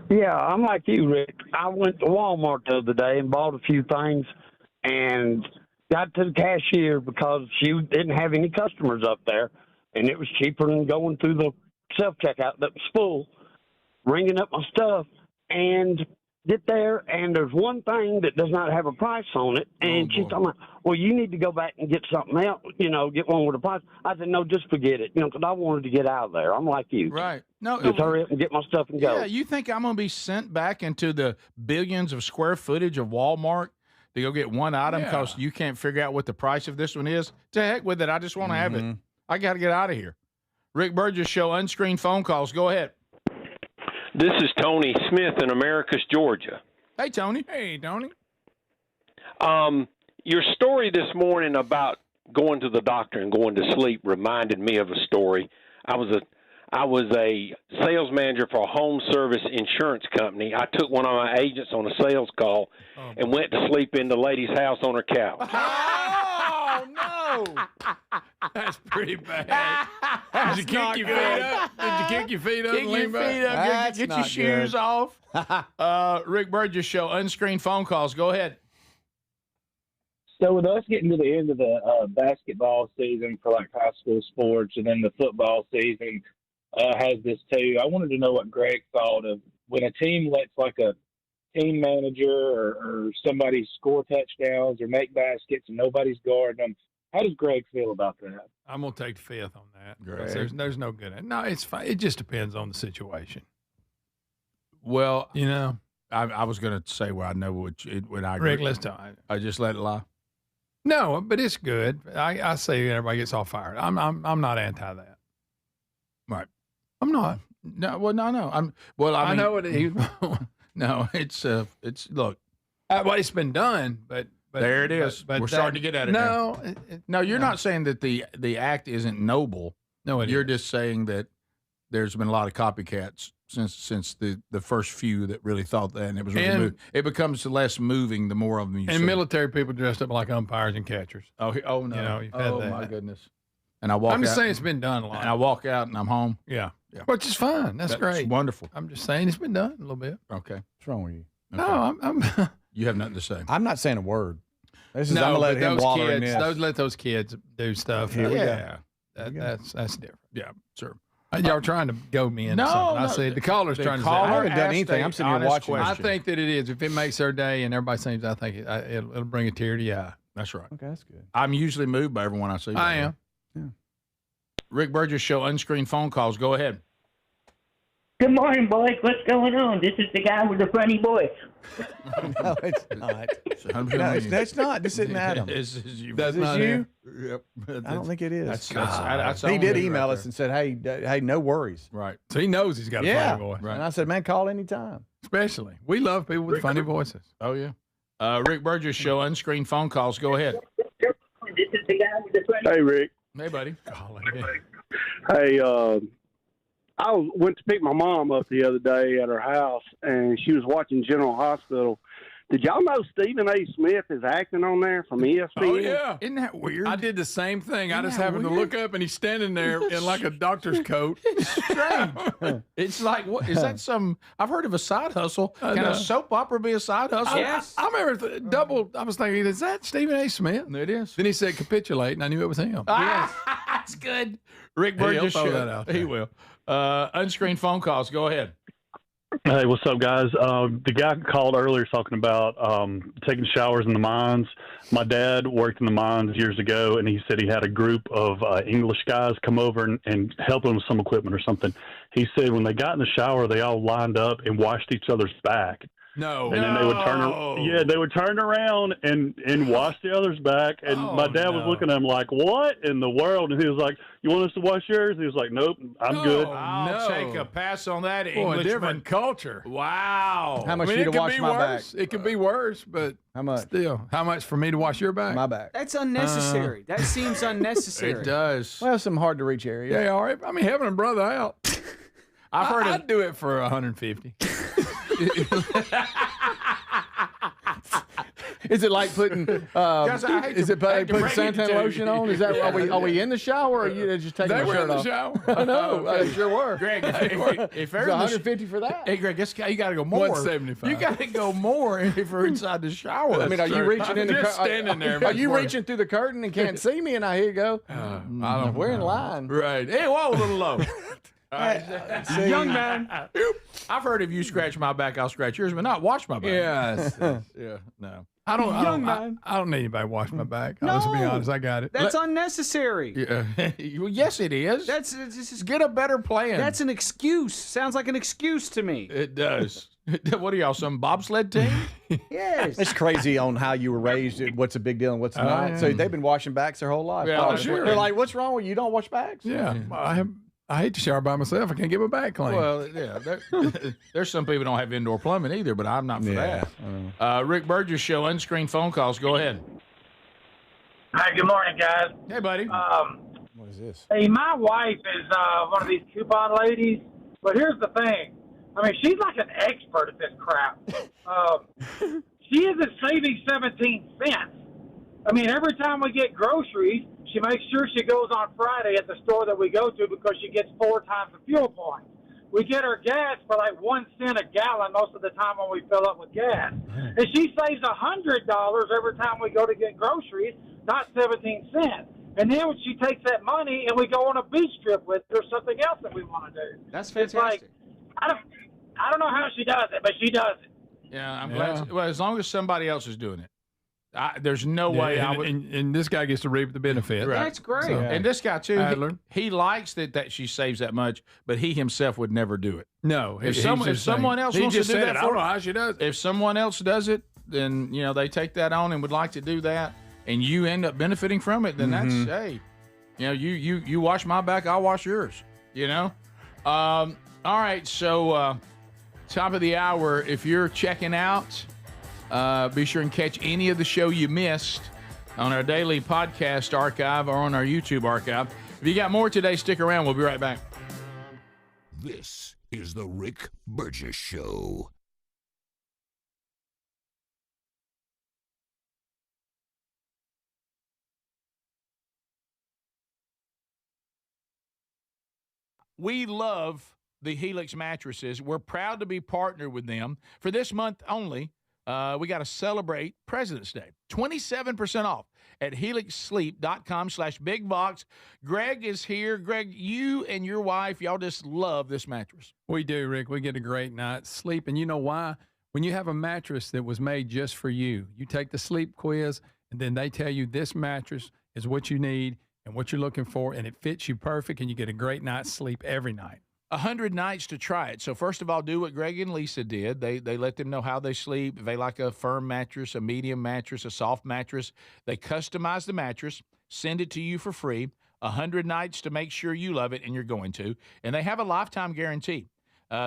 Yeah, I'm like you, Rick. I went to Walmart the other day and bought a few things and got to the cashier because she didn't have any customers up there, and it was cheaper than going through the self-checkout that was full, ringing up my stuff, and get there, and there's one thing that does not have a price on it, and she's talking about, well, you need to go back and get something else, get one with a price. I said, no, just forget it, because I wanted to get out of there. I'm like you. Right. No, just hurry up and get my stuff and go. Yeah, you think I'm going to be sent back into the billions of square footage of Walmart to go get one item because you can't figure out what the price of this one is? To heck with it. I just want to have it. I got to get out of here. Rick Burgess Show, unscreened phone calls. Go ahead. This is Tony Smith in Americus, Georgia. Hey, Tony. Hey, Tony. Your story this morning about going to the doctor and going to sleep reminded me of a story. I was a sales manager for a home service insurance company. I took one of my agents on a sales call and went to sleep in the lady's house on her couch. Oh, no. That's pretty bad. Did you kick your feet up? Did you kick your feet up? Kick your feet up. Get your shoes off. Rick Burgess Show, unscreened phone calls. Go ahead. So with us getting to the end of the basketball season for like high school sports, and then the football season has this too, I wanted to know what Greg thought of when a team lets like a team manager or somebody score touchdowns or make baskets and nobody's guarding them. How does Greg feel about that? I'm going to take the fifth on that. There's no good at it. No, it's fine. It just depends on the situation. Well, I was going to say, I know what I agree. Rick, let's talk. I just let it lie. No, but it's good. I say everybody gets all fired. I'm not anti that. Right. I'm not. No. Well, no. I know what it is. No, it's look. Well, it's been done, but there it is. But we're starting to get at it. No, no, you're not saying that the act isn't noble. No, you're just saying that there's been a lot of copycats since the first few that really thought that, and it was really moving. It becomes less moving the more of them you see. And military people dressed up like umpires and catchers. Oh no! You've had that. My goodness! And I walk. I'm just out, saying it's been done a lot. And I walk out and I'm home. Yeah. Which is fine. That's great. Wonderful. I'm just saying it's been done a little bit. Okay. What's wrong with you? Okay. No, I'm You have nothing to say. I'm not saying a word. I'm gonna let him waller in this. Let those kids do stuff. Here we go. That's different. Yeah, sure. Y'all trying to go me into something. I see the caller's trying to say. I haven't done anything. I'm sitting here watching. I think that it is. If it makes their day and everybody seems, I think it'll bring a tear to your eye. That's right. Okay, that's good. I'm usually moved by everyone I see. I am. Yeah. Rick Burgess Show, unscreened phone calls. Go ahead. Good morning, boys. What's going on? This is the guy with the funny voice. No, it's not. No, that's not. This isn't Adam. This is you. That's not you? Yep. I don't think it is. That's he did email us and said, hey, no worries. Right. So he knows he's got a funny voice. Right. And I said, man, call anytime. Especially. We love people with funny voices. Oh, yeah. Rick Burgess Show, unscreened phone calls. Go ahead. This is the guy with the funny Hey, Rick. Hey, buddy. Hey, I went to pick my mom up the other day at her house, and she was watching General Hospital. Did y'all know Stephen A. Smith is acting on there from ESPN? Oh, yeah. Isn't that weird? I did the same thing. I Isn't just that happened to weird? look up, and he's standing there in like a doctor's coat. Strange. It's like, what is that? I've heard of a side hustle. Can a soap opera be a side hustle? Yes. I remember I was thinking, is that Stephen A. Smith? It is. Then he said capitulate, and I knew it was him. That's good. Rick Burgess He'll throw Show. that out He there. will. Unscreened phone calls. Go ahead. Hey, what's up, guys? The guy called earlier talking about taking showers in the mines. My dad worked in the mines years ago, and he said he had a group of English guys come over and help him with some equipment or something. He said when they got in the shower, they all lined up and washed each other's back. No. And then they would turn around and wash the other's back. And my dad was looking at him like, what in the world? And he was like, you want us to wash yours? And he was like, nope, I'm good. I'll take a pass on that, Boy, Englishman. different culture. Wow. How much I for mean, you to it could wash be my worse. back? It could be worse, but How much? still. How much for me to wash your back? My back. That's unnecessary. That seems unnecessary. It does. Well, some hard to reach area. Yeah, all right. I mean, helping a brother out. I've heard I'd do it for 150. Is it like putting? Guys, I hate Is to- it I hate to putting break it suntan to you. lotion on? Is that are we in the shower or are you just taking They my were shirt in the off? shower. I know. Okay. They sure were. Greg, if It's they're in the 150 for that. Hey, Greg, you got to go more. 175. You got to go more if you're inside the shower. I mean, are you true. reaching I'm in the just standing there. Are you reaching through the curtain and can't see me? And I hear you go. I don't We're in line. Right. Hey, whoa, a little low. See, Young man. I've heard if you scratch my back, I'll scratch yours, but not wash my back. Yes. Yeah, no. I don't man. I don't need anybody to wash my back. Let's be honest. I got it. That's unnecessary. Yeah. Well, yes, it is. Just Get a better plan. That's an excuse. Sounds like an excuse to me. It does. What are y'all, some bobsled team? Yes. It's crazy on how you were raised. What's a big deal and what's not. yeah. So they've been washing backs their whole life. Yeah, sure. They're like, what's wrong with you? Don't wash backs? Yeah. I hate to shower by myself. I can't get my back clean. Well, yeah. There's some people don't have indoor plumbing either, but I'm not for that. Rick Burgess Show, unscreened phone calls. Go ahead. Hi, good morning, guys. Hey, buddy. What is this? Hey, my wife is one of these coupon ladies, but here's the thing. I mean, she's like an expert at this crap. She isn't saving 17 cents. I mean, every time we get groceries, she makes sure she goes on Friday at the store that we go to because she gets 4 times the fuel points. We get her gas for like 1 cent a gallon most of the time when we fill up with gas. And she saves $100 every time we go to get groceries, not 17 cents. And then when she takes that money and we go on a beach trip with her or something else that we want to do. That's It's fantastic. like, I don't know how she does it, but she does it. Yeah, I'm glad. Well, as long as somebody else is doing it. There's no way I would. And this guy gets to reap the benefit. Right. That's great. So- And this guy, too, Adler. he likes that she saves that much, but he himself would never do it. No. If he's someone just saying- else he wants to just do said that it. I for don't know her, how she does it. if someone else does it, then, they take that on and would like to do that, and you end up benefiting from it, then that's, hey, you wash my back, I'll wash yours, All right, so top of the hour, if you're checking out, be sure and catch any of the show you missed on our daily podcast archive or on our YouTube archive. If you got more today, stick around. We'll be right back. This is the Rick Burgess Show. We love the Helix mattresses. We're proud to be partnered with them. For this month only, we got to celebrate President's Day. 27% off at helixsleep.com/bigbox. Greg is here. Greg, you and your wife, y'all just love this mattress. We do, Rick. We get a great night's sleep. And you know why? When you have a mattress that was made just for you, you take the sleep quiz, and then they tell you this mattress is what you need and what you're looking for, and it fits you perfect, and you get a great night's sleep every night. 100 nights to try it. So first of all, do what Greg and Lisa did. They let them know how they sleep. If they like a firm mattress, a medium mattress, a soft mattress, they customize the mattress, send it to you for free. 100 nights to make sure you love it, and you're going to. And they have a lifetime guarantee.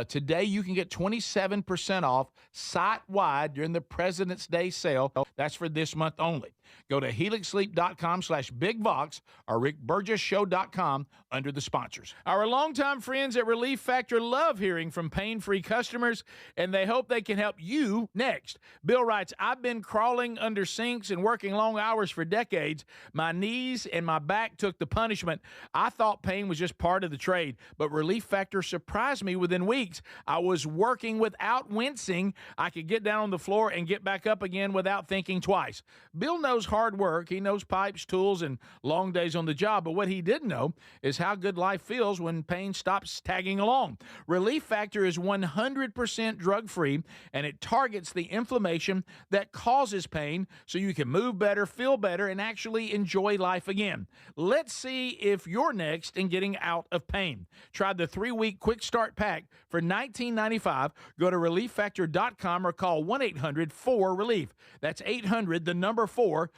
Today, you can get 27% off site-wide during the President's Day sale. That's for this month only. Go to helixsleep.com/BigVox or rickburgessshow.com under the sponsors. Our longtime friends at Relief Factor love hearing from pain-free customers, and they hope they can help you next. Bill writes, I've been crawling under sinks and working long hours for decades. My knees and my back took the punishment. I thought pain was just part of the trade, but Relief Factor surprised me within weeks. I was working without wincing. I could get down on the floor and get back up again without thinking twice. Bill knows hard work. He knows pipes, tools, and long days on the job. But what he didn't know is how good life feels when pain stops tagging along. Relief Factor is 100% drug-free, and it targets the inflammation that causes pain so you can move better, feel better, and actually enjoy life again. Let's see if you're next in getting out of pain. Try the 3-week quick start pack for $19.95. Go to relieffactor.com or call 1-800-4RELIEF. That's 800-4-RELIEF.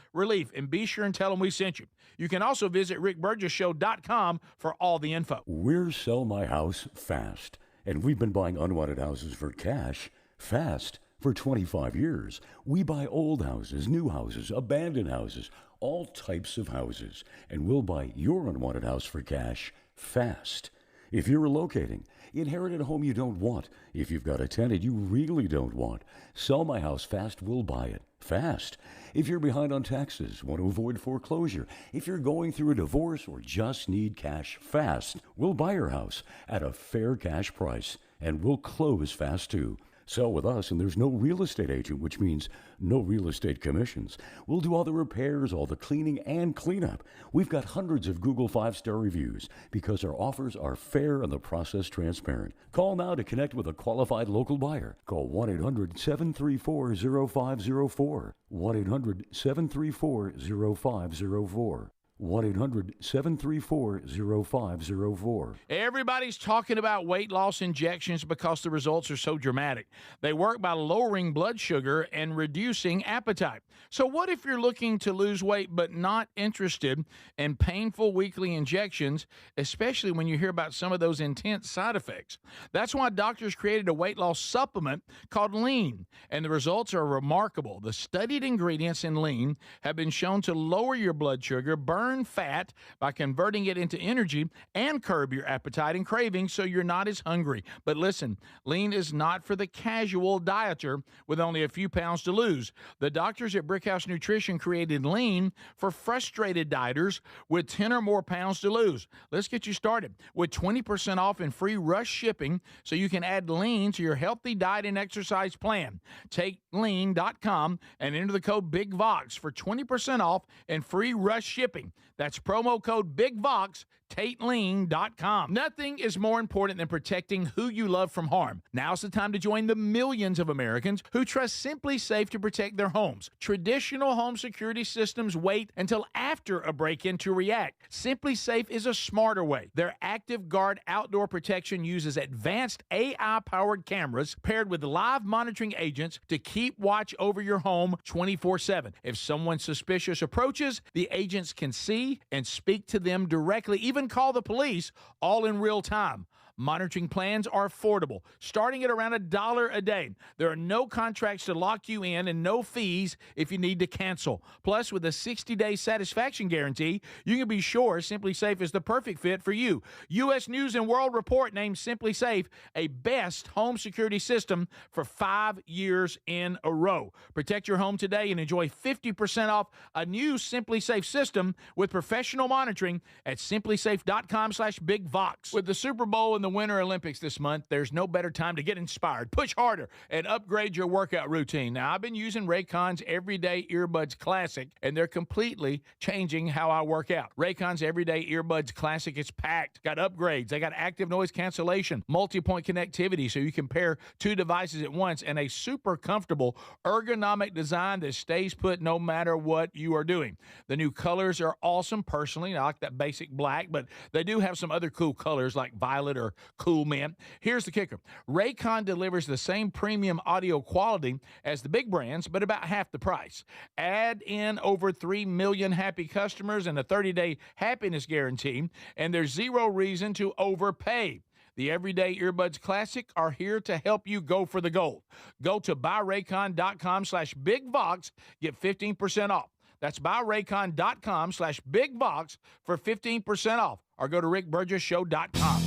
And be sure and tell them we sent you. You can also visit rickburgessshow.com for all the info. We're Sell My House Fast, and we've been buying unwanted houses for cash fast for 25 years. We buy old houses, new houses, abandoned houses, all types of houses, and we'll buy your unwanted house for cash fast. If you're relocating, inherited a home you don't want, if you've got a tenant you really don't want, Sell My House Fast will buy it fast. If you're behind on taxes, want to avoid foreclosure, if you're going through a divorce or just need cash fast, we'll buy your house at a fair cash price, and we'll close fast too. Sell with us, and there's no real estate agent, which means no real estate commissions. We'll do all the repairs, all the cleaning, and cleanup. We've got hundreds of Google 5-star reviews because our offers are fair and the process transparent. Call now to connect with a qualified local buyer. Call 1-800-734-0504. 1-800-734-0504. 1-800-734-0504. Everybody's talking about weight loss injections because the results are so dramatic. They work by lowering blood sugar and reducing appetite. So what if you're looking to lose weight but not interested in painful weekly injections, especially when you hear about some of those intense side effects? That's why doctors created a weight loss supplement called Lean, and the results are remarkable. The studied ingredients in Lean have been shown to lower your blood sugar, burn fat by converting it into energy, and curb your appetite and cravings so you're not as hungry. But listen, Lean is not for the casual dieter with only a few pounds to lose. The doctors at Brickhouse Nutrition created Lean for frustrated dieters with 10 or more pounds to lose. Let's get you started with 20% off and free rush shipping so you can add Lean to your healthy diet and exercise plan. Take lean.com and enter the code BIGVOX for 20% off and free rush shipping. That's promo code BIGVOX, TateLean.com. Nothing is more important than protecting who you love from harm. Now's the time to join the millions of Americans who trust Simply Safe to protect their homes. Traditional home security systems wait until after a break-in to react. Simply Safe is a smarter way. Their Active Guard outdoor protection uses advanced AI-powered cameras paired with live monitoring agents to keep watch over your home 24/7. If someone suspicious approaches, the agents can see and speak to them directly, even call the police, all in real time. Monitoring plans are affordable, starting at around $1 a day. There are no contracts to lock you in and no fees if you need to cancel. Plus, with a 60-day satisfaction guarantee, you can be sure Simply Safe is the perfect fit for you. U.S. News & World Report named Simply Safe a best home security system for 5 years in a row. Protect your home today and enjoy 50% off a new Simply Safe system with professional monitoring at simplysafe.com/BigVox. With the Super Bowl and the Winter Olympics this month, there's no better time to get inspired, push harder, and upgrade your workout routine. Now, I've been using Raycon's Everyday Earbuds Classic, and they're completely changing how I work out. Raycon's Everyday Earbuds Classic is packed, got upgrades. They got active noise cancellation, multi-point connectivity so you can pair 2 devices at once, and a super comfortable ergonomic design that stays put no matter what you are doing. The new colors are awesome. Personally, I like that basic black, but they do have some other cool colors like violet or Cool, man. Here's the kicker. Raycon delivers the same premium audio quality as the big brands, but about half the price. Add in over 3 million happy customers and a 30-day happiness guarantee, and there's zero reason to overpay. The Everyday Earbuds Classic are here to help you go for the gold. Go to buyraycon.com/bigvox, get 15% off. That's buyraycon.com/bigvox for 15% off. Or go to rickburgessshow.com.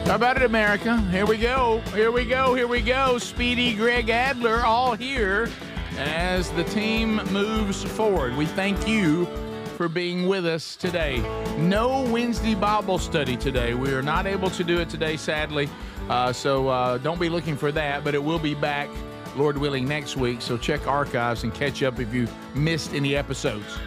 How about it, America? Here we go. Here we go. Here we go. Speedy Greg Adler all here as the team moves forward. We thank you for being with us today. No Wednesday Bible study today. We are not able to do it today, sadly. So don't be looking for that, but it will be back, Lord willing, next week. So check archives and catch up if you missed any episodes.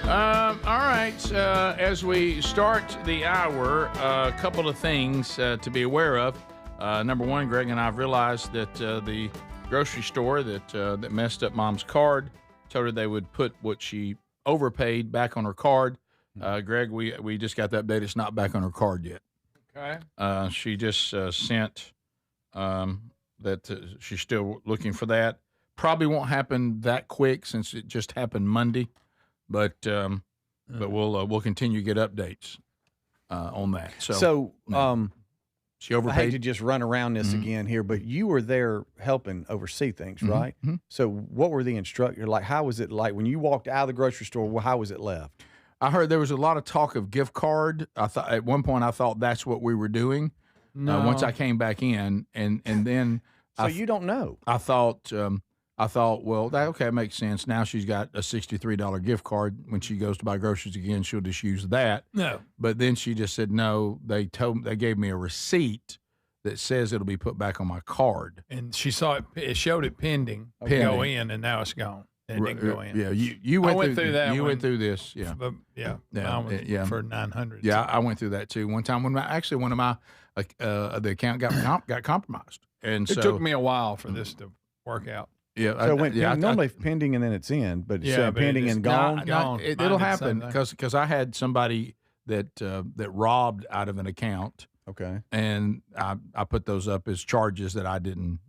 All right, as we start the hour, a couple of things to be aware of. Number one, Greg and I have realized that the grocery store that messed up Mom's card told her they would put what she overpaid back on her card. Greg, we just got the update. It's not back on her card yet. Okay. She just sent that she's still looking for that. Probably won't happen that quick since it just happened Monday. But we'll continue to get updates on that. So she overpaid. I hate to just run around this again here, but you were there helping oversee things, right? Mm-hmm. So what were the instructors like? How was it like when you walked out of the grocery store? How was it left? I heard there was a lot of talk of gift card. I thought at one point I thought that's what we were doing. No. Once I came back in, and then so you don't know. I thought. Well, that makes sense. Now she's got a $63 gift card. When she goes to buy groceries again, she'll just use that. No. But then she just said, no, they gave me a receipt that says it'll be put back on my card. And she saw it showed it pending. Go in, and now it's gone. It didn't go in. Yeah, you went through that. You went through this. Yeah. But mine was for 900. Yeah, I went through that too. One time when one of my the account got compromised. And it took me a while for this to work out. Yeah, so normally pending and then it's in, but it's pending and gone. It'll happen because I had somebody that robbed out of an account. Okay, and I put those up as charges that I didn't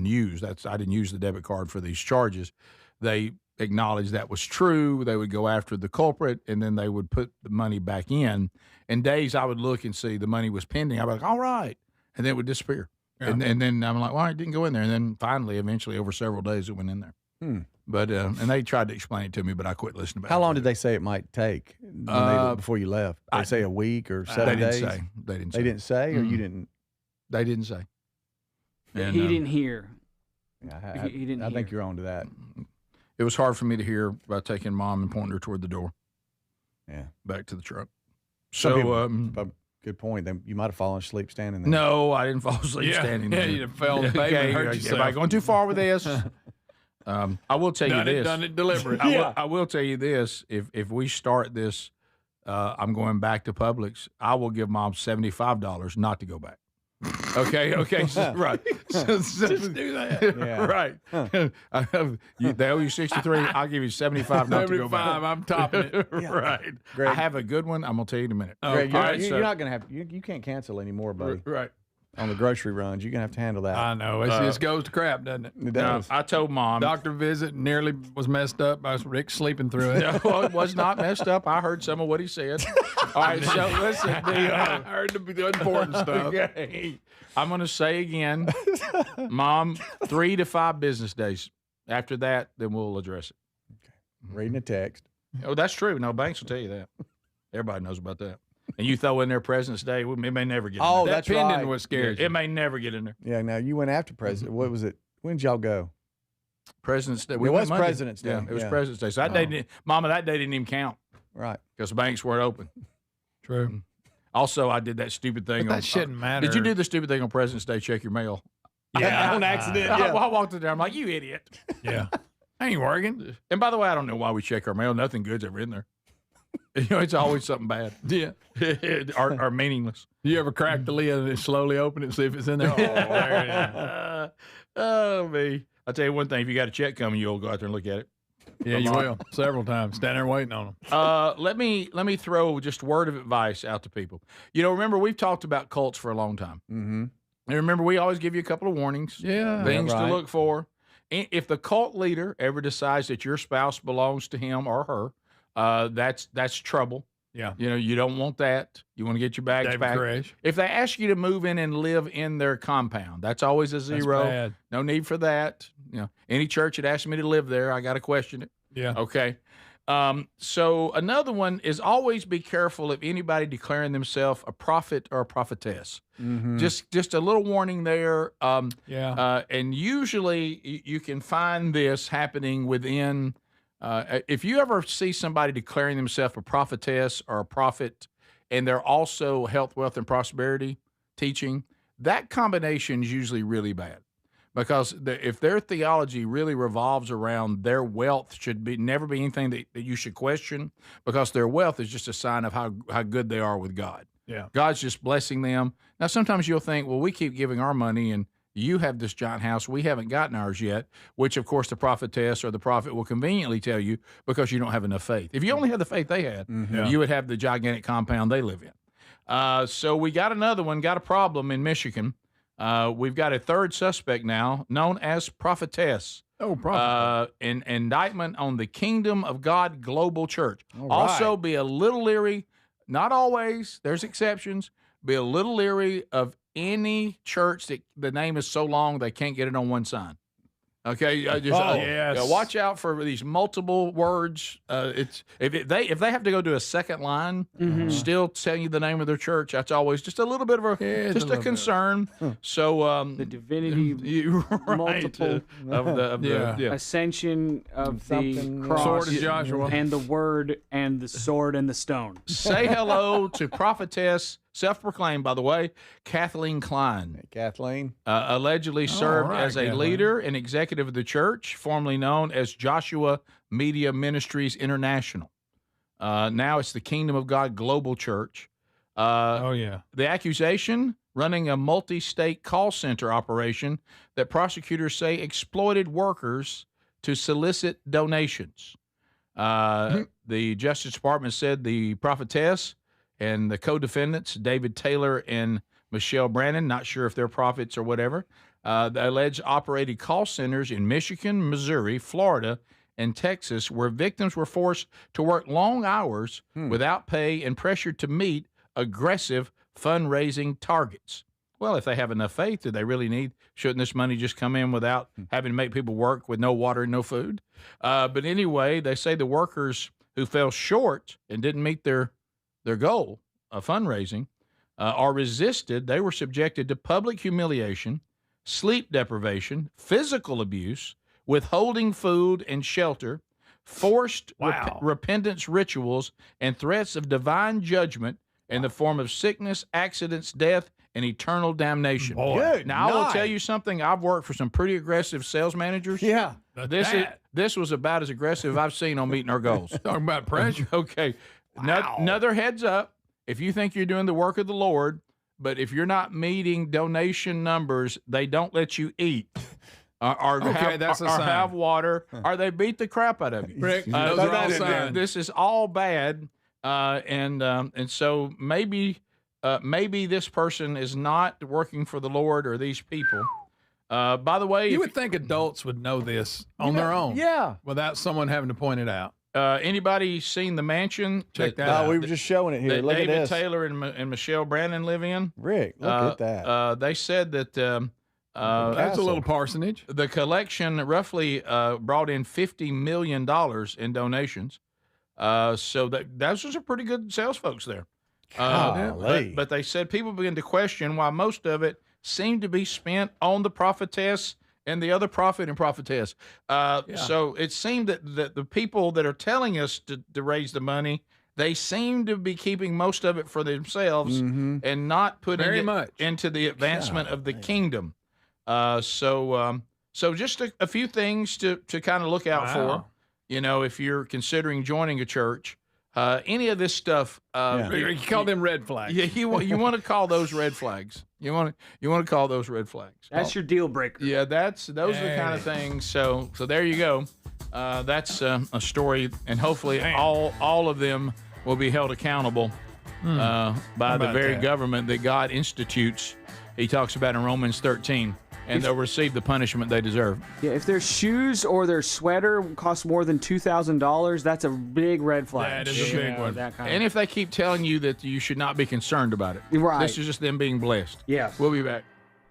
use. I didn't use the debit card for these charges. They acknowledged that was true. They would go after the culprit, and then they would put the money back in. And days I would look and see the money was pending. I'd be like, all right, and then it would disappear. Yeah. And then I'm like, well, it didn't go in there. And then finally, eventually, over several days, it went in there. But and they tried to explain it to me, but I quit listening. How long did they say it might take before you left? Did they say a week or 7 days? They didn't say. They didn't say, or you didn't? They didn't say. And, he didn't hear. Yeah, he didn't. I think you're on to that. It was hard for me to hear by taking Mom and pointing her toward the door. Yeah, back to the truck. So. Good point. Then you might have fallen asleep standing there. No, I didn't fall asleep standing there. Yeah, you fell on the pavement and hurt yourself. Am I going too far with this? I will tell you this. Done it deliberate. I will tell you this. If we start this, I'm going back to Publix. I will give Mom $75 not to go back. Okay, right. Just do that. Yeah. Right. They owe you 63. I'll give you 75 not to go back. I'm topping it. Right. Greg, I have a good one. I'm gonna tell you in a minute. Greg, you're not gonna have. You can't cancel anymore, buddy. Right. On the grocery runs, you're gonna have to handle that. I know. It just goes to crap, doesn't it? It does. I told Mom. Doctor visit nearly was messed up by Rick sleeping through it. No, it was not messed up. I heard some of what he said. All right, so listen. I heard the important stuff. Okay. I'm going to say again, Mom, 3 to 5 business days. After that, then we'll address it. Okay. Reading a text. Oh, that's true. No, banks will tell you that. Everybody knows about that. And you throw in there President's Day, it may never get in there. Oh, that's right. That pending was scary. It may never get in there. Yeah, now you went after President. What was it? When did y'all go? President's Day. It was President's Day. Yeah, it was President's Day. So that day, Mama, that day didn't even count. Right. Because the banks weren't open. True. Also, I did that stupid thing. But that shouldn't matter. Did you do the stupid thing on President's Day? Check your mail. Yeah. On accident. I walked in there. I'm like, you idiot. Yeah. Ain't working. And by the way, I don't know why we check our mail. Nothing good's ever in there. It's always something bad. Yeah. or meaningless. You ever crack the lid and slowly open it and see if it's in there? Oh, there it is. Me. I'll tell you one thing. If you got a check coming, you'll go out there and look at it. Yeah, you will. Several times. Stand there waiting on them. Let me throw just a word of advice out to people. Remember, we've talked about cults for a long time. Mm-hmm. And remember, we always give you a couple of warnings. Yeah. Things right. to look for. If the cult leader ever decides that your spouse belongs to him or her, that's trouble. Yeah. You don't want that. You want to get your bags David back. Koresh. If they ask you to move in and live in their compound, that's always a zero. That's bad. No need for that. Any church that asks me to live there, I got to question it. Yeah. Okay. So another one is always be careful of anybody declaring themselves a prophet or a prophetess. Mm-hmm. Just a little warning there. Yeah. And usually you can find this happening within. If you ever see somebody declaring themselves a prophetess or a prophet, and they're also health, wealth, and prosperity teaching, that combination is usually really bad. Because if their theology really revolves around their wealth, should never be anything that you should question, because their wealth is just a sign of how good they are with God. Yeah. God's just blessing them. Now, sometimes you'll think, well, we keep giving our money, and you have this giant house. We haven't gotten ours yet, which, of course, the prophetess or the prophet will conveniently tell you because you don't have enough faith. If you only had the faith they had, you would have the gigantic compound they live in. So we got another one, got a problem in Michigan. We've got a third suspect now, known as prophetess. Oh, prophet. An indictment on the Kingdom of God Global Church. All Also, right. be a little leery, not always, there's exceptions, be a little leery of any church that the name is so long they can't get it on one sign. Okay, yes. Watch out for these multiple words. It's if they have to go to a second line, still telling you the name of their church. That's always just a little bit of a concern. So the divinity, multiple of the ascension of the cross, sword of Joshua, and the word and the sword and the stone. Say hello to prophetess, self-proclaimed, by the way, Kathleen Klein. Hey, Kathleen. Allegedly served as a Kathleen. leader and executive of the church, formerly known as Joshua Media Ministries International. Now it's the Kingdom of God Global Church. The accusation, running a multi-state call center operation that prosecutors say exploited workers to solicit donations. The Justice Department said the prophetess and the co-defendants, David Taylor and Michelle Brannon, not sure if they're prophets or whatever, the alleged operated call centers in Michigan, Missouri, Florida, and Texas, where victims were forced to work long hours without pay and pressured to meet aggressive fundraising targets. Well, if they have enough faith, do they really need? Shouldn't this money just come in without having to make people work with no water and no food? But anyway, they say the workers who fell short and didn't meet their goal of fundraising are resisted. They were subjected to public humiliation, sleep deprivation, physical abuse, withholding food and shelter, forced repentance rituals, and threats of divine judgment in the form of sickness, accidents, death, and eternal damnation. Good Now, I will night. tell you something. I've worked for some pretty aggressive sales managers. Yeah. This was about as aggressive as I've seen on meeting our goals. Talking about pressure. Okay. Another heads up. If you think you're doing the work of the Lord, but if you're not meeting donation numbers, they don't let you eat. Or have water, or they beat the crap out of you. Rick, those are all signs. This is all bad, and so maybe this person is not working for the Lord or these people. By the way, you would think adults would know this on their own, without someone having to point it out. Anybody seen the mansion? Check that out. We were just showing it here. Look David at this. Taylor and Michelle Brannon live in. Rick, look at that. They said that that's a little parsonage. The collection roughly brought in $50 million in donations. So those are pretty good sales folks there. But they said people begin to question why most of it seemed to be spent on the prophetess and the other prophet and prophetess. So it seemed that the people that are telling us to raise the money they seem to be keeping most of it for themselves and not putting it into the advancement of the kingdom. So just a few things to kind of look out for, if you're considering joining a church. Any of this stuff, you call them red flags. Yeah, you want to call those red flags. You want to call those red flags. That's your deal breaker. Yeah, those are the kind of things. So there you go. That's a story, and hopefully all of them will be held accountable by the very government that God institutes. He talks about in Romans 13. And they'll receive the punishment they deserve. Yeah, if their shoes or their sweater cost more than $2,000, that's a big red flag. That is a big one. And if they keep telling you that you should not be concerned about it, right? This is just them being blessed. Yes. We'll be back.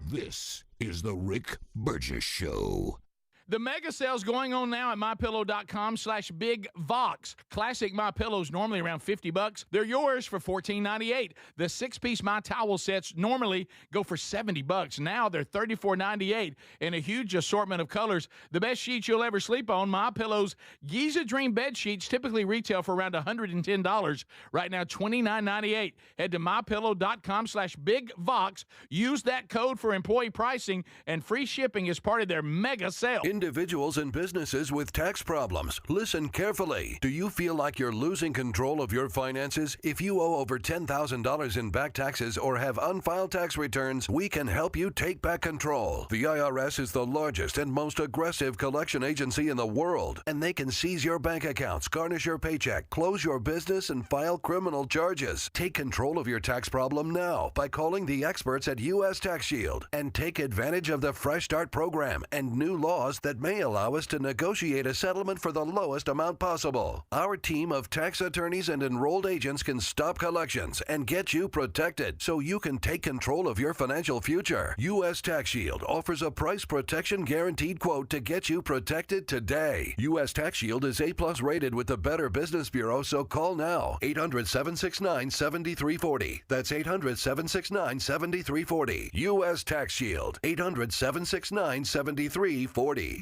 This is the Rick Burgess Show. The mega sale's going on now at MyPillow.com/BigVox. Classic MyPillows normally around $50. They're yours for $14.98. The 6-piece My Towel sets normally go for $70. Now they're $34.98 in a huge assortment of colors. The best sheets you'll ever sleep on. MyPillow's Giza Dream bed sheets typically retail for around $110. Right now, $29.98. Head to MyPillow.com/BigVox. Use that code for employee pricing and free shipping as part of their mega sale. Individuals and businesses with tax problems, listen carefully. Do you feel like you're losing control of your finances? If you owe over $10,000 in back taxes or have unfiled tax returns, we can help you take back control. The IRS is the largest and most aggressive collection agency in the world, and they can seize your bank accounts, garnish your paycheck, close your business, and file criminal charges. Take control of your tax problem now by calling the experts at U.S. Tax Shield and take advantage of the Fresh Start program and new laws that may allow us to negotiate a settlement for the lowest amount possible. Our team of tax attorneys and enrolled agents can stop collections and get you protected so you can take control of your financial future. U.S. Tax Shield offers a price protection guaranteed quote to get you protected today. U.S. Tax Shield is A+ rated with the Better Business Bureau, so call now. 800-769-7340. That's 800-769-7340. U.S. Tax Shield. 800-769-7340.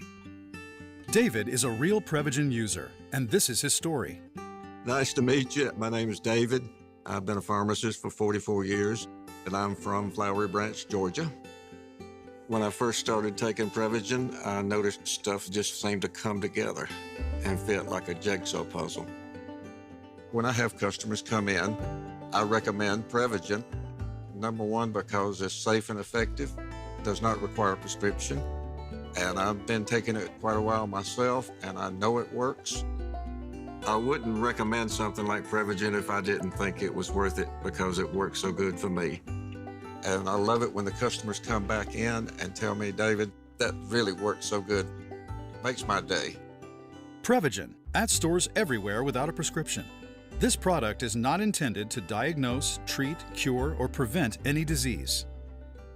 David is a real Prevagen user, and this is his story. Nice to meet you. My name is David. I've been a pharmacist for 44 years, and I'm from Flowery Branch, Georgia. When I first started taking Prevagen, I noticed stuff just seemed to come together and fit like a jigsaw puzzle. When I have customers come in, I recommend Prevagen. Number one, because it's safe and effective, does not require a prescription. And I've been taking it quite a while myself, and I know it works. I wouldn't recommend something like Prevagen if I didn't think it was worth it because it works so good for me. And I love it when the customers come back in and tell me, David, that really works so good. Makes my day. Prevagen, at stores everywhere without a prescription. This product is not intended to diagnose, treat, cure, or prevent any disease.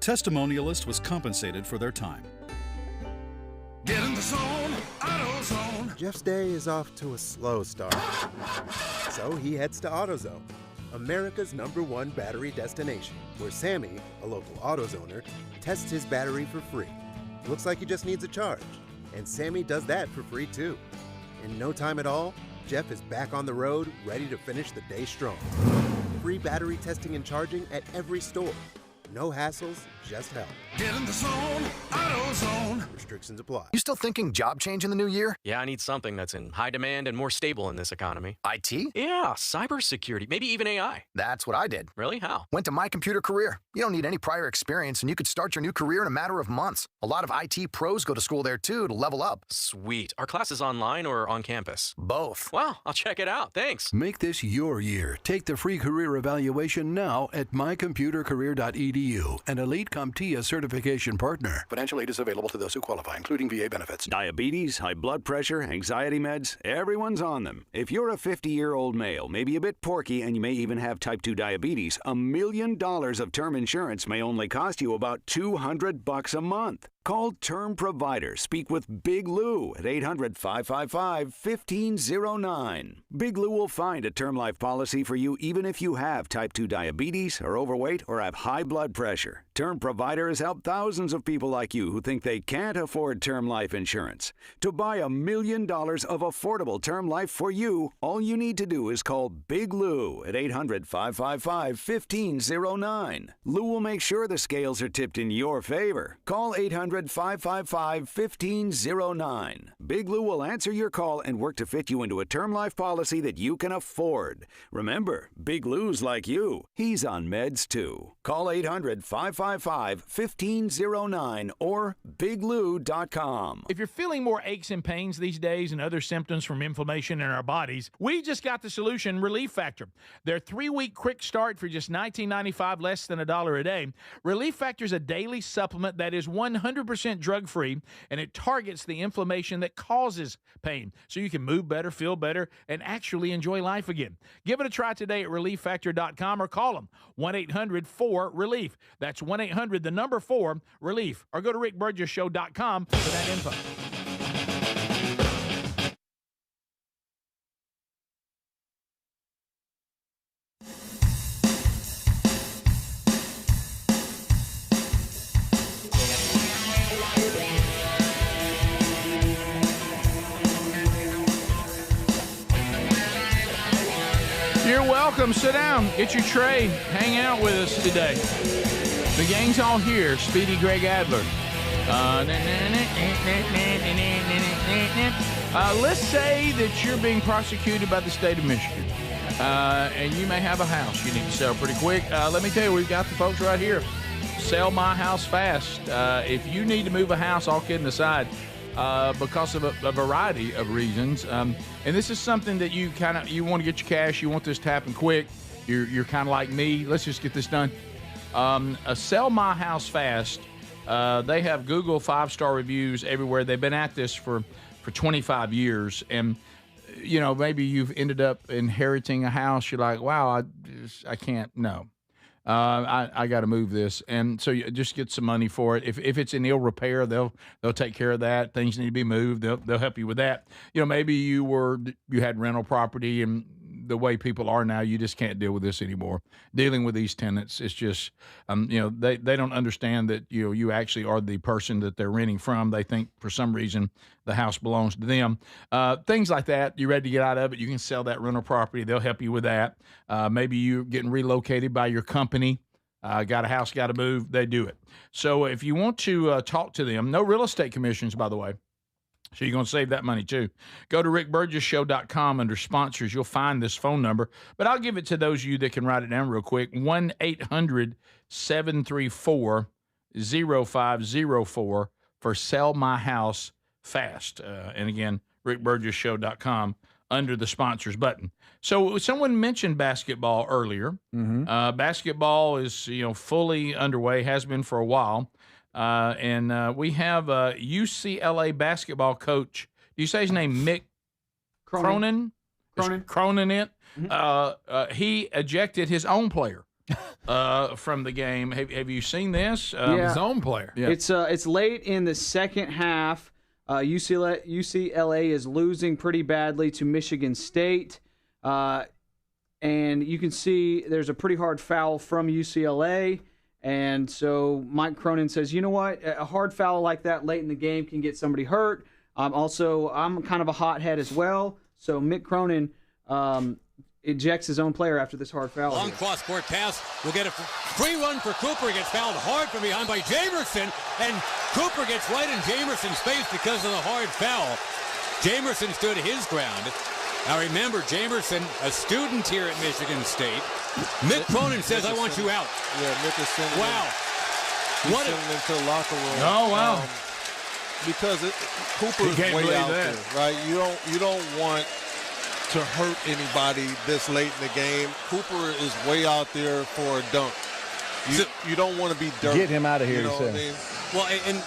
Testimonialist was compensated for their time. Get in the zone, AutoZone. Jeff's day is off to a slow start. So he heads to AutoZone, America's #1 battery destination, where Sammy, a local AutoZoner, tests his battery for free. Looks like he just needs a charge, and Sammy does that for free too. In no time at all, Jeff is back on the road, ready to finish the day strong. Free battery testing and charging at every store. No hassles, just help. Get in the zone, AutoZone. Restrictions apply. You still thinking job change in the new year? Yeah, I need something that's in high demand and more stable in this economy. IT? Yeah, cybersecurity, maybe even AI. That's what I did. Really? How? Went to My Computer Career. You don't need any prior experience, and you could start your new career in a matter of months. A lot of IT pros go to school there, too, to level up. Sweet. Are classes online or on campus? Both. Wow, I'll check it out. Thanks. Make this your year. Take the free career evaluation now at mycomputercareer.edu, an elite CompTIA certification partner. Financial aid is available to those who qualify, including VA benefits. Diabetes, high blood pressure, anxiety meds, everyone's on them. If you're a 50-year-old male, maybe a bit porky, and you may even have type 2 diabetes, $1 million of term insurance may only cost you about $200 a month. Call Term Provider. Speak with Big Lou at 800-555-1509. Big Lou will find a term life policy for you even if you have type 2 diabetes, are overweight, or have high blood pressure. Term Provider has helped thousands of people like you who think they can't afford term life insurance. To buy $1 million of affordable term life for you, all you need to do is call Big Lou at 800-555-1509. Lou will make sure the scales are tipped in your favor. Call 800-555-1509. Big Lou will answer your call and work to fit you into a term life policy that you can afford. Remember, Big Lou's like you. He's on meds too. Call 800-555-1509 or biglou.com. If you're feeling more aches and pains these days and other symptoms from inflammation in our bodies, we just got the solution, Relief Factor. Their 3-week quick start for just $19.95, less than $1 a day. Relief Factor is a daily supplement that is 100% drug-free, and it targets the inflammation that causes pain, so you can move better, feel better, and actually enjoy life again. Give it a try today at ReliefFactor.com or call them 1-800-4-RELIEF. That's 1-800-4-RELIEF. Or go to RickBurgessShow.com for that info. You're welcome. Sit down. Get your tray. Hang out with us today. The gang's all here. Speedy Greg Adler. Let's say that you're being prosecuted by the state of Michigan, and you may have a house you need to sell pretty quick. Let me tell you, we've got the folks right here. Sell my house fast. If you need to move a house, all kidding aside, because of a variety of reasons. And this is something that you want to get your cash. You want this to happen quick. You're kind of like me. Let's just get this done. Sell my house fast. They have Google 5-star reviews everywhere. They've been at this for 25 years. And, you know, maybe you've ended up inheriting a house. You're like, wow, I can't. No. I got to move this, and so you just get some money for it. If it's in ill repair, they'll take care of that. Things need to be moved. They'll help you with that. You know, maybe you had rental property, and the way people are now, you just can't deal with this anymore. Dealing with these tenants, it's just, you know, they don't understand that you actually are the person that they're renting from. They think for some reason the house belongs to them. Things like that. You're ready to get out of it. You can sell that rental property. They'll help you with that. Maybe you're getting relocated by your company. Got a house, got to move. They do it. So if you want to talk to them, no real estate commissions, by the way. So you're going to save that money too. Go to rickburgessshow.com under sponsors. You'll find this phone number, but I'll give it to those of you that can write it down real quick. 1-800-734-0504 for Sell My House Fast. And again, rickburgessshow.com under the sponsors button. So someone mentioned basketball earlier. Mm-hmm. Basketball is, fully underway, has been for a while. And we have a UCLA basketball coach. Do you say his name? Mick Cronin? Cronin. He ejected his own player from the game. Have you seen this? His own player. Yeah. It's late in the second half. UCLA is losing pretty badly to Michigan State. And you can see there's a pretty hard foul from UCLA. And so Mike Cronin says, you know what? A hard foul like that late in the game can get somebody hurt. I'm kind of a hothead as well. So Mick Cronin ejects his own player after this hard foul. Long cross-court pass. We'll get a free run for Cooper. He gets fouled hard from behind by Jamerson. And Cooper gets right in Jamerson's face because of the hard foul. Jamerson stood his ground. Now remember, Jamerson, a student here at Michigan State. Mick Cronin says, I want you out. Yeah, Mick is sending him into the locker room. Oh, wow. Because Cooper is way out there, right? You don't want to hurt anybody this late in the game. Cooper is way out there for a dunk. You don't want to be dirty. Get him out of here, you know what I mean? Well, and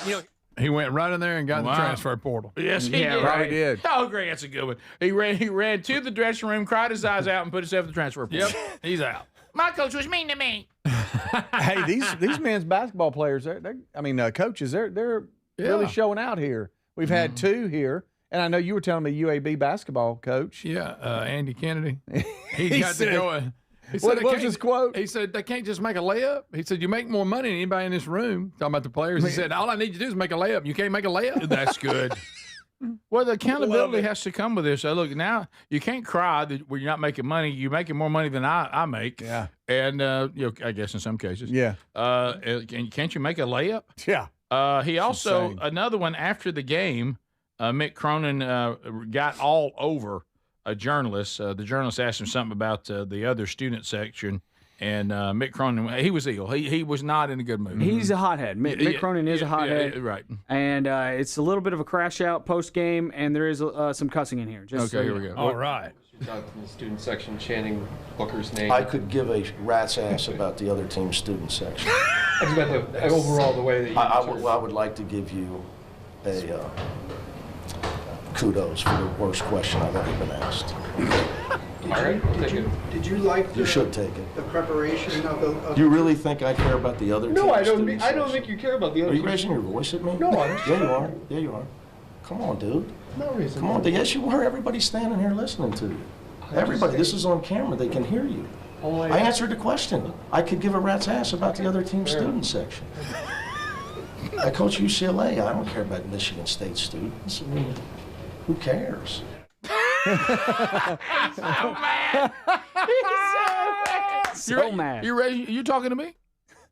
he went right in there and got in the transfer portal. Yes, he did. Right. Did. Oh, great. That's a good one. He ran to the dressing room, cried his eyes out, and put himself in the transfer portal. Yep, he's out. My coach was mean to me. Hey, these men's basketball players, coaches, they're really showing out here. We've had 2 here. And I know you were telling me UAB basketball coach. Yeah, Andy Kennedy. He got said, to go. What was his quote? He said, they can't just make a layup. He said, you make more money than anybody in this room. Talking about the players. He said, all I need to do is make a layup. You can't make a layup? That's good. Well, the accountability has to come with this. So look, now you can't cry that when you're not making money. You're making more money than I make. Yeah. And, I guess in some cases. Yeah. Can't you make a layup? Yeah. He also, another one after the game, Mick Cronin got all over a journalist. The journalist asked him something about the other student section, and Mick Cronin, he was ill. He was not in a good mood. He's a hothead. Mick Cronin is a hothead. Right. And it's a little bit of a crash out post game, and there is some cussing in here. Just okay, here we go. All right. From the student section chanting Booker's name. I could give a rat's ass about the other team's student section. That's about the overall the way that you. I would like to give you a kudos for the worst question I've ever been asked. All right, did you like you should take it. The preparation of the? Do you really think I care about the other team's No, I don't. student I don't section? think you care about the other. Are you raising your voice at me? No, I'm just. Yeah, you are. Yeah, you are. Come on, dude. No reason. Come on, dude. Yes, you are. Everybody's standing here listening to you. Everybody. This is on camera. They can hear you. I answered the question. I could give a rat's ass about the other team's student section. I coach UCLA. I don't care about Michigan State students. I mean, who cares? So mad. So mad. You talking to me?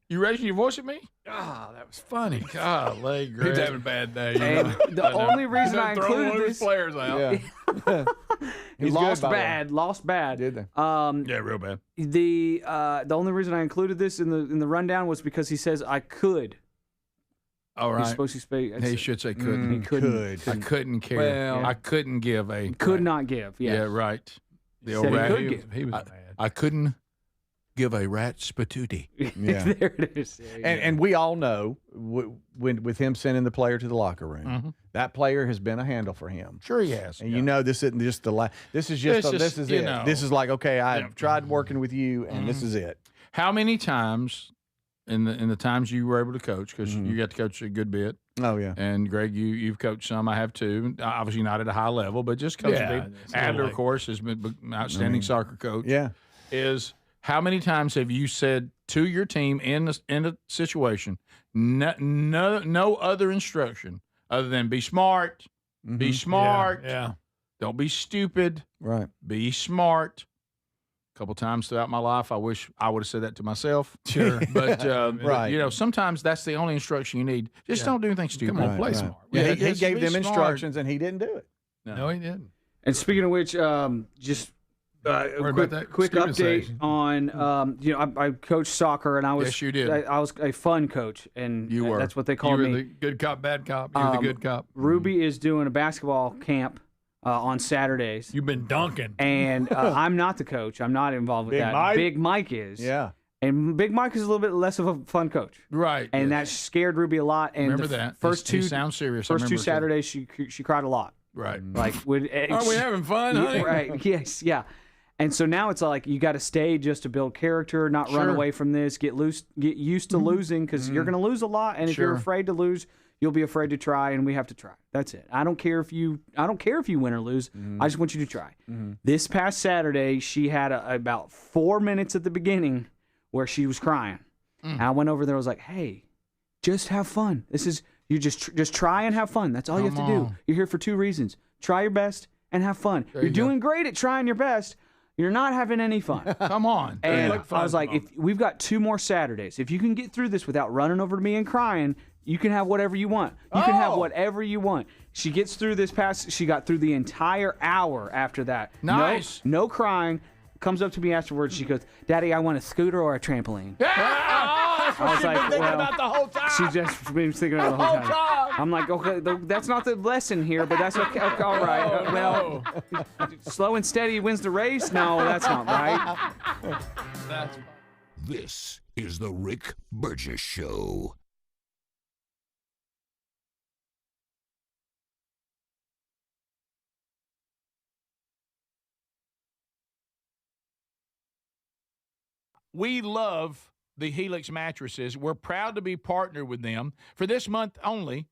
You raising your voice at me? Ah, that was funny. Golly, Greg. He's having a bad day. And the only reason I included this, players out. Yeah. he lost bad. Did they? Yeah, real bad. The only reason I included this in the rundown was because he says I could. All right. He's supposed to speak. He should say couldn't. He couldn't. I couldn't care. Well, I couldn't give a. Could not give. Yeah. Yeah, right. The Said he rat. could give. He was mad. I couldn't give a rat's patootie. Yeah. There it is. And we all know with him sending the player to the locker room, that player has been a handle for him. Sure he has. And you know this isn't just the last. This is just this is it. know. This is like, okay, I've tried working with you, and this is it. How many times in the times you were able to coach, because you got to coach a good bit. Oh yeah. And Greg, you've coached some. I have too. Obviously not at a high level, but just coaching people. Adler, of course, has been an outstanding soccer coach. Yeah. Is how many times have you said to your team in a situation, no other instruction other than be smart, be smart, don't be stupid, right? Be smart. A couple times throughout my life, I wish I would have said that to myself. Sure, but right. Sometimes that's the only instruction you need. Just don't do anything stupid. Come on, play smart. Yeah, he gave them smart. instructions, and he didn't do it. No, he didn't. And speaking of which, just a quick update on I coached soccer, and I was yes, you did. I was a fun coach, and you were. That's what they called me. me. The good cop, bad cop. You're the good cop. Ruby is doing a basketball camp on Saturdays. You've been dunking, and I'm not the coach. I'm not involved with Big that. Mike? Big Mike is. Yeah. And Big Mike is a little bit less of a fun coach, right? And that scared Ruby a lot. And remember that first he two sounds serious. First two Saturdays, she cried a lot. Right. Like, aren't we having fun? Honey? Right. Yes. Yeah. And so now it's like you got to stay just to build character, not run away from this. Get used to losing, because you're going to lose a lot, and if you're afraid to lose, you'll be afraid to try, and we have to try. That's it. I don't care if you win or lose. I just want you to try. This past Saturday, she had about 4 minutes at the beginning where she was crying. And I went over there. I was like, "Hey, just have fun. This is you just try and have fun. That's all you have to do. You're here for 2 reasons: try your best and have fun. You're doing great at trying your best. You're not having any fun. Come on." And I was like, if we've got 2 more Saturdays. If you can get through this without running over to me and crying, you can have whatever you want. You can have whatever you want. She gets through she got through the entire hour after that. Nice. No crying. Comes up to me afterwards. She goes, "Daddy, I want a scooter or a trampoline." That's what she's been thinking about the whole time. She just been thinking about the whole time. I'm like, okay, that's not the lesson here, but that's okay. All right. Well, slow and steady wins the race. No, that's not right. This is the Rick Burgess Show. We love the Helix mattresses. We're proud to be partnered with them. For this month only,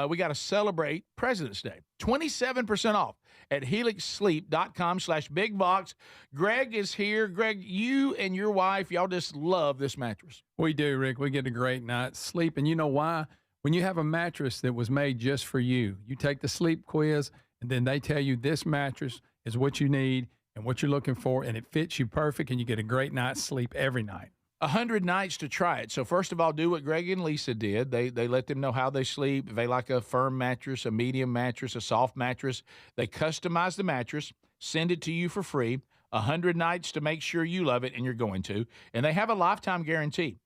we got to celebrate President's Day. 27% off at helixsleep.com/bigbox. Greg is here. Greg, you and your wife, y'all just love this mattress. We do, Rick. We get a great night's sleep. And you know why? When you have a mattress that was made just for you, you take the sleep quiz, and then they tell you this mattress is what you need and what you're looking for, and it fits you perfect, and you get a great night's sleep every night. 100 nights to try it. So first of all, do what Greg and Lisa did. They let them know how they sleep. If they like a firm mattress, a medium mattress, a soft mattress, they customize the mattress, send it to you for free. 100 nights to make sure you love it, and you're going to. And they have a lifetime guarantee.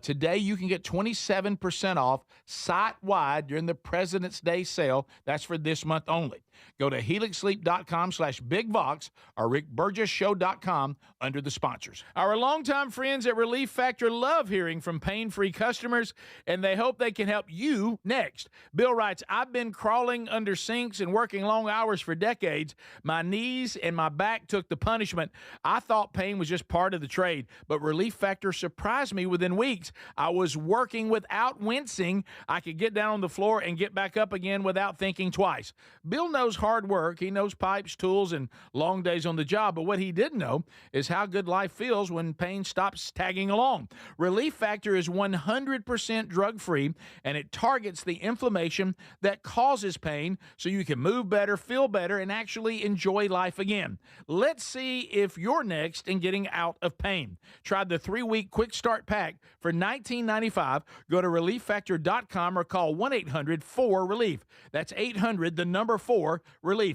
Today, you can get 27% off site-wide during the President's Day sale. That's for this month only. Go to helixsleep.com/bigbox or rickburgessshow.com under the sponsors. Our longtime friends at Relief Factor love hearing from pain-free customers, and they hope they can help you next. Bill writes, I've been crawling under sinks and working long hours for decades. My knees and my back took the punishment. I thought pain was just part of the trade, but Relief Factor surprised me within weeks. I was working without wincing. I could get down on the floor and get back up again without thinking twice. Bill knows hard work. He knows pipes, tools, and long days on the job. But what he didn't know is how good life feels when pain stops tagging along. Relief Factor is 100% drug-free, and it targets the inflammation that causes pain so you can move better, feel better, and actually enjoy life again. Let's see if you're next in getting out of pain. Try the 3-week quick start pack for $19.95. Go to relieffactor.com or call 1-800-4-RELIEF. That's 800-4-RELIEF.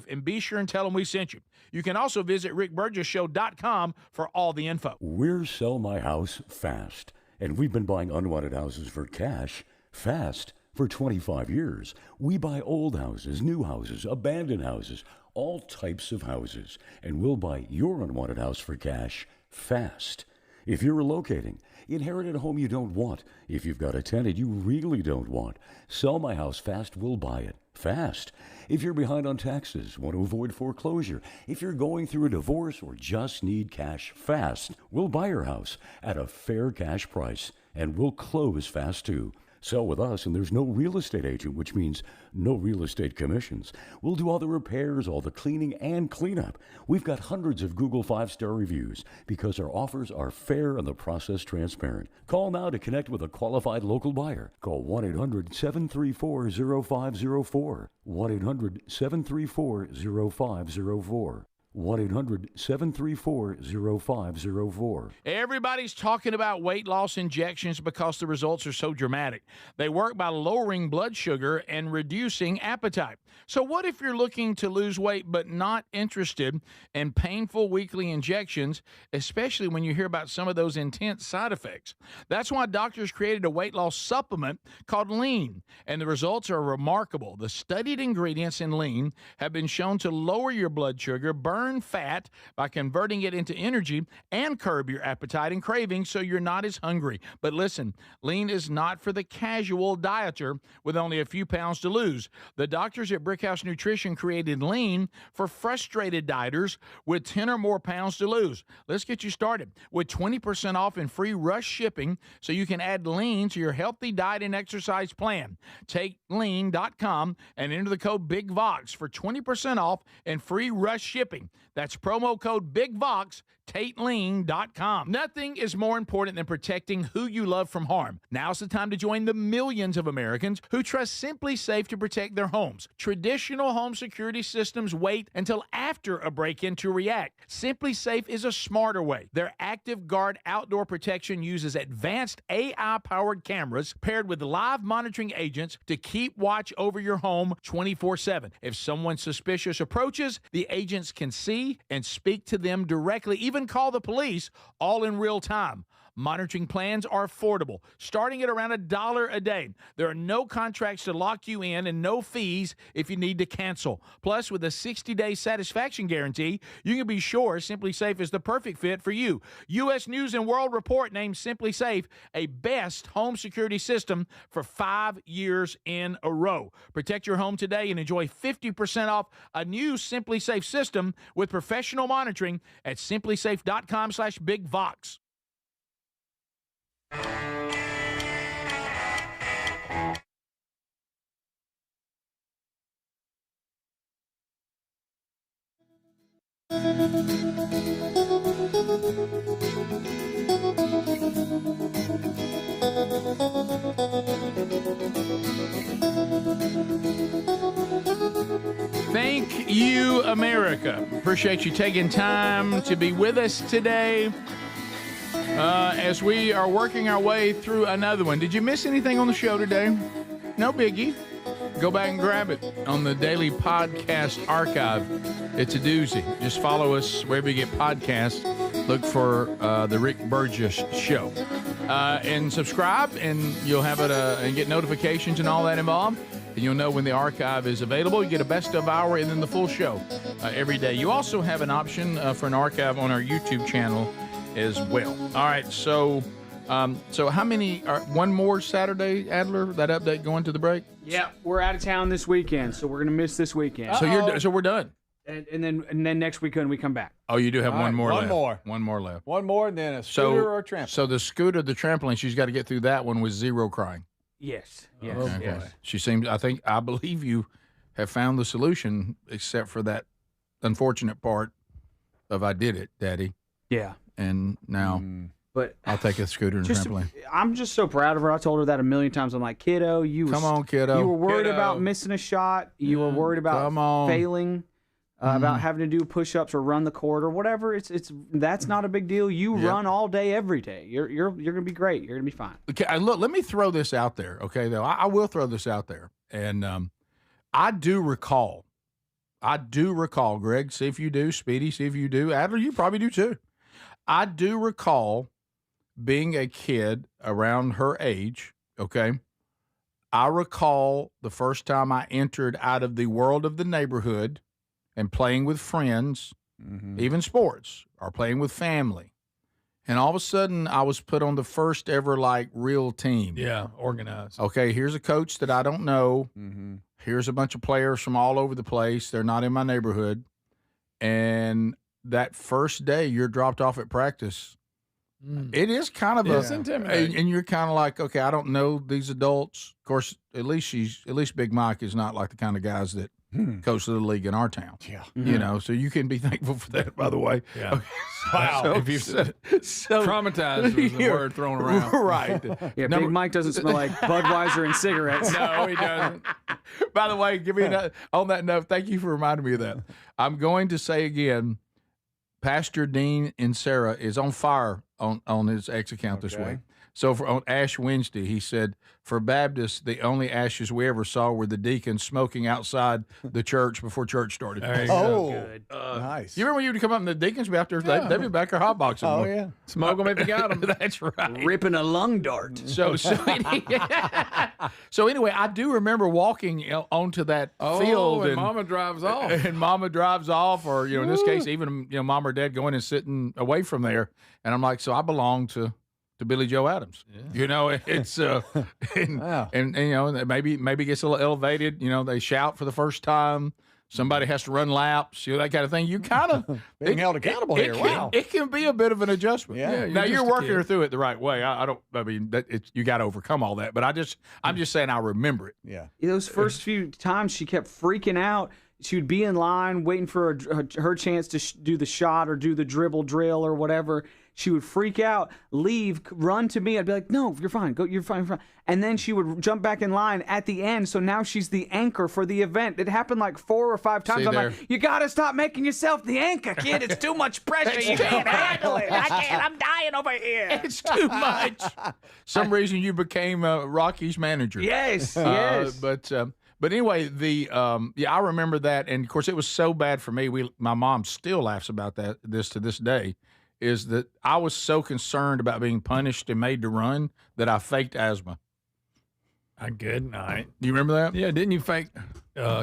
And be sure and tell them we sent you. You can also visit rickburgessshow.com for all the info. We're Sell My House Fast, and we've been buying unwanted houses for cash fast for 25 years. We buy old houses, new houses, abandoned houses, all types of houses, and we'll buy your unwanted house for cash fast. If you're relocating, inherited a home you don't want, if you've got a tenant you really don't want, Sell My House Fast will buy it fast. If you're behind on taxes, want to avoid foreclosure, if you're going through a divorce or just need cash fast, we'll buy your house at a fair cash price, and we'll close fast too. Sell with us, and there's no real estate agent, which means no real estate commissions. We'll do all the repairs, all the cleaning, and cleanup. We've got hundreds of Google 5-star reviews because our offers are fair and the process transparent. Call now to connect with a qualified local buyer. Call 1-800-734-0504. 1-800-734-0504. 1-800-734-0504. Everybody's talking about weight loss injections because the results are so dramatic. They work by lowering blood sugar and reducing appetite. So what if you're looking to lose weight but not interested in painful weekly injections, especially when you hear about some of those intense side effects? That's why doctors created a weight loss supplement called Lean, and the results are remarkable. The studied ingredients in Lean have been shown to lower your blood sugar, burn fat by converting it into energy, and curb your appetite and cravings so you're not as hungry. But listen, Lean is not for the casual dieter with only a few pounds to lose. The doctors at Brickhouse Nutrition created Lean for frustrated dieters with 10 or more pounds to lose. Let's get you started with 20% off and free rush shipping so you can add Lean to your healthy diet and exercise plan. Take lean.com and enter the code BIGVOX for 20% off and free rush shipping. That's promo code BIGVOX, TateLean.com. Nothing is more important than protecting who you love from harm. Now's the time to join the millions of Americans who trust Simply Safe to protect their homes. Traditional home security systems wait until after a break-in to react. Simply Safe is a smarter way. Their Active Guard outdoor protection uses advanced AI-powered cameras paired with live monitoring agents to keep watch over your home 24/7. If someone suspicious approaches, the agents can see and speak to them directly, even call the police, all in real time. Monitoring plans are affordable, starting at around $1 a day. There are no contracts to lock you in and no fees if you need to cancel. Plus, with a 60-day satisfaction guarantee, you can be sure Simply Safe is the perfect fit for you. U.S. News & World Report named Simply Safe a best home security system for 5 years in a row. Protect your home today and enjoy 50% off a new Simply Safe system with professional monitoring at simplysafe.com/bigvox. Thank you, America. Appreciate you taking time to be with us today as we are working our way through another one. Did you miss anything on the show today? No biggie. Go back and grab it on the daily podcast archive. It's a doozy. Just follow us wherever you get podcasts. Look for the Rick Burgess Show. And subscribe, and you'll have it and get notifications and all that involved. And you'll know when the archive is available. You get a best of hour and then the full show every day. You also have an option for an archive on our YouTube channel as well. All right, so how many? One more Saturday, Adler. That update going to the break. Yeah, we're out of town this weekend, so we're gonna miss this weekend. So we're done. And then next weekend we come back. Oh, you do have one more left. One more left. One more, and then a scooter or a trampoline. So the scooter, the trampoline, she's got to get through that one with zero crying. Yes. Okay. She seems. I believe you have found the solution, except for that unfortunate part of "I did it, Daddy." Yeah. And now, but I'll take a scooter and trampoline. I'm just so proud of her. I told her that a million times. I'm like, kiddo, come on, kiddo. You were worried about missing a shot. You were worried about failing. About having to do push-ups or run the court or whatever. That's not a big deal. You run all day, every day. You're gonna be great. You're gonna be fine. Okay, look. Let me throw this out there. Okay, though I will throw this out there, and I do recall. Greg, see if you do. Speedy, see if you do. Adler, you probably do too. I do recall being a kid around her age. Okay, I recall the first time I entered out of the world of the neighborhood and playing with friends, even sports, or playing with family. And all of a sudden, I was put on the first ever, real team. Yeah, organized. Okay, here's a coach that I don't know. Here's a bunch of players from all over the place. They're not in my neighborhood. And that first day, you're dropped off at practice. It is kind of it's intimidating. And you're kind of like, okay, I don't know these adults. Of course, at least Big Mike is not like the kind of guys that coach of the league in our town. Yeah. You know, so you can be thankful for that, by the way. Yeah. Okay. Wow. So, If you said traumatized was the word thrown around. Right. Yeah, Big Mike doesn't smell like Budweiser and cigarettes. No, he doesn't. By the way, on that note, thank you for reminding me of that. I'm going to say again, Pastor Dean and Sarah is on fire on his X account this week. So on Ash Wednesday, he said, for Baptists, the only ashes we ever saw were the deacons smoking outside the church before church started. There you go. Good. Nice. You remember when you would come up and the deacons would be out there, they'd be back there hotboxing. Oh, yeah. Smoke them if you got them. That's right. Ripping a lung dart. So anyway, I do remember walking onto that field. And Mama drives off. And Mama drives off, or, in this case, even, Mom or Dad going and sitting away from there. And I'm like, so I belong to Billy Joe Adams. Yeah. It's and maybe gets a little elevated. They shout for the first time. Somebody has to run laps, that kind of thing. You kind of being held accountable here. Wow, it can be a bit of an adjustment. Yeah. Now you're working her through it the right way. You got to overcome all that. But I'm just saying I remember it. Yeah. Those first few times she kept freaking out. She would be in line waiting for her chance to do the shot or do the dribble drill or whatever. She would freak out, leave, run to me. I'd be like, no, you're fine. Go, you're fine, you're fine. And then she would jump back in line at the end. So now she's the anchor for the event. It happened like 4 or 5 times. I'm like, you got to stop making yourself the anchor, kid. It's too much pressure. You can't handle it. I can't. I'm dying over here. It's too much. Some reason you became Rocky's manager. Yes, yes. But anyway, I remember that, and of course it was so bad for me. My mom still laughs about this to this day. Is that I was so concerned about being punished and made to run that I faked asthma. A good night. Do you remember that? Yeah, didn't you fake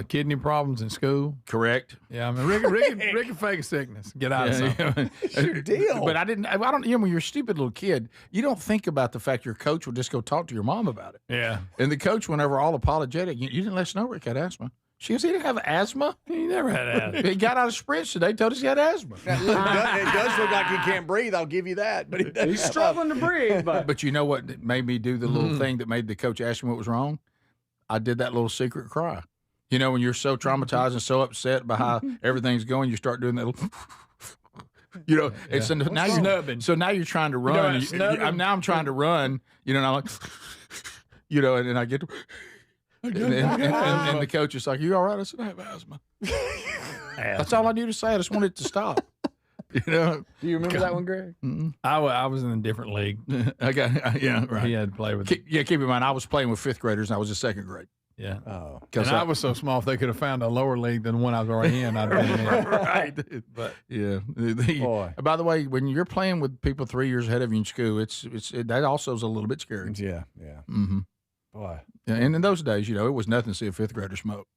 kidney problems in school? Correct. Yeah, I mean, Rick can fake a sickness. Get out of something. It's your deal. But I don't, when you're a stupid little kid, you don't think about the fact your coach will just go talk to your mom about it. Yeah. And the coach, whenever all apologetic, you didn't let us know Rick had asthma. She goes, he didn't have asthma. He never had asthma. He got out of sprints today, told us he had asthma. It does look like he can't breathe. I'll give you that. But he's struggling to breathe. But you know what made me do the little thing that made the coach ask me what was wrong? I did that little secret cry. You know, when you're so traumatized and so upset by how everything's going, you start doing that little, you know, and so now you're trying to run. Now I'm trying to run, you know, and I'm like, you know, and then I get to, and the coach is like, "You all right?" I said, "I have asthma." That's all I knew to say. I just wanted it to stop. You know? Do you remember that one, Greg? I was in a different league. Yeah, right. He had to play with. Keep in mind, I was playing with fifth graders, and I was in second grade. Yeah. Oh. And I was so small, if they could have found a lower league than the one I was already in, I'd have been in. Right. But yeah. Boy. By the way, when you're playing with people 3 years ahead of you in school, that also is a little bit scary. Yeah. Mm-hmm. Boy. Yeah, and in those days, you know, it was nothing to see a fifth grader smoke.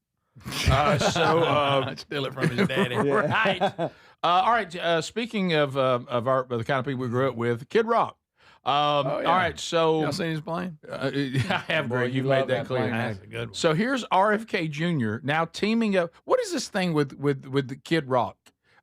Steal it from his daddy. Right. All right. Speaking of the kind of people we grew up with, Kid Rock. All right. So y'all seen his playing? I have, Greg. You've made that clear. That's a good one. So here's RFK Jr. now teaming up. What is this thing with the Kid Rock?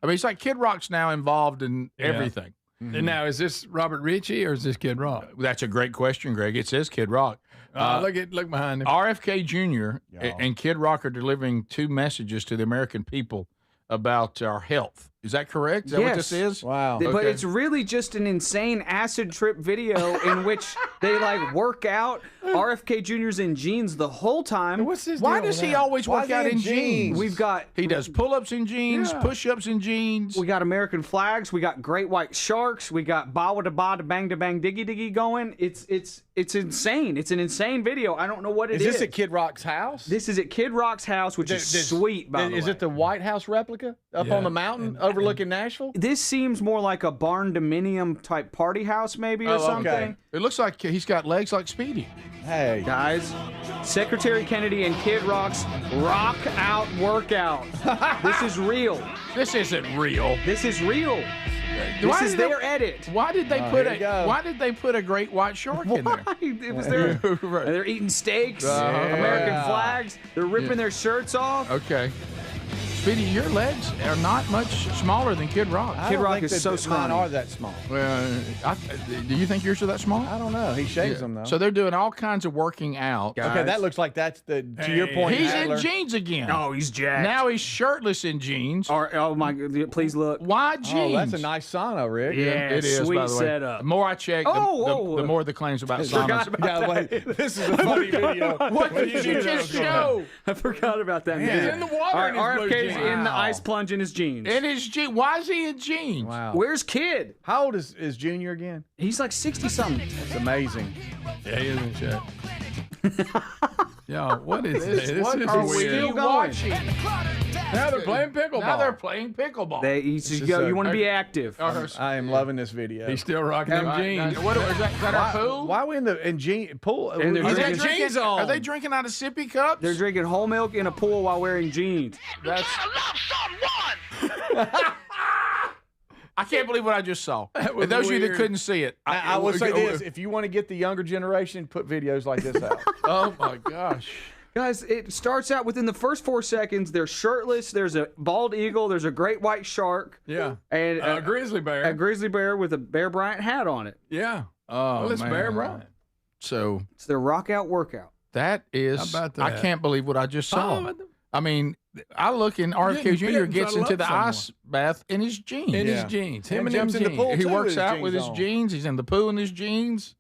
I mean, it's like Kid Rock's now involved in everything. Mm-hmm. And now, is this Robert Ritchie or is this Kid Rock? That's a great question, Greg. It says Kid Rock. Look behind him. RFK Jr. and Kid Rock are delivering 2 messages to the American people about our health. Is that correct? Is that what this is? Wow. But it's really just an insane acid trip video in which they like work out. RFK Jr.'s in jeans the whole time. What's his Why deal does with he that? always work out in jeans? We've got He does pull-ups in jeans, push-ups in jeans. We got American flags. We got great white sharks. We got ba da ba da bang diggy diggy going. It's insane. It's an insane video. I don't know what it is. Is this at Kid Rock's house? This is at Kid Rock's house, which is sweet, by the way. Is it the White House replica up on the mountain overlooking Nashville? This seems more like a barn dominium type party house, maybe, or something. Okay. It looks like he's got legs like Speedy. Hey. Guys, Secretary Kennedy and Kid Rock's Rock Out Workout. This is real. This isn't real. This is real. This is their edit. Why did they put a great white shark in there? It was their. Right. They're eating steaks, American flags. They're ripping their shirts off. Okay. Speedy, your legs are not much smaller than Kid Rock. Kid Rock is so mine scrawny. are that small. Well, do you think yours are that small? I don't know. He shaves them though. So they're doing all kinds of working out. Guys. Okay, that looks like that's the to your point. He's Adler. in jeans again. Oh, he's jacked. Now he's shirtless in jeans. Oh my God! Please look. Why jeans? Oh, that's a nice sauna, Rick. Yeah, it is. sweet By the way. setup. The more I check, the more the claims about saunas. Yeah, wait. This is a funny video. What did you just show? I forgot about that. He's in the water. All right, in his blue RFK's jeans. in the ice plunge in his jeans. In his jeans. Why is he in jeans? Wow. Where's Kid? How old is Junior again? He's like 60-something. It's amazing. Yeah, he is in shape. Yo, what is this? This What is are we weird. watching? Now they're playing pickleball. Now they're playing pickleball. You want to be active. I am loving this video. He's still rocking them jeans. What is that our pool? Why are we in the pool? And they're Are drinking they jeans drinking? on. Are they drinking out of sippy cups? They're drinking whole milk in a pool while wearing jeans. That's. I can't believe what I just saw. And those of you that couldn't see it, I will say this: if you want to get the younger generation, put videos like this out. Oh my gosh. Guys, it starts out within the first 4 seconds. They're shirtless. There's a bald eagle. There's a great white shark. Yeah. And a grizzly bear. A grizzly bear with a Bear Bryant hat on it. Yeah. Oh, well, it's man. Bear Bryant. So it's their rock out workout. That is. How about that? I can't believe what I just saw. I mean, I look and RFK Jr. gets into the ice bath in his jeans. In his jeans. Him and jumps in the pool. He too, works with out with his on. jeans. He's in the pool in his jeans.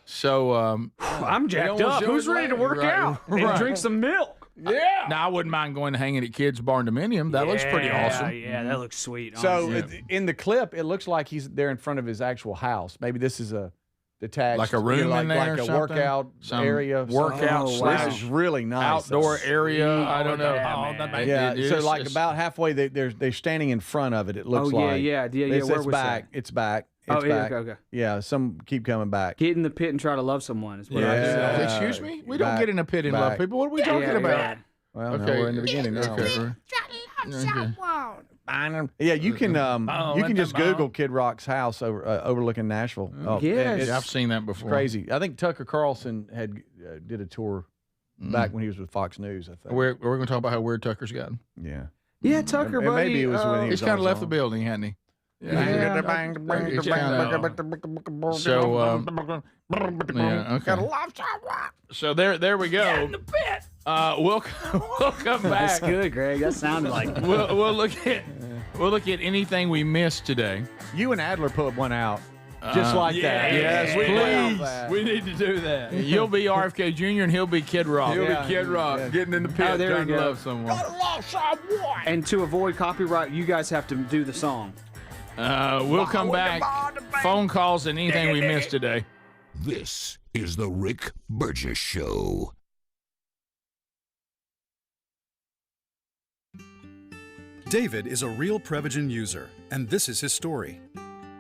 So I'm jacked up. Who's ready to work out and drink some milk? Yeah. Now I wouldn't mind going and hanging at Kids Barn Dominium. That looks pretty awesome. Yeah, that looks sweet. So in the clip, it looks like he's there in front of his actual house. Maybe this is a detached, Like a room like, in there like or a something? workout Some area. workout This is really nice. Outdoor area. I don't know. So like about halfway, they're standing in front of it. It looks like. Yeah. It's Where was back. that? It's back. Oh, It's yeah, back. okay. Yeah, some keep coming back. Get in the pit and try to love someone. Is what I just Yeah. said. Excuse me? We don't Back, get in a pit and back. love people. What are we talking about? Well, no, we're in the beginning now. Okay. Yeah, you can let just them Google Kid Rock's house overlooking Nashville. Oh, yes. it's I've seen that before. crazy. I think Tucker Carlson had did a tour back when he was with Fox News. I think. We're going to talk about how weird Tucker's gotten. Yeah. Yeah, Tucker, And buddy. maybe it was when he He's was kind on of his left the own. building, hasn't he? So there we go. We'll come back. That's good, Greg. That sounded like we'll look at anything we missed today. You and Adler put one out. Just like that. Yes, Please. We need to do that. You'll be RFK Jr. and he'll be Kid Rock. He'll be Kid Rock getting in the pit there trying we to go. love someone. And to avoid copyright, you guys have to do the song. We'll come back. Phone calls and anything we missed today. This is the Rick Burgess Show. David is a real Prevagen user, and this is his story.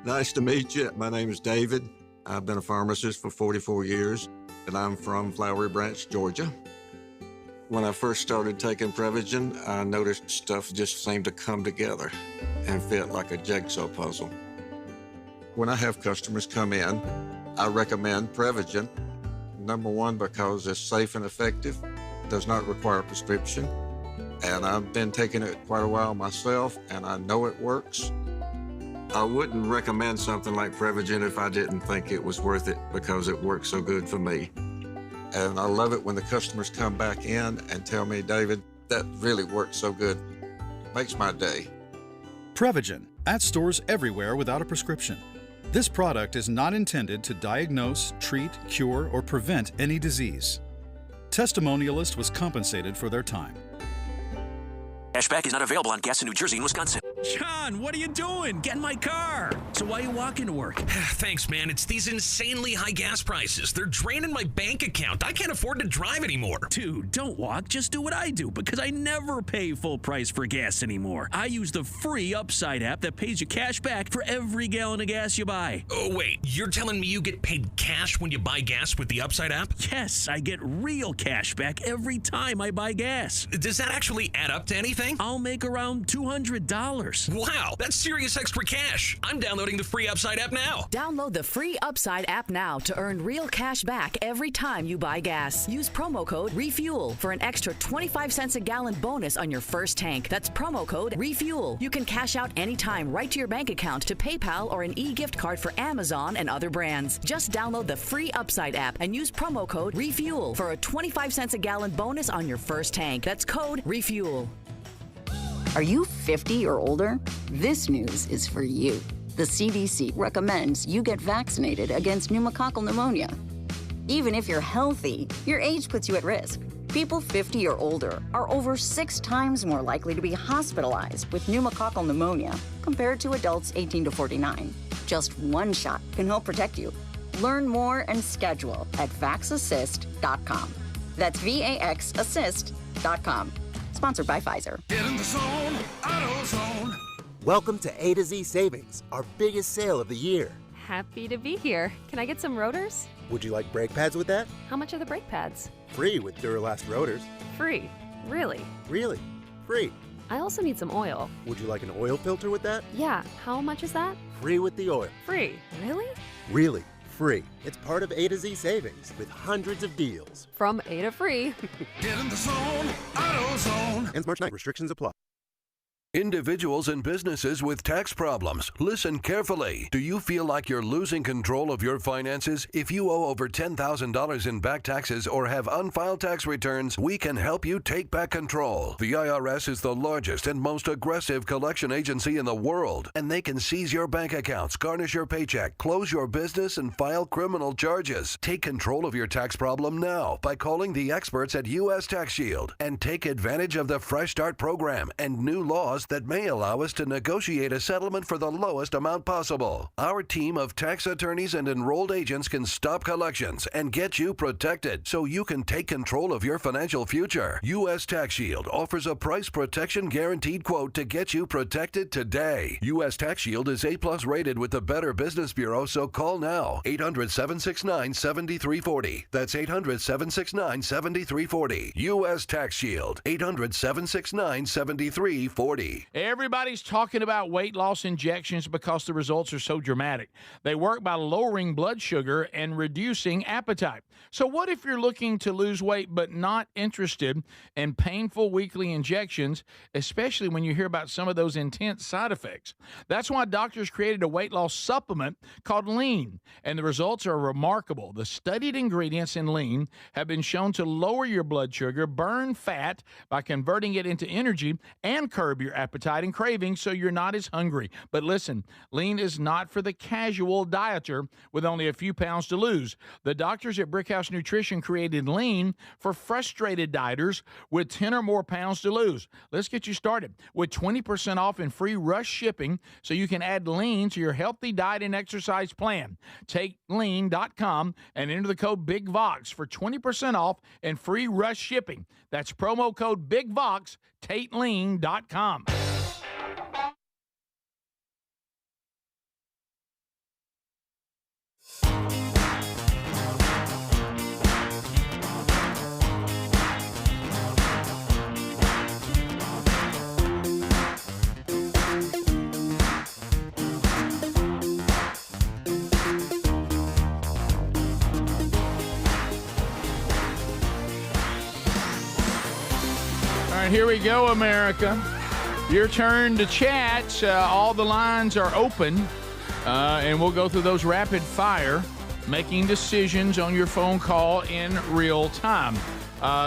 Nice to meet you. My name is David. I've been a pharmacist for 44 years, and I'm from Flowery Branch, Georgia. When I first started taking Prevagen, I noticed stuff just seemed to come together and fit like a jigsaw puzzle. When I have customers come in, I recommend Prevagen. Number one, because it's safe and effective, does not require a prescription, and I've been taking it quite a while myself, and I know it works. I wouldn't recommend something like Prevagen if I didn't think it was worth it because it works so good for me. And I love it when the customers come back in and tell me, David, that really works so good. Makes my day. Prevagen, at stores everywhere without a prescription. This product is not intended to diagnose, treat, cure, or prevent any disease. Testimonialist was compensated for their time. Cashback is not available on gas in New Jersey and Wisconsin. John, what are you doing? Get in my car. So why are you walking to work? Thanks, man. It's these insanely high gas prices. They're draining my bank account. I can't afford to drive anymore. Dude, don't walk. Just do what I do because I never pay full price for gas anymore. I use the free Upside app that pays you cash back for every gallon of gas you buy. Oh, wait. You're telling me you get paid cash when you buy gas with the Upside app? Yes, I get real cash back every time I buy gas. Does that actually add up to anything? I'll make around $200. Wow, that's serious extra cash. I'm downloading the free Upside app now. Download the free Upside app now to earn real cash back every time you buy gas. Use promo code REFUEL for an extra 25 cents a gallon bonus on your first tank. That's promo code REFUEL. You can cash out anytime right to your bank account to PayPal or an e-gift card for Amazon and other brands. Just download the free Upside app and use promo code REFUEL for a 25 cents a gallon bonus on your first tank. That's code REFUEL. Are you 50 or older? This news is for you. The CDC recommends you get vaccinated against pneumococcal pneumonia. Even if you're healthy, your age puts you at risk. People 50 or older are over 6 times more likely to be hospitalized with pneumococcal pneumonia compared to adults 18 to 49. Just one shot can help protect you. Learn more and schedule at vaxassist.com. That's VAXassist.com. Sponsored by Pfizer. Get in the zone, AutoZone. Welcome to A to Z Savings, our biggest sale of the year. Happy to be here. Can I get some rotors? Would you like brake pads with that? How much are the brake pads? Free with Duralast rotors. Free. Really? Really? Free. I also need some oil. Would you like an oil filter with that? Yeah. How much is that? Free with the oil. Free. Really? Really. Free. It's part of A to Z Savings with hundreds of deals. From A to free. Get in the zone, AutoZone. Ends March 9th. Restrictions apply. Individuals and businesses with tax problems, listen carefully. Do you feel like you're losing control of your finances? If you owe over $10,000 in back taxes or have unfiled tax returns, we can help you take back control. The IRS is the largest and most aggressive collection agency in the world, and they can seize your bank accounts, garnish your paycheck, close your business, and file criminal charges. Take control of your tax problem now by calling the experts at U.S. Tax Shield and take advantage of the Fresh Start program and new laws that may allow us to negotiate a settlement for the lowest amount possible. Our team of tax attorneys and enrolled agents can stop collections and get you protected so you can take control of your financial future. U.S. Tax Shield offers a price protection guaranteed quote to get you protected today. U.S. Tax Shield is A+ rated with the Better Business Bureau, so call now. 800-769-7340. That's 800-769-7340. U.S. Tax Shield. 800-769-7340. free. Everybody's talking about weight loss injections because the results are so dramatic. They work by lowering blood sugar and reducing appetite. So what if you're looking to lose weight but not interested in painful weekly injections, especially when you hear about some of those intense side effects? That's why doctors created a weight loss supplement called Lean, and the results are remarkable. The studied ingredients in Lean have been shown to lower your blood sugar, burn fat by converting it into energy, and curb your appetite and cravings so you're not as hungry. But listen, Lean is not for the casual dieter with only a few pounds to lose. The doctors at Brickhouse Nutrition created Lean for frustrated dieters with 10 or more pounds to lose. Let's get you started with 20% off and free rush shipping so you can add Lean to your healthy diet and exercise plan. Take lean.com and enter the code BIGVOX for 20% off and free rush shipping. That's promo code BIGVOX, TateLean.com. All right, here we go, America. Your turn to chat. All the lines are open, and we'll go through those rapid fire, making decisions on your phone call in real time.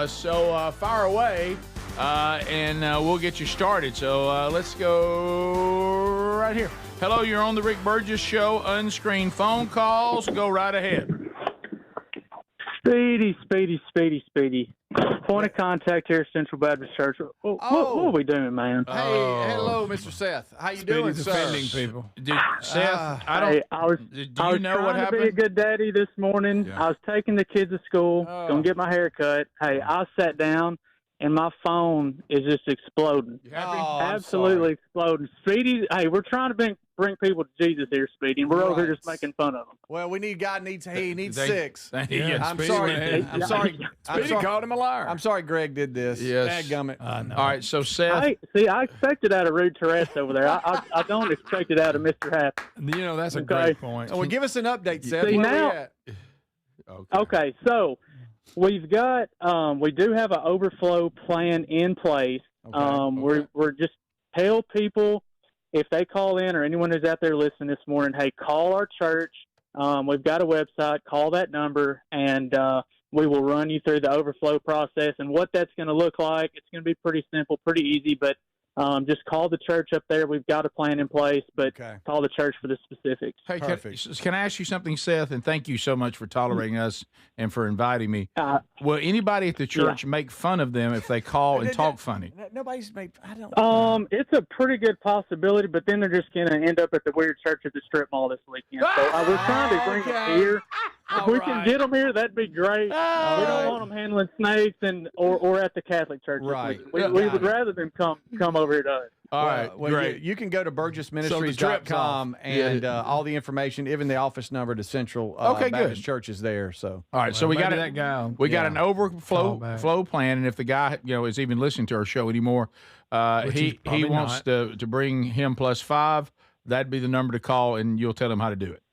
So fire away, and we'll get you started. So let's go right here. Hello, you're on the Rick Burgess Show. Unscreened phone calls. Go right ahead. Speedy. Point of contact here, Central Baptist Church. What are we doing, man? Hey, hello, Mr. Seth. How you doing, sir? Offending people. Seth, I was trying to be a good daddy this morning. Yeah. I was taking the kids to school, going to get my hair cut. Hey, I sat down, and my phone is just exploding. You happy? Absolutely exploding. Speedy, hey, we're trying to bring people to Jesus here, Speedy, and we're over here just making fun of them. Well, we need God needs 6. Yeah, I'm sorry. Speedy called him a liar. I'm sorry Greg did this. Yes. Dadgummit. All right, so Seth. I expected out of Rude Tourette's over there. I don't expect it out of Mr. Happy. You know, that's a great point. Well, give us an update, Seth. See, Where now, we at? Okay, so we've got we do have an overflow plan in place. We're just tell people if they call in or anyone who's out there listening this morning, hey, call our church. We've got a website. Call that number, and we will run you through the overflow process. And what that's going to look like, it's going to be pretty simple, pretty easy, but just call the church up there. We've got a plan in place, but call the church for the specifics. Hey, can I ask you something, Seth? And thank you so much for tolerating us and for inviting me. Will anybody at the church make fun of them if they call and talk funny? Nobody's made. I don't. It's a pretty good possibility, but then they're just going to end up at the weird church at the strip mall this weekend. So we're trying to bring them here. If we can get them here, that'd be great. We don't want them handling snakes or at the Catholic church. Right. We would rather them come over here to us. All right, great. You can go to burgessministries.com and all the information, even the office number to Central Baptist Church is there. So all right, so we got that guy. We got an overflow plan, and if the guy is even listening to our show anymore, he wants to bring him +5. That'd be the number to call, and you'll tell him how to do it.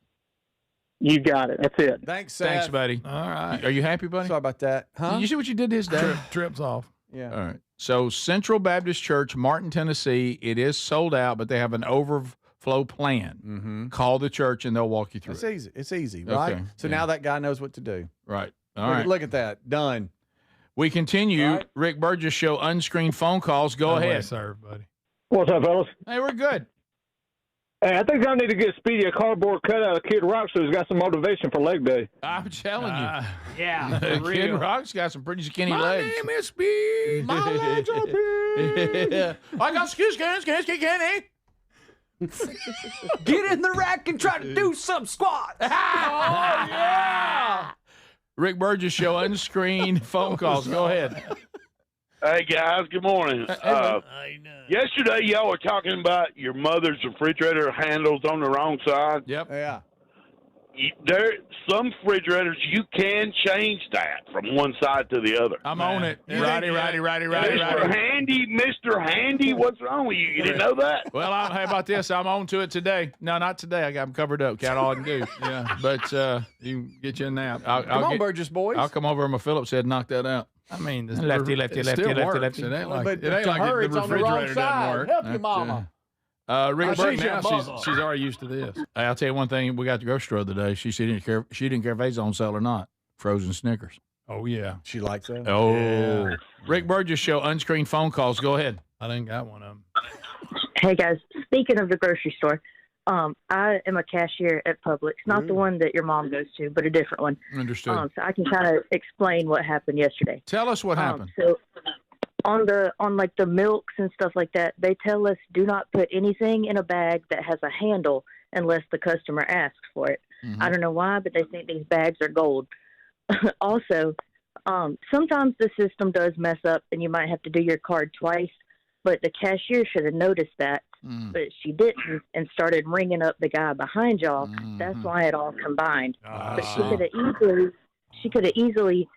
You got it. That's it. Thanks, Seth. Thanks, buddy. All right. Are you happy, buddy? Sorry about that. Huh? You see what you did to his dad? Trips off. Yeah. All right. So Central Baptist Church, Martin, Tennessee. It is sold out, but they have an overflow plan. Mm-hmm. Call the church, and they'll walk you through it. It's easy, right? Okay. So now that guy knows what to do. Right. All right. Look at that. Done. We continue. Right. Rick Burgess Show, unscreened phone calls. Go ahead. Sir, buddy. What's up, fellas? Hey, we're good. Hey, I think I need to get Speedy a cardboard cutout of Kid Rock so he's got some motivation for leg day. I'm telling you. Yeah, for Kid real. Rock's got some pretty skinny legs. My name is Speed. My legs are big. I got skinny. Get in the rack and try to do some squats. Oh, yeah. Rick Burgess Show, unscreened phone calls. Go ahead. Hey, guys. Good morning. Yesterday, y'all were talking about your mother's refrigerator handles on the wrong side. Yep. Yeah. some refrigerators you can change that from one side to the other. I'm on it. Righty. Mr. Handy, what's wrong with you? You didn't know that? Well, how about this? I'm on to it today. No, not today. I got them covered up. Got all I can do. Yeah. But you can get you a nap. Come on, Burgess boys. I'll come over and my Phillips head knock that out. I mean, lefty. It ain't like to the her, it's on the wrong refrigerator doesn't side. work. Help your mama. Rick Burke, Now she's already used to this. I'll tell you one thing. We got the grocery store the other day. She didn't care if they was on sale or not. Frozen Snickers. Oh, yeah. She likes that? Oh. Yeah. Rick Burgess Show, unscreened phone calls. Go ahead. I didn't got one of them. Hey, guys. Speaking of the grocery store, I am a cashier at Publix. Not the one that your mom goes to, but a different one. Understood. So I can kind of explain what happened yesterday. Tell us what happened. So on like the milks and stuff like that, they tell us do not put anything in a bag that has a handle unless the customer asks for it. Mm-hmm. I don't know why, but they think these bags are gold. Also, sometimes the system does mess up and you might have to do your card twice, but the cashier should have noticed that, but she didn't and started ringing up the guy behind y'all. That's why it all combined. But she could have easily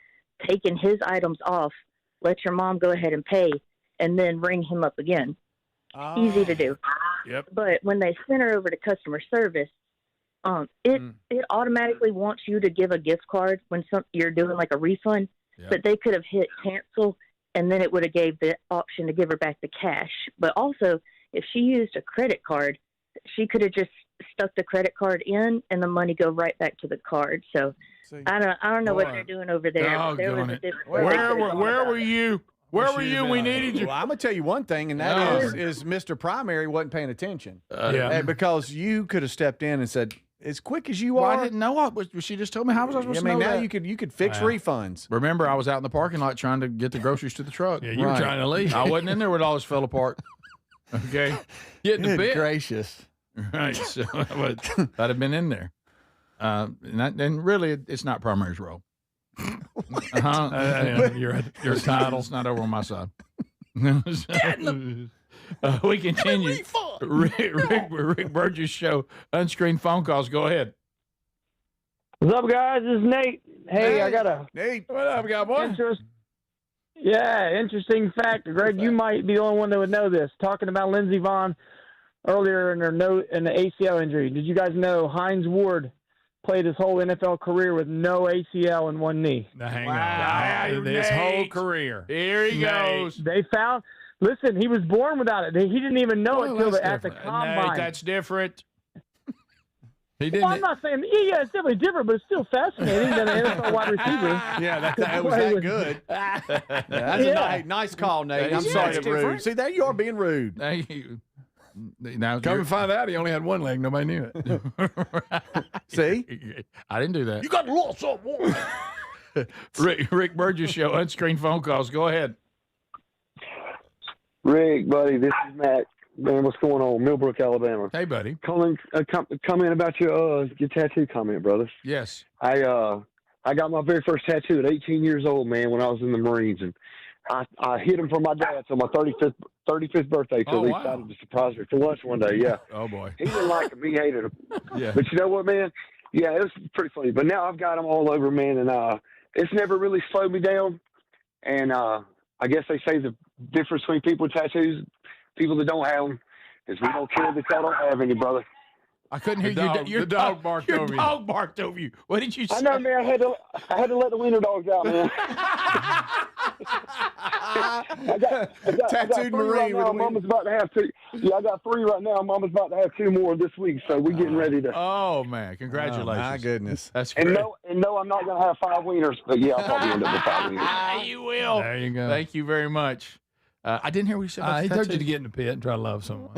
taken his items off, let your mom go ahead and pay, and then ring him up again. Easy to do. Yep. But when they send her over to customer service, it automatically wants you to give a gift card when you're doing like a refund. Yep. But they could have hit cancel, and then it would have gave the option to give her back the cash. But also, if she used a credit card, she could have just stuck the credit card in, and the money go right back to the card. So I don't know what they're doing over there. There was a different Where were you? Where were you? We needed you. Well, I'm going to tell you one thing, and that is Mr. Primary wasn't paying attention. Because you could have stepped in and said, as quick as you are. I didn't know what. She just told me. How was I supposed to know now that? you could fix refunds. Remember, I was out in the parking lot trying to get the groceries to the truck. Yeah, you were trying to leave. I wasn't in there when all this fell apart. Okay. Getting the bit. Gracious. Right. So I'd have been in there. And really, it's not Primary's role. Your title. It's not over on my side. We continue. Rick Burgess Show, unscreened phone calls. Go ahead. What's up, guys? This is Nate. Hey, I got a Nate. What up, cowboy? Interesting fact. Greg, you might be the only one that would know this. Talking about Lindsey Vonn earlier in her note in the ACL injury. Did you guys know Hines Ward played his whole NFL career with no ACL in one knee? Now, hang on. His whole career. Here he goes. They found. Listen, he was born without it. He didn't even know it until at the combine. Nate, that's different. He didn't. Well, I'm not saying. Yeah, it's definitely different, but it's still fascinating that an NFL wide receiver. Yeah, that was that good. That's a nice call, Nate. I'm sorry to be rude. See, there you are being rude. Thank you. Now, come and find out, he only had one leg. Nobody knew it. See, I didn't do that. You got lost someone. Rick Burgess Show, unscreened phone calls. Go ahead. Rick, buddy, this is Matt. Man, what's going on? Millbrook, Alabama. Hey, buddy. Comment about your tattoo comment, brothers. Yes. I got my very first tattoo at 18 years old, man, when I was in the Marines, and I hid him for my dad on my 35th birthday, so we decided to surprise me for lunch one day. Yeah. Oh boy. He didn't like him. He hated him. Yeah. But you know what, man? Yeah, it was pretty funny. But now I've got them all over, man, and it's never really slowed me down. And I guess they say the difference between people with tattoos, people that don't have them, is we don't care that y'all don't have any, brother. I couldn't hear you. Your dog barked over you. Your dog barked over you. What did you say? I know, man. I had to let the wiener dogs out, man. I got Tattooed Marine. Right now. Mama's about to have 2. Yeah, I got 3 right now. Mama's about to have 2 more this week, so we're getting ready to. Oh man, congratulations! Oh, my goodness, that's great. And no, I'm not going to have 5 wieners, but yeah, I'll probably end up with 5 wieners. You will. There you go. Thank you very much. I didn't hear what you said about he tattoos. told you to get in the pit and try to love someone.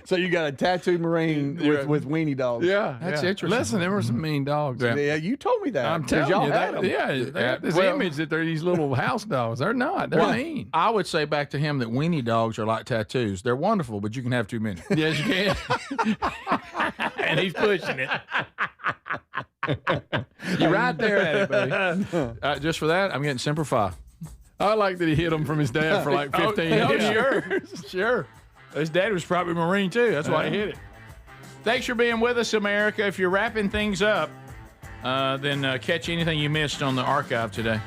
So you got a tattooed Marine with weenie dogs. Yeah, that's interesting. Listen, there were some mean dogs. Yeah, you told me that. I'm telling y'all you, had them. they got this image that they're these little house dogs. They're not. They're mean. I would say back to him that weenie dogs are like tattoos. They're wonderful, but you can have too many. Yes, you can. And he's pushing it. You're right there at it, buddy. Just for that, I'm getting Semper Fi. I like that he hit him from his dad for like 15 years. Sure. His dad was probably a Marine, too. That's why he hit it. Thanks for being with us, America. If you're wrapping things up, then catch anything you missed on the archive today.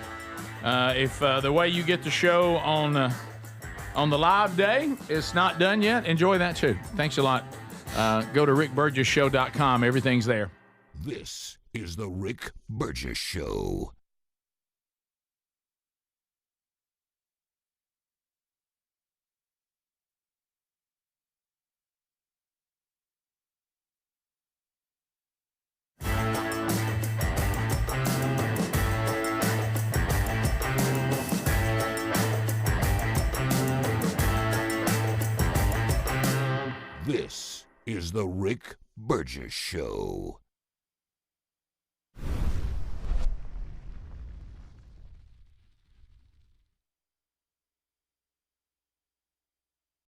If the way you get the show on the live day is not done yet, enjoy that too. Thanks a lot. Go to rickburgessshow.com. Everything's there. This is the Rick Burgess Show. This is the Rick Burgess Show.